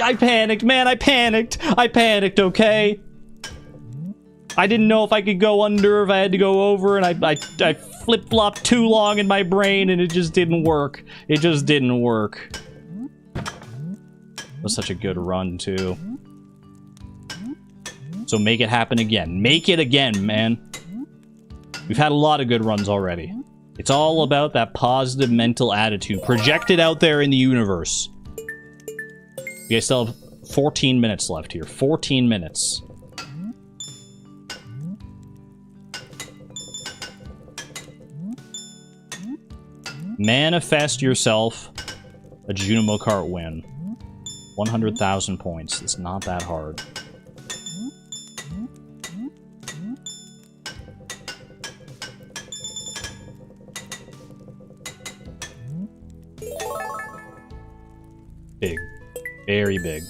I panicked, man, I panicked, okay? I didn't know if I could go under, if I had to go over, and I flip-flopped too long in my brain, and it just didn't work. It just didn't work. It was such a good run, too. So make it happen again. Make it again, man. We've had a lot of good runs already. It's all about that positive mental attitude projected out there in the universe. You guys still have 14 minutes left here. 14 minutes. Manifest yourself a Junimo Kart win. 100,000 points. It's not that hard. Big. Very big.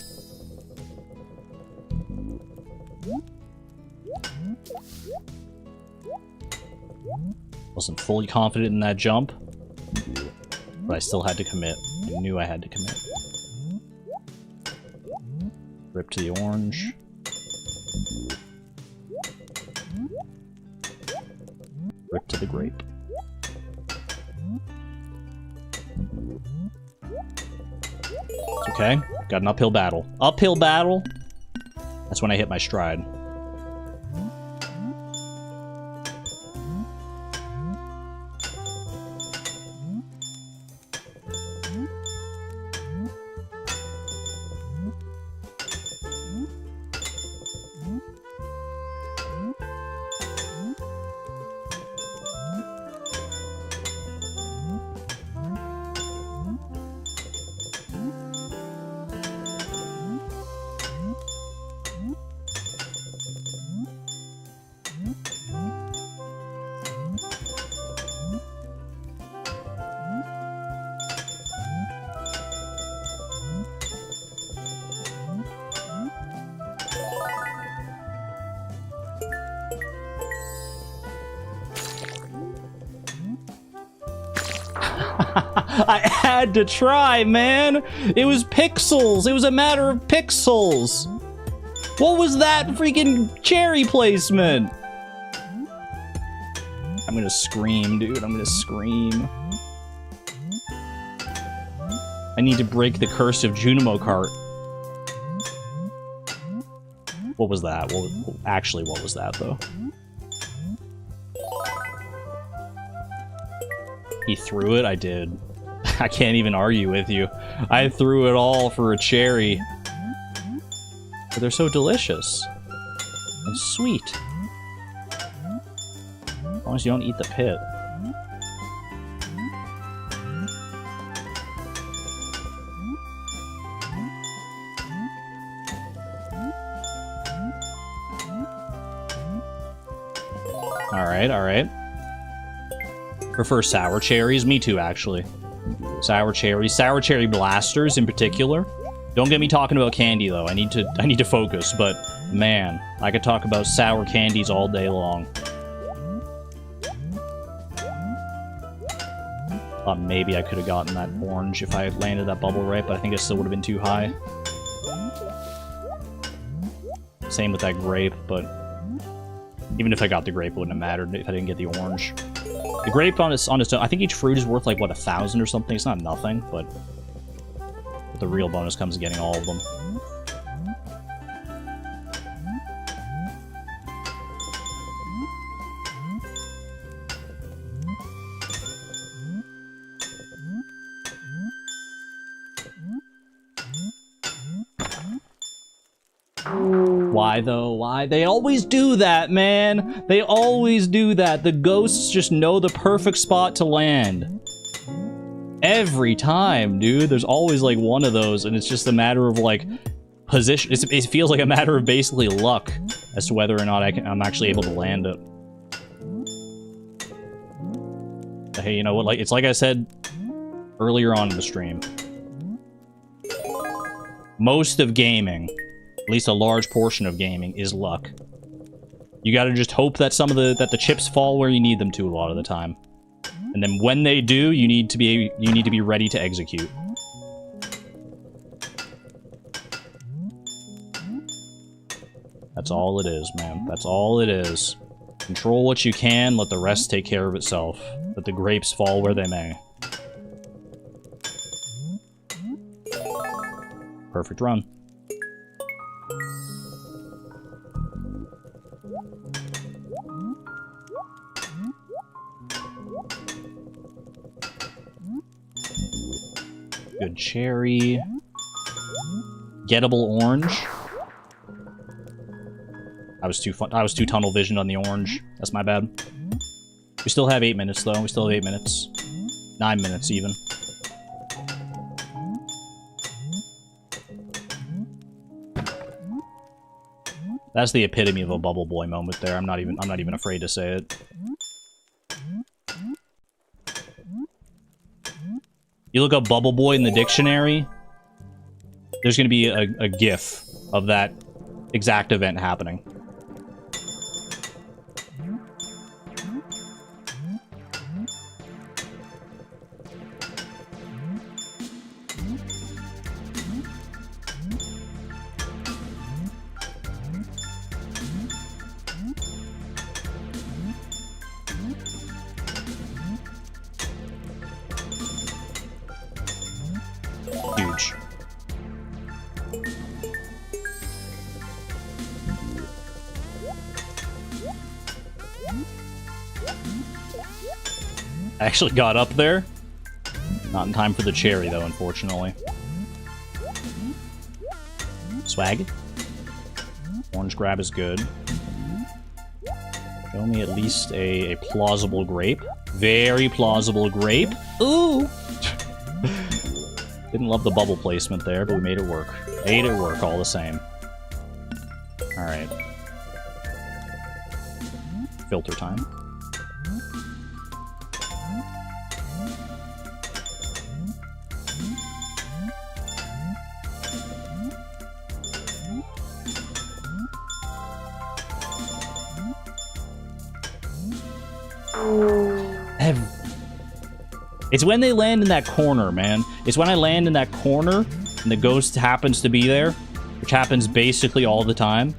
Wasn't fully confident in that jump, but I still had to commit. I knew I had to commit. Rip to the orange. Rip to the grape. It's okay. Got an uphill battle. Uphill battle. That's when I hit my stride. I had to try, man. It was pixels. It was a matter of pixels. What was that freaking cherry placement? I'm gonna scream, dude. I'm gonna scream. I need to break the curse of Junimo Cart. What was that? Actually, what was that, though? He threw it? I did. I can't even argue with you. I threw it all for a cherry. But they're so delicious. And sweet. As long as you don't eat the pit. Alright, alright. Prefer sour cherries? Me too, actually. Sour cherries. Sour cherry blasters, in particular. Don't get me talking about candy, though. I need to focus, but man, I could talk about sour candies all day long. Thought maybe I could have gotten that orange if I had landed that bubble right, but I think it still would have been too high. Same with that grape, but even if I got the grape, it wouldn't have mattered if I didn't get the orange. The grape on its own, I think each fruit is worth like, what, 1,000 or something? It's not nothing, but the real bonus comes in getting all of them. Why, though? Why? They always do that, man! They always do that. The ghosts just know the perfect spot to land. Every time, dude. There's always, like, one of those, and it's just a matter of, like, position. It feels like a matter of basically luck as to whether or not I'm actually able to land it. But hey, you know what? Like, it's like I said earlier on in the stream. Most of gaming, at least a large portion of gaming, is luck. You gotta just hope that that the chips fall where you need them to a lot of the time. And then when they do, you need to be ready to execute. That's all it is, man. That's all it is. Control what you can, let the rest take care of itself. Let the grapes fall where they may. Perfect run. Good cherry. Gettable orange. I was too tunnel visioned on the orange. That's my bad. We still have 8 minutes though. We still have 8 minutes. 9 minutes even. That's the epitome of a bubble boy moment there. I'm not even afraid to say it. You look up Bubble Boy in the dictionary, there's going to be a GIF of that exact event happening. Huge. I actually got up there. Not in time for the cherry, though, unfortunately. Swag. Orange grab is good. Show me at least a plausible grape. Very plausible grape. Ooh! Didn't love the bubble placement there, but we made it work. Made it work all the same. Alright. Filter time. It's when they land in that corner, man. It's when I land in that corner and the ghost happens to be there, which happens basically all the time.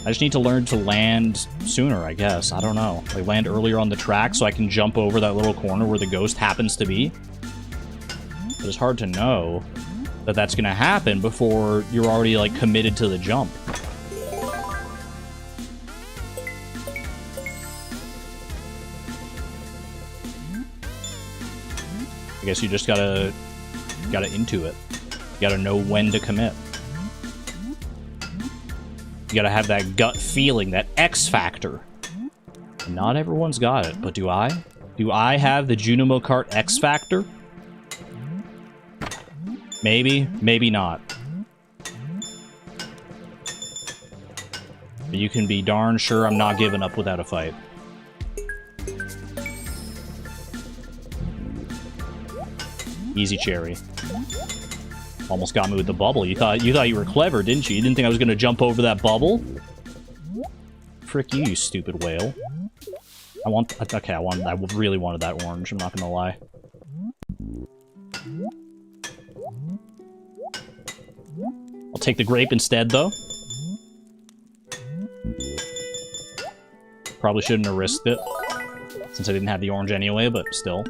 I just need to learn to land sooner, I guess. I don't know. Like, land earlier on the track so I can jump over that little corner where the ghost happens to be. But it's hard to know that that's going to happen before you're already, like, committed to the jump. I guess you just gotta into it. You gotta know when to commit. You gotta have that gut feeling, that X factor. And not everyone's got it, but do I? Do I have the Junimo Kart X factor? Maybe, maybe not. But you can be darn sure I'm not giving up without a fight. Easy cherry. Almost got me with the bubble. You thought you were clever, didn't you? You didn't think I was gonna jump over that bubble? Frick you, you stupid whale. Okay, I really wanted that orange, I'm not gonna lie. I'll take the grape instead, though. Probably shouldn't have risked it, since I didn't have the orange anyway, but still.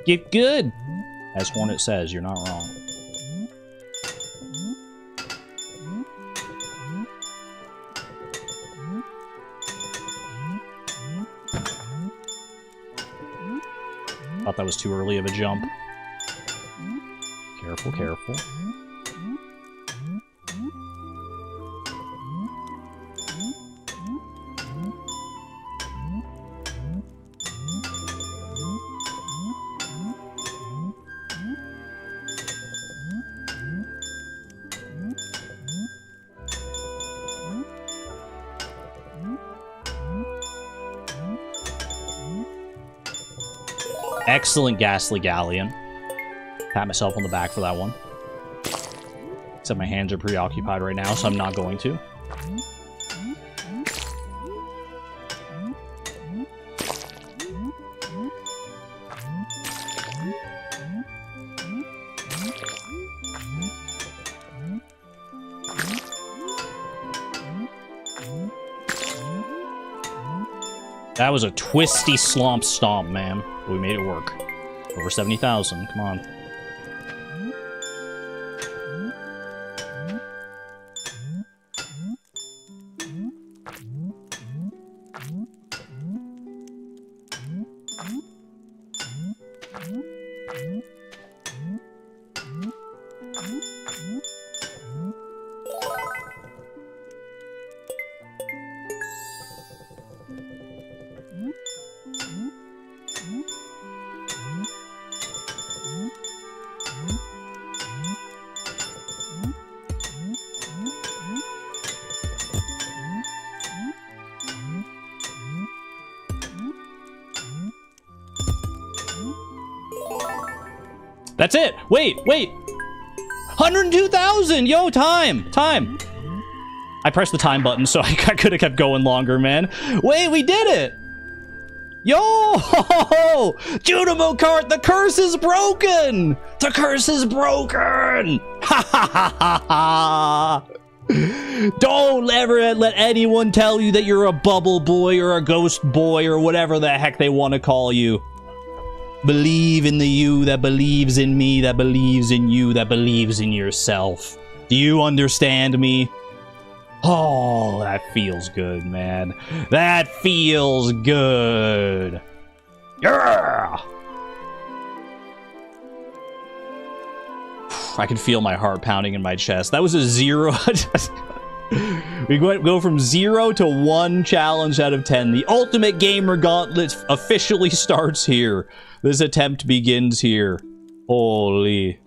Get good! As Hornet says, you're not wrong. Thought that was too early of a jump. Careful, careful. Excellent Ghastly Galleon. Pat myself on the back for that one. Except my hands are preoccupied right now, so I'm not going to. That was a twisty slomp stomp, man. But we made it work. Over 70,000, come on. That's it! Wait! 102,000! Yo, time! I pressed the time button, so I could have kept going longer, man. Wait, we did it! Yo! Junimo Kart, the curse is broken! The curse is broken! Ha ha ha ha ha! Don't ever let anyone tell you that you're a bubble boy or a ghost boy or whatever the heck they want to call you. Believe in the you that believes in me, that believes in you, that believes in yourself. Do you understand me? Oh, that feels good, man. That feels good. Yeah! I can feel my heart pounding in my chest. That was a 0. We go from 0 to 1 challenge out of 10. The Ultimate Gamer Gauntlet officially starts here. This attempt begins here. Holy.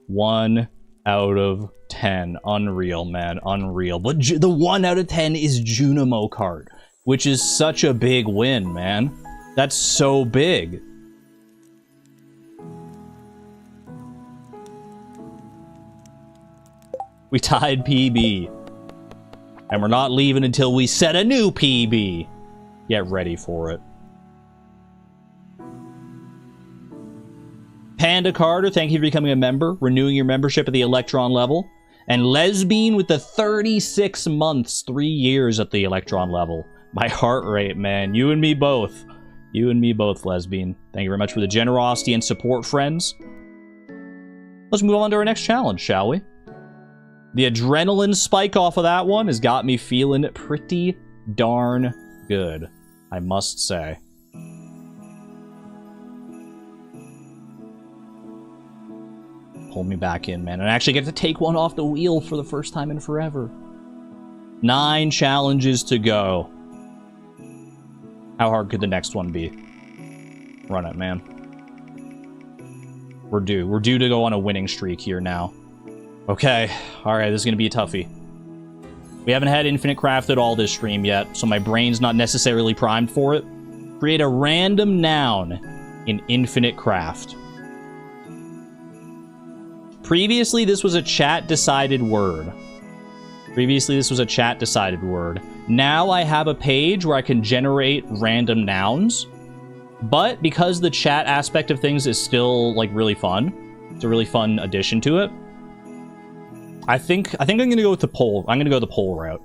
1 out of 10. Unreal, man. Unreal. But the 1 out of 10 is Junimo Kart, which is such a big win, man. That's so big. We tied PB. And we're not leaving until we set a new PB. Get ready for it. Panda Carter, thank you for becoming a member, renewing your membership at the Electron level. And Lesbian with the 36 months, 3 years at the Electron level. My heart rate, man. You and me both. You and me both, Lesbian. Thank you very much for the generosity and support, friends. Let's move on to our next challenge, shall we? The adrenaline spike off of that one has got me feeling pretty darn good, I must say. Pull me back in, man. And I actually get to take one off the wheel for the first time in forever. 9 challenges to go. How hard could the next one be? Run it, man. We're due. We're due to go on a winning streak here now. Okay. Alright, this is going to be a toughie. We haven't had infinite craft at all this stream yet, so my brain's not necessarily primed for it. Create a random noun in infinite craft. Previously, this was a chat-decided word. Now I have a page where I can generate random nouns. But because the chat aspect of things is still, like, really fun, it's a really fun addition to it, I think I'm going to go with the poll. I'm going to go the poll route.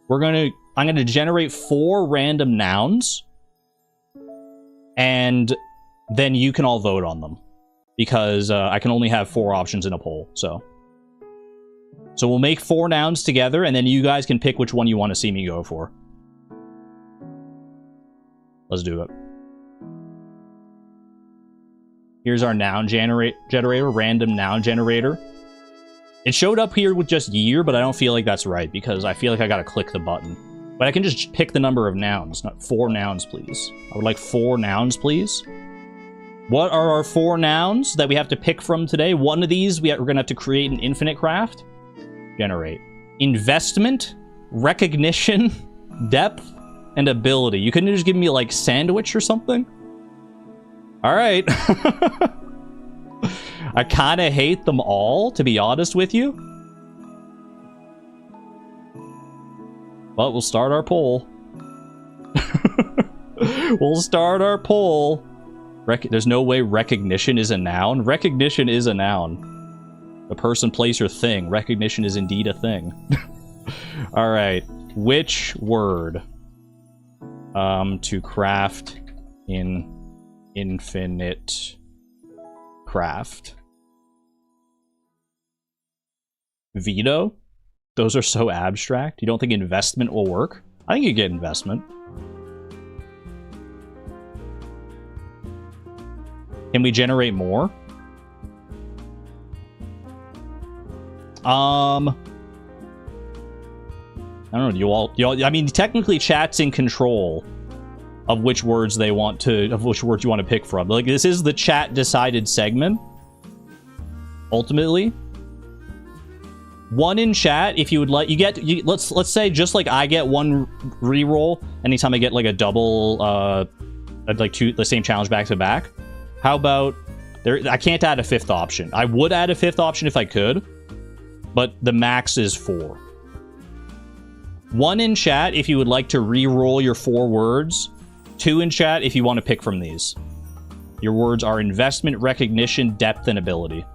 I'm going to generate 4 random nouns, and then you can all vote on them. Because I can only have 4 options in a poll, so we'll make 4 nouns together, and then you guys can pick which one you want to see me go for. Let's do it. Here's our noun generator, random noun generator. It showed up here with just year, but I don't feel like that's right, because I feel like I gotta click the button. But I can just pick the number of nouns, not 4 nouns, please. I would like 4 nouns, please. What are our 4 nouns that we have to pick from today? One of these we're going to have to create an infinite craft. Generate. Investment, recognition, depth, and ability. You couldn't just give me, like, sandwich or something? Alright. I kind of hate them all, to be honest with you. But we'll start our poll. We'll start our poll. There's no way recognition is a noun. Recognition is a noun. A person, place, or thing. Recognition is indeed a thing. Alright. Which word to craft in infinite craft? Veto? Those are so abstract. You don't think investment will work? I think you get investment. Can we generate more? I don't know. You all, I mean, technically, chat's in control of which words they want to, of which words you want to pick from. Like, this is the chat decided segment. Ultimately, one in chat. If you would like, let's say just like I get 1 reroll anytime I get like a double, like the same challenge back to back. How about I can't add a 5th option. I would add a 5th option if I could, but the max is 4. 1 in chat if you would like to re-roll your 4 words. 2 in chat if you want to pick from these. Your words are investment, recognition, depth, and ability.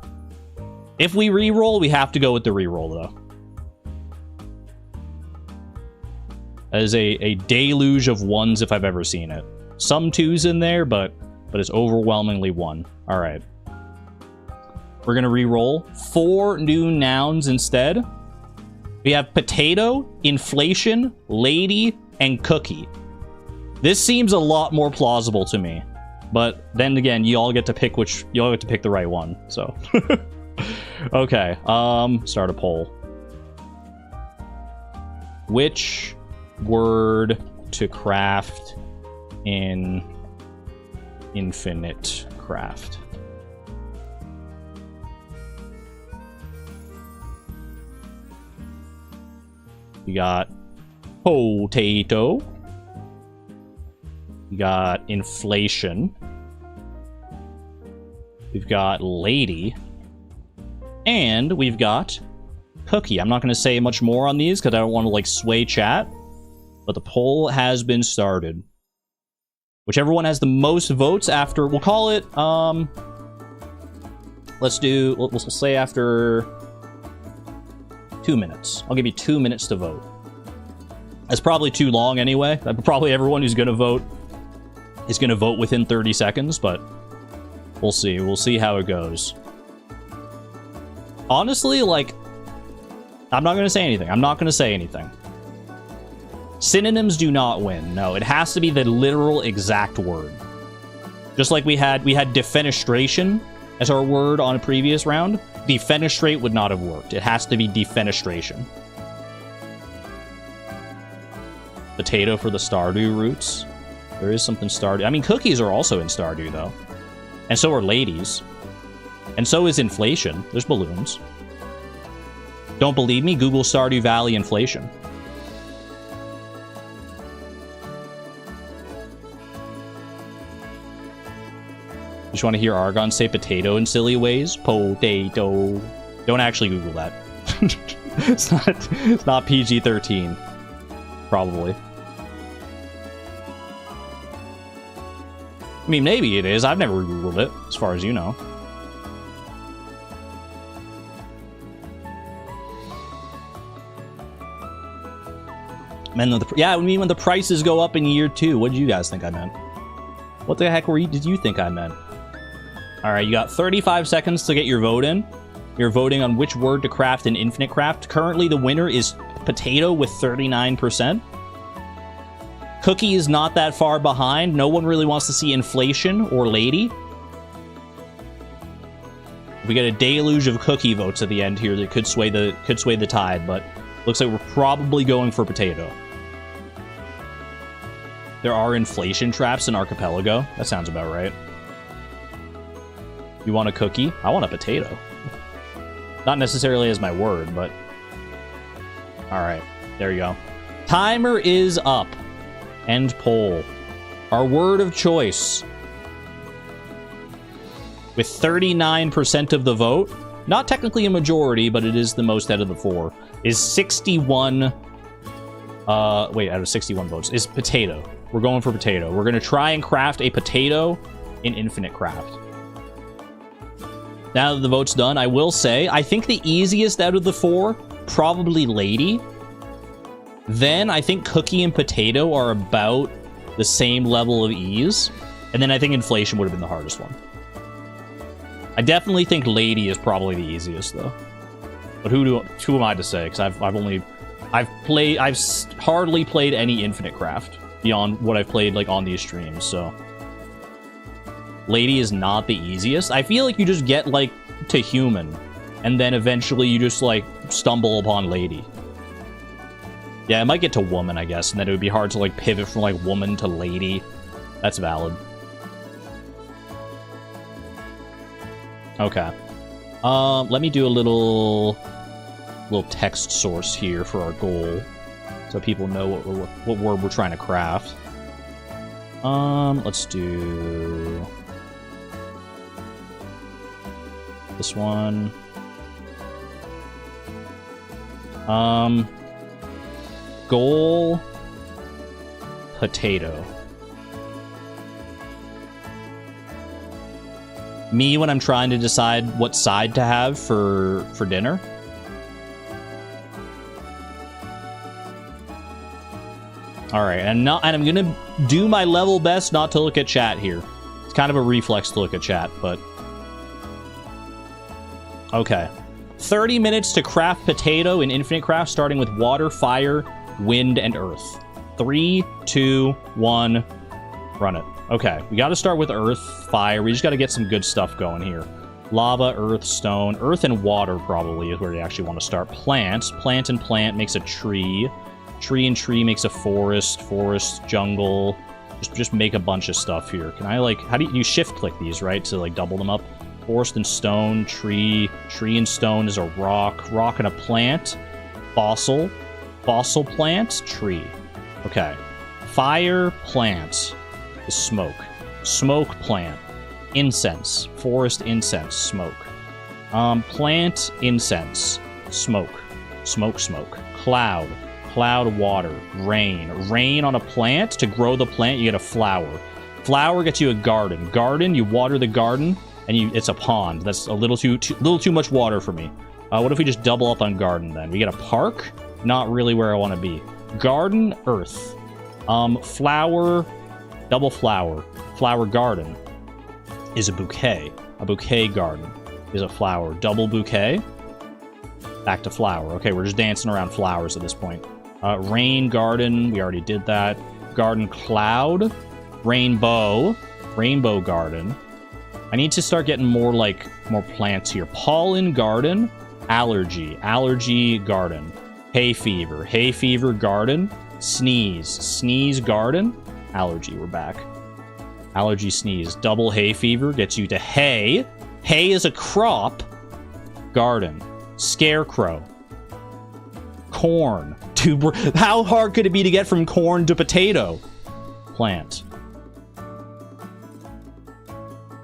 If we re-roll, we have to go with the re-roll, though. That is a deluge of 1s if I've ever seen it. Some 2s in there, but it's overwhelmingly 1. All right. We're going to re-roll 4 new nouns instead. We have potato, inflation, lady, and cookie. This seems a lot more plausible to me. But then again, you all get to pick the right one. So, okay. Start a poll. Which word to craft in infinite craft? You got potato. You got inflation. We've got lady. And we've got cookie. I'm not going to say much more on these because I don't want to, like, sway chat. But the poll has been started. Whichever one has the most votes after... We'll call it... We'll say after 2 minutes. I'll give you 2 minutes to vote. That's probably too long anyway. Probably everyone who's going to vote is going to vote within 30 seconds, but we'll see. We'll see how it goes. Honestly, like, I'm not going to say anything. I'm not going to say anything. Synonyms do not win. No, it has to be the literal exact word. Just like we had defenestration as our word on a previous round. Defenestrate would not have worked. It has to be defenestration. Potato for the Stardew roots. There is something Stardew. I mean, cookies are also in Stardew, though. And so are ladies. And so is inflation. There's balloons. Don't believe me? Google Stardew Valley inflation. Just want to hear Argon say potato in silly ways? Potato. Don't actually Google that. It's not PG-13. Probably. I mean, maybe it is. I've never Googled it, as far as you know. Yeah, I mean, when the prices go up in year 2, what did you guys think I meant? What the heck did you think I meant? Alright, you got 35 seconds to get your vote in. You're voting on which word to craft in Infinite Craft. Currently, the winner is potato with 39%. Cookie is not that far behind. No one really wants to see inflation or lady. We get a deluge of cookie votes at the end here that could sway the tide, but looks like we're probably going for potato. There are inflation traps in Archipelago. That sounds about right. You want a cookie? I want a potato. Not necessarily as my word, but... Alright, there you go. Timer is up. End poll. Our word of choice, with 39% of the vote, not technically a majority, but it is the most out of the 4, is 61... out of 61 votes, is potato. We're going for potato. We're going to try and craft a potato in Infinite Craft. Now that the vote's done, I will say, I think the easiest out of the 4, probably lady. Then I think cookie and potato are about the same level of ease. And then I think inflation would have been the hardest one. I definitely think lady is probably the easiest, though. But who am I to say? Because I've hardly played any Infinite Craft beyond what I've played like on these streams, so lady is not the easiest. I feel like you just get like to human, and then eventually you just like stumble upon lady. Yeah, it might get to woman, I guess, and then it would be hard to like pivot from like woman to lady. That's valid. Okay. Let me do a little text source here for our goal, so people know what word we're trying to craft. Let's do this one. Goal potato. Me when I'm trying to decide what side to have for dinner. All right, and I'm gonna do my level best not to look at chat here. It's kind of a reflex to look at chat, but okay. 30 minutes to craft potato in Infinite Craft, starting with water, fire, wind, and earth. 3, 2, 1, run it. Okay, we got to start with earth, fire. We just got to get some good stuff going here. Lava, earth, stone. Earth and water probably is where you actually want to start. Plants. Plant and plant makes a tree. Tree and tree makes a forest. Forest, jungle. Just make a bunch of stuff here. Can I, like... How do you shift click these, right? To, like, double them up. Forest and stone. Tree. Tree and stone is a rock. Rock and a plant. Fossil. Fossil plant. Tree. Okay. Fire, plant is smoke. Smoke, plant. Incense. Forest, incense, smoke. Plant, incense, smoke. Smoke, cloud, water, rain on a plant. To grow the plant, you get a flower gets you a garden, you water the garden, and it's a pond. That's a little too much water for me. What if we just double up on garden then? We get a park, not really where I want to be. Garden, earth, flower, double flower garden is a bouquet garden is a flower, double bouquet. Back to flower. Okay, we're just dancing around flowers at this point. Rain garden, we already did that. Garden cloud, rainbow garden. I need to start getting more plants here. Pollen garden, allergy garden. Hay fever garden. Sneeze garden. Allergy, we're back. Allergy, sneeze. Double hay fever gets you to hay. Hay is a crop. Garden. Scarecrow. Corn. How hard could it be to get from corn to potato? Plant.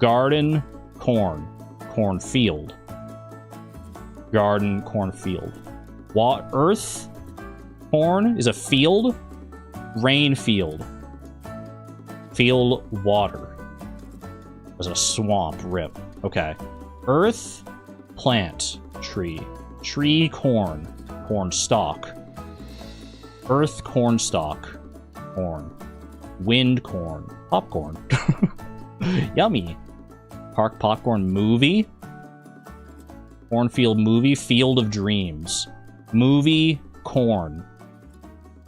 Garden, corn. Cornfield. Garden, cornfield. Earth, corn is a field. Rain field. Field, water. Was a swamp, rip. Okay. Earth, plant, tree. Tree, corn. Corn stalk. Earth, corn stalk. Corn. Wind, corn. Popcorn. Yummy. Park, popcorn, movie. Cornfield, movie. Field of dreams. Movie, corn.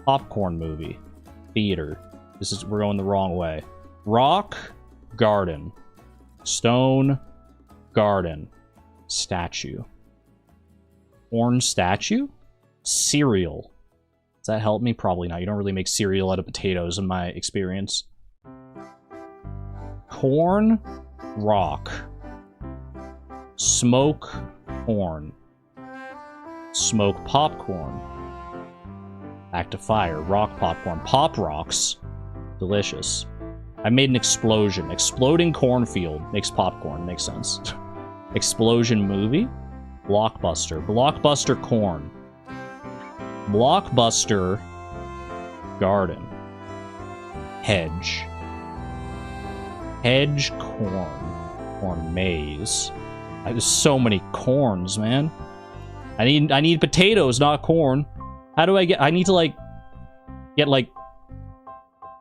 Popcorn movie. Theater. We're going the wrong way. Rock, garden. Stone, garden. Statue. Corn statue? Cereal. Does that help me? Probably not. You don't really make cereal out of potatoes in my experience. Corn, rock. Smoke, corn. Smoke, popcorn. Back to fire. Rock, popcorn. Pop rocks. Delicious. I made an explosion. Exploding cornfield makes popcorn. Makes sense. Explosion movie. Blockbuster. Blockbuster corn. Blockbuster garden. Hedge. Hedge corn. Corn maze. There's so many corns, man. I need potatoes, not corn. How do I get... I need to, get,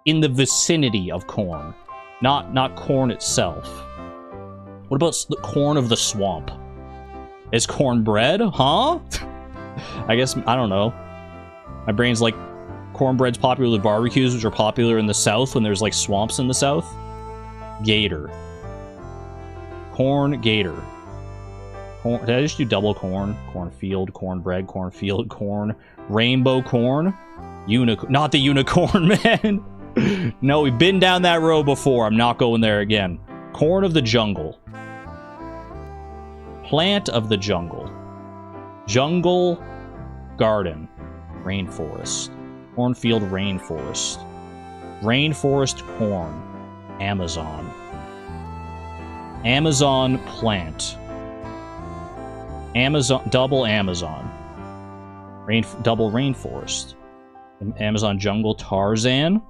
in the vicinity of corn. Not corn itself. What about the corn of the swamp? Is cornbread? Huh? I guess... I don't know. My brain's like... Cornbread's popular with barbecues, which are popular in the south when there's, swamps in the south. Gator. Corn gator. Did I just do double corn? Cornfield, cornbread, cornfield, corn. Rainbow corn. Not the unicorn, man. No, we've been down that road before. I'm not going there again. Corn of the jungle. Plant of the jungle. Jungle garden. Rainforest. Cornfield, rainforest. Rainforest corn. Amazon. Amazon plant. Amazon, double Amazon. Double rainforest. Amazon jungle, Tarzan.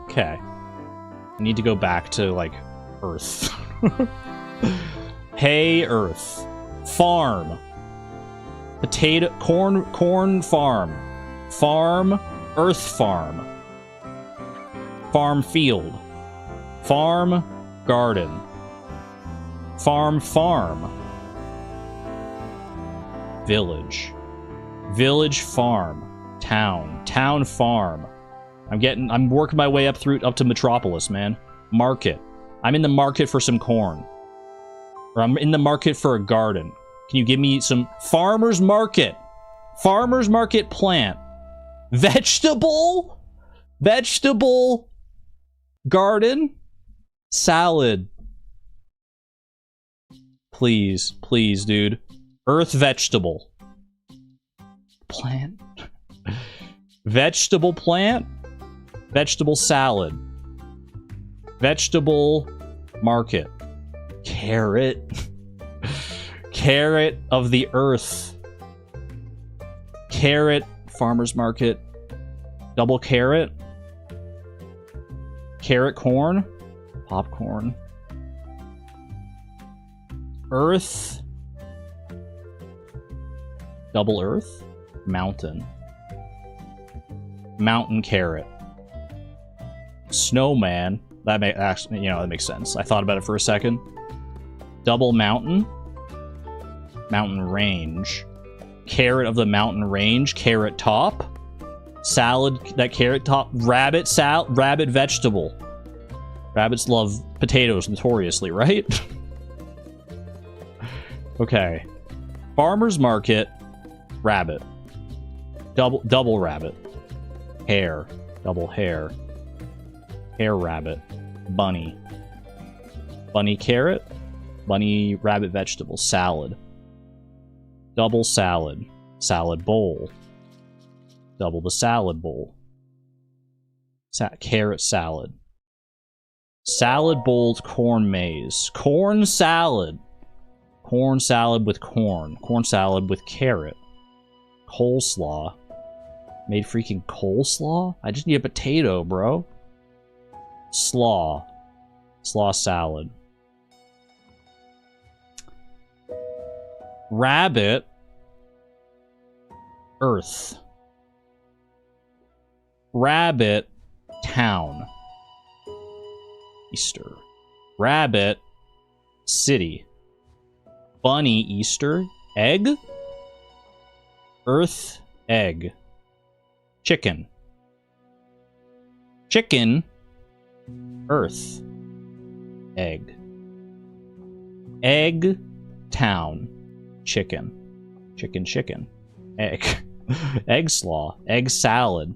Okay. I need to go back to, Earth. Hay, Earth. Farm. Potato, corn farm. Farm, Earth farm. Farm field. Farm, garden. Farm. Village. Village farm. Town farm. I'm working my way up to Metropolis, man. Market. I'm in the market for some corn. Or I'm in the market for a garden. Can you give me some farmer's market? Farmer's market plant. Vegetable garden. Salad. Please, dude. Earth vegetable. Plant. Vegetable plant. Vegetable salad. Vegetable market. Carrot. Carrot of the earth. Carrot, farmer's market. Double carrot. Carrot corn. Popcorn. Earth. Double earth. Mountain. Mountain carrot. Snowman. That actually, that makes sense. I thought about it for a second. Double mountain. Mountain range. Carrot of the mountain range. Carrot top. Salad, that carrot top. Rabbit rabbit vegetable. Rabbits love potatoes notoriously, right? Okay. Farmer's market. Rabbit. Double rabbit. Hare. Double hare. Hare rabbit. Bunny. Bunny carrot. Bunny rabbit vegetable. Salad. Double salad. Salad bowl. Double the salad bowl. Carrot salad. Salad bowled corn maze. Corn salad. Corn salad with corn. Corn salad with carrot. Coleslaw. Made freaking coleslaw? I just need a potato, bro. Slaw. Slaw salad. Rabbit. Earth. Rabbit. Town. Easter. Rabbit. City. Bunny. Easter. Egg. Earth. Egg. Chicken. Chicken. Earth. Egg. Egg. Town. Chicken. Chicken, chicken. Egg. Egg slaw. Egg salad.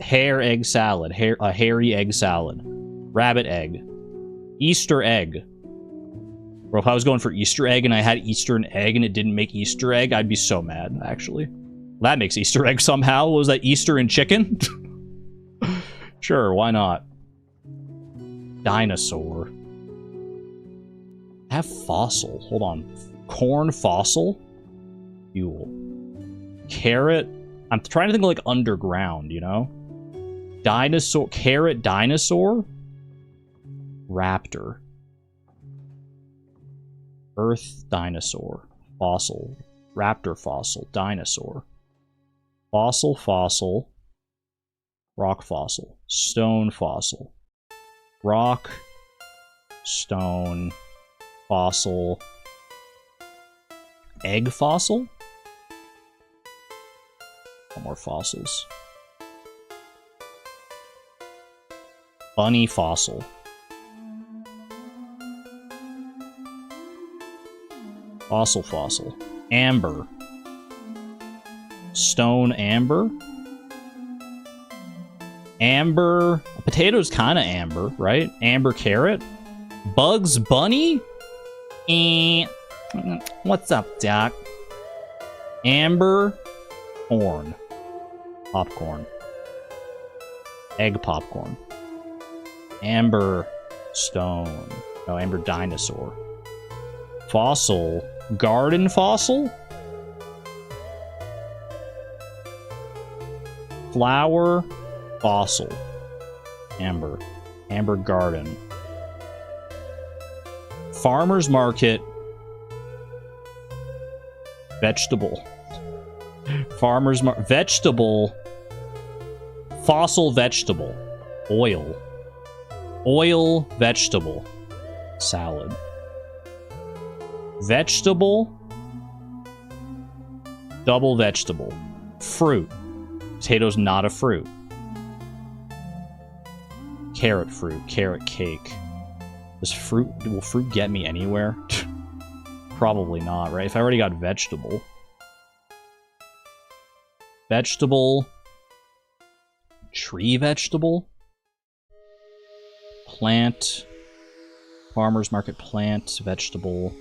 Hare egg salad. Hairy egg salad. Rabbit egg. Easter egg. Bro, if I was going for Easter egg and I had Easter and egg and it didn't make Easter egg, I'd be so mad, actually. That makes Easter egg somehow. Was that Easter and chicken? Sure, why not? Dinosaur. Have fossil. Hold on. Corn fossil? Fuel. Carrot. I'm trying to think of like underground, Dinosaur. Carrot dinosaur? Raptor. Earth dinosaur. Fossil. Raptor fossil. Dinosaur. Fossil fossil. Rock fossil. Stone fossil. Rock. Stone. Fossil. Egg fossil? More fossils. Bunny fossil. Fossil fossil. Amber. Stone amber. Amber. A potato's kind of amber, right? Amber carrot. Bugs Bunny? What's up, Doc? Amber corn. Popcorn. Egg popcorn. Amber stone. Oh, amber dinosaur. Fossil. Garden fossil? Flower fossil. Amber. Amber garden. Farmer's market. Vegetable. Farmer's market. Vegetable. Fossil vegetable. Oil. Oil vegetable. Salad. Vegetable. Double vegetable. Fruit. Potato's not a fruit. Carrot fruit. Carrot cake. Will fruit get me anywhere? Probably not, right? If I already got vegetable. Vegetable. Tree vegetable. Plant. Farmer's market plant. Vegetable.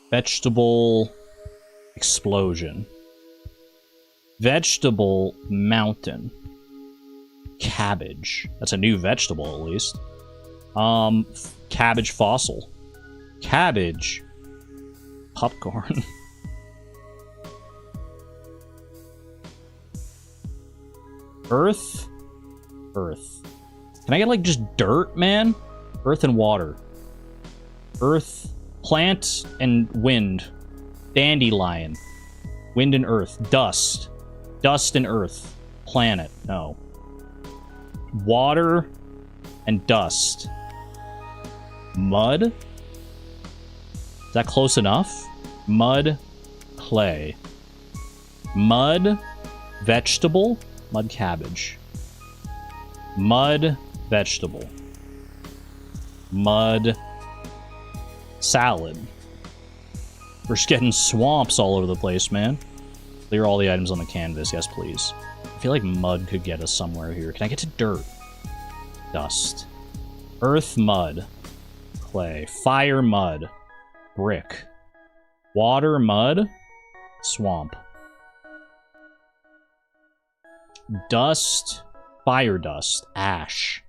Vegetable. Explosion. Vegetable mountain. Cabbage. That's a new vegetable, at least. Cabbage fossil. Cabbage. Popcorn. Earth. Earth. Can I get, like, just dirt, man? Earth and water. Earth, plant, and wind. Dandelion. Wind and earth. Dust. Dust and earth. Planet. No. Water and dust. Mud? Is that close enough? Mud, clay. Mud, vegetable. Mud cabbage. Mud, vegetable. Mud, salad. We're just getting swamps all over the place, man. Clear all the items on the canvas. Yes, please. I feel like mud could get us somewhere here. Can I get to dirt? Dust. Earth, mud. Clay. Fire, mud. Brick. Water, mud. Swamp. Dust. Fire dust. Ash.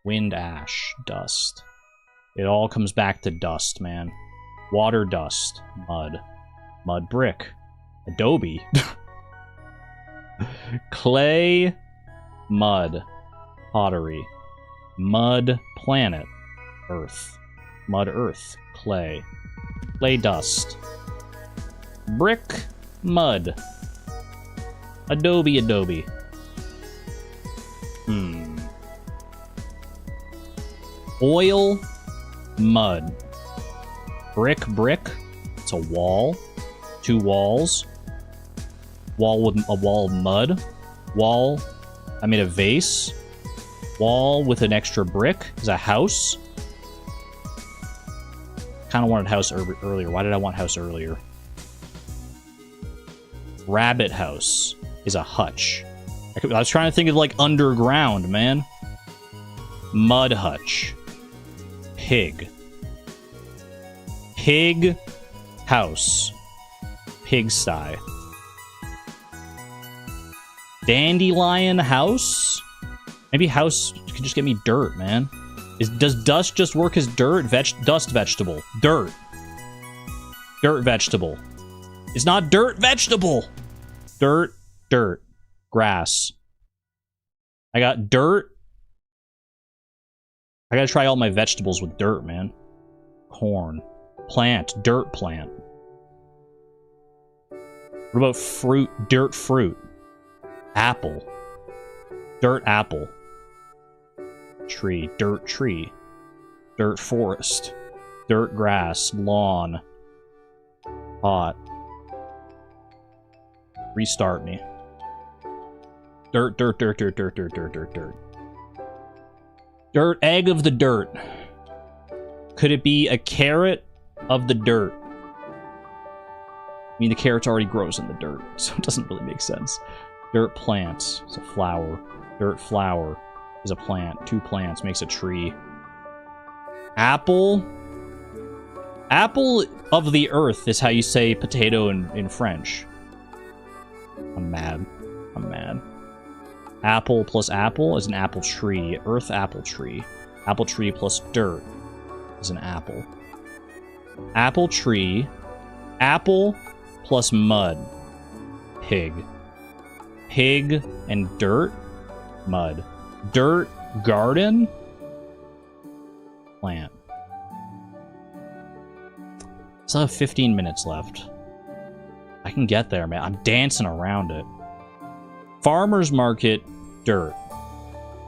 Wind, ash. Dust. It all comes back to dust, man. Water, dust. Mud. Mud, brick. Adobe. Clay. Mud. Pottery. Mud, planet. Earth. Mud, earth. Clay. Clay, dust. Brick, mud. Adobe, adobe. Oil, mud. Brick, brick. It's a wall. 2 walls. Wall with a wall of mud. Wall. I made a vase. Wall with an extra brick is a house. Kind of wanted house earlier. Why did I want house earlier? Rabbit house is a hutch. I was trying to think of, like, underground, man. Mud hutch. Pig. Pig house. Pigsty. Dandelion house? Maybe house could just get me dirt, man. Does dust just work as dirt? Dust vegetable. Dirt. Dirt vegetable. It's not dirt vegetable. Dirt. Dirt. Grass. I got dirt. I gotta try all my vegetables with dirt, man. Corn. Plant. Dirt plant. What about fruit? Dirt fruit. Apple. Dirt apple. Tree. Dirt tree. Dirt forest. Dirt grass. Lawn. Pot. Restart me. Dirt, dirt, dirt, dirt, dirt, dirt, dirt, dirt, dirt. Dirt, egg of the dirt. Could it be a carrot of the dirt? I mean, the carrot's already grows in the dirt, so it doesn't really make sense. Dirt plants is a flower. Dirt flower is a plant. 2 plants makes a tree. Apple. Apple of the earth is how you say potato in French. I'm mad. I'm mad. Apple plus apple is an apple tree. Earth apple tree. Apple tree plus dirt is an apple. Apple tree. Apple plus mud. Pig. Pig and dirt. Mud. Dirt. Garden. Plant. Still have 15 minutes left. I can get there, man. I'm dancing around it. Farmer's market. Dirt.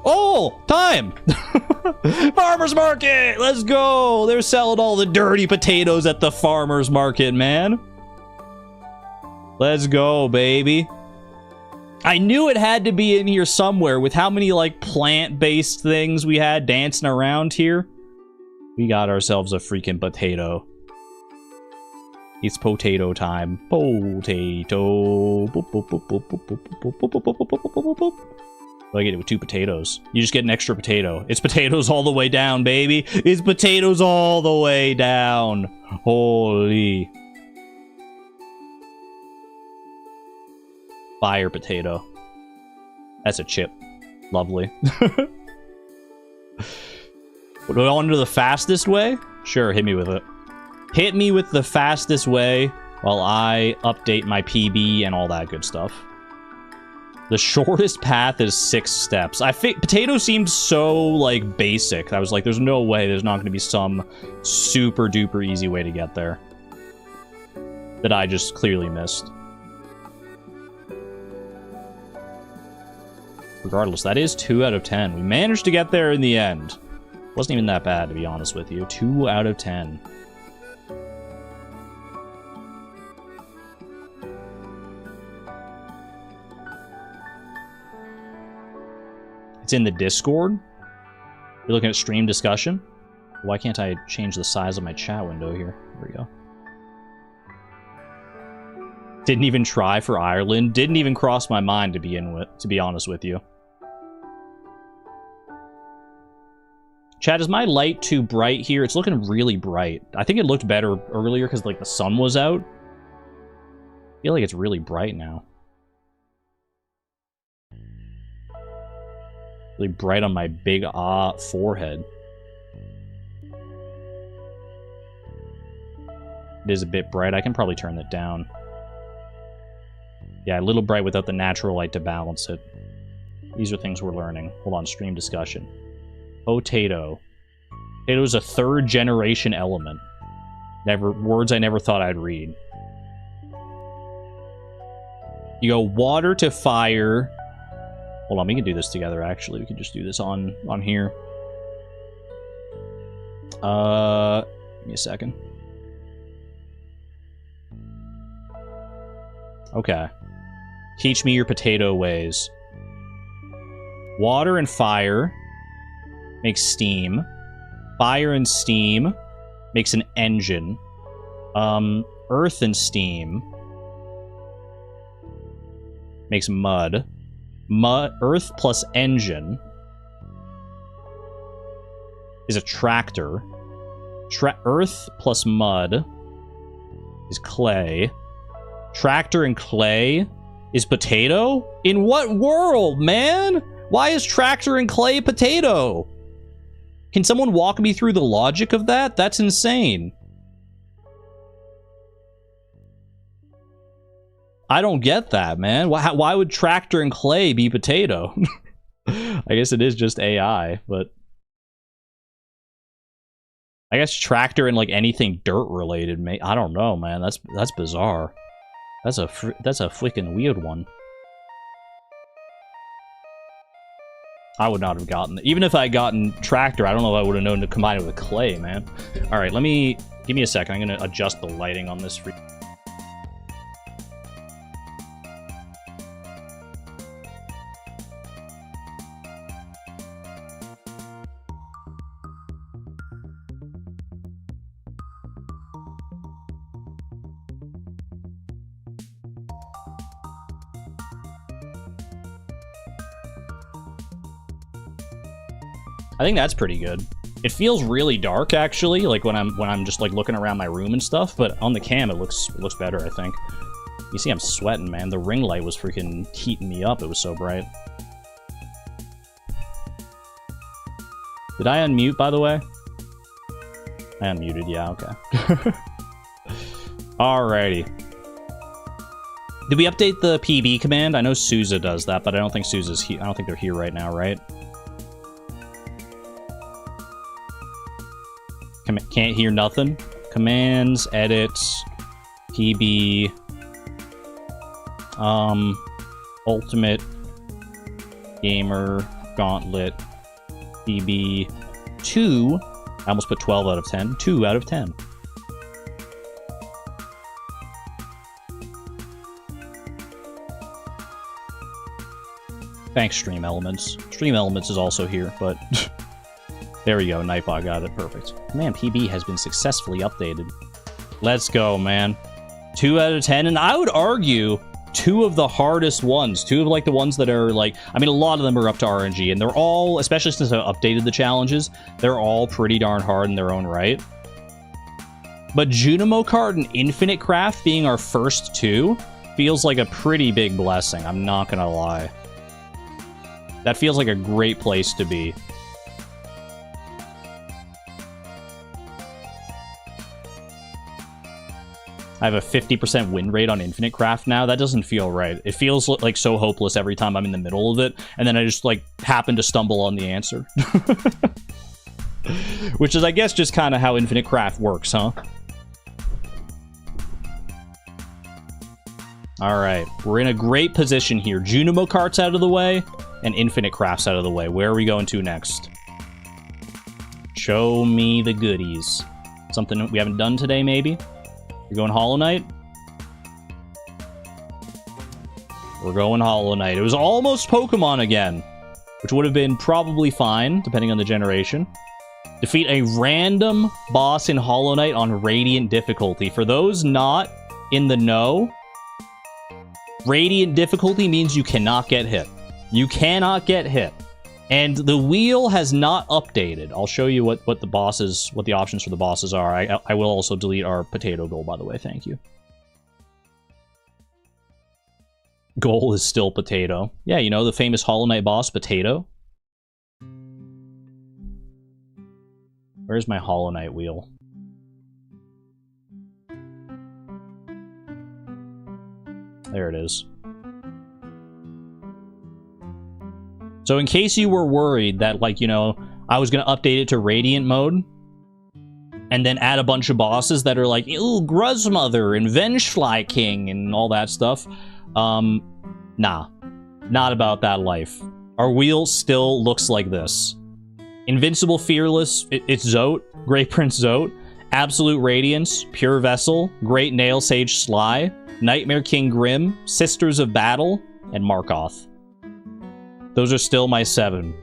Oh! Time! Farmer's market! Let's go! They're selling all the dirty potatoes at the farmer's market, man. Let's go, baby. I knew it had to be in here somewhere with how many, like, plant-based things we had dancing around here. We got ourselves a freaking potato. It's potato time. Potato. Boop, boop, boop, boop, boop, boop, boop, boop, boop, boop, boop, boop, boop. I get it with 2 potatoes. You just get an extra potato. It's potatoes all the way down, baby. It's potatoes all the way down. Holy. Fire potato. That's a chip. Lovely. On to the fastest way? Sure, hit me with it. Hit me with the fastest way while I update my PB and all that good stuff. The shortest path is 6 steps. I think potato seemed so, like, basic. I was like, there's no way there's not going to be some super duper easy way to get there. That I just clearly missed. Regardless, that is 2 out of 10. We managed to get there in the end. Wasn't even that bad, to be honest with you. 2 out of 10. It's in the Discord. You're looking at stream discussion. Why can't I change the size of my chat window here? There we go. Didn't even try for Ireland. Didn't even cross my mind to be honest with you. Chat, is my light too bright here? It's looking really bright. I think it looked better earlier because, like, the sun was out. I feel like it's really bright now. Really bright on my big forehead. It is a bit bright. I can probably turn that down. Yeah, a little bright without the natural light to balance it. These are things we're learning. Hold on, stream discussion. Potato. Potato is a 3rd generation element. Words I never thought I'd read. You go water to fire. Hold on, we can do this together, actually. We can just do this on here. Give me a second. Okay. Teach me your potato ways. Water and fire makes steam. Fire and steam makes an engine. Earth and steam makes mud. Earth plus engine is a tractor. Earth plus mud is clay. Tractor and clay is potato? In what world, man? Why is tractor and clay potato? Can someone walk me through the logic of that? That's insane. I don't get that, man. Why would tractor and clay be potato? I guess it is just AI, but I guess tractor and, like, anything dirt related, mate. I don't know, man. That's bizarre. That's a freaking weird one. I would not have gotten it. Even if I had gotten tractor, I don't know if I would have known to combine it with clay, man. All right, give me a second. I'm gonna adjust the lighting on this. I think that's pretty good. It feels really dark, actually, like when I'm just, like, looking around my room and stuff, but on the cam it looks better, I think. You see I'm sweating, man. The ring light was freaking heating me up. It was so bright. Did I unmute, by the way? I unmuted, yeah, okay. Alrighty. Did we update the PB command? I know Sousa does that, but I don't think Sousa's here. I don't think they're here right now, right? Can't hear nothing. Commands, edits, PB, ultimate, gamer, gauntlet, PB, 2. I almost put 12 out of 10. 2 out of 10. Thanks, Stream Elements. Stream Elements is also here, but... There we go, Nightbot got it, perfect. Man, PB has been successfully updated. Let's go, man. 2 out of 10, and I would argue 2 of the hardest ones. 2 of, like, the ones that are, like... I mean, a lot of them are up to RNG, and they're all, especially since I updated the challenges, they're all pretty darn hard in their own right. But Junimo Cart and Infinite Craft being our first 2 feels like a pretty big blessing, I'm not gonna lie. That feels like a great place to be. I have a 50% win rate on Infinite Craft now. That doesn't feel right. It feels like so hopeless every time I'm in the middle of it, and then I just like happen to stumble on the answer. Which is, I guess, just kind of how Infinite Craft works, huh? Alright, we're in a great position here. Junimo Cart's out of the way, and Infinite Craft's out of the way. Where are we going to next? Show me the goodies. Something we haven't done today, maybe? You're going Hollow Knight? We're going Hollow Knight. It was almost Pokemon again, which would have been probably fine, depending on the generation. Defeat a random boss in Hollow Knight on Radiant difficulty. For those not in the know, Radiant difficulty means you cannot get hit. You cannot get hit. And the wheel has not updated. I'll show you what the options for the bosses are. I will also delete our potato goal, by the way. Thank you. Goal is still potato. Yeah, you know, the famous Hollow Knight boss, Potato. Where's my Hollow Knight wheel? There it is. So in case you were worried that, like, you know, I was going to update it to Radiant mode and then add a bunch of bosses that are like, ooh, Gruzmother and Vengefly King and all that stuff. Nah. Not about that life. Our wheel still looks like this. Invincible Fearless, it's Zote, Great Prince Zote, Absolute Radiance, Pure Vessel, Great Nail Sage Sly, Nightmare King Grim, Sisters of Battle, and Markoth. Those are still my 7.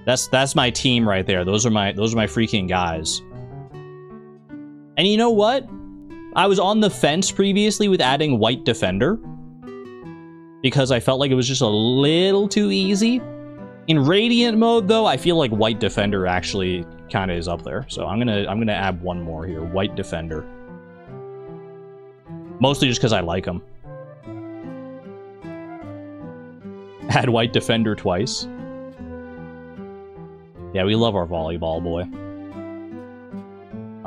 That's my team right there. Those are my freaking guys. And you know what? I was on the fence previously with adding White Defender because I felt like it was just a little too easy. In Radiant mode, though, I feel like White Defender actually kind of is up there. So I'm gonna add one more here, White Defender. Mostly just because I like him. Add White Defender twice. Yeah, we love our volleyball boy.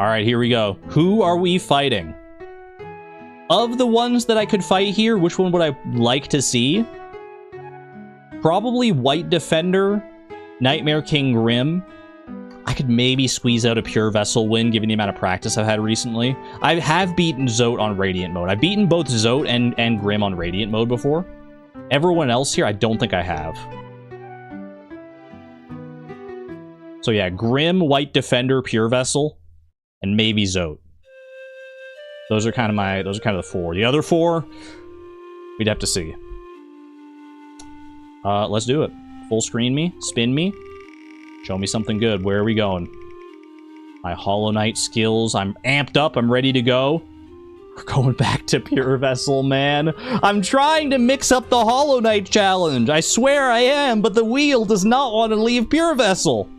Alright, here we go. Who are we fighting? Of the ones that I could fight here, which one would I like to see? Probably White Defender, Nightmare King Grim. I could maybe squeeze out a Pure Vessel win, given the amount of practice I've had recently. I have beaten Zote on Radiant mode. I've beaten both Zote and Grim on Radiant mode before. Everyone else here, I don't think I have. So yeah, Grim, White Defender, Pure Vessel, and maybe Zote. Those are kind of the 4. The other 4, we'd have to see. Let's do it. Full screen me, spin me, show me something good. Where are we going? My Hollow Knight skills, I'm amped up, I'm ready to go. We're going back to Pure Vessel, man. I'm trying to mix up the Hollow Knight challenge. I swear I am, but the wheel does not want to leave Pure Vessel.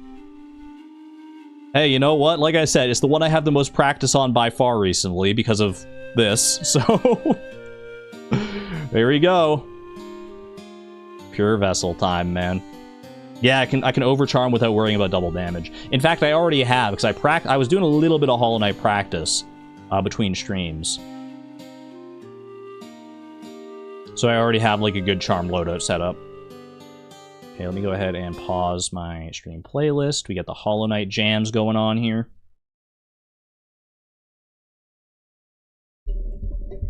Hey, you know what? Like I said, it's the one I have the most practice on by far recently because of this. So, there we go. Pure Vessel time, man. Yeah, I can overcharm without worrying about double damage. In fact, I already have, because I was doing a little bit of Hollow Knight practice between streams. So I already have like a good charm loadout set up. Okay, let me go ahead and pause my stream playlist. We got the Hollow Knight jams going on here.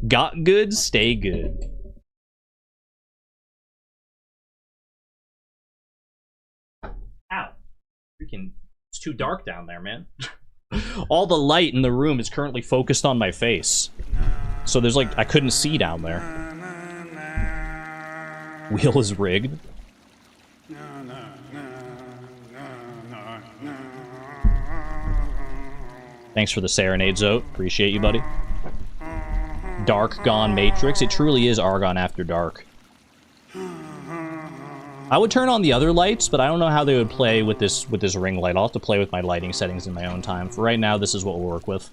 Got good, stay good. Ow. Freaking, it's too dark down there, man. All the light in the room is currently focused on my face. So there's like, I couldn't see down there. Wheel is rigged. Thanks for the serenade, Zote. Appreciate you, buddy. Dark Gone Matrix. It truly is Argon After Dark. I would turn on the other lights, but I don't know how they would play with this ring light. I'll have to play with my lighting settings in my own time. For right now, this is what we'll work with.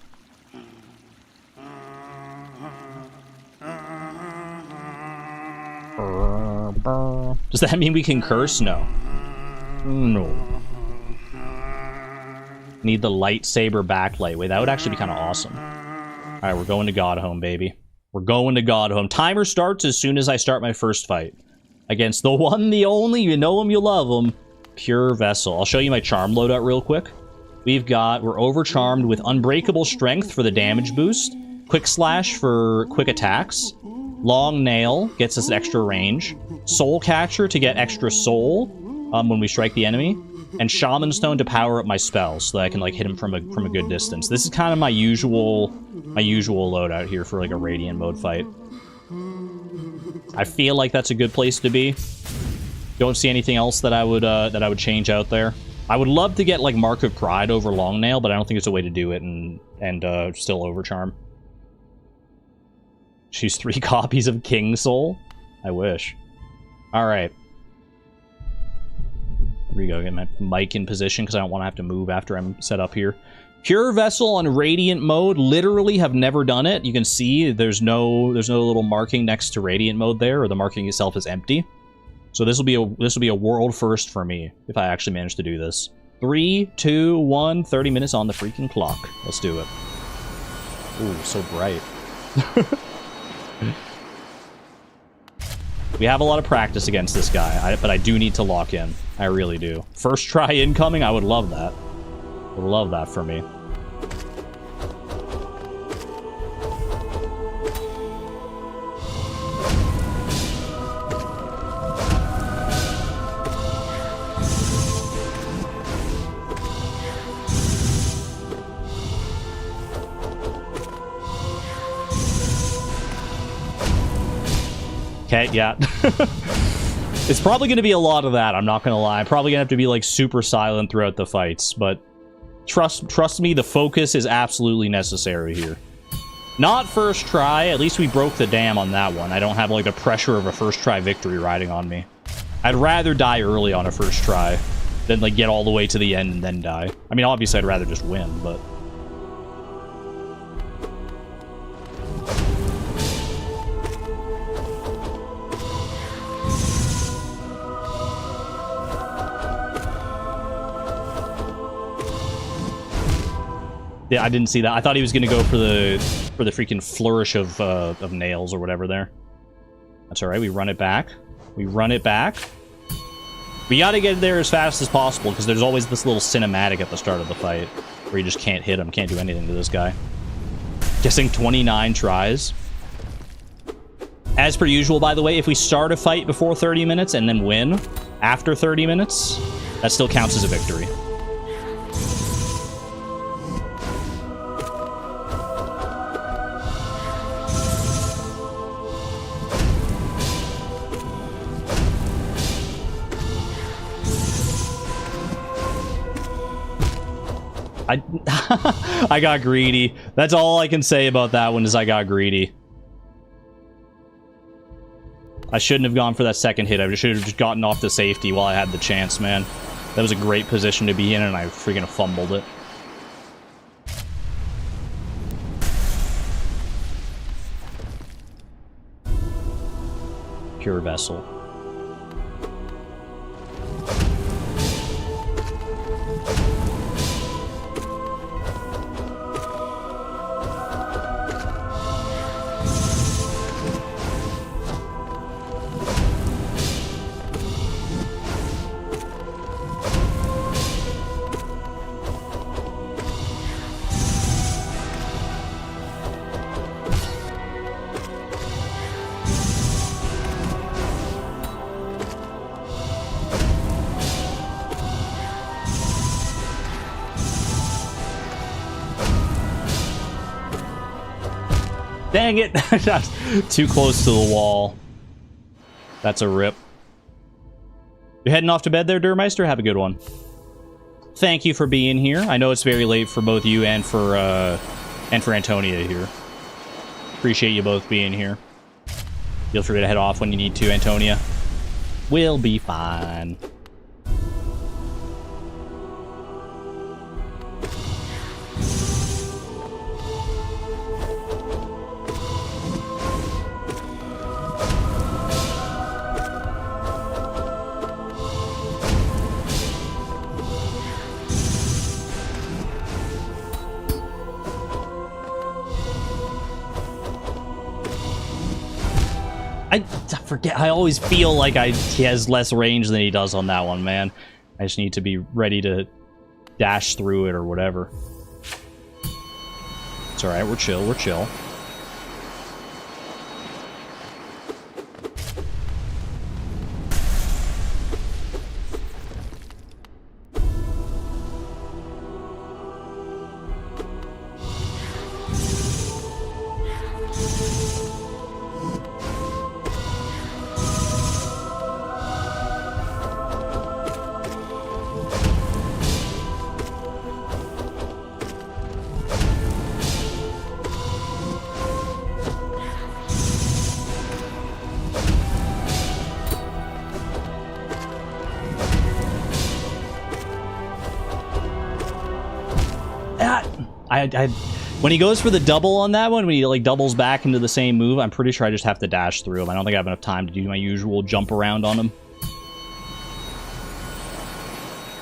Does that mean we can curse? No. No. Need the lightsaber backlight. Wait, that would actually be kind of awesome. Alright, we're going to God Home, baby. We're going to God Home. Timer starts as soon as I start my first fight. Against the one, the only, you know him, you love him. Pure Vessel. I'll show you my charm loadout real quick. We're overcharmed with Unbreakable Strength for the damage boost. Quick Slash for quick attacks. Long Nail gets us an extra range. Soul Catcher to get extra soul when we strike the enemy. And Shaman Stone to power up my spells so that I can like hit him from a good distance. This is kind of my usual loadout here for like a Radiant mode fight. I feel like that's a good place to be. Don't see anything else that I would change out there. I would love to get like Mark of Pride over Long Nail, but I don't think it's a way to do it and still overcharm. Choose 3 copies of King Soul. I wish. All right. Here we go. Get my mic in position because I don't want to have to move after I'm set up here. Pure Vessel on Radiant mode. Literally have never done it. You can see there's no little marking next to Radiant mode there, or the marking itself is empty. So this will be a world first for me if I actually manage to do this. 3, 2, 1. 30 minutes on the freaking clock. Let's do it. Ooh, so bright. We have a lot of practice against this guy, but I do need to lock in. I really do. First try incoming, I would love that. Would love that for me. Okay, yeah. It's probably going to be a lot of that, I'm not going to lie. I'm probably going to have to be, like, super silent throughout the fights, but trust me, the focus is absolutely necessary here. Not first try, at least we broke the dam on that one. I don't have, like, the pressure of a first try victory riding on me. I'd rather die early on a first try than, like, get all the way to the end and then die. I mean, obviously, I'd rather just win, but... Yeah, I didn't see that. I thought he was gonna go for the freaking flourish of nails or whatever there. That's all right. We run it back. We run it back. We gotta get there as fast as possible because there's always this little cinematic at the start of the fight where you just can't hit him, can't do anything to this guy. Guessing 29 tries. As per usual, by the way, if we start a fight before 30 minutes and then win after 30 minutes, that still counts as a victory. I got greedy. That's all I can say about that one is I got greedy. I shouldn't have gone for that second hit. I should have just gotten off the safety while I had the chance, man. That was a great position to be in, and I freaking fumbled it. Pure Vessel. Dang it! Too close to the wall. That's a rip. You heading off to bed there, Durmeister? Have a good one. Thank you for being here. I know it's very late for both you and for Antonia here. Appreciate you both being here. Feel free to head off when you need to, Antonia. We'll be fine. I forget. I always feel like he has less range than he does on that one, man. I just need to be ready to dash through it or whatever. It's alright, we're chill, we're chill. When he goes for the double on that one, when he like doubles back into the same move, I'm pretty sure I just have to dash through him. I don't think I have enough time to do my usual jump around on him.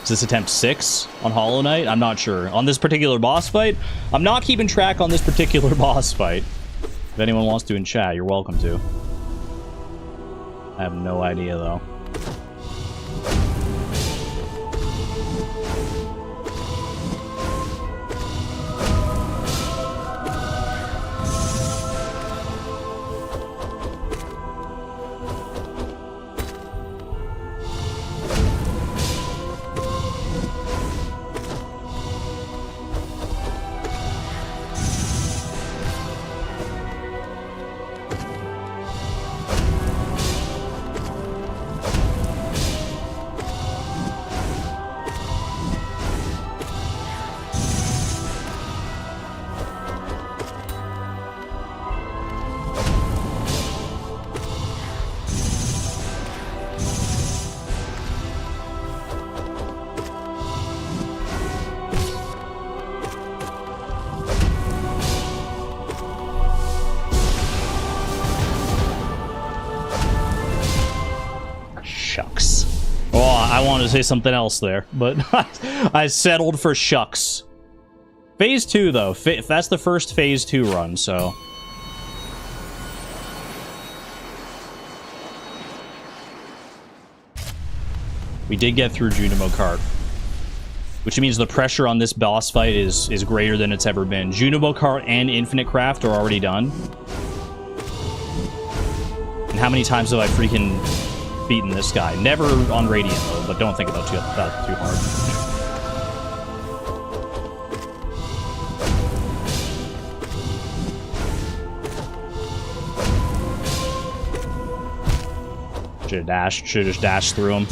Is this attempt 6 on Hollow Knight? I'm not sure. On this particular boss fight, I'm not keeping track on this particular boss fight. If anyone wants to in chat, you're welcome to. I have no idea though. Shucks. Oh, I wanted to say something else there, but I settled for shucks. Phase 2, though. That's the first Phase 2 run, so... We did get through Junimo Kart. Which means the pressure on this boss fight is greater than it's ever been. Junimo Kart and Infinite Craft are already done. And how many times have I freaking... beaten this guy? Never on Radiant though, but don't think about that too hard. Should have just dashed through him.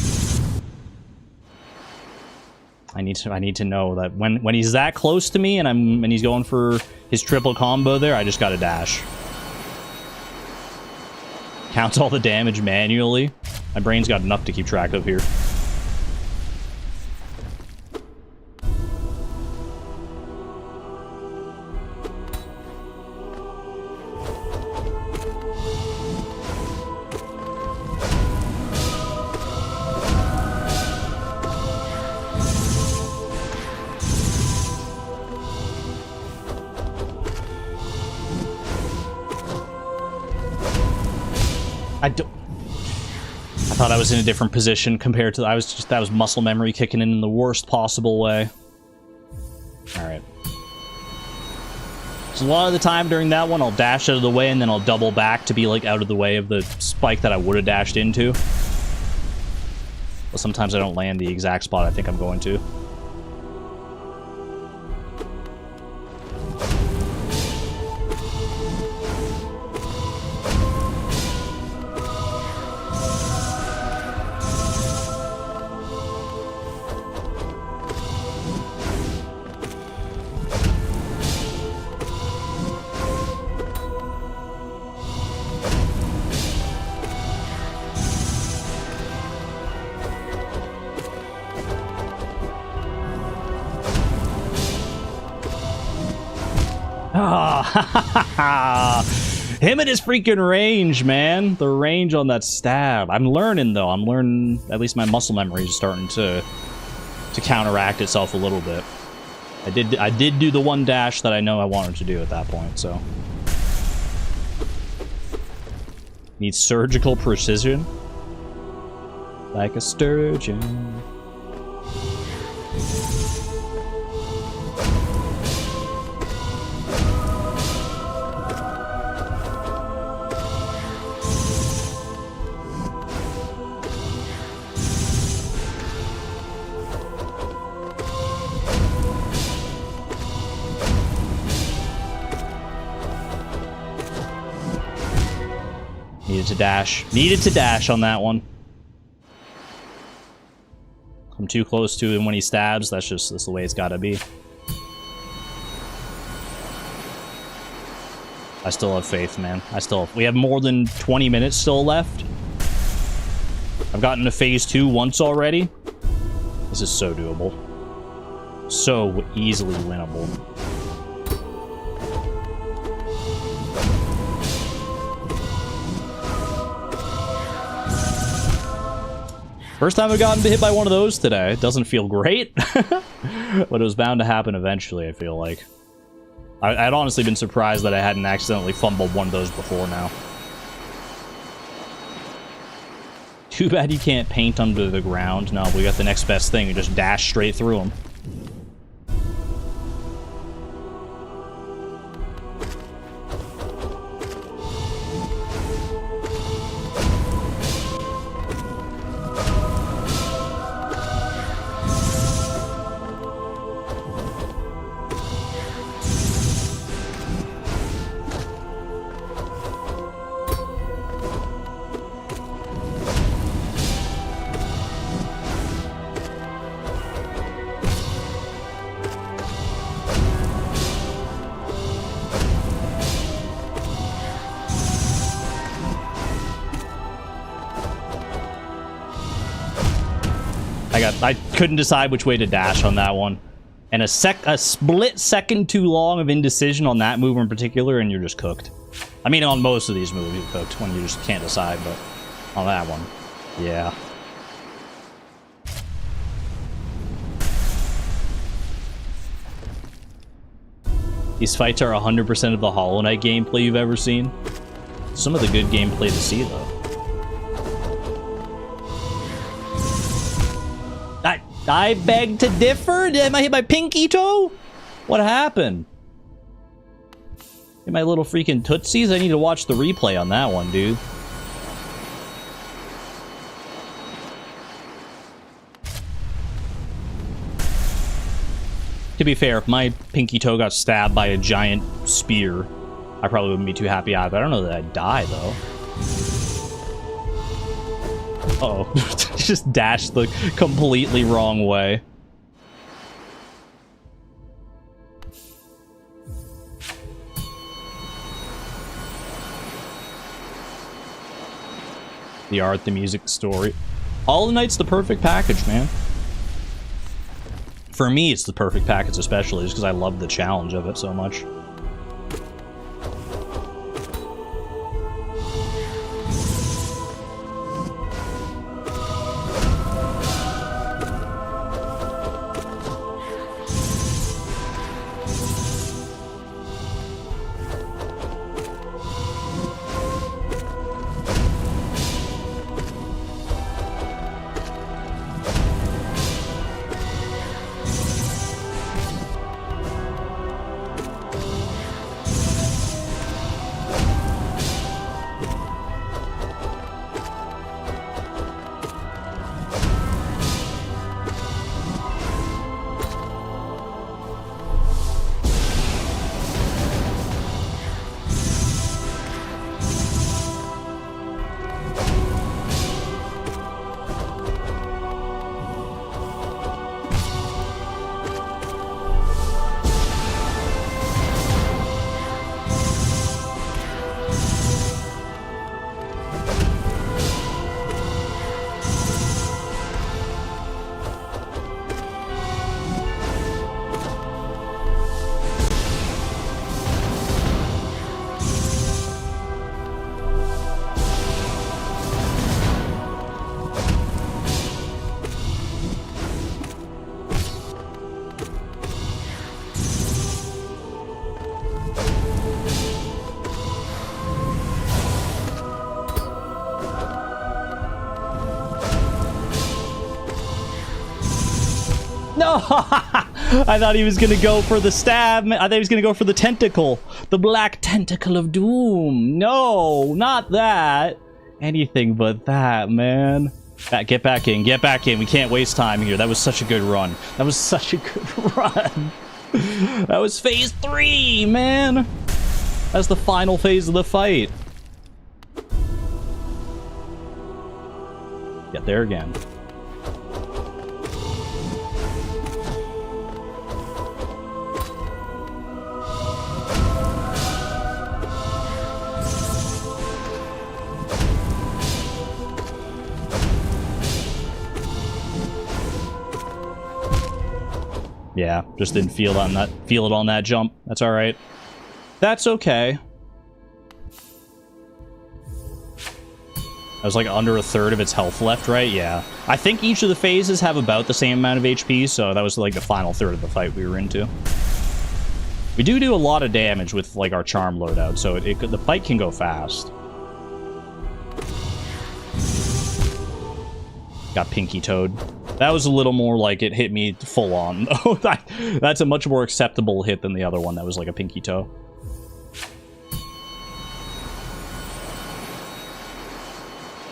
I need to know that when he's that close to me and he's going for his triple combo there, I just gotta dash. Counts all the damage manually. My brain's got enough to keep track of here. I thought I was in a different position compared to... that was muscle memory kicking in the worst possible way. Alright. So a lot of the time during that one, I'll dash out of the way and then I'll double back to be like out of the way of the spike that I would have dashed into. But sometimes I don't land the exact spot I think I'm going to. Him and his freaking range, man. The range on that stab. I'm learning, though. I'm learning... at least my muscle memory is starting to counteract itself a little bit. I did do the one dash that I know I wanted to do at that point, so... Needs surgical precision. Like a sturgeon. Needed to dash. Needed to dash on that one. I'm too close to him when he stabs. That's the way it's gotta be. I still have faith, man. We have more than 20 minutes still left. I've gotten to phase 2 once already. This is so doable. So easily winnable. First time I've gotten hit by one of those today. It doesn't feel great, but it was bound to happen eventually, I feel like. I'd honestly been surprised that I hadn't accidentally fumbled one of those before now. Too bad you can't paint under the ground. No, we got the next best thing. We just dash straight through them. I couldn't decide which way to dash on that one. And a split second too long of indecision on that move in particular, and you're just cooked. I mean, on most of these moves, you're cooked when you just can't decide, but on that one, yeah. These fights are 100% of the Hollow Knight gameplay you've ever seen. Some of the good gameplay to see, though. I beg to differ? Did I hit my pinky toe? What happened? Hit my little freaking tootsies? I need to watch the replay on that one, dude. To be fair, if my pinky toe got stabbed by a giant spear, I probably wouldn't be too happy either. I don't know that I'd die, though. Uh-oh. Just dashed the completely wrong way. The art, the music, the story. Hollow Knight's the perfect package, man. For me, it's the perfect package, especially just because I love the challenge of it so much. No! I thought he was gonna go for the stab. I thought he was gonna go for the tentacle. The black tentacle of doom. No, not that. Anything but that, man. Get back in. Get back in. We can't waste time here. That was such a good run. That was such a good run. That was phase 3, man. That's the final phase of the fight. Get there again. Yeah, just didn't feel it on that jump. That's all right. That's okay. I was like under a third of its health left, right? Yeah. I think each of the phases have about the same amount of HP, so that was like the final third of the fight we were into. We do a lot of damage with like our charm loadout, so the fight can go fast. Got pinky toed. That was a little more like it hit me full on. That's a much more acceptable hit than the other one that was like a pinky toe.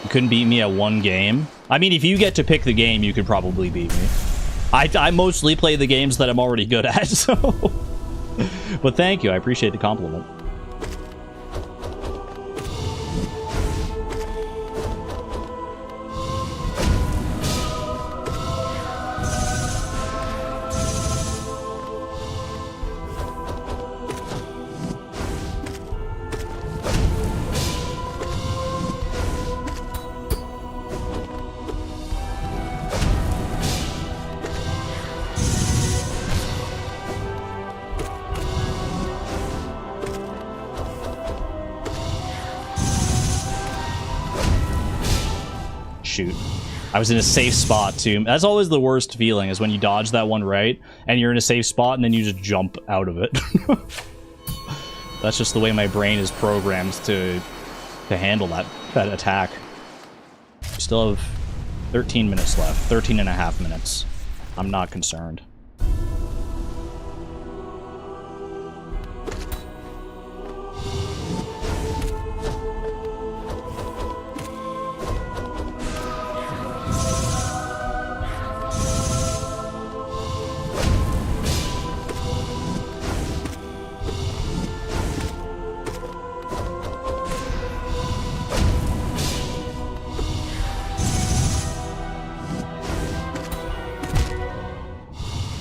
You couldn't beat me at one game. I mean, if you get to pick the game, you could probably beat me. I mostly play the games that I'm already good at, so... But thank you, I appreciate the compliment. Shoot. I was in a safe spot, too. That's always the worst feeling, is when you dodge that one right, and you're in a safe spot, and then you just jump out of it. That's just the way my brain is programmed to handle that attack. We still have 13 minutes left. 13 and a half minutes. I'm not concerned.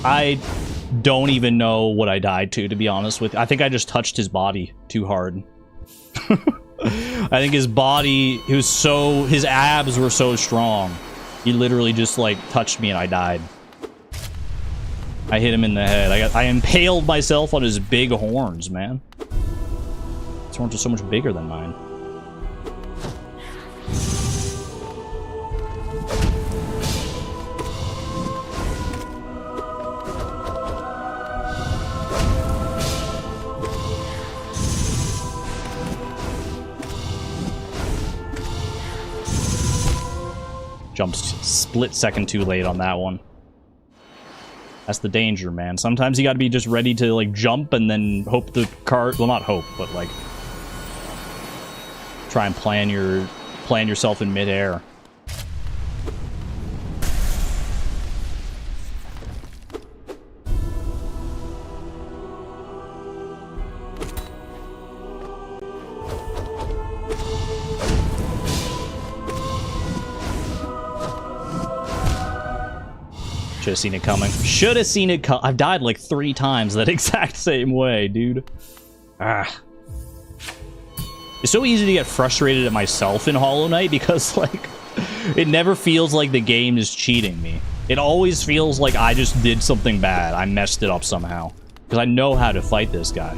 I don't even know what I died to be honest with you. I think I just touched his body too hard. I think his body, his abs were so strong. He literally just, like, touched me and I died. I hit him in the head. I impaled myself on his big horns, man. His horns are so much bigger than mine. Jumped split second too late on that one. That's the danger, man. Sometimes you gotta be just ready to, like, jump and then hope the car... Well, not hope, but, like... Try and plan yourself in midair. Should have seen it coming. Should have seen it come. I've died like 3 times that exact same way, dude. Ah. It's so easy to get frustrated at myself in Hollow Knight because, like, it never feels like the game is cheating me. It always feels like I just did something bad. I messed it up somehow. Because I know how to fight this guy.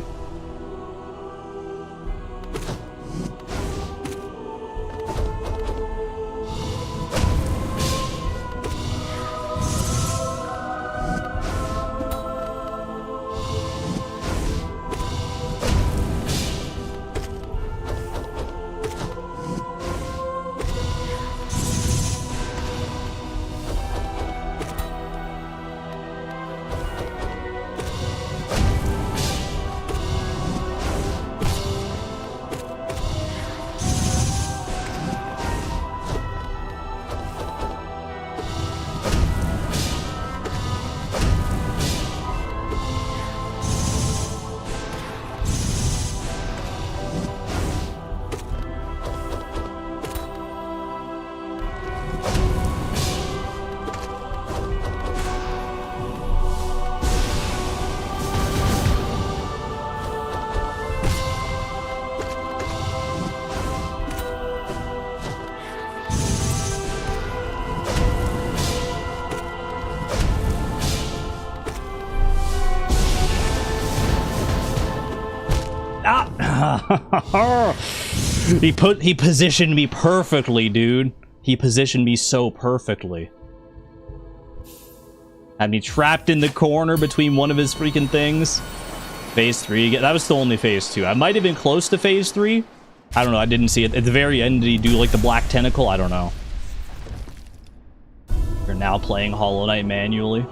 He positioned me perfectly, dude. He positioned me so perfectly. Had me trapped in the corner between one of his freaking things. Phase 3. That was still only phase 2. I might have been close to phase 3. I don't know. I didn't see it. At the very end, did he do like the black tentacle? I don't know. You're now playing Hollow Knight manually.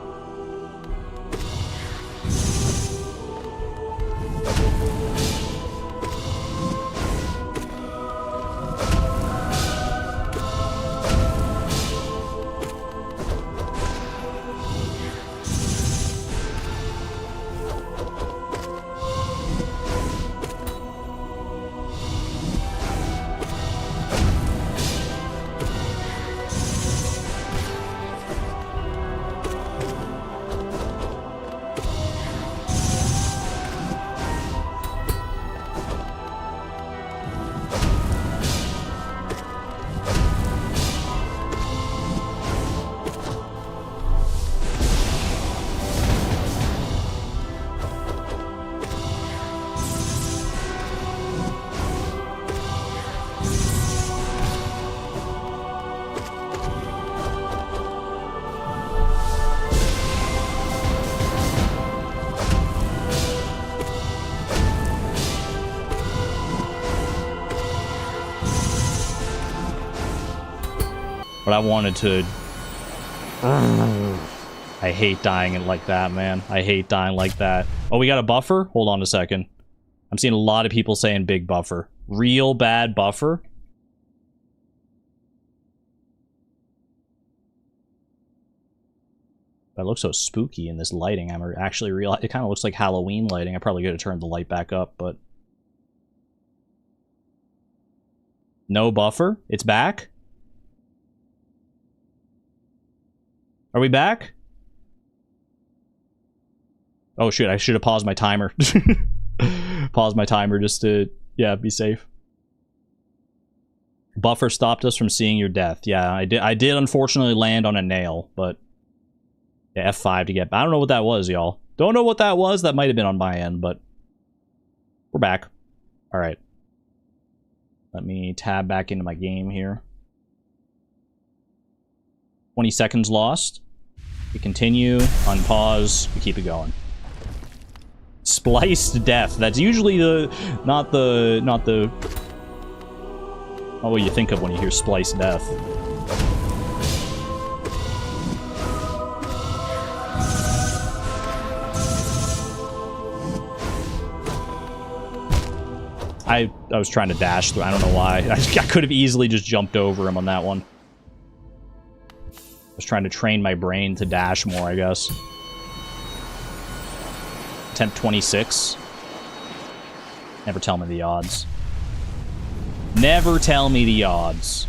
But I wanted to... I hate dying like that, man. I hate dying like that. Oh, we got a buffer? Hold on a second. I'm seeing a lot of people saying big buffer. Real bad buffer? That looks so spooky in this lighting. I'm actually realizing it kind of looks like Halloween lighting. I probably could have turned the light back up, but... No buffer? It's back? Are we back? Oh shit, I should have paused my timer. Pause my timer just to, yeah, be safe. Buffer stopped us from seeing your death. Yeah, I did unfortunately land on a nail, but... Yeah, F5 to get... I don't know what that was, y'all. Don't know what that was. That might have been on my end, but... We're back. Alright. Let me tab back into my game here. 20 seconds lost. We continue, unpause, we keep it going. Spliced death. That's usually the... Not what you think of when you hear spliced death. I was trying to dash through. I don't know why. I could have easily just jumped over him on that one. I was trying to train my brain to dash more, I guess. Attempt 26. Never tell me the odds. Never tell me the odds.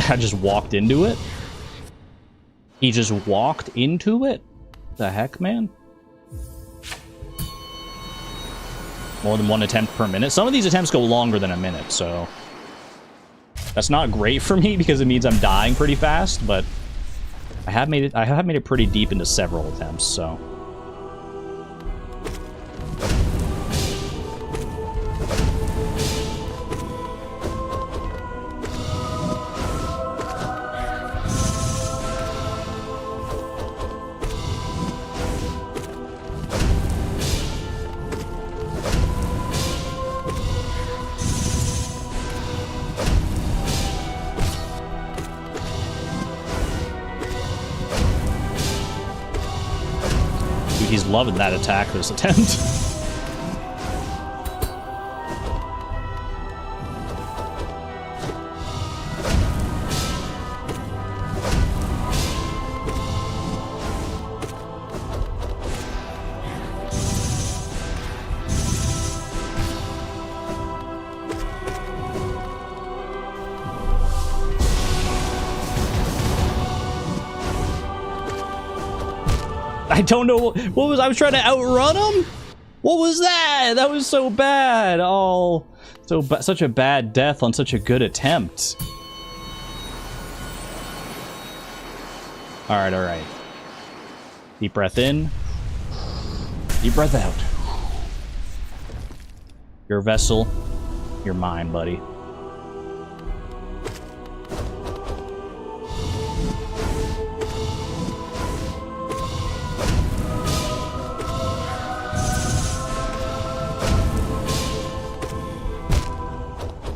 I just walked into it? He just walked into it? The heck, man? More than one attempt per minute? Some of these attempts go longer than a minute, so... That's not great for me because it means I'm dying pretty fast, but... I have made it pretty deep into several attempts, so... He's loving that attack this attempt. I don't know what was I was trying to outrun him? What was that? That was so bad. Oh, Such a bad death on such a good attempt. Alright, alright. Deep breath in. Deep breath out. Your vessel, you're mine, buddy.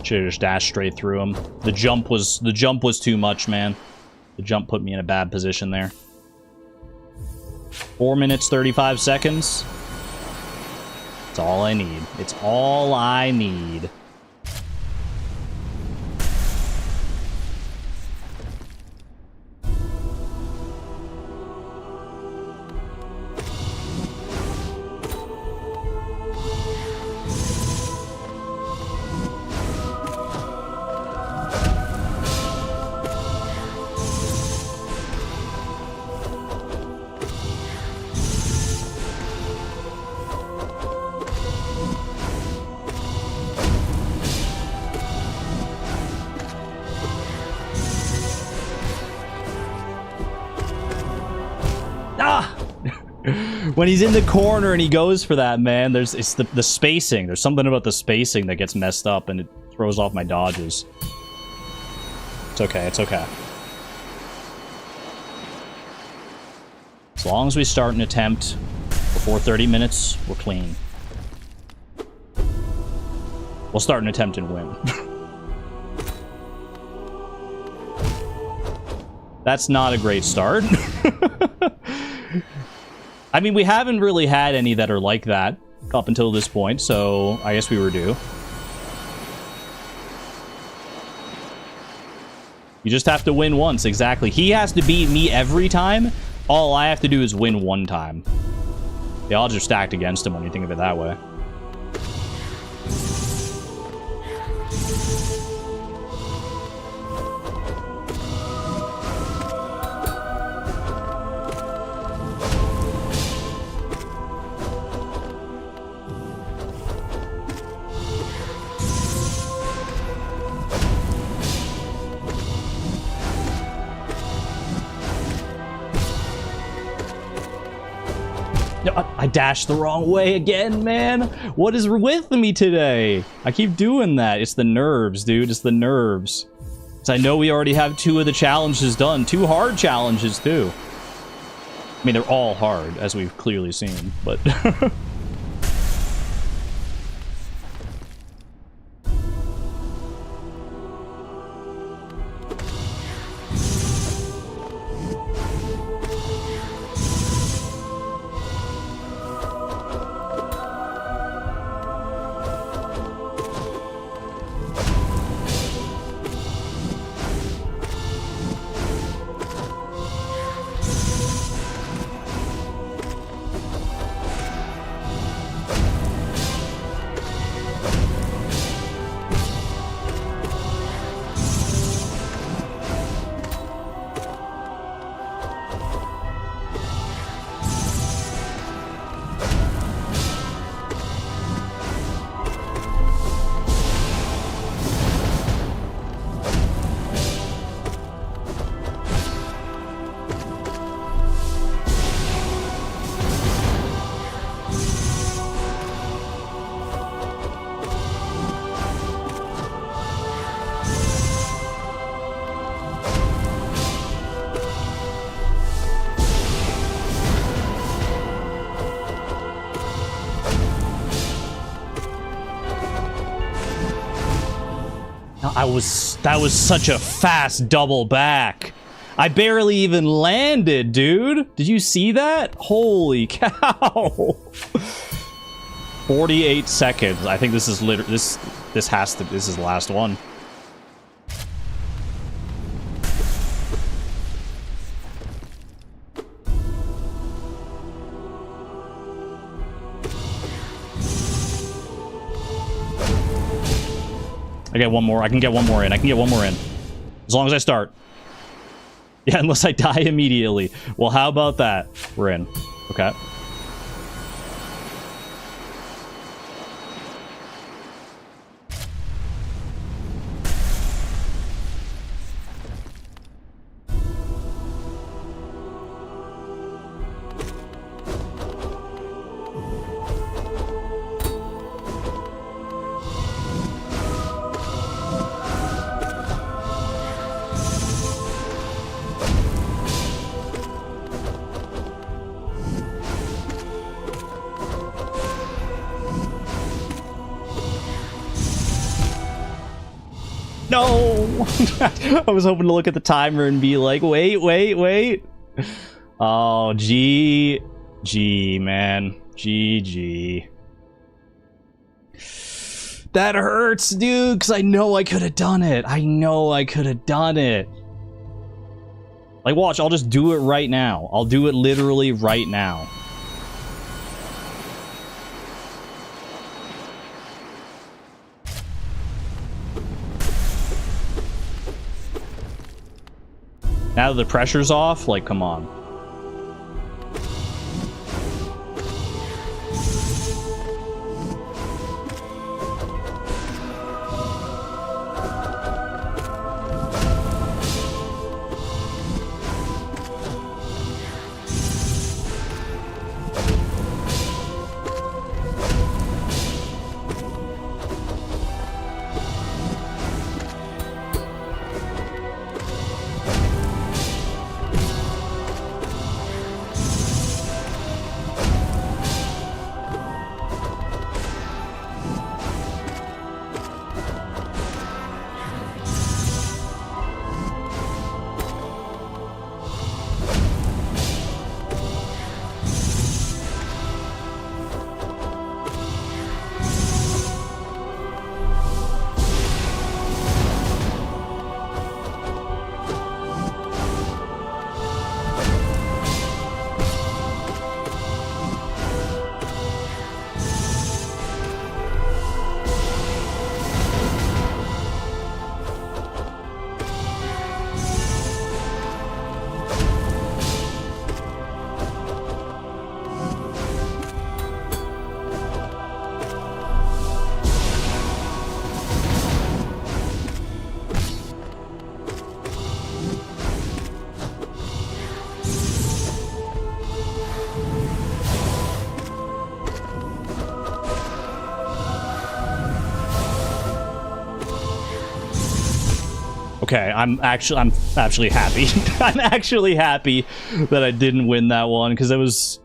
Should've just dashed straight through him. The jump was too much, man. The jump put me in a bad position there. 4 minutes, 35 seconds. It's all I need. It's all I need. When he's in the corner and he goes for that, man, it's the spacing. There's something about the spacing that gets messed up and it throws off my dodges. It's okay, it's okay. As long as we start an attempt before 30 minutes, we're clean. We'll start an attempt and win. That's not a great start. I mean, we haven't really had any that are like that up until this point, so I guess we were due. You just have to win once, exactly. He has to beat me every time. All I have to do is win one time. The odds are stacked against him when you think of it that way. I dashed the wrong way again, man. What is with me today? I keep doing that. It's the nerves, dude. It's the nerves. So I know we already have 2 of the challenges done. 2 hard challenges, too. I mean, they're all hard, as we've clearly seen, but... That was such a fast double back. I barely even landed, dude. Did you see that? Holy cow. 48 seconds. I think this is literally this is the last one. I get one more. I can get one more in. I can get one more in. As long as I start. Yeah, unless I die immediately. Well, how about that? We're in. Okay. No! I was hoping to look at the timer and be like, wait. Oh, GG, man. GG. That hurts, dude, because I know I could have done it. Like, watch, I'll just do it right now. I'll do it literally right now. Now that the pressure's off, like, come on. Okay, I'm actually happy. I'm actually happy that I didn't win that one, because I was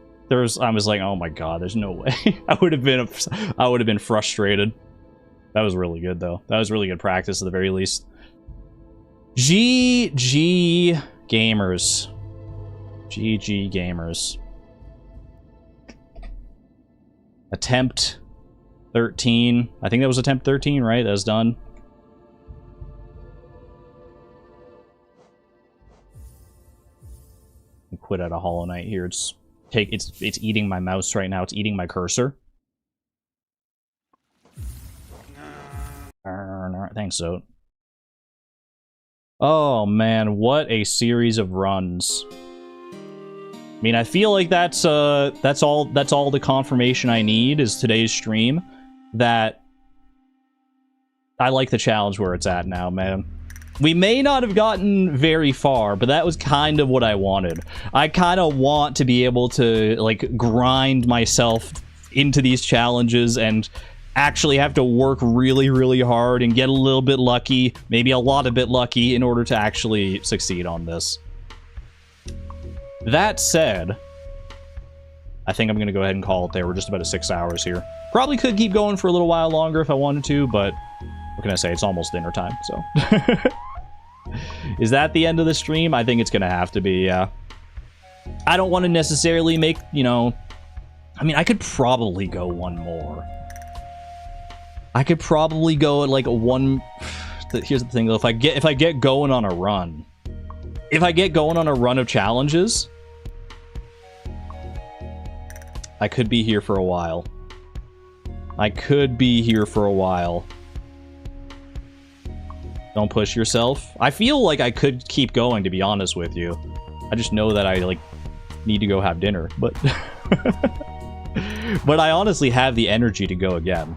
like, oh my god, there's no way. I would have been frustrated. That was really good though. That was really good practice at the very least. GG gamers. GG gamers. Attempt 13. I think that was attempt 13, right? That's done. Quit out of Hollow Knight here. It's eating my mouse right now. It's eating my cursor. Thanks, so. Oh man, what a series of runs. I mean, I feel like that's all the confirmation I need is today's stream that I like the challenge where it's at now, man. We may not have gotten very far, but that was kind of what I wanted. I kind of want to be able to, like, grind myself into these challenges and actually have to work really, really hard and get a little bit lucky, maybe a lot of bit lucky, in order to actually succeed on this. That said, I think I'm going to go ahead and call it there. We're just about at 6 hours here. Probably could keep going for a little while longer if I wanted to, but what can I say? It's almost dinner time, so... Is that the end of the stream? I think it's gonna have to be, yeah. I don't want to necessarily make, you know... I mean, I could probably go one more. I could probably go at, like, a one... Here's the thing, though. If I get going on a run... If I get going on a run of challenges... I could be here for a while. Don't push yourself. I feel like I could keep going, to be honest with you. I just know that I, like, need to go have dinner, but... But I honestly have the energy to go again.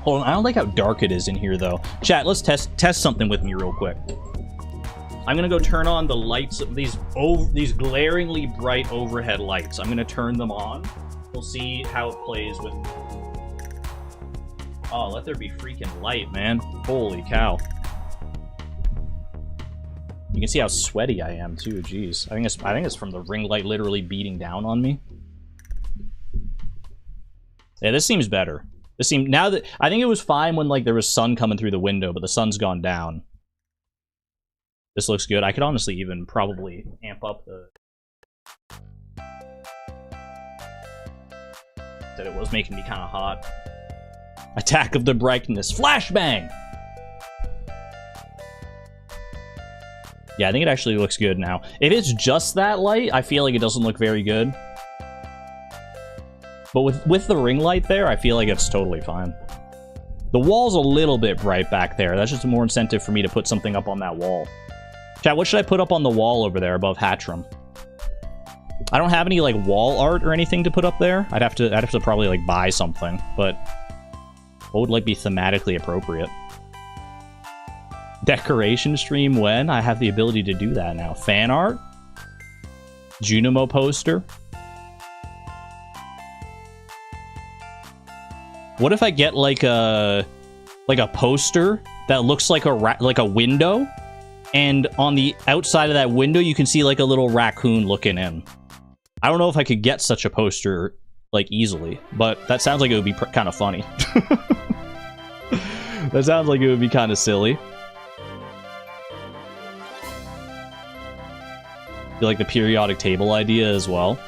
Hold on, I don't like how dark it is in here, though. Chat, let's test something with me real quick. I'm gonna go turn on the lights, these glaringly bright overhead lights. I'm gonna turn them on. We'll see how it plays with... Oh, let there be freaking light, man. Holy cow. You can see how sweaty I am, too. Jeez. I think it's from the ring light literally beating down on me. Yeah, this seems better. This seemed, now that, I think it was fine when, like, there was sun coming through the window, but the sun's gone down. This looks good. I could honestly even probably amp up the... That it was making me kind of hot. Attack of the brightness. Flashbang! Yeah, I think it actually looks good now. If it's just that light, I feel like it doesn't look very good. But with the ring light there, I feel like it's totally fine. The wall's a little bit bright back there. That's just more incentive for me to put something up on that wall. Chat, what should I put up on the wall over there above Hatchram? I don't have any, like, wall art or anything to put up there. I'd have to probably, like, buy something, but what would, like, be thematically appropriate? Decoration stream when? I have the ability to do that now. Fan art? Junimo poster? What if I get, like a poster that looks like a window, and on the outside of that window you can see, like, a little raccoon looking in? I don't know if I could get such a poster, like, easily, but that sounds like it would be kind of funny. That sounds like it would be kind of silly. You like the periodic table idea as well?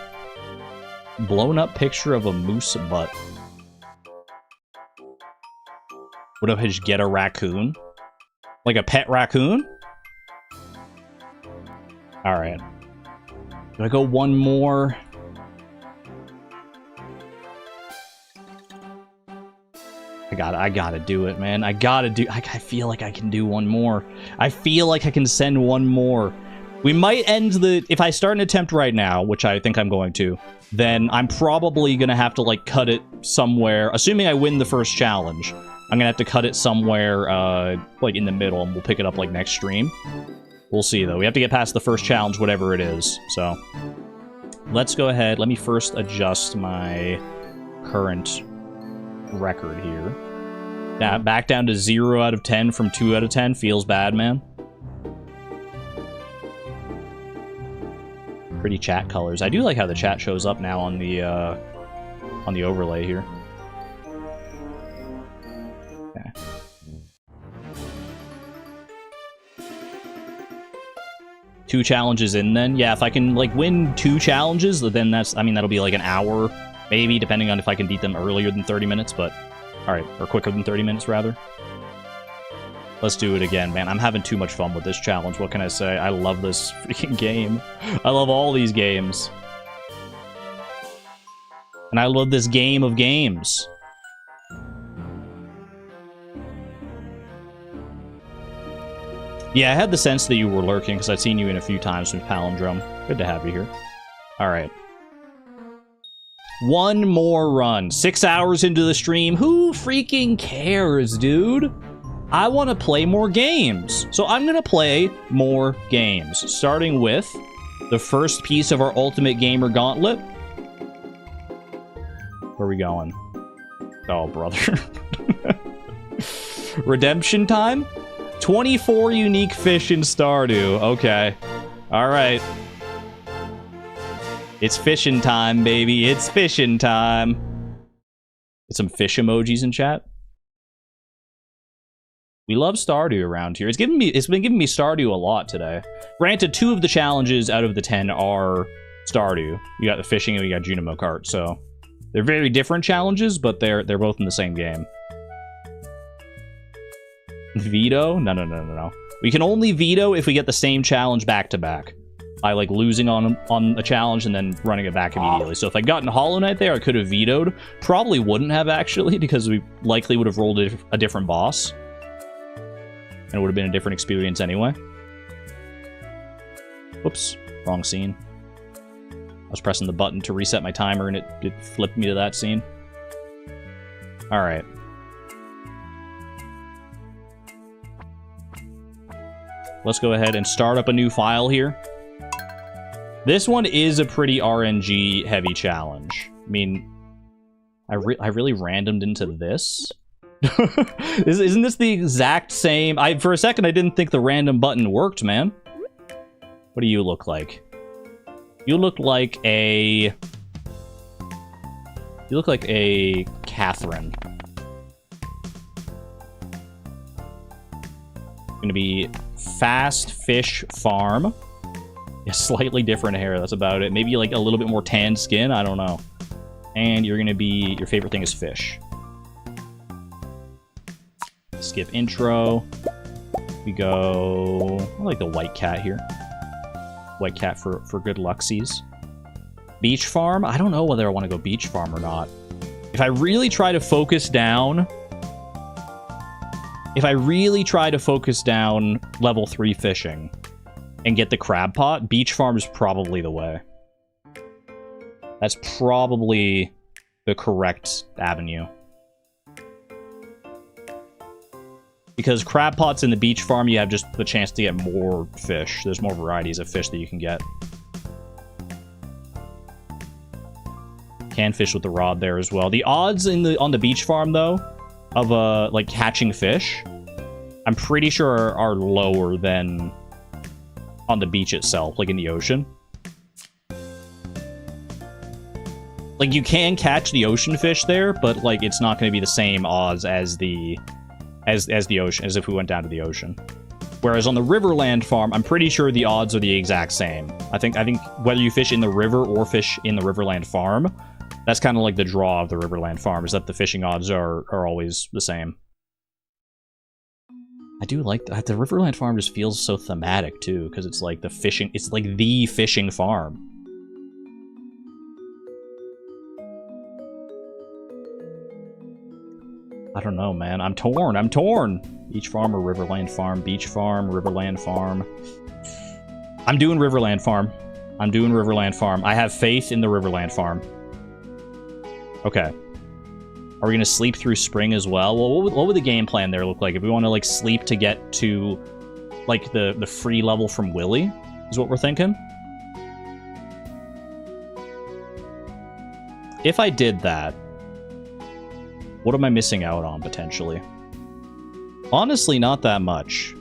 Blown up picture of a moose butt. What if I just get a raccoon? Like a pet raccoon? Alright. Do I go one more? I gotta do it, man. I feel like I can do one more. I feel like I can send one more. We might end the... If I start an attempt right now, which I think I'm going to, then I'm probably gonna have to, like, cut it somewhere. Assuming I win the first challenge, I'm gonna have to cut it somewhere, like, in the middle, and we'll pick it up, like, next stream. We'll see, though. We have to get past the first challenge, whatever it is. So, let's go ahead. Let me first adjust my current record here. Now, back down to 0 out of 10 from 2 out of 10. Feels bad, man. Pretty chat colors. I do like how the chat shows up now on the overlay here. Okay. Two challenges in then? Yeah, if I can, like, win 2 challenges, then that's, I mean, that'll be like an hour, maybe, depending on if I can beat them earlier than 30 minutes, but... Alright, or quicker than 30 minutes, rather. Let's do it again, man. I'm having too much fun with this challenge, what can I say? I love this freaking game. I love all these games. And I love this game of games. Yeah, I had the sense that you were lurking, because I'd seen you in a few times with Palindrome. Good to have you here. Alright. One more run. 6 hours into the stream. Who freaking cares, dude? I want to play more games. So I'm going to play more games. Starting with the first piece of our Ultimate Gamer Gauntlet. Where are we going? Oh, brother. Redemption time? 24 unique fish in Stardew. Okay. Alright. It's fishing time, baby. It's fishing time. Get some fish emojis in chat. We love Stardew around here. It's been giving me Stardew a lot today. Granted, 2 of the challenges out of the 10 are Stardew. You got the fishing and we got Junimo Kart, so they're very different challenges, but they're both in the same game. Veto? No. We can only veto if we get the same challenge back to back. By, like, losing on a challenge and then running it back immediately. So if I'd gotten Hollow Knight there, I could have vetoed. Probably wouldn't have, actually, because we likely would have rolled a different boss. And it would have been a different experience anyway. Whoops. Wrong scene. I was pressing the button to reset my timer and it flipped me to that scene. Alright. Let's go ahead and start up a new file here. This one is a pretty RNG heavy challenge. I mean, I really randomed into this. Isn't this the exact same? For a second, I didn't think the random button worked, man. What do you look like? You look like a... You look like a Catherine. Gonna be fast fish farm. Yeah, slightly different hair, that's about it. Maybe like a little bit more tan skin, I don't know. And you're gonna be, your favorite thing is fish. Skip intro. We go, I like the white cat here. White cat for good lucksies. Beach farm, I don't know whether I want to go beach farm or not. If I really try to focus down, level 3 fishing and get the crab pot, beach farm is probably the way. That's probably the correct avenue. Because crab pots in the beach farm, you have just the chance to get more fish. There's more varieties of fish that you can get. Can fish with the rod there as well. The odds on the beach farm, though, of like catching fish, I'm pretty sure are lower than on the beach itself, like in the ocean. Like, you can catch the ocean fish there, but like it's not going to be the same odds as the ocean, as if we went down to the ocean. Whereas on the Riverland farm, I'm pretty sure the odds are the exact same. I think whether you fish in the river or fish in the Riverland farm, that's kind of like the draw of the Riverland farm, is that the fishing odds are always the same. I do like that. The Riverland farm just feels so thematic too, because it's like the fishing, it's like the fishing farm. I don't know, man. I'm torn. Beach farm or Riverland farm? Beach farm, Riverland farm. I'm doing Riverland farm. I have faith in the Riverland farm. Okay. Are we gonna sleep through spring as well? Well, what would the game plan there look like? If we want to, like, sleep to get to, like, the free level from Willy, is what we're thinking? If I did that, what am I missing out on, potentially? Honestly, not that much.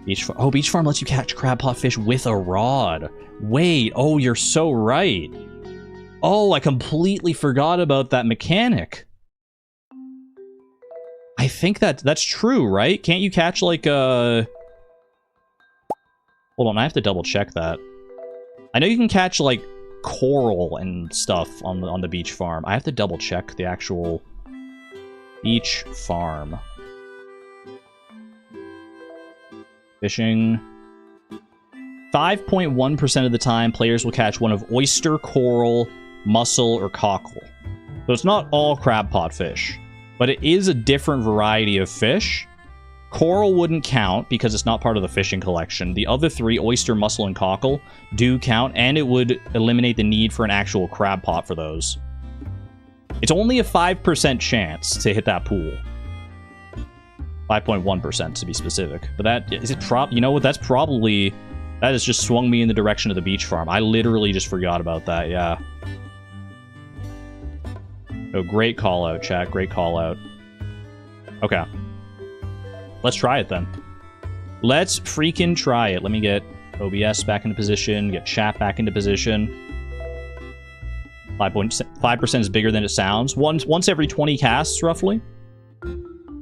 Beach farm lets you catch crab pot fish with a rod. Wait, oh, you're so right. Oh, I completely forgot about that mechanic. I think that's true, right? Can't you catch, like, Hold on, I have to double check that. I know you can catch, like, coral and stuff on the beach farm. I have to double check the actual beach farm. Fishing. 5.1% of the time, players will catch one of oyster, coral, mussel, or cockle. So it's not all crab pot fish, but it is a different variety of fish. Coral wouldn't count because it's not part of the fishing collection. The other three, oyster, mussel, and cockle, do count, and it would eliminate the need for an actual crab pot for those. It's only a 5% chance to hit that pool. 5.1% to be specific. But that is it. You know what? That has just swung me in the direction of the beach farm. I literally just forgot about that. Yeah. Oh, great call out, chat. Great call out. Okay. Let's try it then. Let's freaking try it. Let me get OBS back into position. Get chat back into position. 5% is bigger than it sounds. Once every 20 casts, roughly.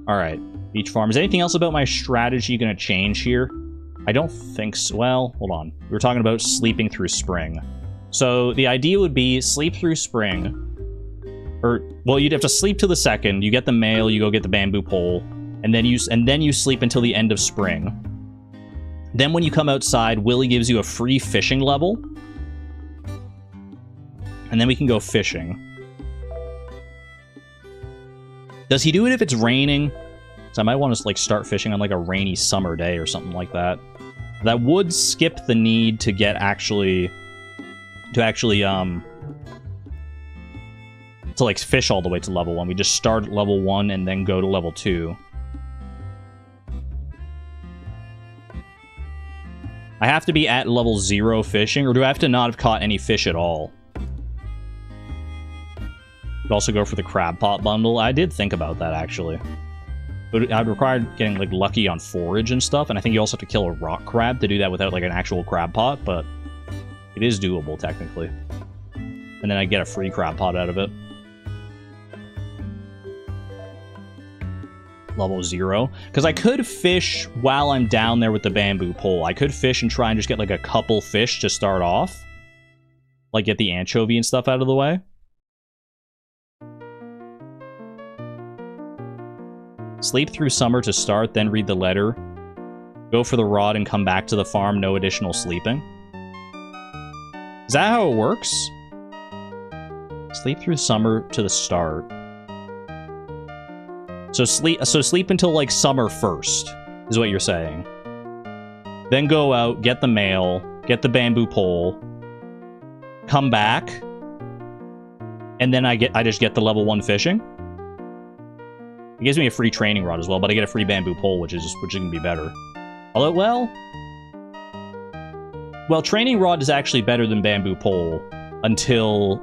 All right. Beach farm. Is anything else about my strategy going to change here? I don't think so. Well, hold on. We were talking about sleeping through spring. So the idea would be sleep through spring. Or, well, you'd have to sleep to the second. You get the mail, you go get the bamboo pole, and then you sleep until the end of spring. Then when you come outside, Willy gives you a free fishing level. And then we can go fishing. Does he do it if it's raining? So I might want to, like, start fishing on, like, a rainy summer day or something like that. That would skip the need to get to like fish all the way to level 1. We just start at level 1 and then go to level 2. I have to be at level 0 fishing, or do I have to not have caught any fish at all? Could also go for the crab pot bundle. I did think about that, actually. But I'd require getting, like, lucky on forage and stuff, and I think you also have to kill a rock crab to do that without, like, an actual crab pot, but it is doable, technically. And then I get a free crab pot out of it. Level 0. Because I could fish while I'm down there with the bamboo pole. I could fish and try and just get like a couple fish to start off. Like get the anchovy and stuff out of the way. Sleep through summer to start, then read the letter. Go for the rod and come back to the farm, no additional sleeping. Is that how it works? Sleep through summer to the start. So sleep until like summer first, is what you're saying. Then go out, get the mail, get the bamboo pole, come back, and then I just get the level 1 fishing. It gives me a free training rod as well, but I get a free bamboo pole, which is gonna be better. Although, well, training rod is actually better than bamboo pole until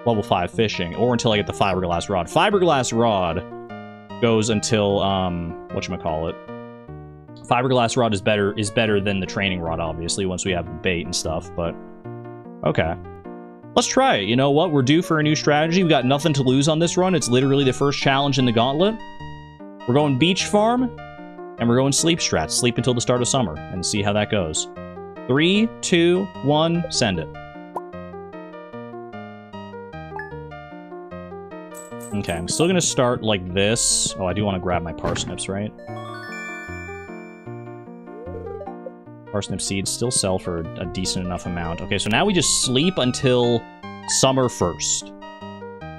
level 5 fishing, or until I get the fiberglass rod. Fiberglass rod goes until whatchamacallit. Fiberglass rod is better than the training rod, obviously, once we have the bait and stuff, but okay. Let's try it. You know what? We're due for a new strategy. We got nothing to lose on this run. It's literally the first challenge in the gauntlet. We're going beach farm, and we're going sleep strats. Sleep until the start of summer, and see how that goes. 3, 2, 1, send it. Okay, I'm still gonna start like this. Oh, I do want to grab my parsnips, right? Parsnip seeds still sell for a decent enough amount. Okay, so now we just sleep until summer 1st.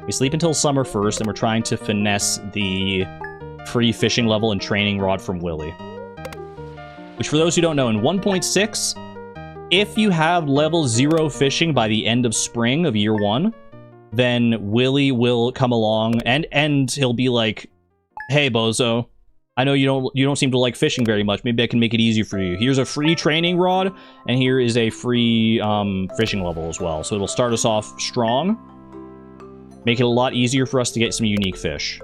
We sleep until summer 1st, and we're trying to finesse the free fishing level and training rod from Willy. Which, for those who don't know, in 1.6, if you have level 0 fishing by the end of spring of year 1, then Willy will come along and he'll be like, "Hey, bozo, I know you don't seem to like fishing very much. Maybe I can make it easier for you. Here's a free training rod, and here is a free fishing level as well." So it'll start us off strong, make it a lot easier for us to get some unique fish.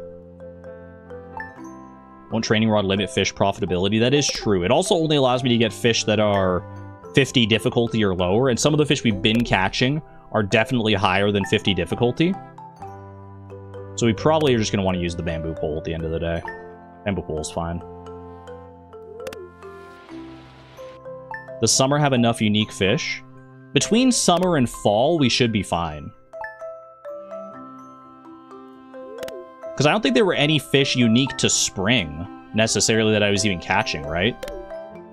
Won't training rod limit fish profitability? That is true. It also only allows me to get fish that are 50 difficulty or lower, and some of the fish we've been catching are definitely higher than 50 difficulty. So we probably are just going to want to use the bamboo pole at the end of the day. Bamboo pole is fine. Does summer have enough unique fish? Between summer and fall, we should be fine. Because I don't think there were any fish unique to spring, necessarily, that I was even catching, right?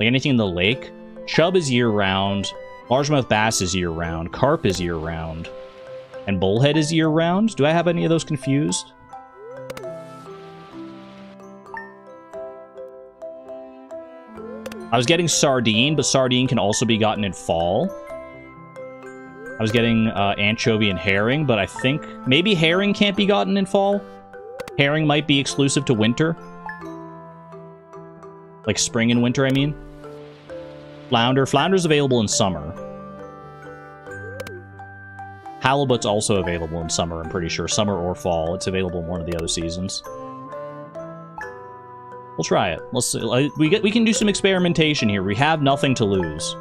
Like anything in the lake. Chub is year-round. Largemouth bass is year-round. Carp is year-round. And bullhead is year-round? Do I have any of those confused? I was getting sardine, but sardine can also be gotten in fall. I was getting anchovy and herring, but I think maybe herring can't be gotten in fall. Herring might be exclusive to winter. Like spring and winter, I mean. Flounder. Flounder's available in summer. Halibut's also available in summer, I'm pretty sure. Summer or fall. It's available in one of the other seasons. We'll try it. Let's see. We can do some experimentation here. We have nothing to lose.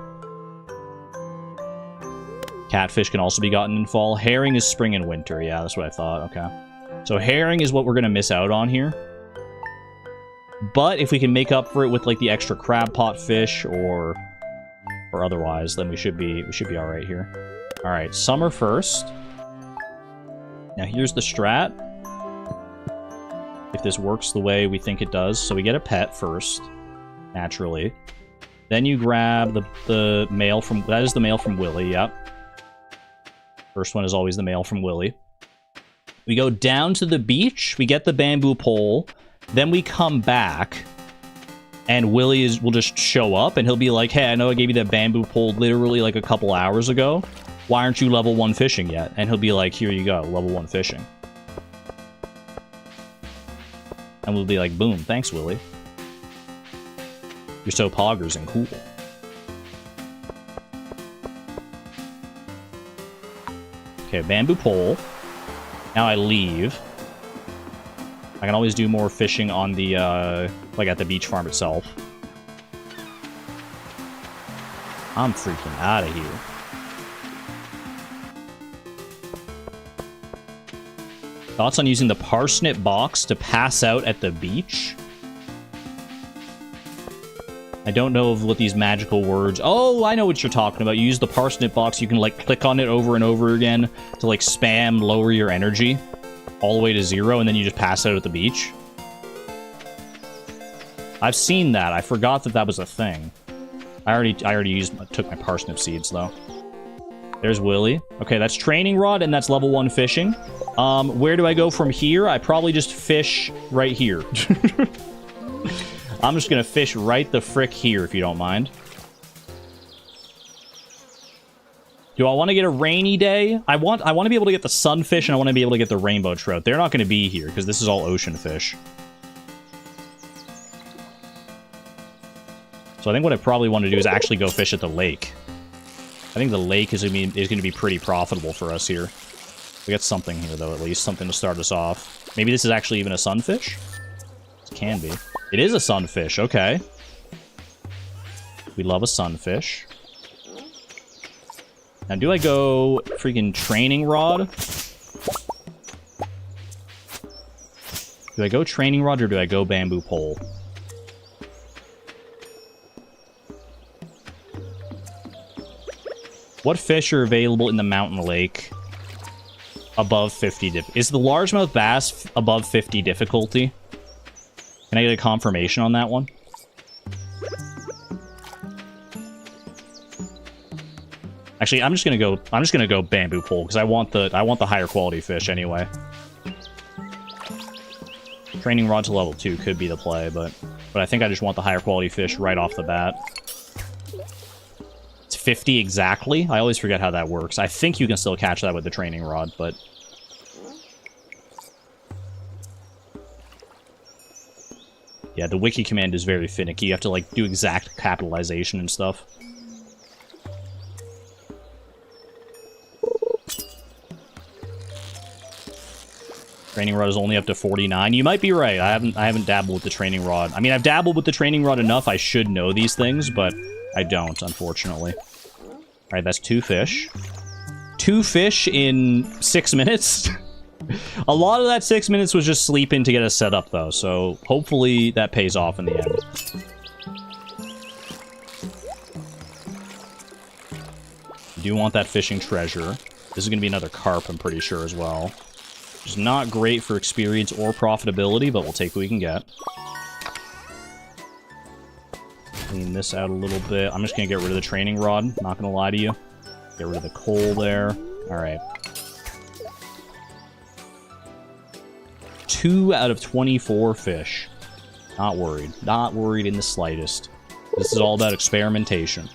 Catfish can also be gotten in fall. Herring is spring and winter. Yeah, that's what I thought. Okay. So herring is what we're going to miss out on here. But if we can make up for it with like the extra crab pot fish or otherwise, then we should be all right here. All right, summer 1st. Now here's the strat. If this works the way we think it does. So we get a pet first, naturally. Then you grab the mail from... That is the mail from Willy, yep. First one is always the mail from Willy. We go down to the beach. We get the bamboo pole. Then we come back. And Willy will just show up. And he'll be like, "Hey, I know I gave you that bamboo pole literally like a couple hours ago. Why aren't you level 1 fishing yet?" And he'll be like, "Here you go, level 1 fishing." And we'll be like, "Boom, thanks, Willy. You're so poggers and cool." Okay, bamboo pole. Now I leave. I can always do more fishing on the, like at the beach farm itself. I'm freaking out of here. Thoughts on using the parsnip box to pass out at the beach? I don't know of what these magical words... Oh, I know what you're talking about. You use the parsnip box. You can, like, click on it over and over again to, like, spam lower your energy all the way to 0, and then you just pass out at the beach. I've seen that. I forgot that that was a thing. I already took my parsnip seeds, though. There's Willy. Okay, that's training rod, and that's level 1 fishing. Where do I go from here? I probably just fish right here. I'm just gonna fish right the frick here, if you don't mind. Do I want to get a rainy day? I want to be able to get the sunfish, and I want to be able to get the rainbow trout. They're not going to be here, because this is all ocean fish. So I think what I probably want to do is actually go fish at the lake. I think the lake is going to be pretty profitable for us here. We got something here, though, at least. Something to start us off. Maybe this is actually even a sunfish? It can be. It is a sunfish, okay. We love a sunfish. Now, do I go freaking training rod? Do I go training rod or do I go bamboo pole? What fish are available in the mountain lake above 50? Is the largemouth bass above 50 difficulty? Can I get a confirmation on that one? Actually, I'm just gonna go bamboo pole because I want the higher quality fish anyway. Training rod to level 2 could be the play, but I think I just want the higher quality fish right off the bat. It's 50 exactly. I always forget how that works. I think you can still catch that with the training rod, but yeah, the wiki command is very finicky. You have to, like, do exact capitalization and stuff. Training rod is only up to 49. You might be right. I haven't dabbled with the training rod. I mean, I've dabbled with the training rod enough. I should know these things, but I don't, unfortunately. All right, that's 2 fish. 2 fish in 6 minutes? A lot of that 6 minutes was just sleeping to get us set up, though, so hopefully that pays off in the end. I do want that fishing treasure. This is going to be another carp, I'm pretty sure, as well. Which is not great for experience or profitability, but we'll take what we can get. Clean this out a little bit. I'm just going to get rid of the training rod, not going to lie to you. Get rid of the coal there. Alright. 2 out of 24 fish. Not worried. Not worried in the slightest. This is all about experimentation.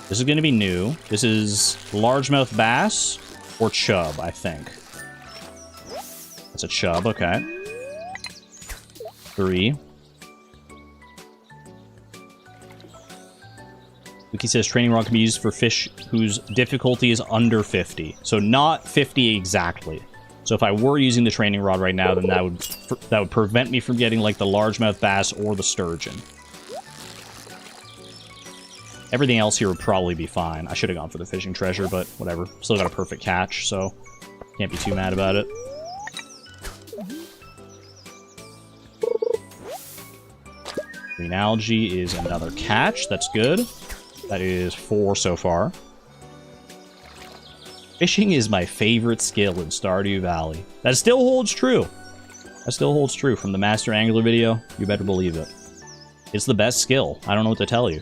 This is going to be new. This is largemouth bass or chub, I think. That's a chub, okay. 3. Wiki says training rod can be used for fish whose difficulty is under 50. So not 50 exactly. So if I were using the training rod right now, then that would prevent me from getting, like, the largemouth bass or the sturgeon. Everything else here would probably be fine. I should have gone for the fishing treasure, but whatever. Still got a perfect catch, so can't be too mad about it. Green algae is another catch. That's good. That is 4 so far. Fishing is my favorite skill in Stardew Valley. That still holds true. That still holds true from the Master Angler video. You better believe it. It's the best skill. I don't know what to tell you.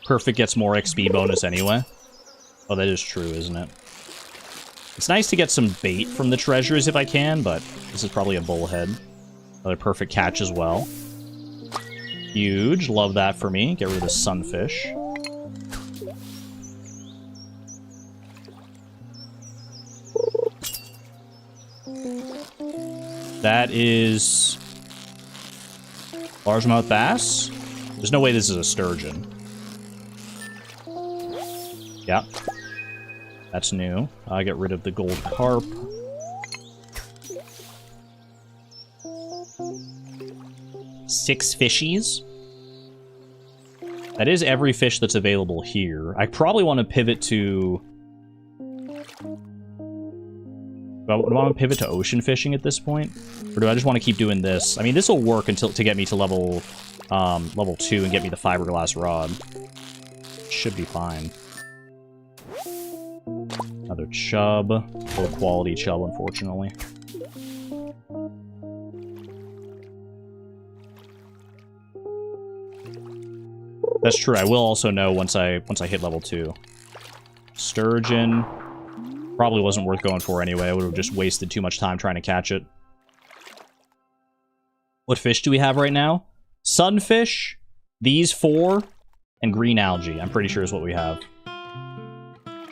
Perfect gets more XP bonus anyway. Oh, that is true, isn't it? It's nice to get some bait from the treasures if I can, but this is probably a bullhead. Another perfect catch as well. Huge. Love that for me. Get rid of the sunfish. That is largemouth bass. There's no way this is a sturgeon. Yeah. That's new. I get rid of the gold carp. Six fishies. That is every fish that's available here. I probably want to pivot to... Do Do I want to pivot to ocean fishing at this point? Or do I just want to keep doing this? I mean, this will work until to get me to level 2 and get me the fiberglass rod. Should be fine. Another chub. Low quality chub, unfortunately. That's true. I will also know once I hit level 2. Sturgeon. Probably wasn't worth going for anyway. I would have just wasted too much time trying to catch it. What fish do we have right now? Sunfish, these 4, and green algae. I'm pretty sure is what we have. I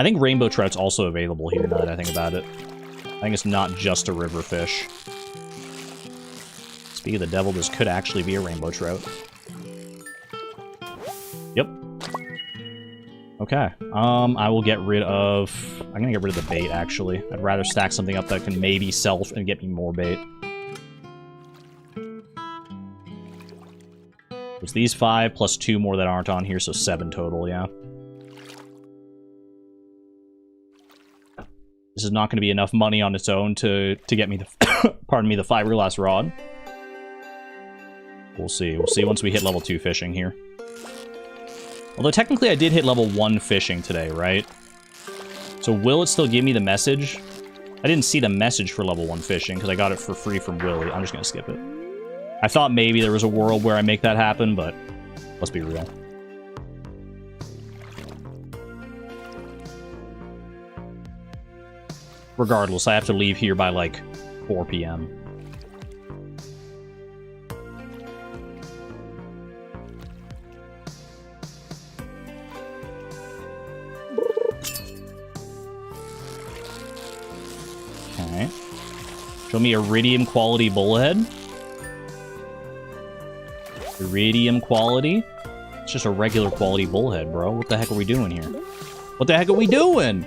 think rainbow trout's also available here now that I think about it. I think it's not just a river fish. Speaking of the devil, this could actually be a rainbow trout. Yep. Okay. I will get rid of... I'm gonna get rid of the bait, actually. I'd rather stack something up that can maybe sell and get me more bait. It's these 5 plus 2 more that aren't on here, so 7 total, yeah. This is not going to be enough money on its own to get me the pardon me, the fiberglass rod. We'll see. We'll see once we hit level 2 fishing here. Although technically I did hit level 1 fishing today, right? So will it still give me the message? I didn't see the message for level 1 fishing because I got it for free from Willy. I'm just going to skip it. I thought maybe there was a world where I make that happen, but let's be real. Regardless, I have to leave here by, like, 4 p.m. Okay. Show me iridium quality bullhead. Iridium quality? It's just a regular quality bullhead, bro. What the heck are we doing here? What the heck are we doing?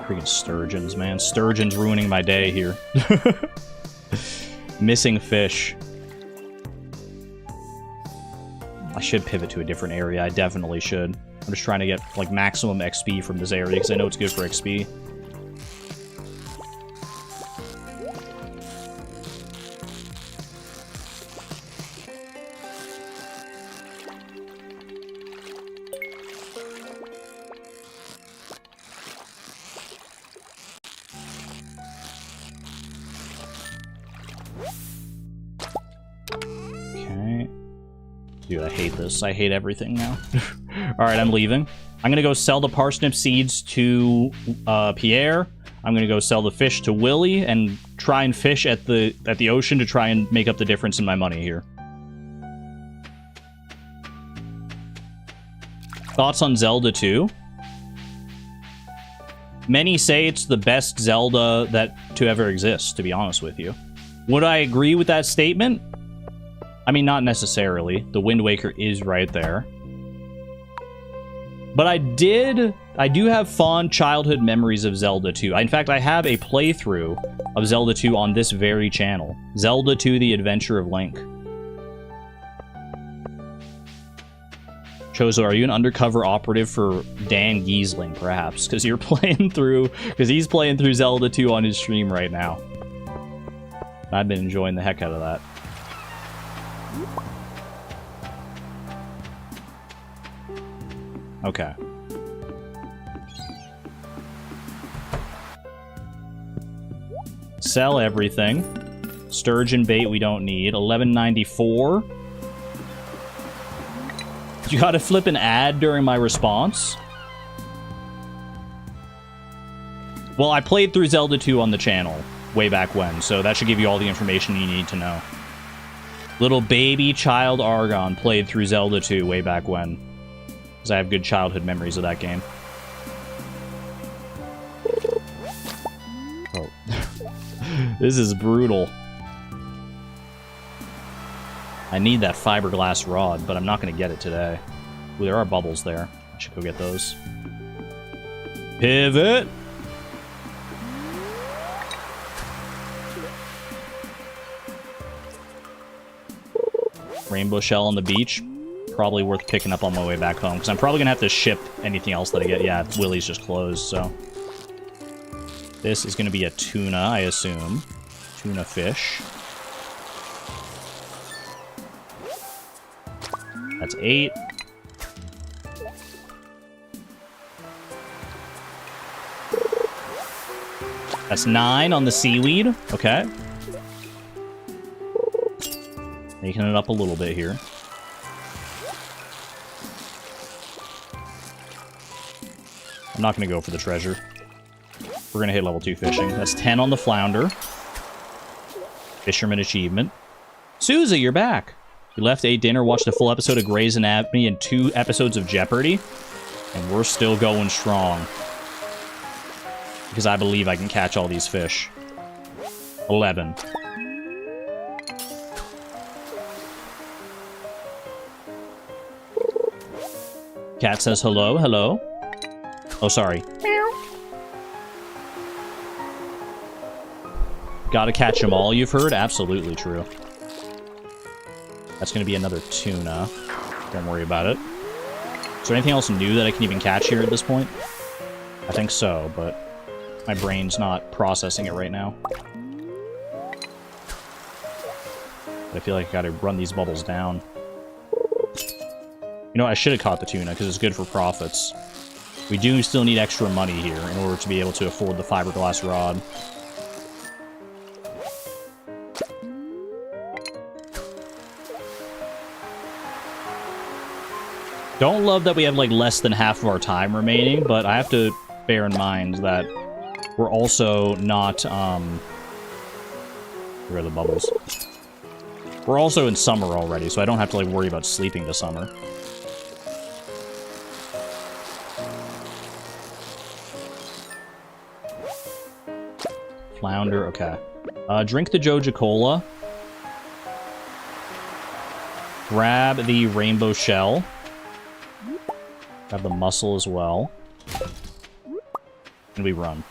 Freaking sturgeons, man. Sturgeons ruining my day here. Missing fish. I should pivot to a different area. I definitely should. I'm just trying to get, like, maximum XP from this area, because I know it's good for XP. Dude, I hate this. I hate everything now. Alright, I'm leaving. I'm gonna go sell the parsnip seeds to Pierre. I'm gonna go sell the fish to Willy and try and fish at the ocean to try and make up the difference in my money here. Thoughts on Zelda 2? Many say it's the best Zelda to ever exist, to be honest with you. Would I agree with that statement? I mean, not necessarily. The Wind Waker is right there. But I do have fond childhood memories of Zelda 2. In fact, I have a playthrough of Zelda 2 on this very channel. Zelda 2: The Adventure of Link. Chozo, are you an undercover operative for Dan Giesling, perhaps? Because he's playing through Zelda 2 on his stream right now. I've been enjoying the heck out of that. Okay. Sell everything. Sturgeon bait we don't need. $11.94. You gotta flip an ad during my response? Well, I played through Zelda 2 on the channel way back when, so that should give you all the information you need to know. Little baby child Argon played through Zelda 2 way back when. Because I have good childhood memories of that game. Oh. This is brutal. I need that fiberglass rod, but I'm not going to get it today. Ooh, there are bubbles there. I should go get those. Pivot! Rainbow shell on the beach. Probably worth picking up on my way back home, because I'm probably gonna have to ship anything else that I get. Yeah, Willie's just closed, so. This is gonna be a tuna, I assume. Tuna fish. That's 8. That's 9 on the seaweed. Okay. Making it up a little bit here. I'm not going to go for the treasure. We're going to hit level 2 fishing. That's 10 on the flounder. Fisherman achievement. Susie, you're back. We left, ate dinner, watched a full episode of Grey's Anatomy and 2 episodes of Jeopardy. And we're still going strong. Because I believe I can catch all these fish. 11. Cat says hello, hello. Oh, sorry. Gotta catch them all, you've heard? Absolutely true. That's gonna be another tuna. Don't worry about it. Is there anything else new that I can even catch here at this point? I think so, but my brain's not processing it right now. I feel like I gotta run these bubbles down. You know, I should have caught the tuna, because it's good for profits. We do still need extra money here in order to be able to afford the fiberglass rod. Don't love that we have, like, less than half of our time remaining, but I have to bear in mind that we're also not, where are the bubbles? We're also in summer already, so I don't have to, like, worry about sleeping this summer. Flounder, okay. Drink the Joja Cola. Grab the rainbow shell. Grab the mussel as well. And we run.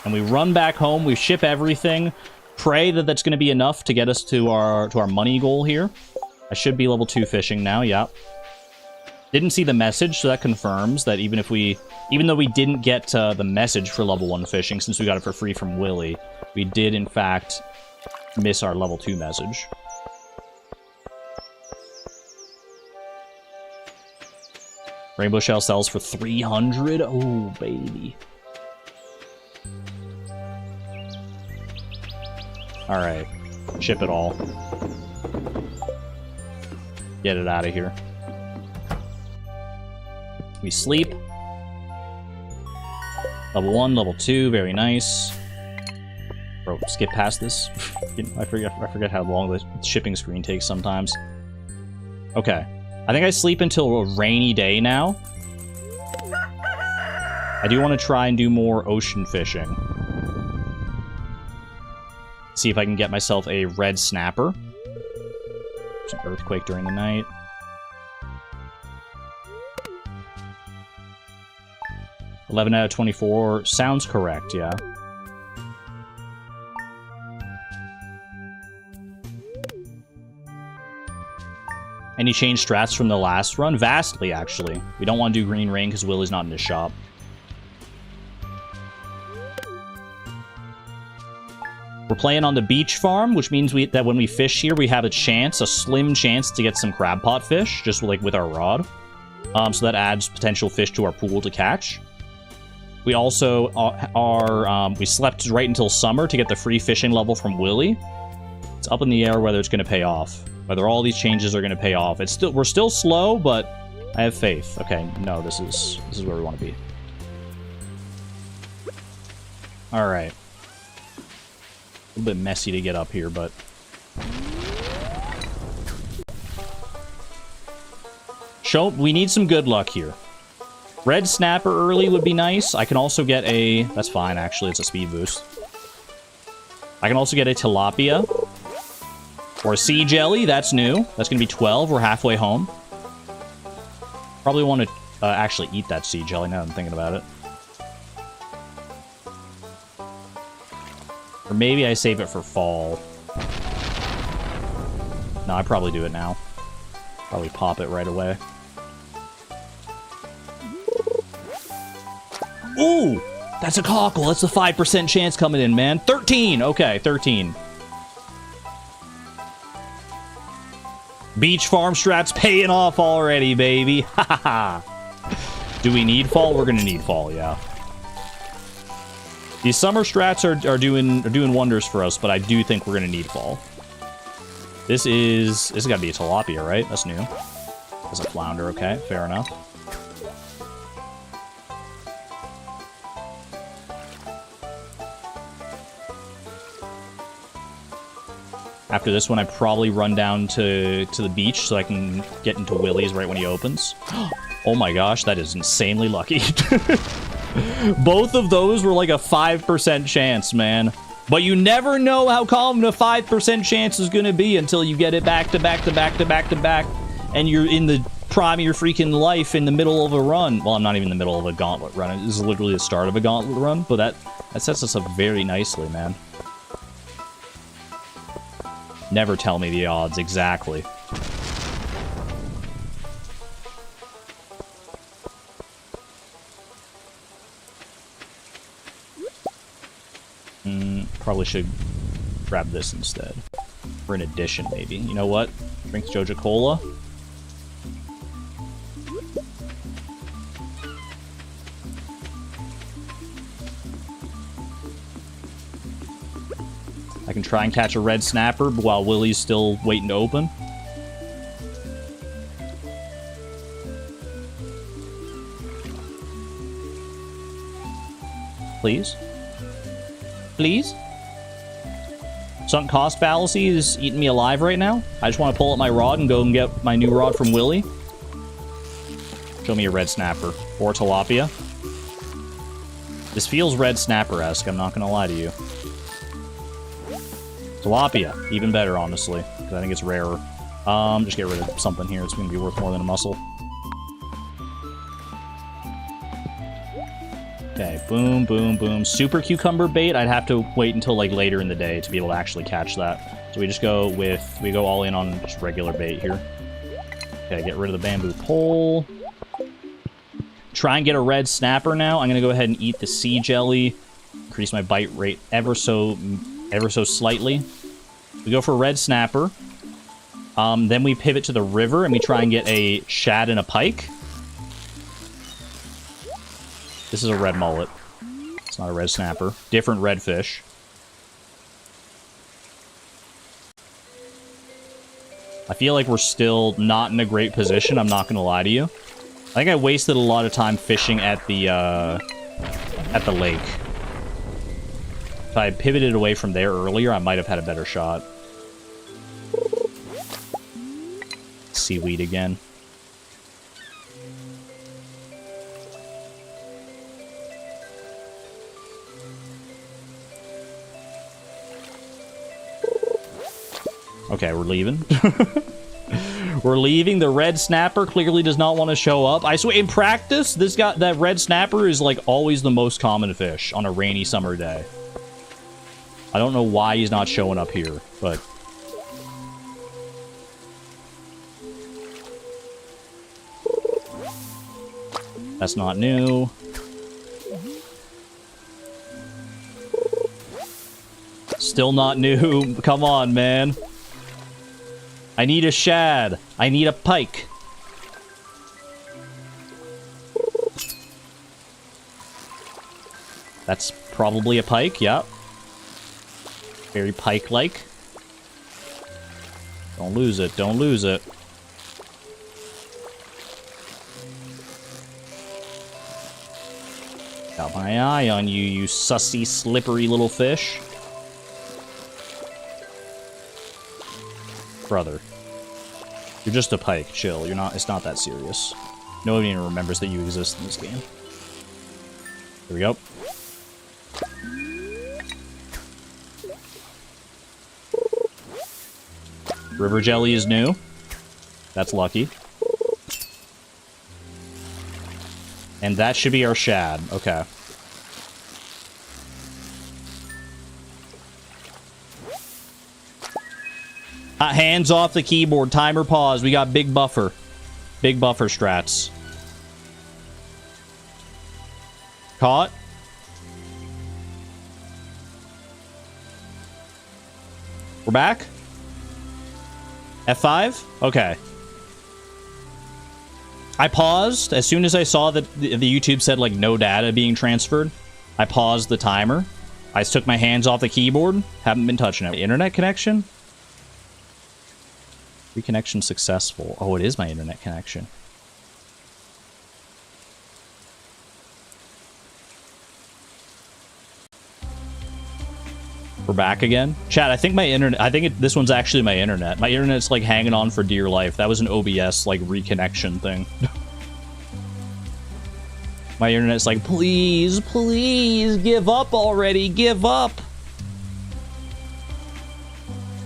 And we run back home, we ship everything. Pray that that's going to be enough to get us to our money goal here. I should be level 2 fishing now, yeah. Didn't see the message, so that confirms that even though we didn't get the message for level 1 fishing, since we got it for free from Willie, we did, in fact, miss our level 2 message. Rainbow shell sells for 300. Oh, baby. Alright. Ship it all. Get it out of here. We sleep. Level 1, level 2, very nice. Bro, skip past this. I forget how long the shipping screen takes sometimes. Okay. I think I sleep until a rainy day now. I do want to try and do more ocean fishing. See if I can get myself a red snapper. There's an earthquake during the night. $11 out of 24 sounds correct, yeah. Any change strats from the last run? Vastly, actually. We don't want to do green ring because Willie's not in his shop. We're playing on the beach farm, which means that when we fish here, we have a slim chance to get some crab pot fish, just like with our rod. So that adds potential fish to our pool to catch. We also we slept right until summer to get the free fishing level from Willie. It's up in the air whether it's going to pay off. Whether all these changes are going to pay off. We're still slow, but I have faith. Okay, no, this is where we want to be. All right. A little bit messy to get up here, but we need some good luck here. Red snapper early would be nice. I can also get a... That's fine, actually. It's a speed boost. I can also get a tilapia. Or a sea jelly. That's new. That's going to be 12. We're halfway home. Probably want to actually eat that sea jelly now that I'm thinking about it. Or maybe I save it for fall. No, I probably do it now. Probably pop it right away. Ooh! That's a cockle. That's a 5% chance coming in, man. 13! Okay, 13. Beach farm strats paying off already, baby. Ha ha ha. Do we need fall? We're gonna need fall, yeah. These summer strats are doing wonders for us, but I do think we're gonna need fall. This has gotta be a tilapia, right? That's new. That's a flounder, okay, fair enough. After this one, I probably run down to the beach so I can get into Willie's right when he opens. Oh my gosh, that is insanely lucky. Both of those were like a 5% chance, man. But you never know how common a 5% chance is going to be until you get it back to back to back to back to back. And you're in the prime of your freaking life in the middle of a run. Well, I'm not even in the middle of a gauntlet run. This is literally the start of a gauntlet run. But that sets us up very nicely, man. Never tell me the odds exactly. Probably should grab this instead. For an addition, maybe. You know what? Drink Joja Cola. I can try and catch a red snapper while Willie's still waiting to open. Please? Please? Sunk cost fallacy is eating me alive right now. I just want to pull up my rod and go and get my new rod from Willie. Show me a red snapper. Or tilapia. This feels red snapper-esque, I'm not going to lie to you. Tilapia. Even better, honestly. Because I think it's rarer. Just get rid of something here. It's going to be worth more than a mussel. Okay, boom, boom, boom. Super cucumber bait, I'd have to wait until like later in the day to be able to actually catch that. So we just go with, we go all in on just regular bait here. Okay, get rid of the bamboo pole. Try and get a red snapper now. I'm gonna go ahead and eat the sea jelly. Increase my bite rate ever so slightly. We go for a red snapper. Then we pivot to the river and we try and get a shad and a pike. This is a red mullet. It's not a red snapper. Different redfish. I feel like we're still not in a great position, I'm not gonna lie to you. I think I wasted a lot of time fishing at the lake. If I had pivoted away from there earlier, I might have had a better shot. Seaweed again. Okay, we're leaving. We're leaving. The red snapper clearly does not want to show up. I swear, in practice, that red snapper is like always the most common fish on a rainy summer day. I don't know why he's not showing up here, but... That's not new. Still not new. Come on, man. I need a shad. I need a pike. That's probably a pike, yep. Very pike-like. Don't lose it, don't lose it. Got my eye on you, you sussy, slippery little fish. Brother. You're just a pike, chill. You're not, it's not that serious. Nobody even remembers that you exist in this game. Here we go. River jelly is new. That's lucky. And that should be our shad. Okay. Hands off the keyboard. Timer pause. We got big buffer. Big buffer strats. Caught. We're back. F5? Okay. I paused as soon as I saw that the YouTube said, like, no data being transferred. I paused the timer. I took my hands off the keyboard. Haven't been touching it. Internet connection? Reconnection successful. Oh, it is my internet connection. We're back again. Chat, I think my internet... this one's actually my internet. My internet's, like, hanging on for dear life. That was an OBS, like, reconnection thing. My internet's like, please, please, give up already. Give up.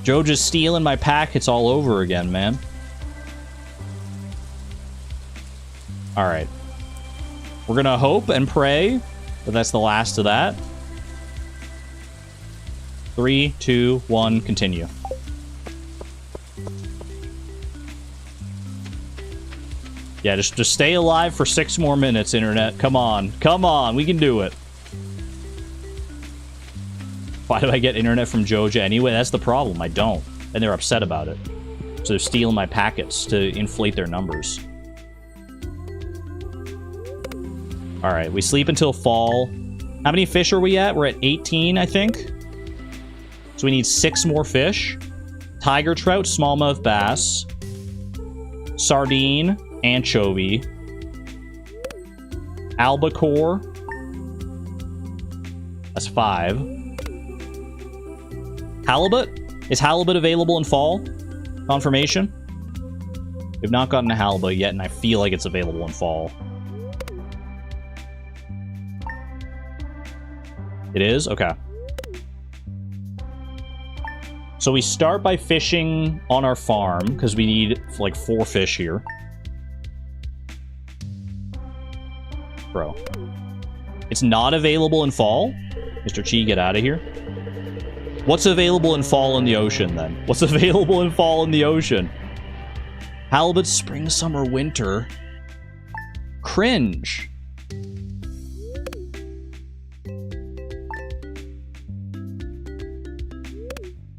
Joe just stealing my packets all over again, man. Alright. We're gonna hope and pray that that's the last of that. 3, 2, 1, continue. Yeah, just stay alive for 6 more minutes, internet. Come on. Come on, we can do it. Why do I get internet from Joja anyway? That's the problem. I don't. And they're upset about it. So they're stealing my packets to inflate their numbers. Alright, we sleep until fall. How many fish are we at? We're at 18, I think. So we need 6 more fish. Tiger trout, smallmouth bass. Sardine, anchovy. Albacore. That's 5. Halibut? Is halibut available in fall? Confirmation? We've not gotten a halibut yet, and I feel like it's available in fall. It is? Okay. So we start by fishing on our farm, because we need, like, 4 fish here. Bro. It's not available in fall? Mr. Chi, get out of here. What's available in fall in the ocean, then? What's available in fall in the ocean? Halibut, spring, summer, winter. Cringe.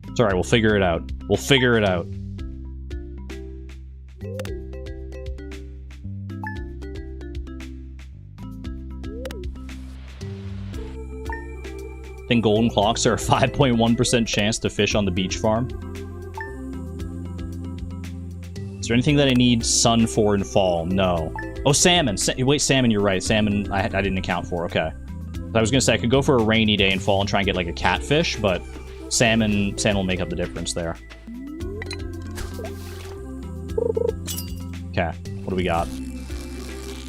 It's alright, we'll figure it out. We'll figure it out. I think golden clocks are a 5.1% chance to fish on the beach farm. Is there anything that I need sun for in fall? No. Oh, salmon. Wait, salmon, you're right. Salmon, I didn't account for. Okay. I was going to say, I could go for a rainy day in fall and try and get, like, a catfish, but salmon will make up the difference there. Okay. What do we got?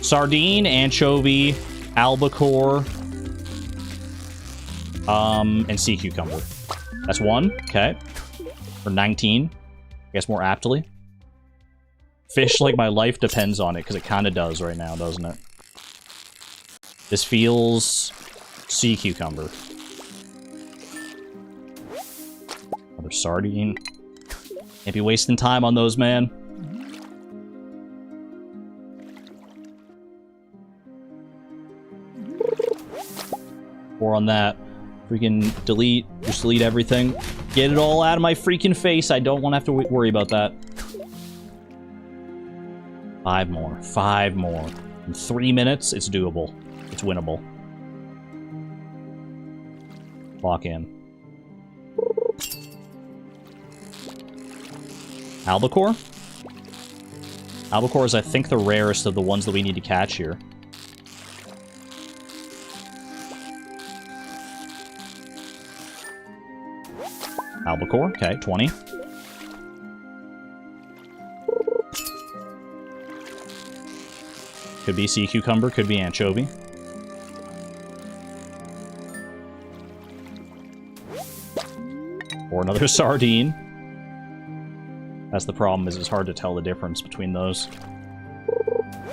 Sardine, anchovy, albacore, and sea cucumber. That's 1. Okay. For 19. I guess more aptly. Fish like my life depends on it, because it kind of does right now, doesn't it? This feels sea cucumber. Another sardine. Can't be wasting time on those, man. More on that. Freaking delete. Just delete everything. Get it all out of my freaking face. I don't want to have to worry about that. 5 more. 5 more. In 3 minutes, it's doable. It's winnable. Lock in. Albacore? Albacore is, I think, the rarest of the ones that we need to catch here. Albacore, okay, 20. Could be sea cucumber, could be anchovy. Or another sardine. That's the problem, is it's hard to tell the difference between those.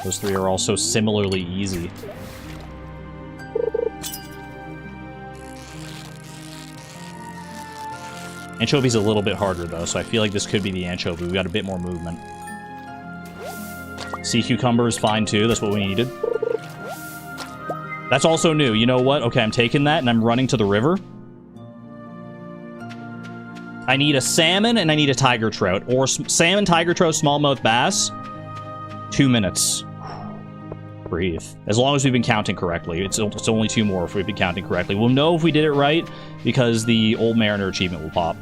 Those 3 are all so similarly easy. Anchovy's a little bit harder, though, so I feel like this could be the anchovy. We got a bit more movement. Sea cucumber is fine, too. That's what we needed. That's also new. You know what? Okay, I'm taking that, and I'm running to the river. I need a salmon, and I need a tiger trout. Or salmon, tiger trout, smallmouth bass. 2 minutes. Breathe. As long as we've been counting correctly. It's only 2 more if we've been counting correctly. We'll know if we did it right, because the Old Mariner achievement will pop.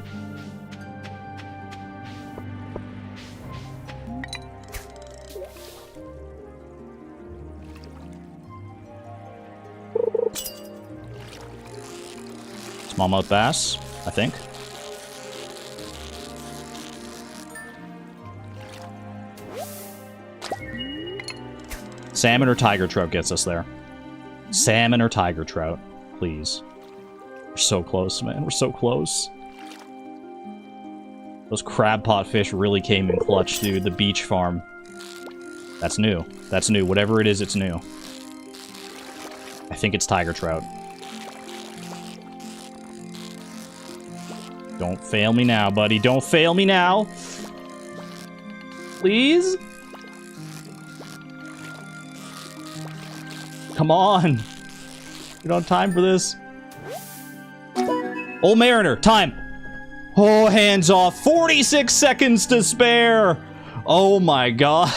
Smallmouth bass, I think. Salmon or tiger trout gets us there. Salmon or tiger trout, please. We're so close, man. We're so close. Those crab pot fish really came in clutch, dude. The beach farm. That's new. That's new. Whatever it is, it's new. I think it's tiger trout. Don't fail me now, buddy. Don't fail me now. Please? Come on. We don't have time for this. Old Mariner, time. Oh, hands off. 46 seconds to spare. Oh my god.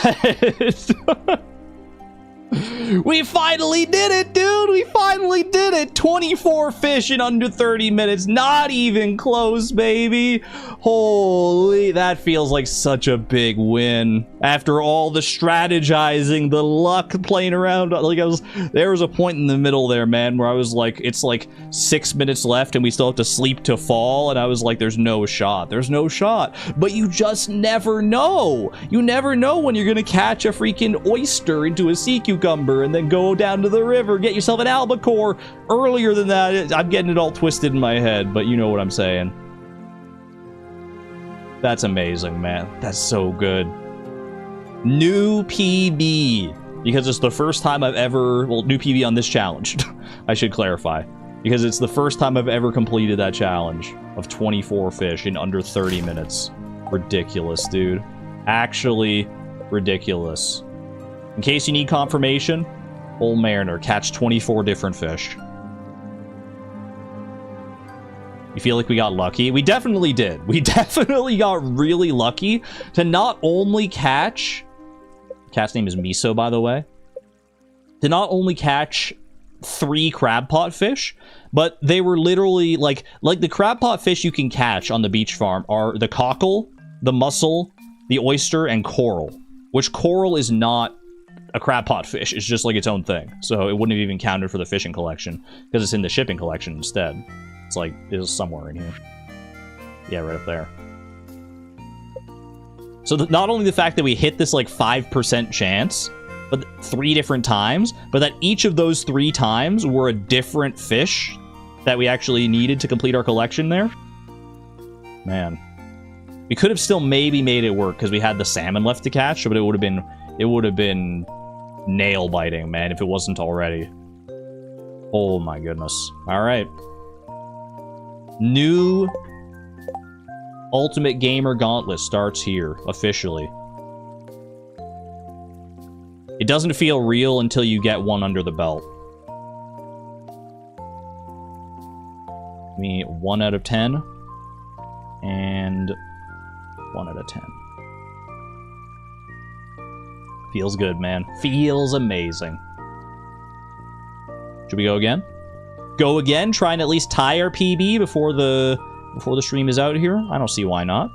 We finally did it, dude! We finally did it! 24 fish in under 30 minutes. Not even close, baby. Holy, that feels like such a big win. After all the strategizing, the luck playing around, like there was a point in the middle there, man, where I was like, it's like 6 minutes left and we still have to sleep to fall, and I was like, there's no shot. There's no shot. But you just never know. You never know when you're gonna catch a freaking oyster into a sea cucumber and then go down to the river, get yourself an albacore. Earlier than that, I'm getting it all twisted in my head, but you know what I'm saying. That's amazing, man. That's so good. New PB. Because it's the first time I've ever... Well, new PB on this challenge. I should clarify. Because it's the first time I've ever completed that challenge of 24 fish in under 30 minutes. Ridiculous, dude. Actually ridiculous. In case you need confirmation, Old Mariner, catch 24 different fish. You feel like we got lucky? We definitely did. We definitely got really lucky to not only catch... Cat's name is Miso, by the way. To not only catch 3 crab pot fish, but they were literally like the crab pot fish you can catch on the beach farm are the cockle, the mussel, the oyster, and coral. Which coral is not a crab pot fish. It's just like its own thing. So it wouldn't have even counted for the fishing collection because it's in the shipping collection instead. It's like, it's somewhere in here. Yeah, right up there. So not only the fact that we hit this like 5% chance, but 3 different times, but that each of those 3 times were a different fish that we actually needed to complete our collection there. Man. We could have still maybe made it work because we had the salmon left to catch, but it would have been nail biting, man, if it wasn't already. Oh my goodness. All right. New Ultimate Gamer Gauntlet starts here, officially. It doesn't feel real until you get one under the belt. Give me 1 out of 10. And 1 out of 10. Feels good, man. Feels amazing. Should we go again? Go again? Try and at least tie our PB before the stream is out here? I don't see why not.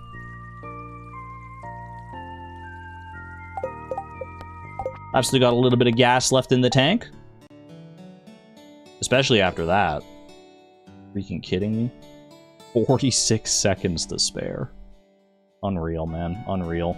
I've still got a little bit of gas left in the tank. Especially after that. Freaking kidding me? 46 seconds to spare. Unreal, man. Unreal.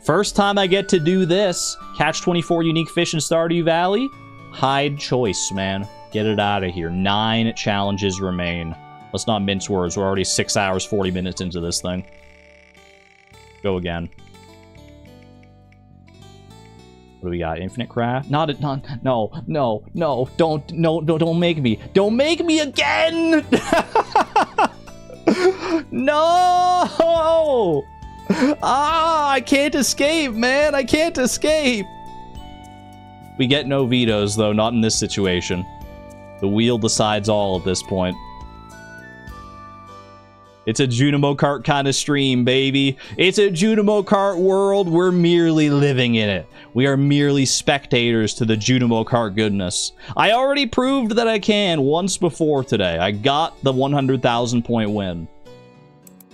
First time I get to do this. Catch 24 unique fish in Stardew Valley. Hide choice, man. Get it out of here. 9 challenges remain. Let's not mince words. We're already 6 hours, 40 minutes into this thing. Go again. What do we got? Infinite craft? No, don't make me. Don't make me again! No! Ah, I can't escape, man. I can't escape. We get no vetoes, though, not in this situation. The wheel decides all at this point. It's a Junimo Kart kind of stream, baby. It's a Junimo Kart world. We're merely living in it. We are merely spectators to the Junimo Kart goodness. I already proved that I can once before today. I got the 100,000 point win.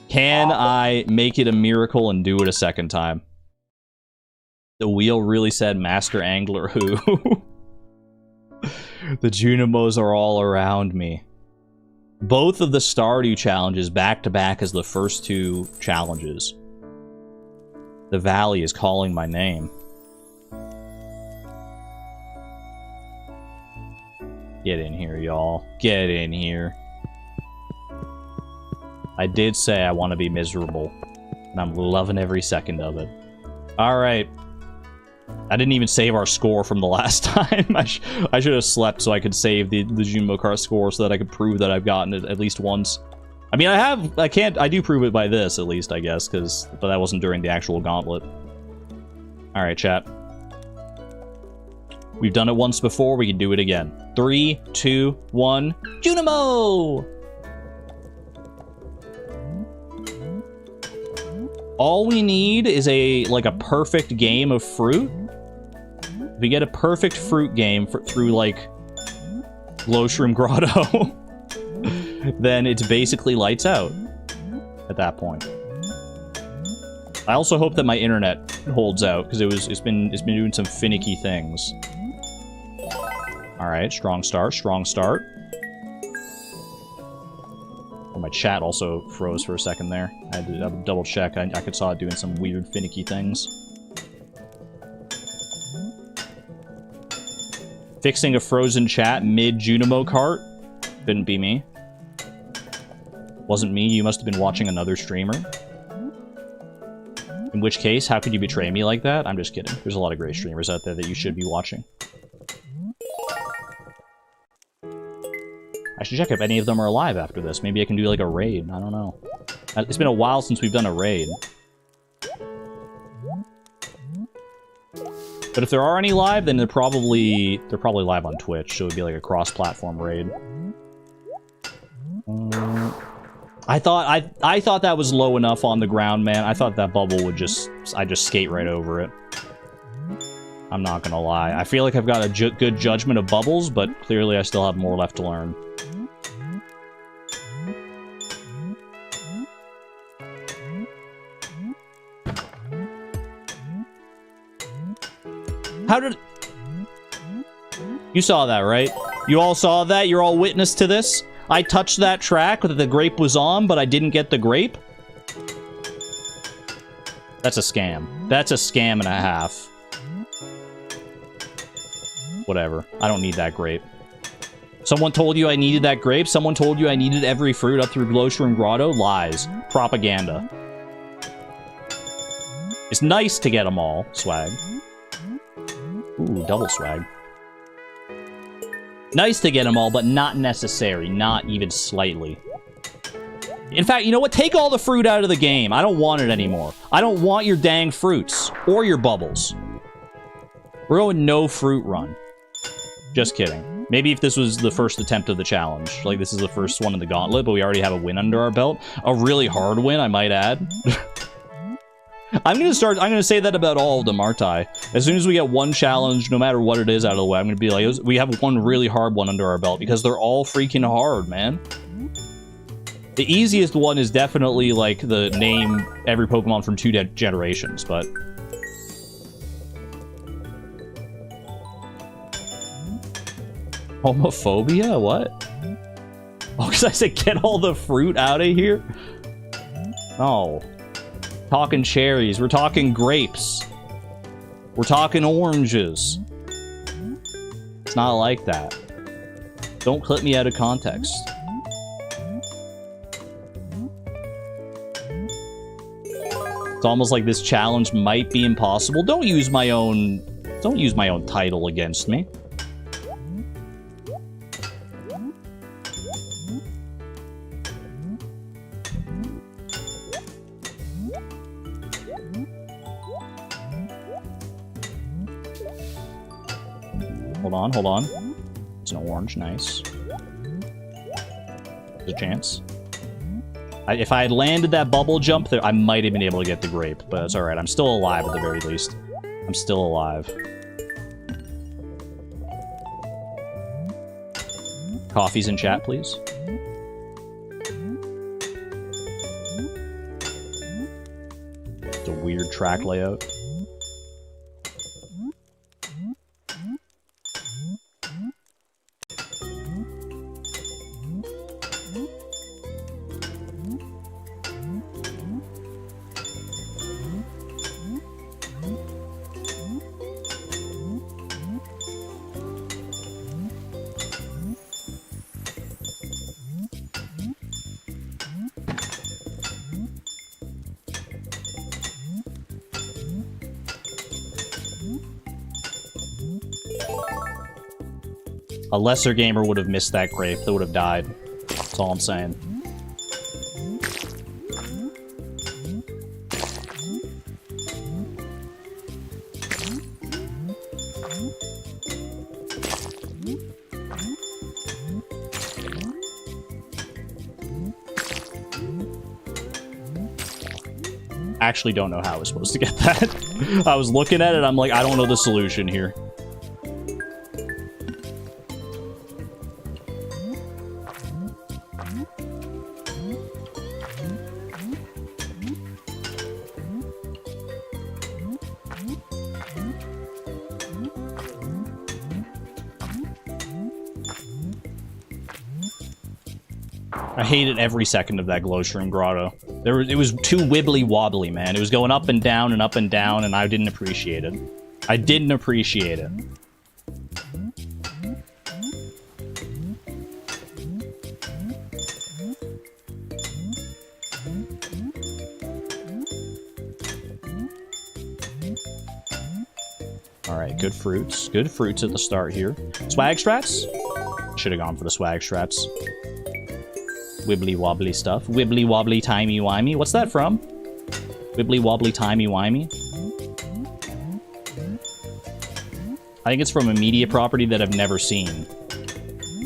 Can I make it a miracle and do it a second time? The wheel really said Master Angler who? The Junimos are all around me. Both of the Stardew challenges back-to-back as the first two challenges. The valley is calling my name. Get in here, y'all. Get in here. I did say I want to be miserable, and I'm loving every second of it. Alright. I didn't even save our score from the last time. I should have slept so I could save the Junimo Kart score so that I could prove that I've gotten it at least once. I mean, I do prove it by this, at least, I guess, but that wasn't during the actual gauntlet. Alright, chat. We've done it once before, we can do it again. 3, 2, 1, Junimo! All we need is a perfect game of fruit. If we get a perfect fruit game through, like, Glowshroom Grotto, then it's basically lights out at that point. I also hope that my internet holds out, because it's been doing some finicky things. Alright, strong start, strong start. Oh, my chat also froze for a second there. I had to double check. I could saw it doing some weird, finicky things. Fixing a frozen chat mid-Junimo Kart? Couldn't be me. Wasn't me, you must have been watching another streamer. In which case, how could you betray me like that? I'm just kidding. There's a lot of great streamers out there that you should be watching. I should check if any of them are alive after this. Maybe I can do, like, a raid. I don't know. It's been a while since we've done a raid. But if there are any live, then they're probably live on Twitch, so it would be like a cross-platform raid. I thought that was low enough on the ground, man. I thought that bubble would I'd just skate right over it. I'm not gonna lie. I feel like I've got a good judgment of bubbles, but clearly I still have more left to learn. How did... You saw that, right? You all saw that? You're all witness to this? I touched that track that the grape was on, but I didn't get the grape? That's a scam. That's a scam and a half. Whatever. I don't need that grape. Someone told you I needed that grape? Someone told you I needed every fruit up through Glowshroom Grotto? Lies. Propaganda. It's nice to get them all. Swag. Ooh, double swag. Nice to get them all, but not necessary. Not even slightly. In fact, you know what? Take all the fruit out of the game. I don't want it anymore. I don't want your dang fruits. Or your bubbles. We're going no fruit run. Just kidding. Maybe if this was the first attempt of the challenge. Like, this is the first one in the gauntlet, but we already have a win under our belt. A really hard win, I might add. I'm gonna say that about all of them, aren't I? As soon as we get one challenge, no matter what it is out of the way, I'm gonna be like, we have one really hard one under our belt, because they're all freaking hard, man. The easiest one is definitely, like, the name every Pokemon from 2 generations, but... Homophobia? What? Oh, because I said get all the fruit out of here? No. Talking cherries. We're talking grapes. We're talking oranges. It's not like that. Don't clip me out of context. It's almost like this challenge might be impossible. Don't use my own Don't use my own title against me. Hold on. It's an orange, nice. There's a chance. If I had landed that bubble jump there, I might have been able to get the grape, but it's alright. I'm still alive at the very least. I'm still alive. Coffee's in chat, please. It's a weird track layout. A lesser gamer would have missed that grape. They would have died. That's all I'm saying. I actually don't know how I was supposed to get that. I was looking at it, I'm like, I don't know the solution here. I hated every second of that glowstream grotto. It was too wibbly wobbly, man. It was going up and down, and I didn't appreciate it. I didn't appreciate it. Alright, good fruits. Good fruits at the start here. Swag strats? Should have gone for the swag strats. Wibbly wobbly stuff. Wibbly wobbly timey wimey. What's that from? Wibbly wobbly timey wimey. I think it's from a media property that I've never seen.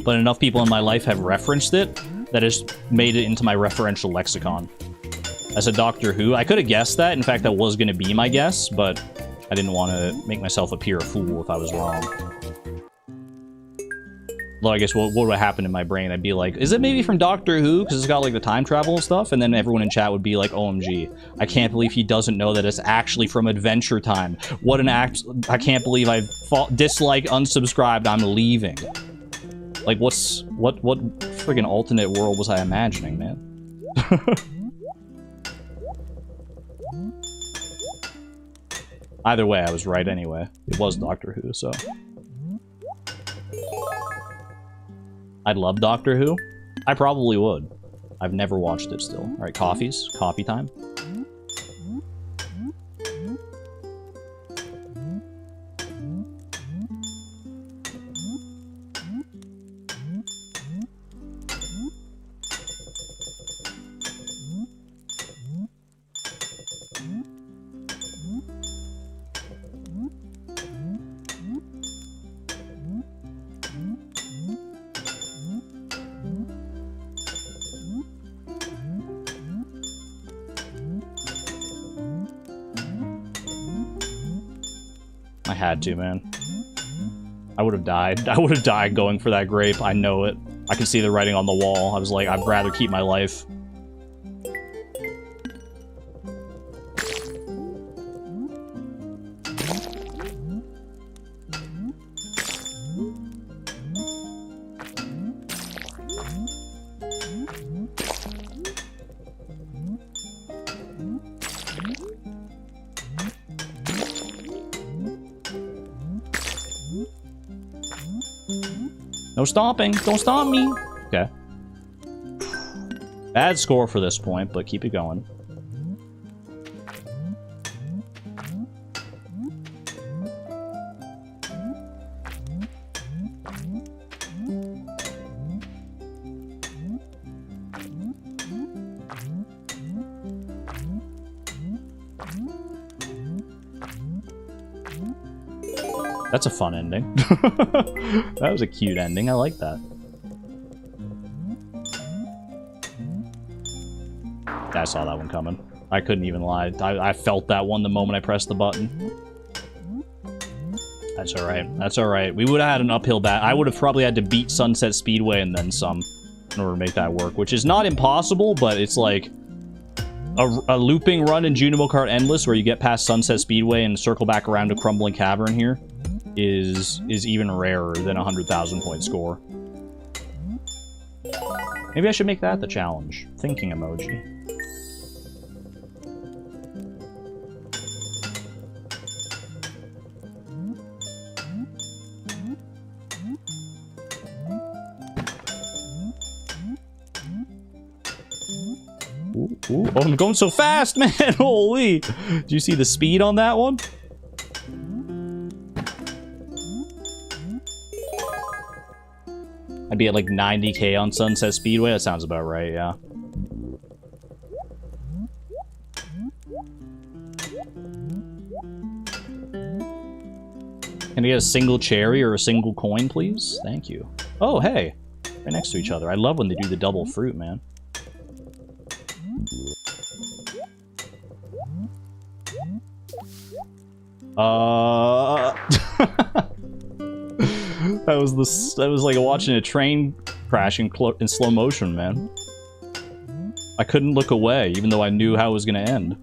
But enough people in my life have referenced it that has made it into my referential lexicon. As a Doctor Who, I could have guessed that. In fact, that was going to be my guess, but I didn't want to make myself appear a fool if I was wrong. Well, I guess what would happen in my brain? I'd be like, is it maybe from Doctor Who? Because it's got like the time travel and stuff. And then everyone in chat would be like, OMG, I can't believe he doesn't know that it's actually from Adventure Time. What an act. I can't believe I dislike, unsubscribed, I'm leaving. Like, what friggin' alternate world was I imagining, man? Either way, I was right anyway. It was Doctor Who, so. I'd love Doctor Who. I probably would. I've never watched it still. Alright, coffees. Coffee time. I had to, man. I would have died. I would have died going for that grape. I know it. I can see the writing on the wall. I was like, I'd rather keep my life. No stomping. Don't stomp me. Okay. Bad score for this point, but keep it going. That's a fun ending. That was a cute ending. I like that. I saw that one coming. I couldn't even lie. I felt that one the moment I pressed the button. That's alright. That's alright. We would have had an uphill bat. I would have probably had to beat Sunset Speedway and then some in order to make that work, which is not impossible, but it's like a looping run in Junimo Kart Endless where you get past Sunset Speedway and circle back around to Crumbling Cavern here is even rarer than a 100,000 point score. Maybe I should make that the challenge. Thinking emoji. Ooh, oh, I'm going so fast, man! Holy! Do you see the speed on that one? I'd be at like 90k on Sunset Speedway. That sounds about right, yeah. Can I get a single cherry or a single coin, please? Thank you. Oh, hey! Right next to each other. I love when they do the double fruit, man. That was like watching a train crash in slow motion, man. I couldn't look away, even though I knew how it was gonna end.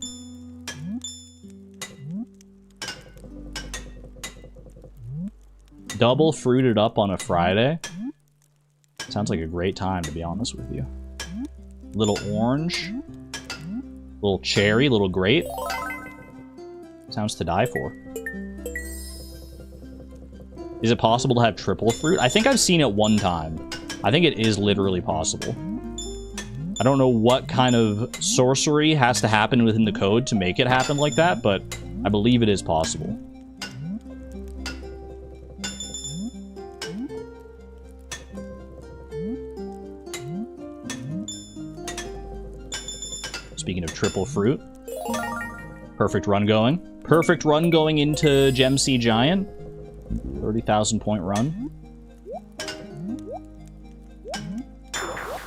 Double fruited up on a Friday? Sounds like a great time, to be honest with you. Little orange. Little cherry, little grape. Sounds to die for. Is it possible to have triple fruit? I think I've seen it one time. I think it is literally possible. I don't know what kind of sorcery has to happen within the code to make it happen like that, but I believe it is possible. Speaking of triple fruit. Perfect run going. Perfect run going into Gem Sea Giant. 30,000 point run.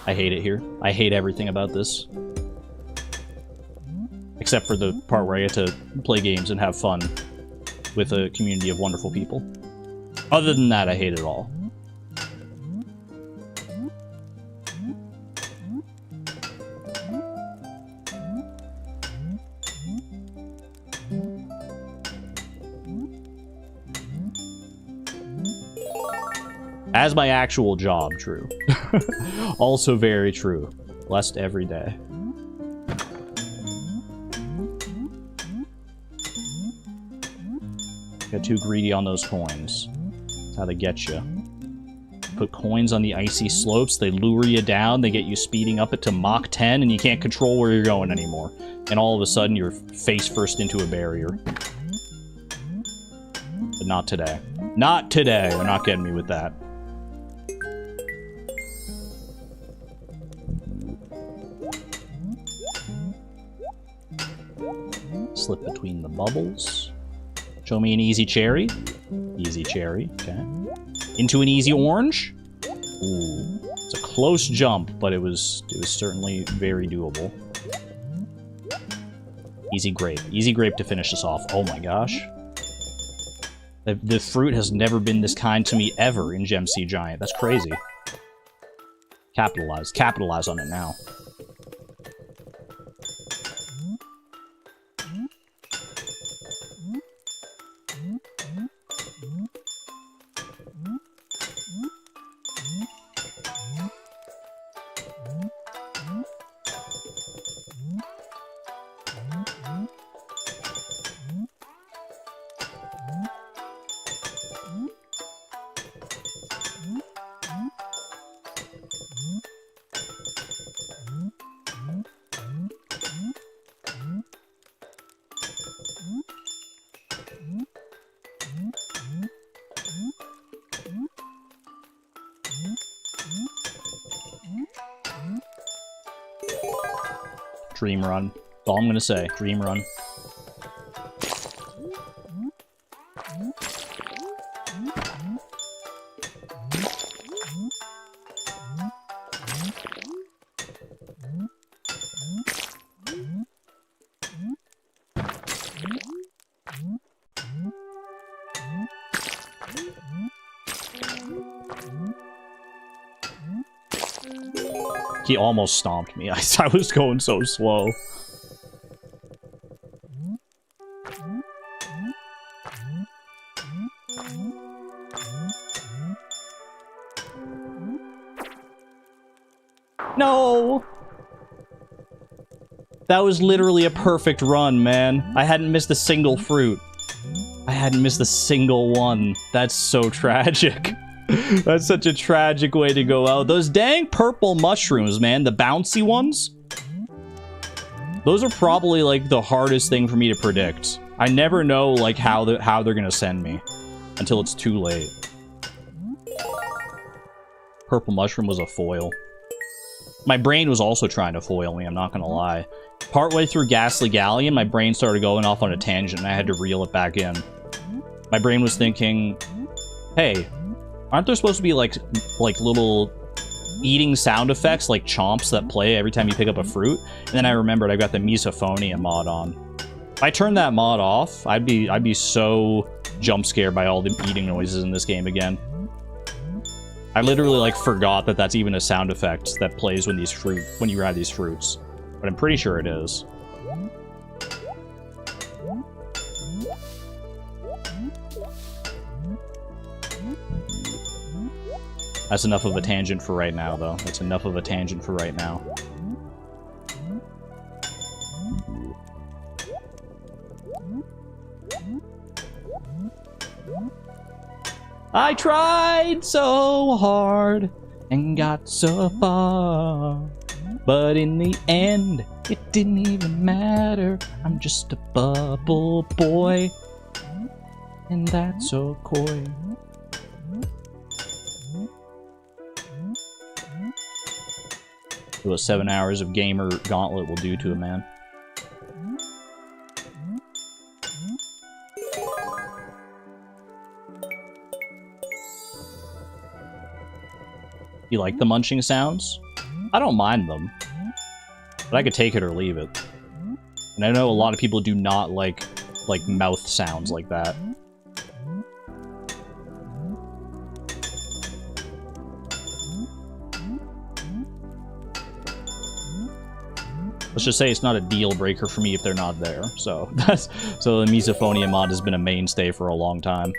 I hate it here. I hate everything about this. Except for the part where I get to play games and have fun with a community of wonderful people. Other than that, I hate it all. As my actual job, true. Also very true. Blessed every day. Got too greedy on those coins. That's how they get you. Put coins on the icy slopes, they lure you down, they get you speeding up it to Mach 10, and you can't control where you're going anymore. And all of a sudden, you're face first into a barrier. But not today. Not today! They're not getting me with that. Slip between the bubbles. Show me an easy cherry. Easy cherry, okay. Into an easy orange. Ooh, it's a close jump, but it was certainly very doable. Easy grape to finish this off. Oh my gosh. The fruit has never been this kind to me ever in Gem Sea Giant. That's crazy. Capitalize on it now. Dream run. That's all I'm gonna say. Dream run. He almost stomped me. I was going so slow. No! That was literally a perfect run, man. I hadn't missed a single fruit. I hadn't missed a single one. That's so tragic. That's such a tragic way to go out. Those dang purple mushrooms, man. The bouncy ones. Those are probably, like, the hardest thing for me to predict. I never know, like, how they're gonna send me. Until it's too late. Purple mushroom was a foil. My brain was also trying to foil me, I'm not gonna lie. Partway through Ghastly Galleon, my brain started going off on a tangent and I had to reel it back in. My brain was thinking, hey, aren't there supposed to be like little eating sound effects like chomps that play every time you pick up a fruit? And then I remembered I got the misophonia mod on. If I turned that mod off, I'd be so jump scared by all the eating noises in this game again. I literally like forgot that that's even a sound effect that plays when you grab these fruits. But I'm pretty sure it is. That's enough of a tangent for right now, though. That's enough of a tangent for right now. I tried so hard and got so far, but in the end, it didn't even matter. I'm just a bubble boy, and that's so coy. What 7 hours of gamer gauntlet will do to a man. You like the munching sounds? I don't mind them. But I could take it or leave it. And I know a lot of people do not like mouth sounds like that. Let's just say it's not a deal breaker for me if they're not there. So the misophonia mod has been a mainstay for a long time.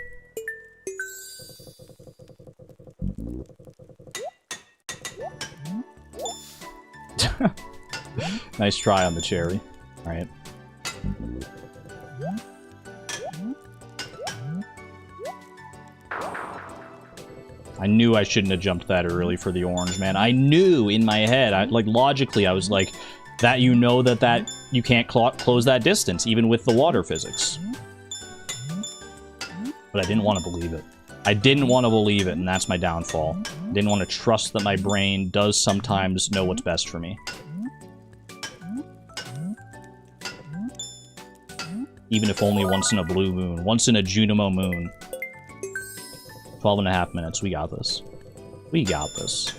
Nice try on the cherry. Alright. I knew I shouldn't have jumped that early for the orange, man. I knew in my head, logically, I was like, that you know that you can't close that distance, even with the water physics. But I didn't want to believe it. I didn't want to believe it, and that's my downfall. I didn't want to trust that my brain does sometimes know what's best for me. Even if only once in a blue moon. Once in a Junimo moon. 12.5 minutes. We got this. We got this.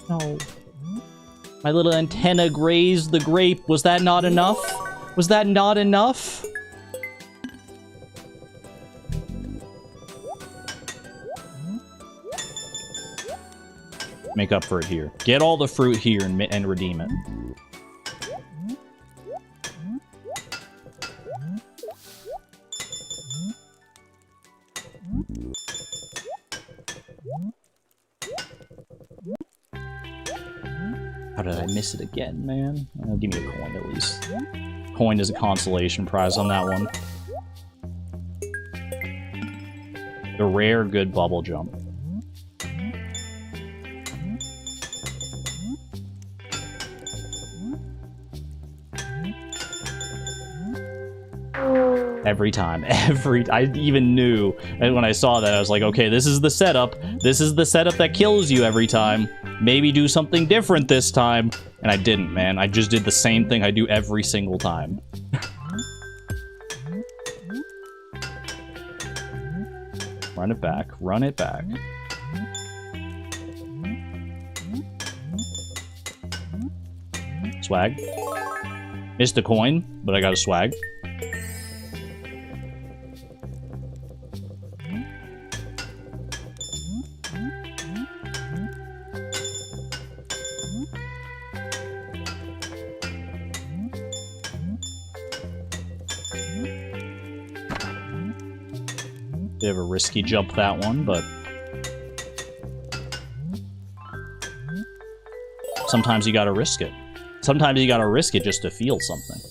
No. My little antenna grazed the grape. Was that not enough? Was that not enough? Make up for it here. Get all the fruit here and redeem it. How did I miss it again, man? Oh, give me a coin at least. Coin is a consolation prize on that one. The rare good bubble jump. Every time. I even knew. And when I saw that, I was like, okay, this is the setup. This is the setup that kills you every time. Maybe do something different this time. And I didn't, man. I just did the same thing I do every single time. Run it back. Run it back. Swag. Missed a coin, but I got a swag. Bit of a risky jump, that one, but sometimes you gotta risk it. Sometimes you gotta risk it just to feel something.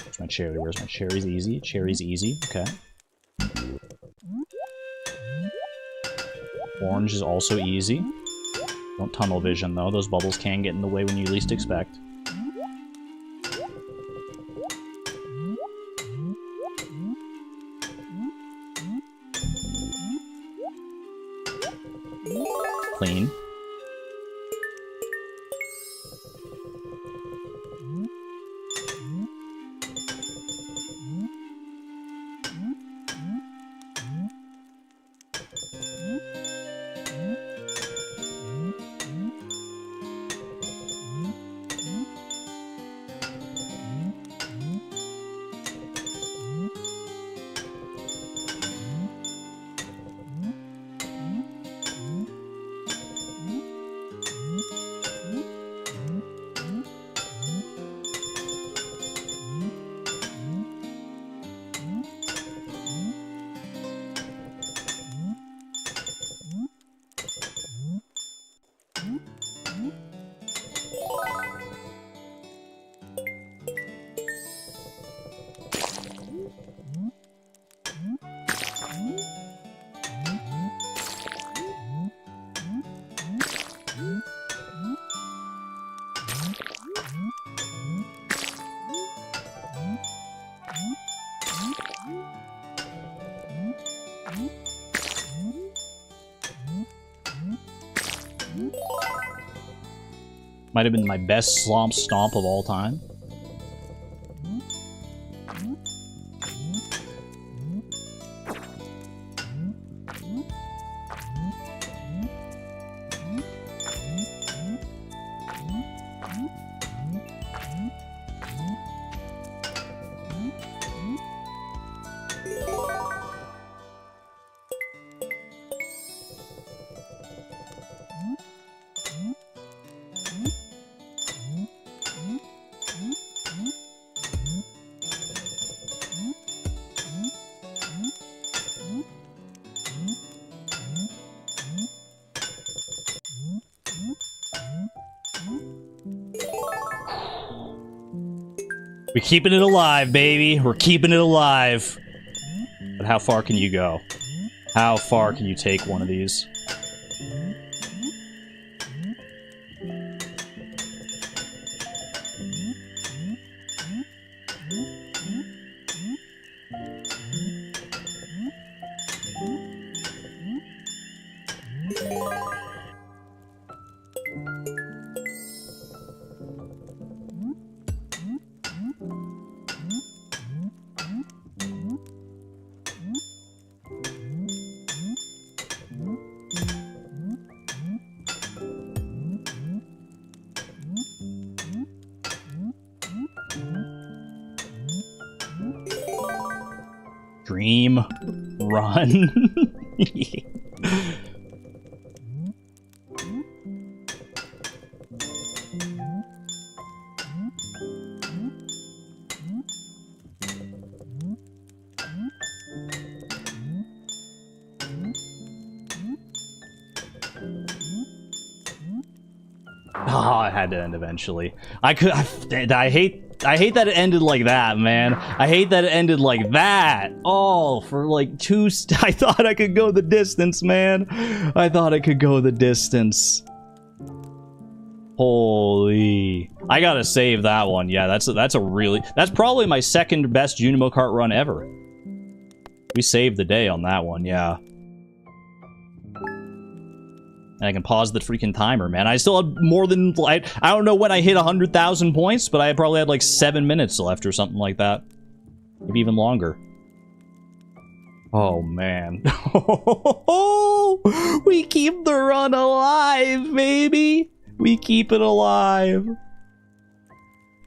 Where's my cherry? Where's my cherries? Easy. Cherries easy. Okay. Orange is also easy. Don't tunnel vision, though. Those bubbles can get in the way when you least expect. Clean. Might have been my best slomp stomp of all time. We're keeping it alive, baby. We're keeping it alive. But how far can you go? How far can you take one of these? Dream. Run. Oh, it had to end eventually. I hate that it ended like that, man. I hate that it ended like that. Oh, for like I thought I could go the distance, man. I thought I could go the distance. Holy. I gotta save that one. Yeah, that's probably my second best Junimo Kart run ever. We saved the day on that one, yeah. And I can pause the freaking timer, man. I still had more than... I don't know when I hit 100,000 points, but I probably had like 7 minutes left or something like that. Maybe even longer. Oh, man. We keep the run alive, baby. We keep it alive.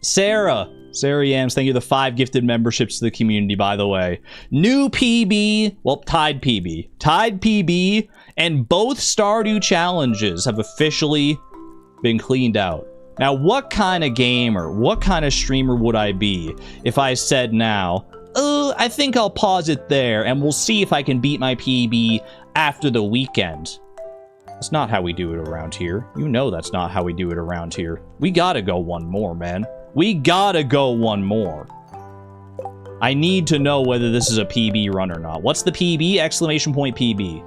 Sarah Yams, thank you for the 5 gifted memberships to the community, by the way. New PB, well, tied PB, and both Stardew challenges have officially been cleaned out. Now, what kind of gamer, what kind of streamer would I be if I said now, I think I'll pause it there, and we'll see if I can beat my PB after the weekend. That's not how we do it around here. You know that's not how we do it around here. We gotta go one more, man. We gotta go one more. I need to know whether this is a PB run or not. What's the PB? Exclamation point PB.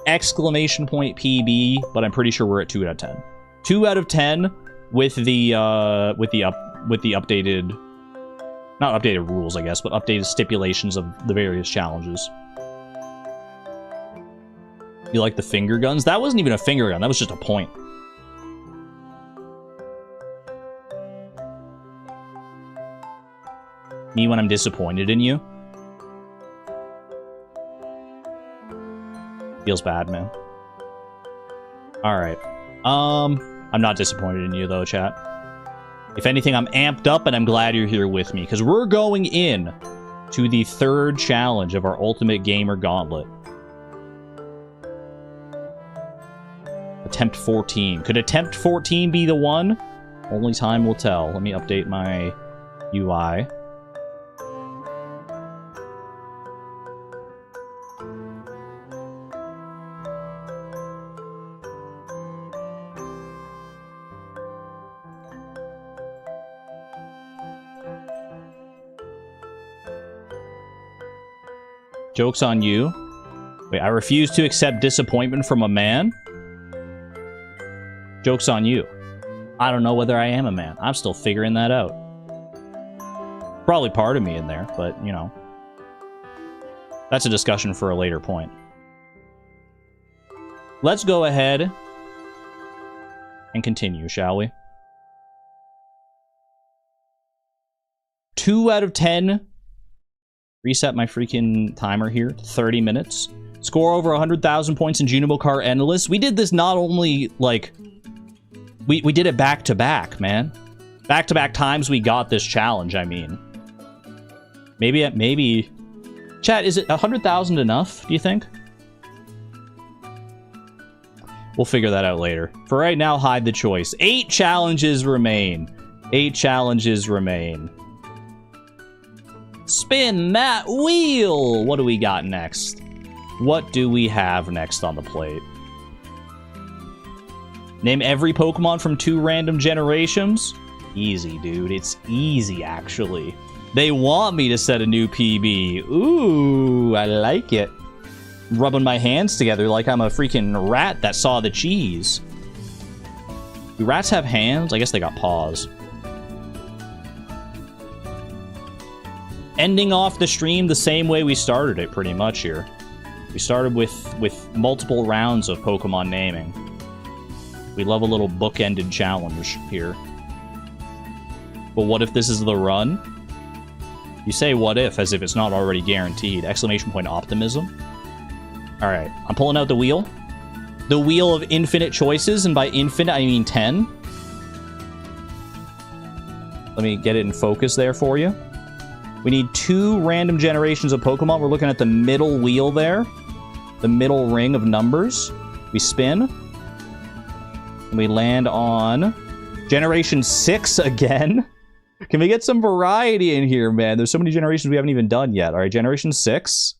Exclamation point PB, but I'm pretty sure we're at 2 out of 10. 2 out of 10 with the updated, not updated rules, I guess, but updated stipulations of the various challenges. You like the finger guns? That wasn't even a finger gun. That was just a point. Me when I'm disappointed in you? Feels bad, man. Alright. I'm not disappointed in you, though, chat. If anything, I'm amped up, and I'm glad you're here with me, because we're going in to the 3rd challenge of our Ultimate Gamer Gauntlet. Attempt 14. Could attempt 14 be the one? Only time will tell. Let me update my UI. Joke's on you. Wait, I refuse to accept disappointment from a man? Joke's on you. I don't know whether I am a man. I'm still figuring that out. Probably part of me in there, but, you know. That's a discussion for a later point. Let's go ahead and continue, shall we? 2 out of 10. Reset my freaking timer here. 30 minutes. Score over 100,000 points in Junimo Car Endless. We did this not only, like... We did it back-to-back, man. Back-to-back times we got this challenge, I mean. Maybe... Chat, is it 100,000 enough, do you think? We'll figure that out later. For right now, hide the choice. 8 challenges remain. 8 challenges remain. Spin that wheel! What do we got next? What do we have next on the plate? Name every Pokemon from 2 random generations? Easy, dude. It's easy, actually. They want me to set a new PB. Ooh, I like it. Rubbing my hands together like I'm a freaking rat that saw the cheese. Do rats have hands? I guess they got paws. Ending off the stream the same way we started it, pretty much, here. We started with multiple rounds of Pokemon naming. We love a little bookended challenge here. But what if this is the run? You say what if, as if it's not already guaranteed. Exclamation point optimism. Alright, I'm pulling out the wheel. The wheel of infinite choices, and by infinite, I mean 10. Let me get it in focus there for you. We need 2 random generations of Pokemon. We're looking at the middle wheel there. The middle ring of numbers. We spin. And we land on Generation 6 again. Can we get some variety in here, man? There's so many generations we haven't even done yet. Alright, Generation 6.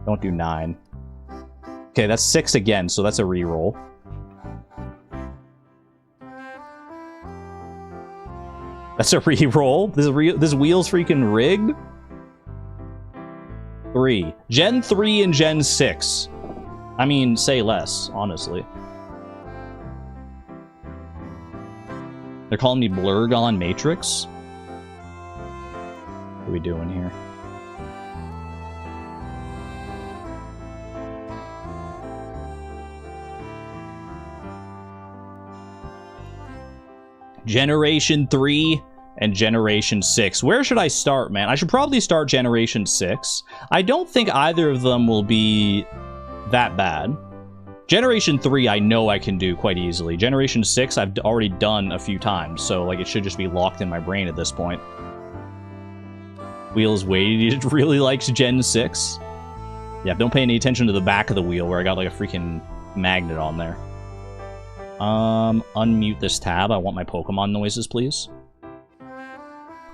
Don't do 9. Okay, that's 6 again, so that's a reroll. That's a reroll. This wheel's freaking rigged. 3. Gen 3 and Gen 6. I mean, say less, honestly. They're calling me Blurgon Matrix. What are we doing here? Generation 3 and Generation 6. Where should I start, man? I should probably start Generation 6. I don't think either of them will be that bad. Generation 3, I know I can do quite easily. Generation 6, I've already done a few times, so like it should just be locked in my brain at this point. Wheels weighted really likes Gen 6. Yeah, don't pay any attention to the back of the wheel where I got like a freaking magnet on there. Unmute this tab. I want my Pokemon noises, please.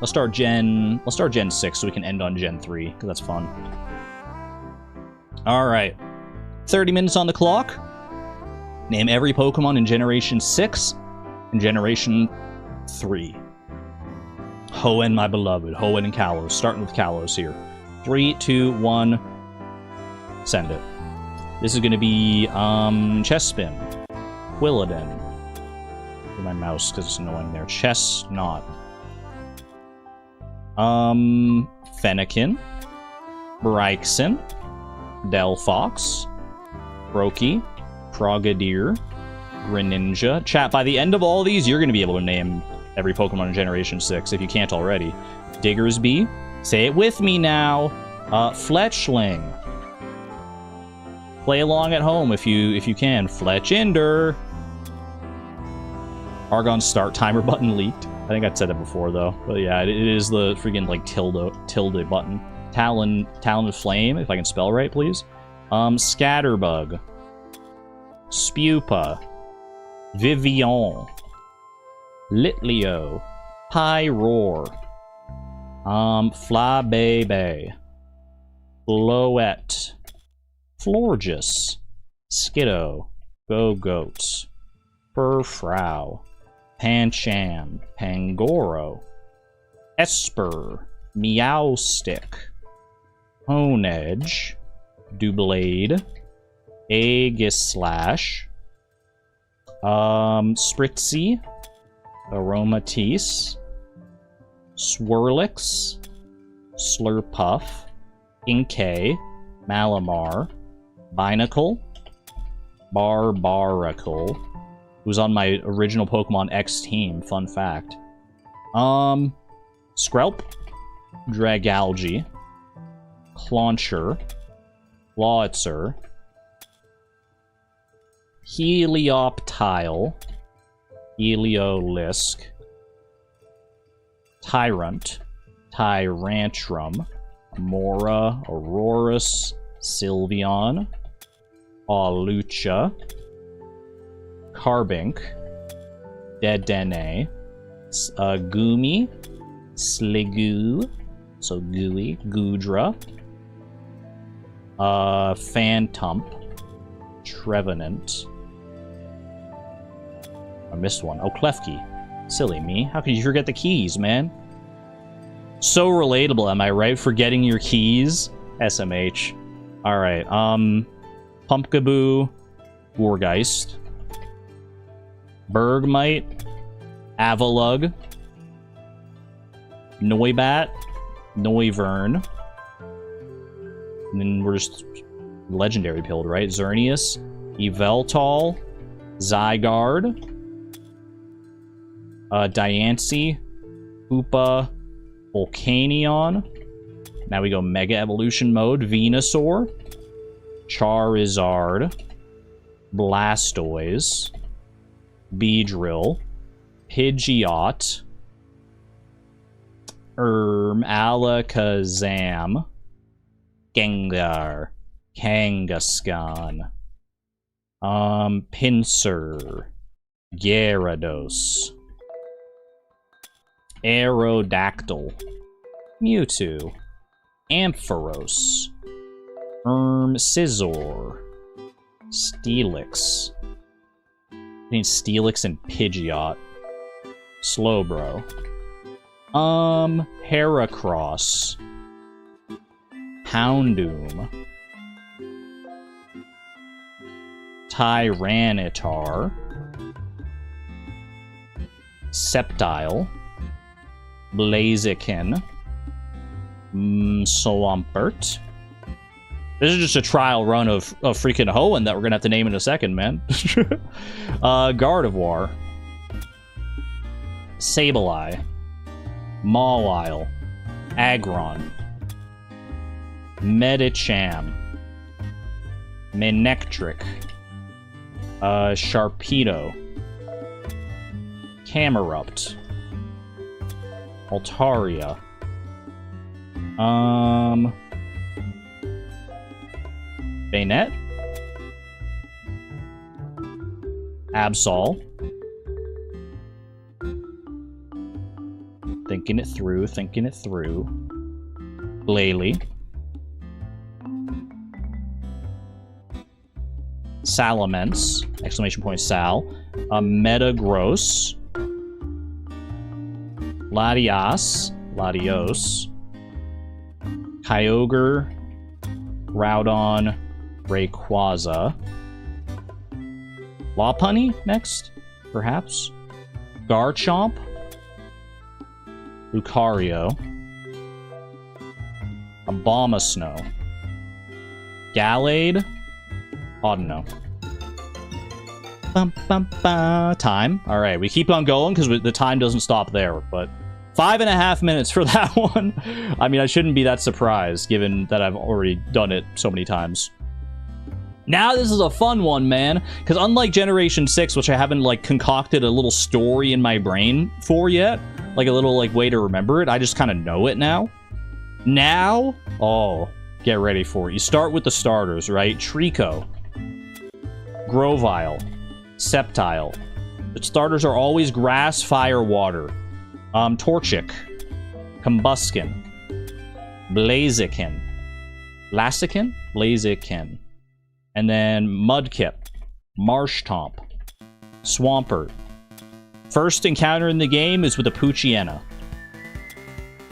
Let's start Gen 6 so we can end on Gen 3, because that's fun. Alright. 30 minutes on the clock. Name every Pokemon in Generation 6 and Generation 3. Hoenn, my beloved. Hoenn and Kalos. Starting with Kalos here. 3, 2, 1. Send it. This is going to be, Chespin. Quilladin. My mouse, because it's annoying there. Chestnut. Fennekin. Braixen. Delphox. Brokey. Frogadier. Greninja. Chat, by the end of all these, you're going to be able to name every Pokemon in Generation 6, if you can't already. Diggersby. Say it with me now. Fletchling. Play along at home if you can. Fletchinder. Argon start timer button leaked. I think I'd said it before though. But yeah, it is the freaking like tilde button. Talon of Flame, if I can spell right, please. Scatterbug. Spupa. Vivian. Litleo. Pyroar. Flabebe. Floette. Florges. Skiddo. Go-Goat. Furfrou. Pancham. Pangoro. Esper. Meowstick. Honedge. Doublade. Aegislash. Spritzy. Aromatisse. Swirlix. Slurpuff. Inkay. Malamar. Binacle. Barbaracle. Who's on my original Pokemon X team, fun fact. Skrelp. Dragalge. Clauncher. Clawitzer. Helioptile. Heliolisk. Tyrant. Tyrantrum. Mora. Aurorus. Sylveon. Alucha. Carbink. Dedenne. Goomy. Sliggoo. So gooey. Goodra. Phantump. Trevenant. I missed one. Oh, Klefki. Silly me. How could you forget the keys, man? So relatable, am I right? Forgetting your keys? SMH. Alright, Pumpkaboo. Wargeist. Bergmite. Avalug. Noibat. Noivern. And then we're just legendary pilled, right? Xerneas. Yveltal. Zygarde. Diancie. Hoopa. Volcanion. Now we go Mega Evolution mode. Venusaur. Charizard. Blastoise. Beedrill. Pidgeot. Alakazam. Gengar. Kangaskhan. Pinsir. Gyarados. Aerodactyl. Mewtwo. Ampharos. Scizor. Steelix. I need Steelix and Pidgeot. Slowbro. Heracross. Houndoom. Tyranitar. Sceptile. Blaziken. Swampert. This is just a trial run of freaking Hoenn that we're gonna have to name in a second, man. Gardevoir. Sableye. Mawile, Agron, Medicham, Manectric, Sharpedo, Camerupt, Altaria, Bayonet, Absol. Thinking it through, thinking it through. Glalie. Salamence, exclamation point Sal. Metagross. Latias, Latios. Kyogre. Groudon. Rayquaza. Lopunny next, perhaps. Garchomp. Lucario. Abomasnow. Gallade. Audino. Time. Alright, we keep on going because the time doesn't stop there, but 5.5 minutes for that one. I mean, I shouldn't be that surprised, given that I've already done it so many times. Now this is a fun one, man, because unlike Generation 6, which I haven't, like, concocted a little story in my brain for yet, like a little, like, way to remember it, I just kind of know it now. Now, oh, get ready for it. You start with the starters, right? Trico, Grovyle, Sceptile. The starters are always grass, fire, water. Torchic, Combuskin, Blaziken, Blaziken. And then Mudkip, Marshtomp, Swampert. First encounter in the game is with a Poochyena.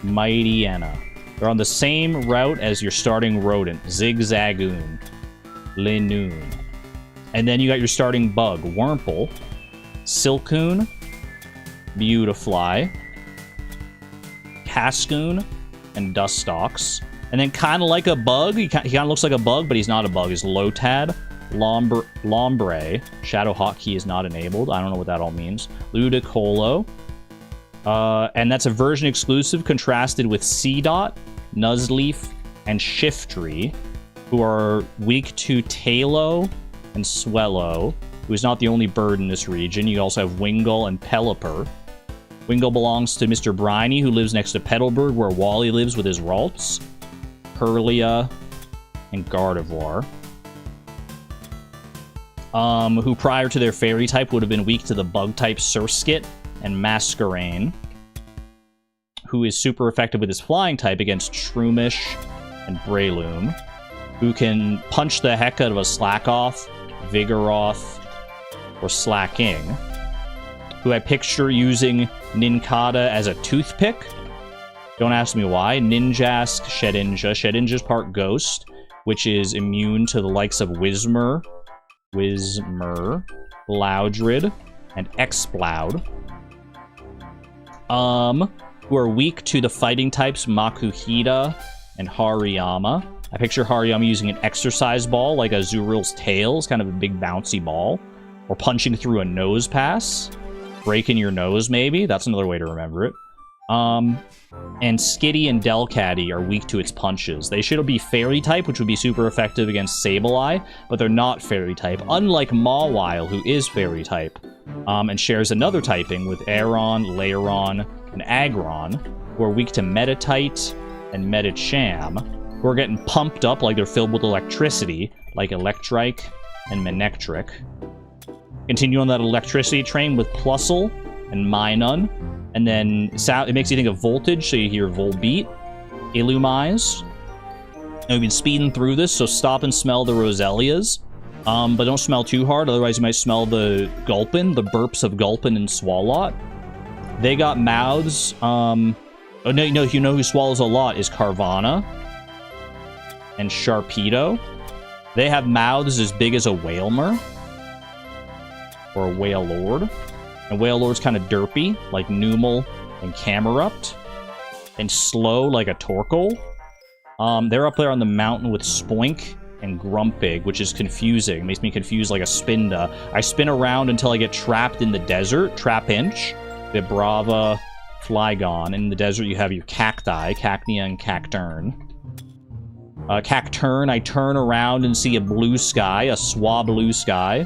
Mightyena. They're on the same route as your starting rodent, Zigzagoon, Linoon. And then you got your starting bug, Wurmple, Silcoon, Beautifly, Cascoon, and Dustox. And then kind of like a bug, he kind of looks like a bug, but he's not a bug, is Lotad, Lombre, Shadow Hotkey is not enabled, I don't know what that all means, Ludicolo, and that's a version exclusive contrasted with Seedot, Nuzleaf, and Shiftry, who are weak to Tailo and Swellow, who is not the only bird in this region. You also have Wingull and Pelipper. Wingull belongs to Mr. Briny, who lives next to Petalburg, where Wally lives with his Ralts. Kirlia, and Gardevoir. Who prior to their fairy type would have been weak to the bug type Surskit and Masquerain. Who is super effective with his flying type against Shroomish and Breloom. Who can punch the heck out of a Slackoth, Vigoroth, or Slacking. Who I picture using Nincada as a toothpick. Don't ask me why. Ninjask, Shedinja. Shedinja's part Ghost, which is immune to the likes of Whismur, Loudred, and Exploud. Who are weak to the fighting types Makuhita and Hariyama. I picture Hariyama using an exercise ball, like a Zuril's tail. It's kind of a big bouncy ball. Or punching through a nose pass. Breaking your nose, maybe. That's another way to remember it. And Skitty and Delcatty are weak to its punches. They should be Fairy type, which would be super effective against Sableye, but they're not Fairy type, unlike Mawile, who is Fairy type, and shares another typing with Aeron, Lairon, and Aggron, who are weak to Metatite and Medicham, who are getting pumped up like they're filled with electricity, like Electrike and Manectric. Continue on that electricity train with Plusle and Minun. And then it makes you think of Voltage, so you hear Volbeat, Illumise. And we've been speeding through this, so stop and smell the Roselias. But don't smell too hard, otherwise you might smell the Gulpin, the burps of Gulpin and Swalot. They got mouths. Oh, no, you know who swallows a lot is Carvana and Sharpedo. They have mouths as big as a Wailmer. Or a Wailord. And Wailord's kind of derpy, like Numel and Camerupt. And slow, like a Torkoal. They're up there on the mountain with Spoink and Grumpig, which is confusing. It makes me confused like a Spinda. I spin around until I get trapped in the desert. Trapinch, Vibrava, Flygon. In the desert, you have your cacti, Cacnea and Cacturn. Cacturn, I turn around and see a blue sky, a swa blue sky.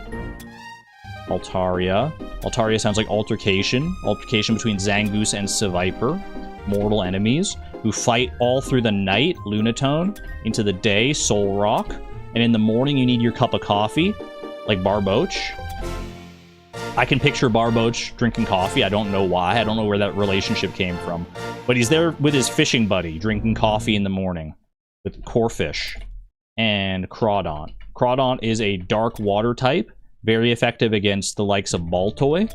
Altaria. Altaria sounds like altercation. Altercation between Zangoose and Seviper. Mortal enemies who fight all through the night, Lunatone. Into the day, Soul Rock. And in the morning, you need your cup of coffee, like Barboach. I can picture Barboach drinking coffee. I don't know why. I don't know where that relationship came from. But he's there with his fishing buddy, drinking coffee in the morning. With Corphish and Crawdon. Crawdon is a dark water type. Very effective against the likes of Baltoy.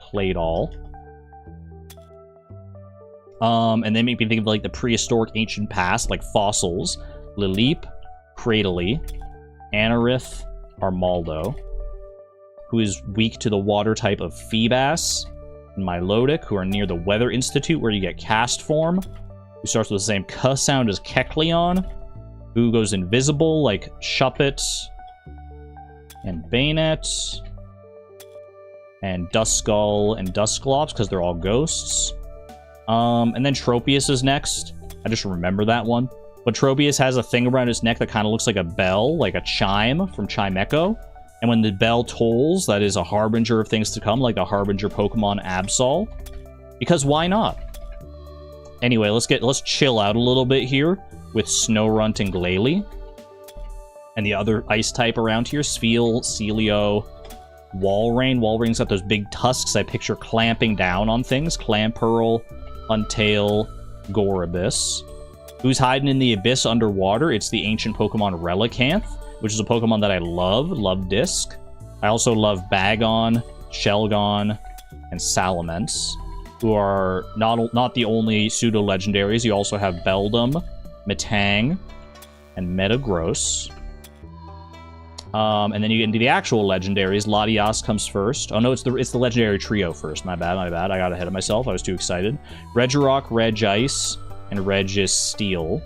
Played all. And they make me think of like the prehistoric ancient past, like fossils. Lileep, Cradily, Anorith, Armaldo, who is weak to the water type of Feebas, and Milotic, who are near the Weather Institute, where you get cast form, who starts with the same K sound as Kecleon, who goes invisible, like Shuppet, and Bayonet, and Duskull and Dusclops, because they're all ghosts. And then Tropius is next. I just remember that one. But Tropius has a thing around his neck that kind of looks like a bell, like a chime from Chime Echo. And when the bell tolls, that is a harbinger of things to come, like the harbinger Pokemon Absol. Because why not? Anyway, let's chill out a little bit here with Snorunt and Glalie. And the other ice type around here, Spheal, Celio, Walrein. Walrein's got those big tusks I picture clamping down on things. Clamperl, Untail, Goribus. Who's hiding in the abyss underwater? It's the ancient Pokemon Relicanth, which is a Pokemon that I love Disc. I also love Bagon, Shelgon, and Salamence, who are not the only pseudo-legendaries. You also have Beldum, Metang, and Metagross. And then you get into the actual legendaries. Latias comes first. Oh no, it's the legendary trio first. My bad. I got ahead of myself. I was too excited. Regirock, Regice, and Registeel.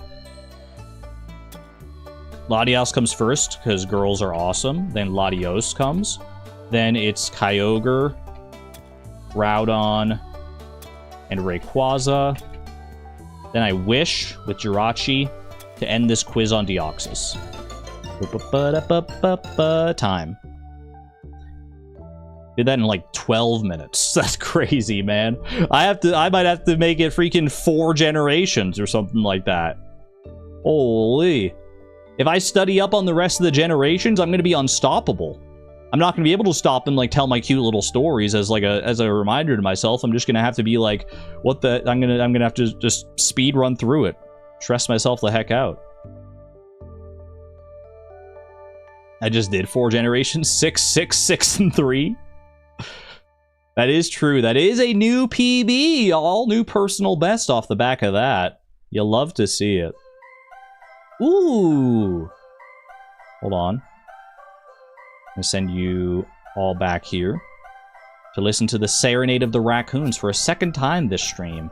Latias comes first, because girls are awesome. Then Latios comes. Then it's Kyogre, Groudon, and Rayquaza. Then I wish, with Jirachi, to end this quiz on Deoxys. Time. Did that in like 12 minutes. That's crazy, man. I might have to make it freaking 4 generations or something like that. Holy. If I study up on the rest of the generations, I'm gonna be unstoppable. I'm not gonna be able to stop and like tell my cute little stories as a reminder to myself. I'm just gonna have to be like, what the? I'm gonna have to just speed run through it, stress myself the heck out. I just did 4 generations, 6, 6, 6, and 3. That is true. That is a new PB. All new personal best off the back of that. You'll love to see it. Ooh. Hold on. I'm going to send you all back here to listen to the Serenade of the Raccoons for a second time this stream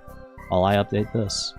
while I update this.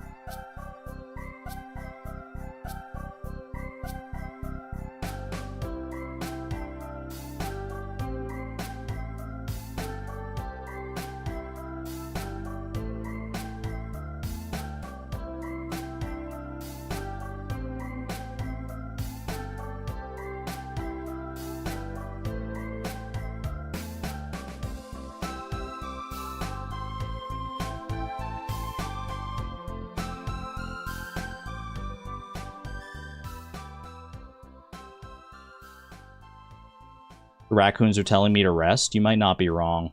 The raccoons are telling me to rest. You might not be wrong.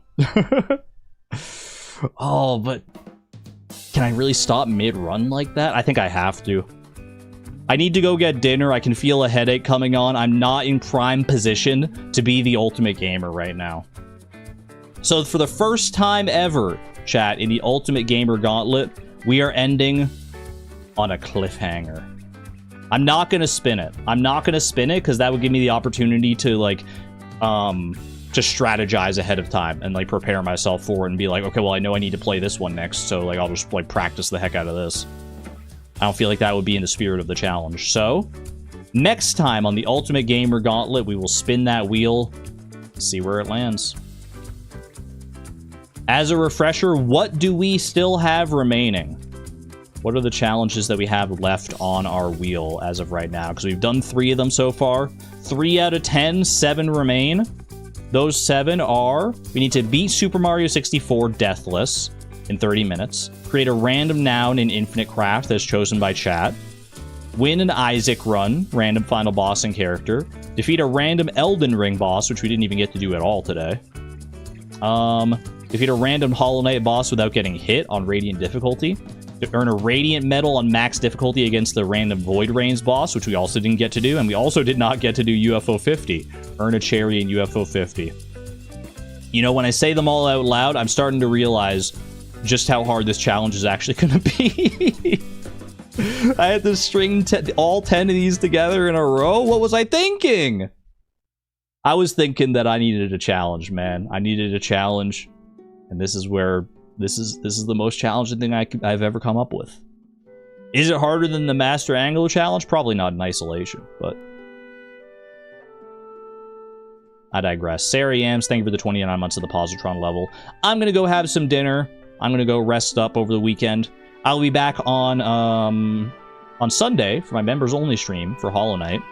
Oh, but can I really stop mid-run like that? I think I have to. I need to go get dinner. I can feel a headache coming on. I'm not in prime position to be the ultimate gamer right now. So for the first time ever, chat, in the Ultimate Gamer Gauntlet, we are ending on a cliffhanger. I'm not going to spin it. I'm not going to spin it because that would give me the opportunity to, like, just strategize ahead of time and like prepare myself for it and be like, okay, well, I know I need to play this one next, so like I'll just like practice the heck out of this. I don't feel like that would be in the spirit of the challenge. So next time on the Ultimate Gamer Gauntlet, we will spin that wheel, see where it lands. As a refresher, what do we still have remaining? What are the challenges that we have left on our wheel as of right now? Because we've done 3 of them so far. 3 out of 10, 7 remain. Those 7 are, we need to beat Super Mario 64 deathless in 30 minutes. Create a random noun in Infinite Craft that's chosen by chat. Win an Isaac run, random final boss and character. Defeat a random Elden Ring boss, which we didn't even get to do at all today. Defeat a random Hollow Knight boss without getting hit on Radiant difficulty. Earn a Radiant medal on max difficulty against the random Void Rains boss, which we also didn't get to do, and we also did not get to do UFO 50. Earn a cherry in UFO 50. You know, when I say them all out loud, I'm starting to realize just how hard this challenge is actually going to be. I had to string all 10 of these together in a row. What was I thinking? I was thinking that I needed a challenge, man. I needed a challenge, and this is where this is the most challenging thing I've ever come up with. Is it harder than the Master Angler challenge? Probably not in isolation, but I digress. Sarah Yams, thank you for the 29 months of the Positron level. I'm gonna go have some dinner. I'm gonna go rest up over the weekend. I'll be back on Sunday for my members only stream for Hollow Knight.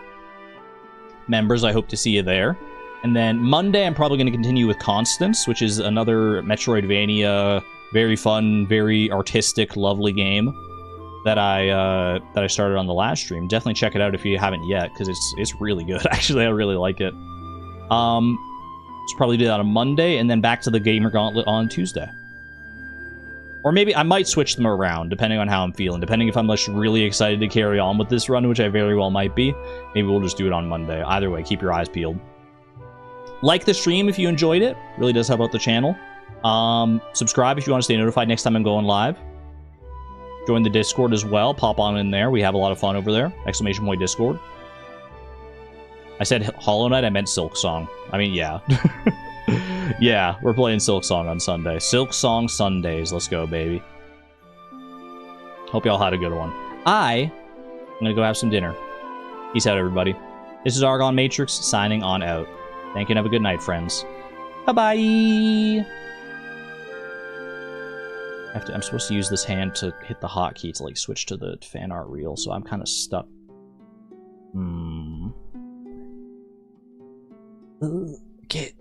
Members, I hope to see you there. And then Monday, I'm probably going to continue with Constance, which is another Metroidvania, very fun, very artistic, lovely game that I started on the last stream. Definitely check it out if you haven't yet, because it's really good. Actually, I really like it. Let's probably do that on Monday, and then back to the Gamer Gauntlet on Tuesday. Or maybe I might switch them around, depending on how I'm feeling. Depending if I'm just really excited to carry on with this run, which I very well might be. Maybe we'll just do it on Monday. Either way, keep your eyes peeled. Like the stream if you enjoyed it. Really does help out the channel. Subscribe if you want to stay notified next time I'm going live. Join the Discord as well. Pop on in there. We have a lot of fun over there. Exclamation point Discord. I said Hollow Knight, I meant Silk Song. I mean, yeah. Yeah, we're playing Silk Song on Sunday. Silk Song Sundays. Let's go, baby. Hope y'all had a good one. I'm gonna go have some dinner. Peace out, everybody. This is Argon Matrix, signing on out. Thank you and have a good night, friends. Bye-bye! I'm supposed to use this hand to hit the hotkey to, like, switch to the fan art reel, so I'm kind of stuck. Okay.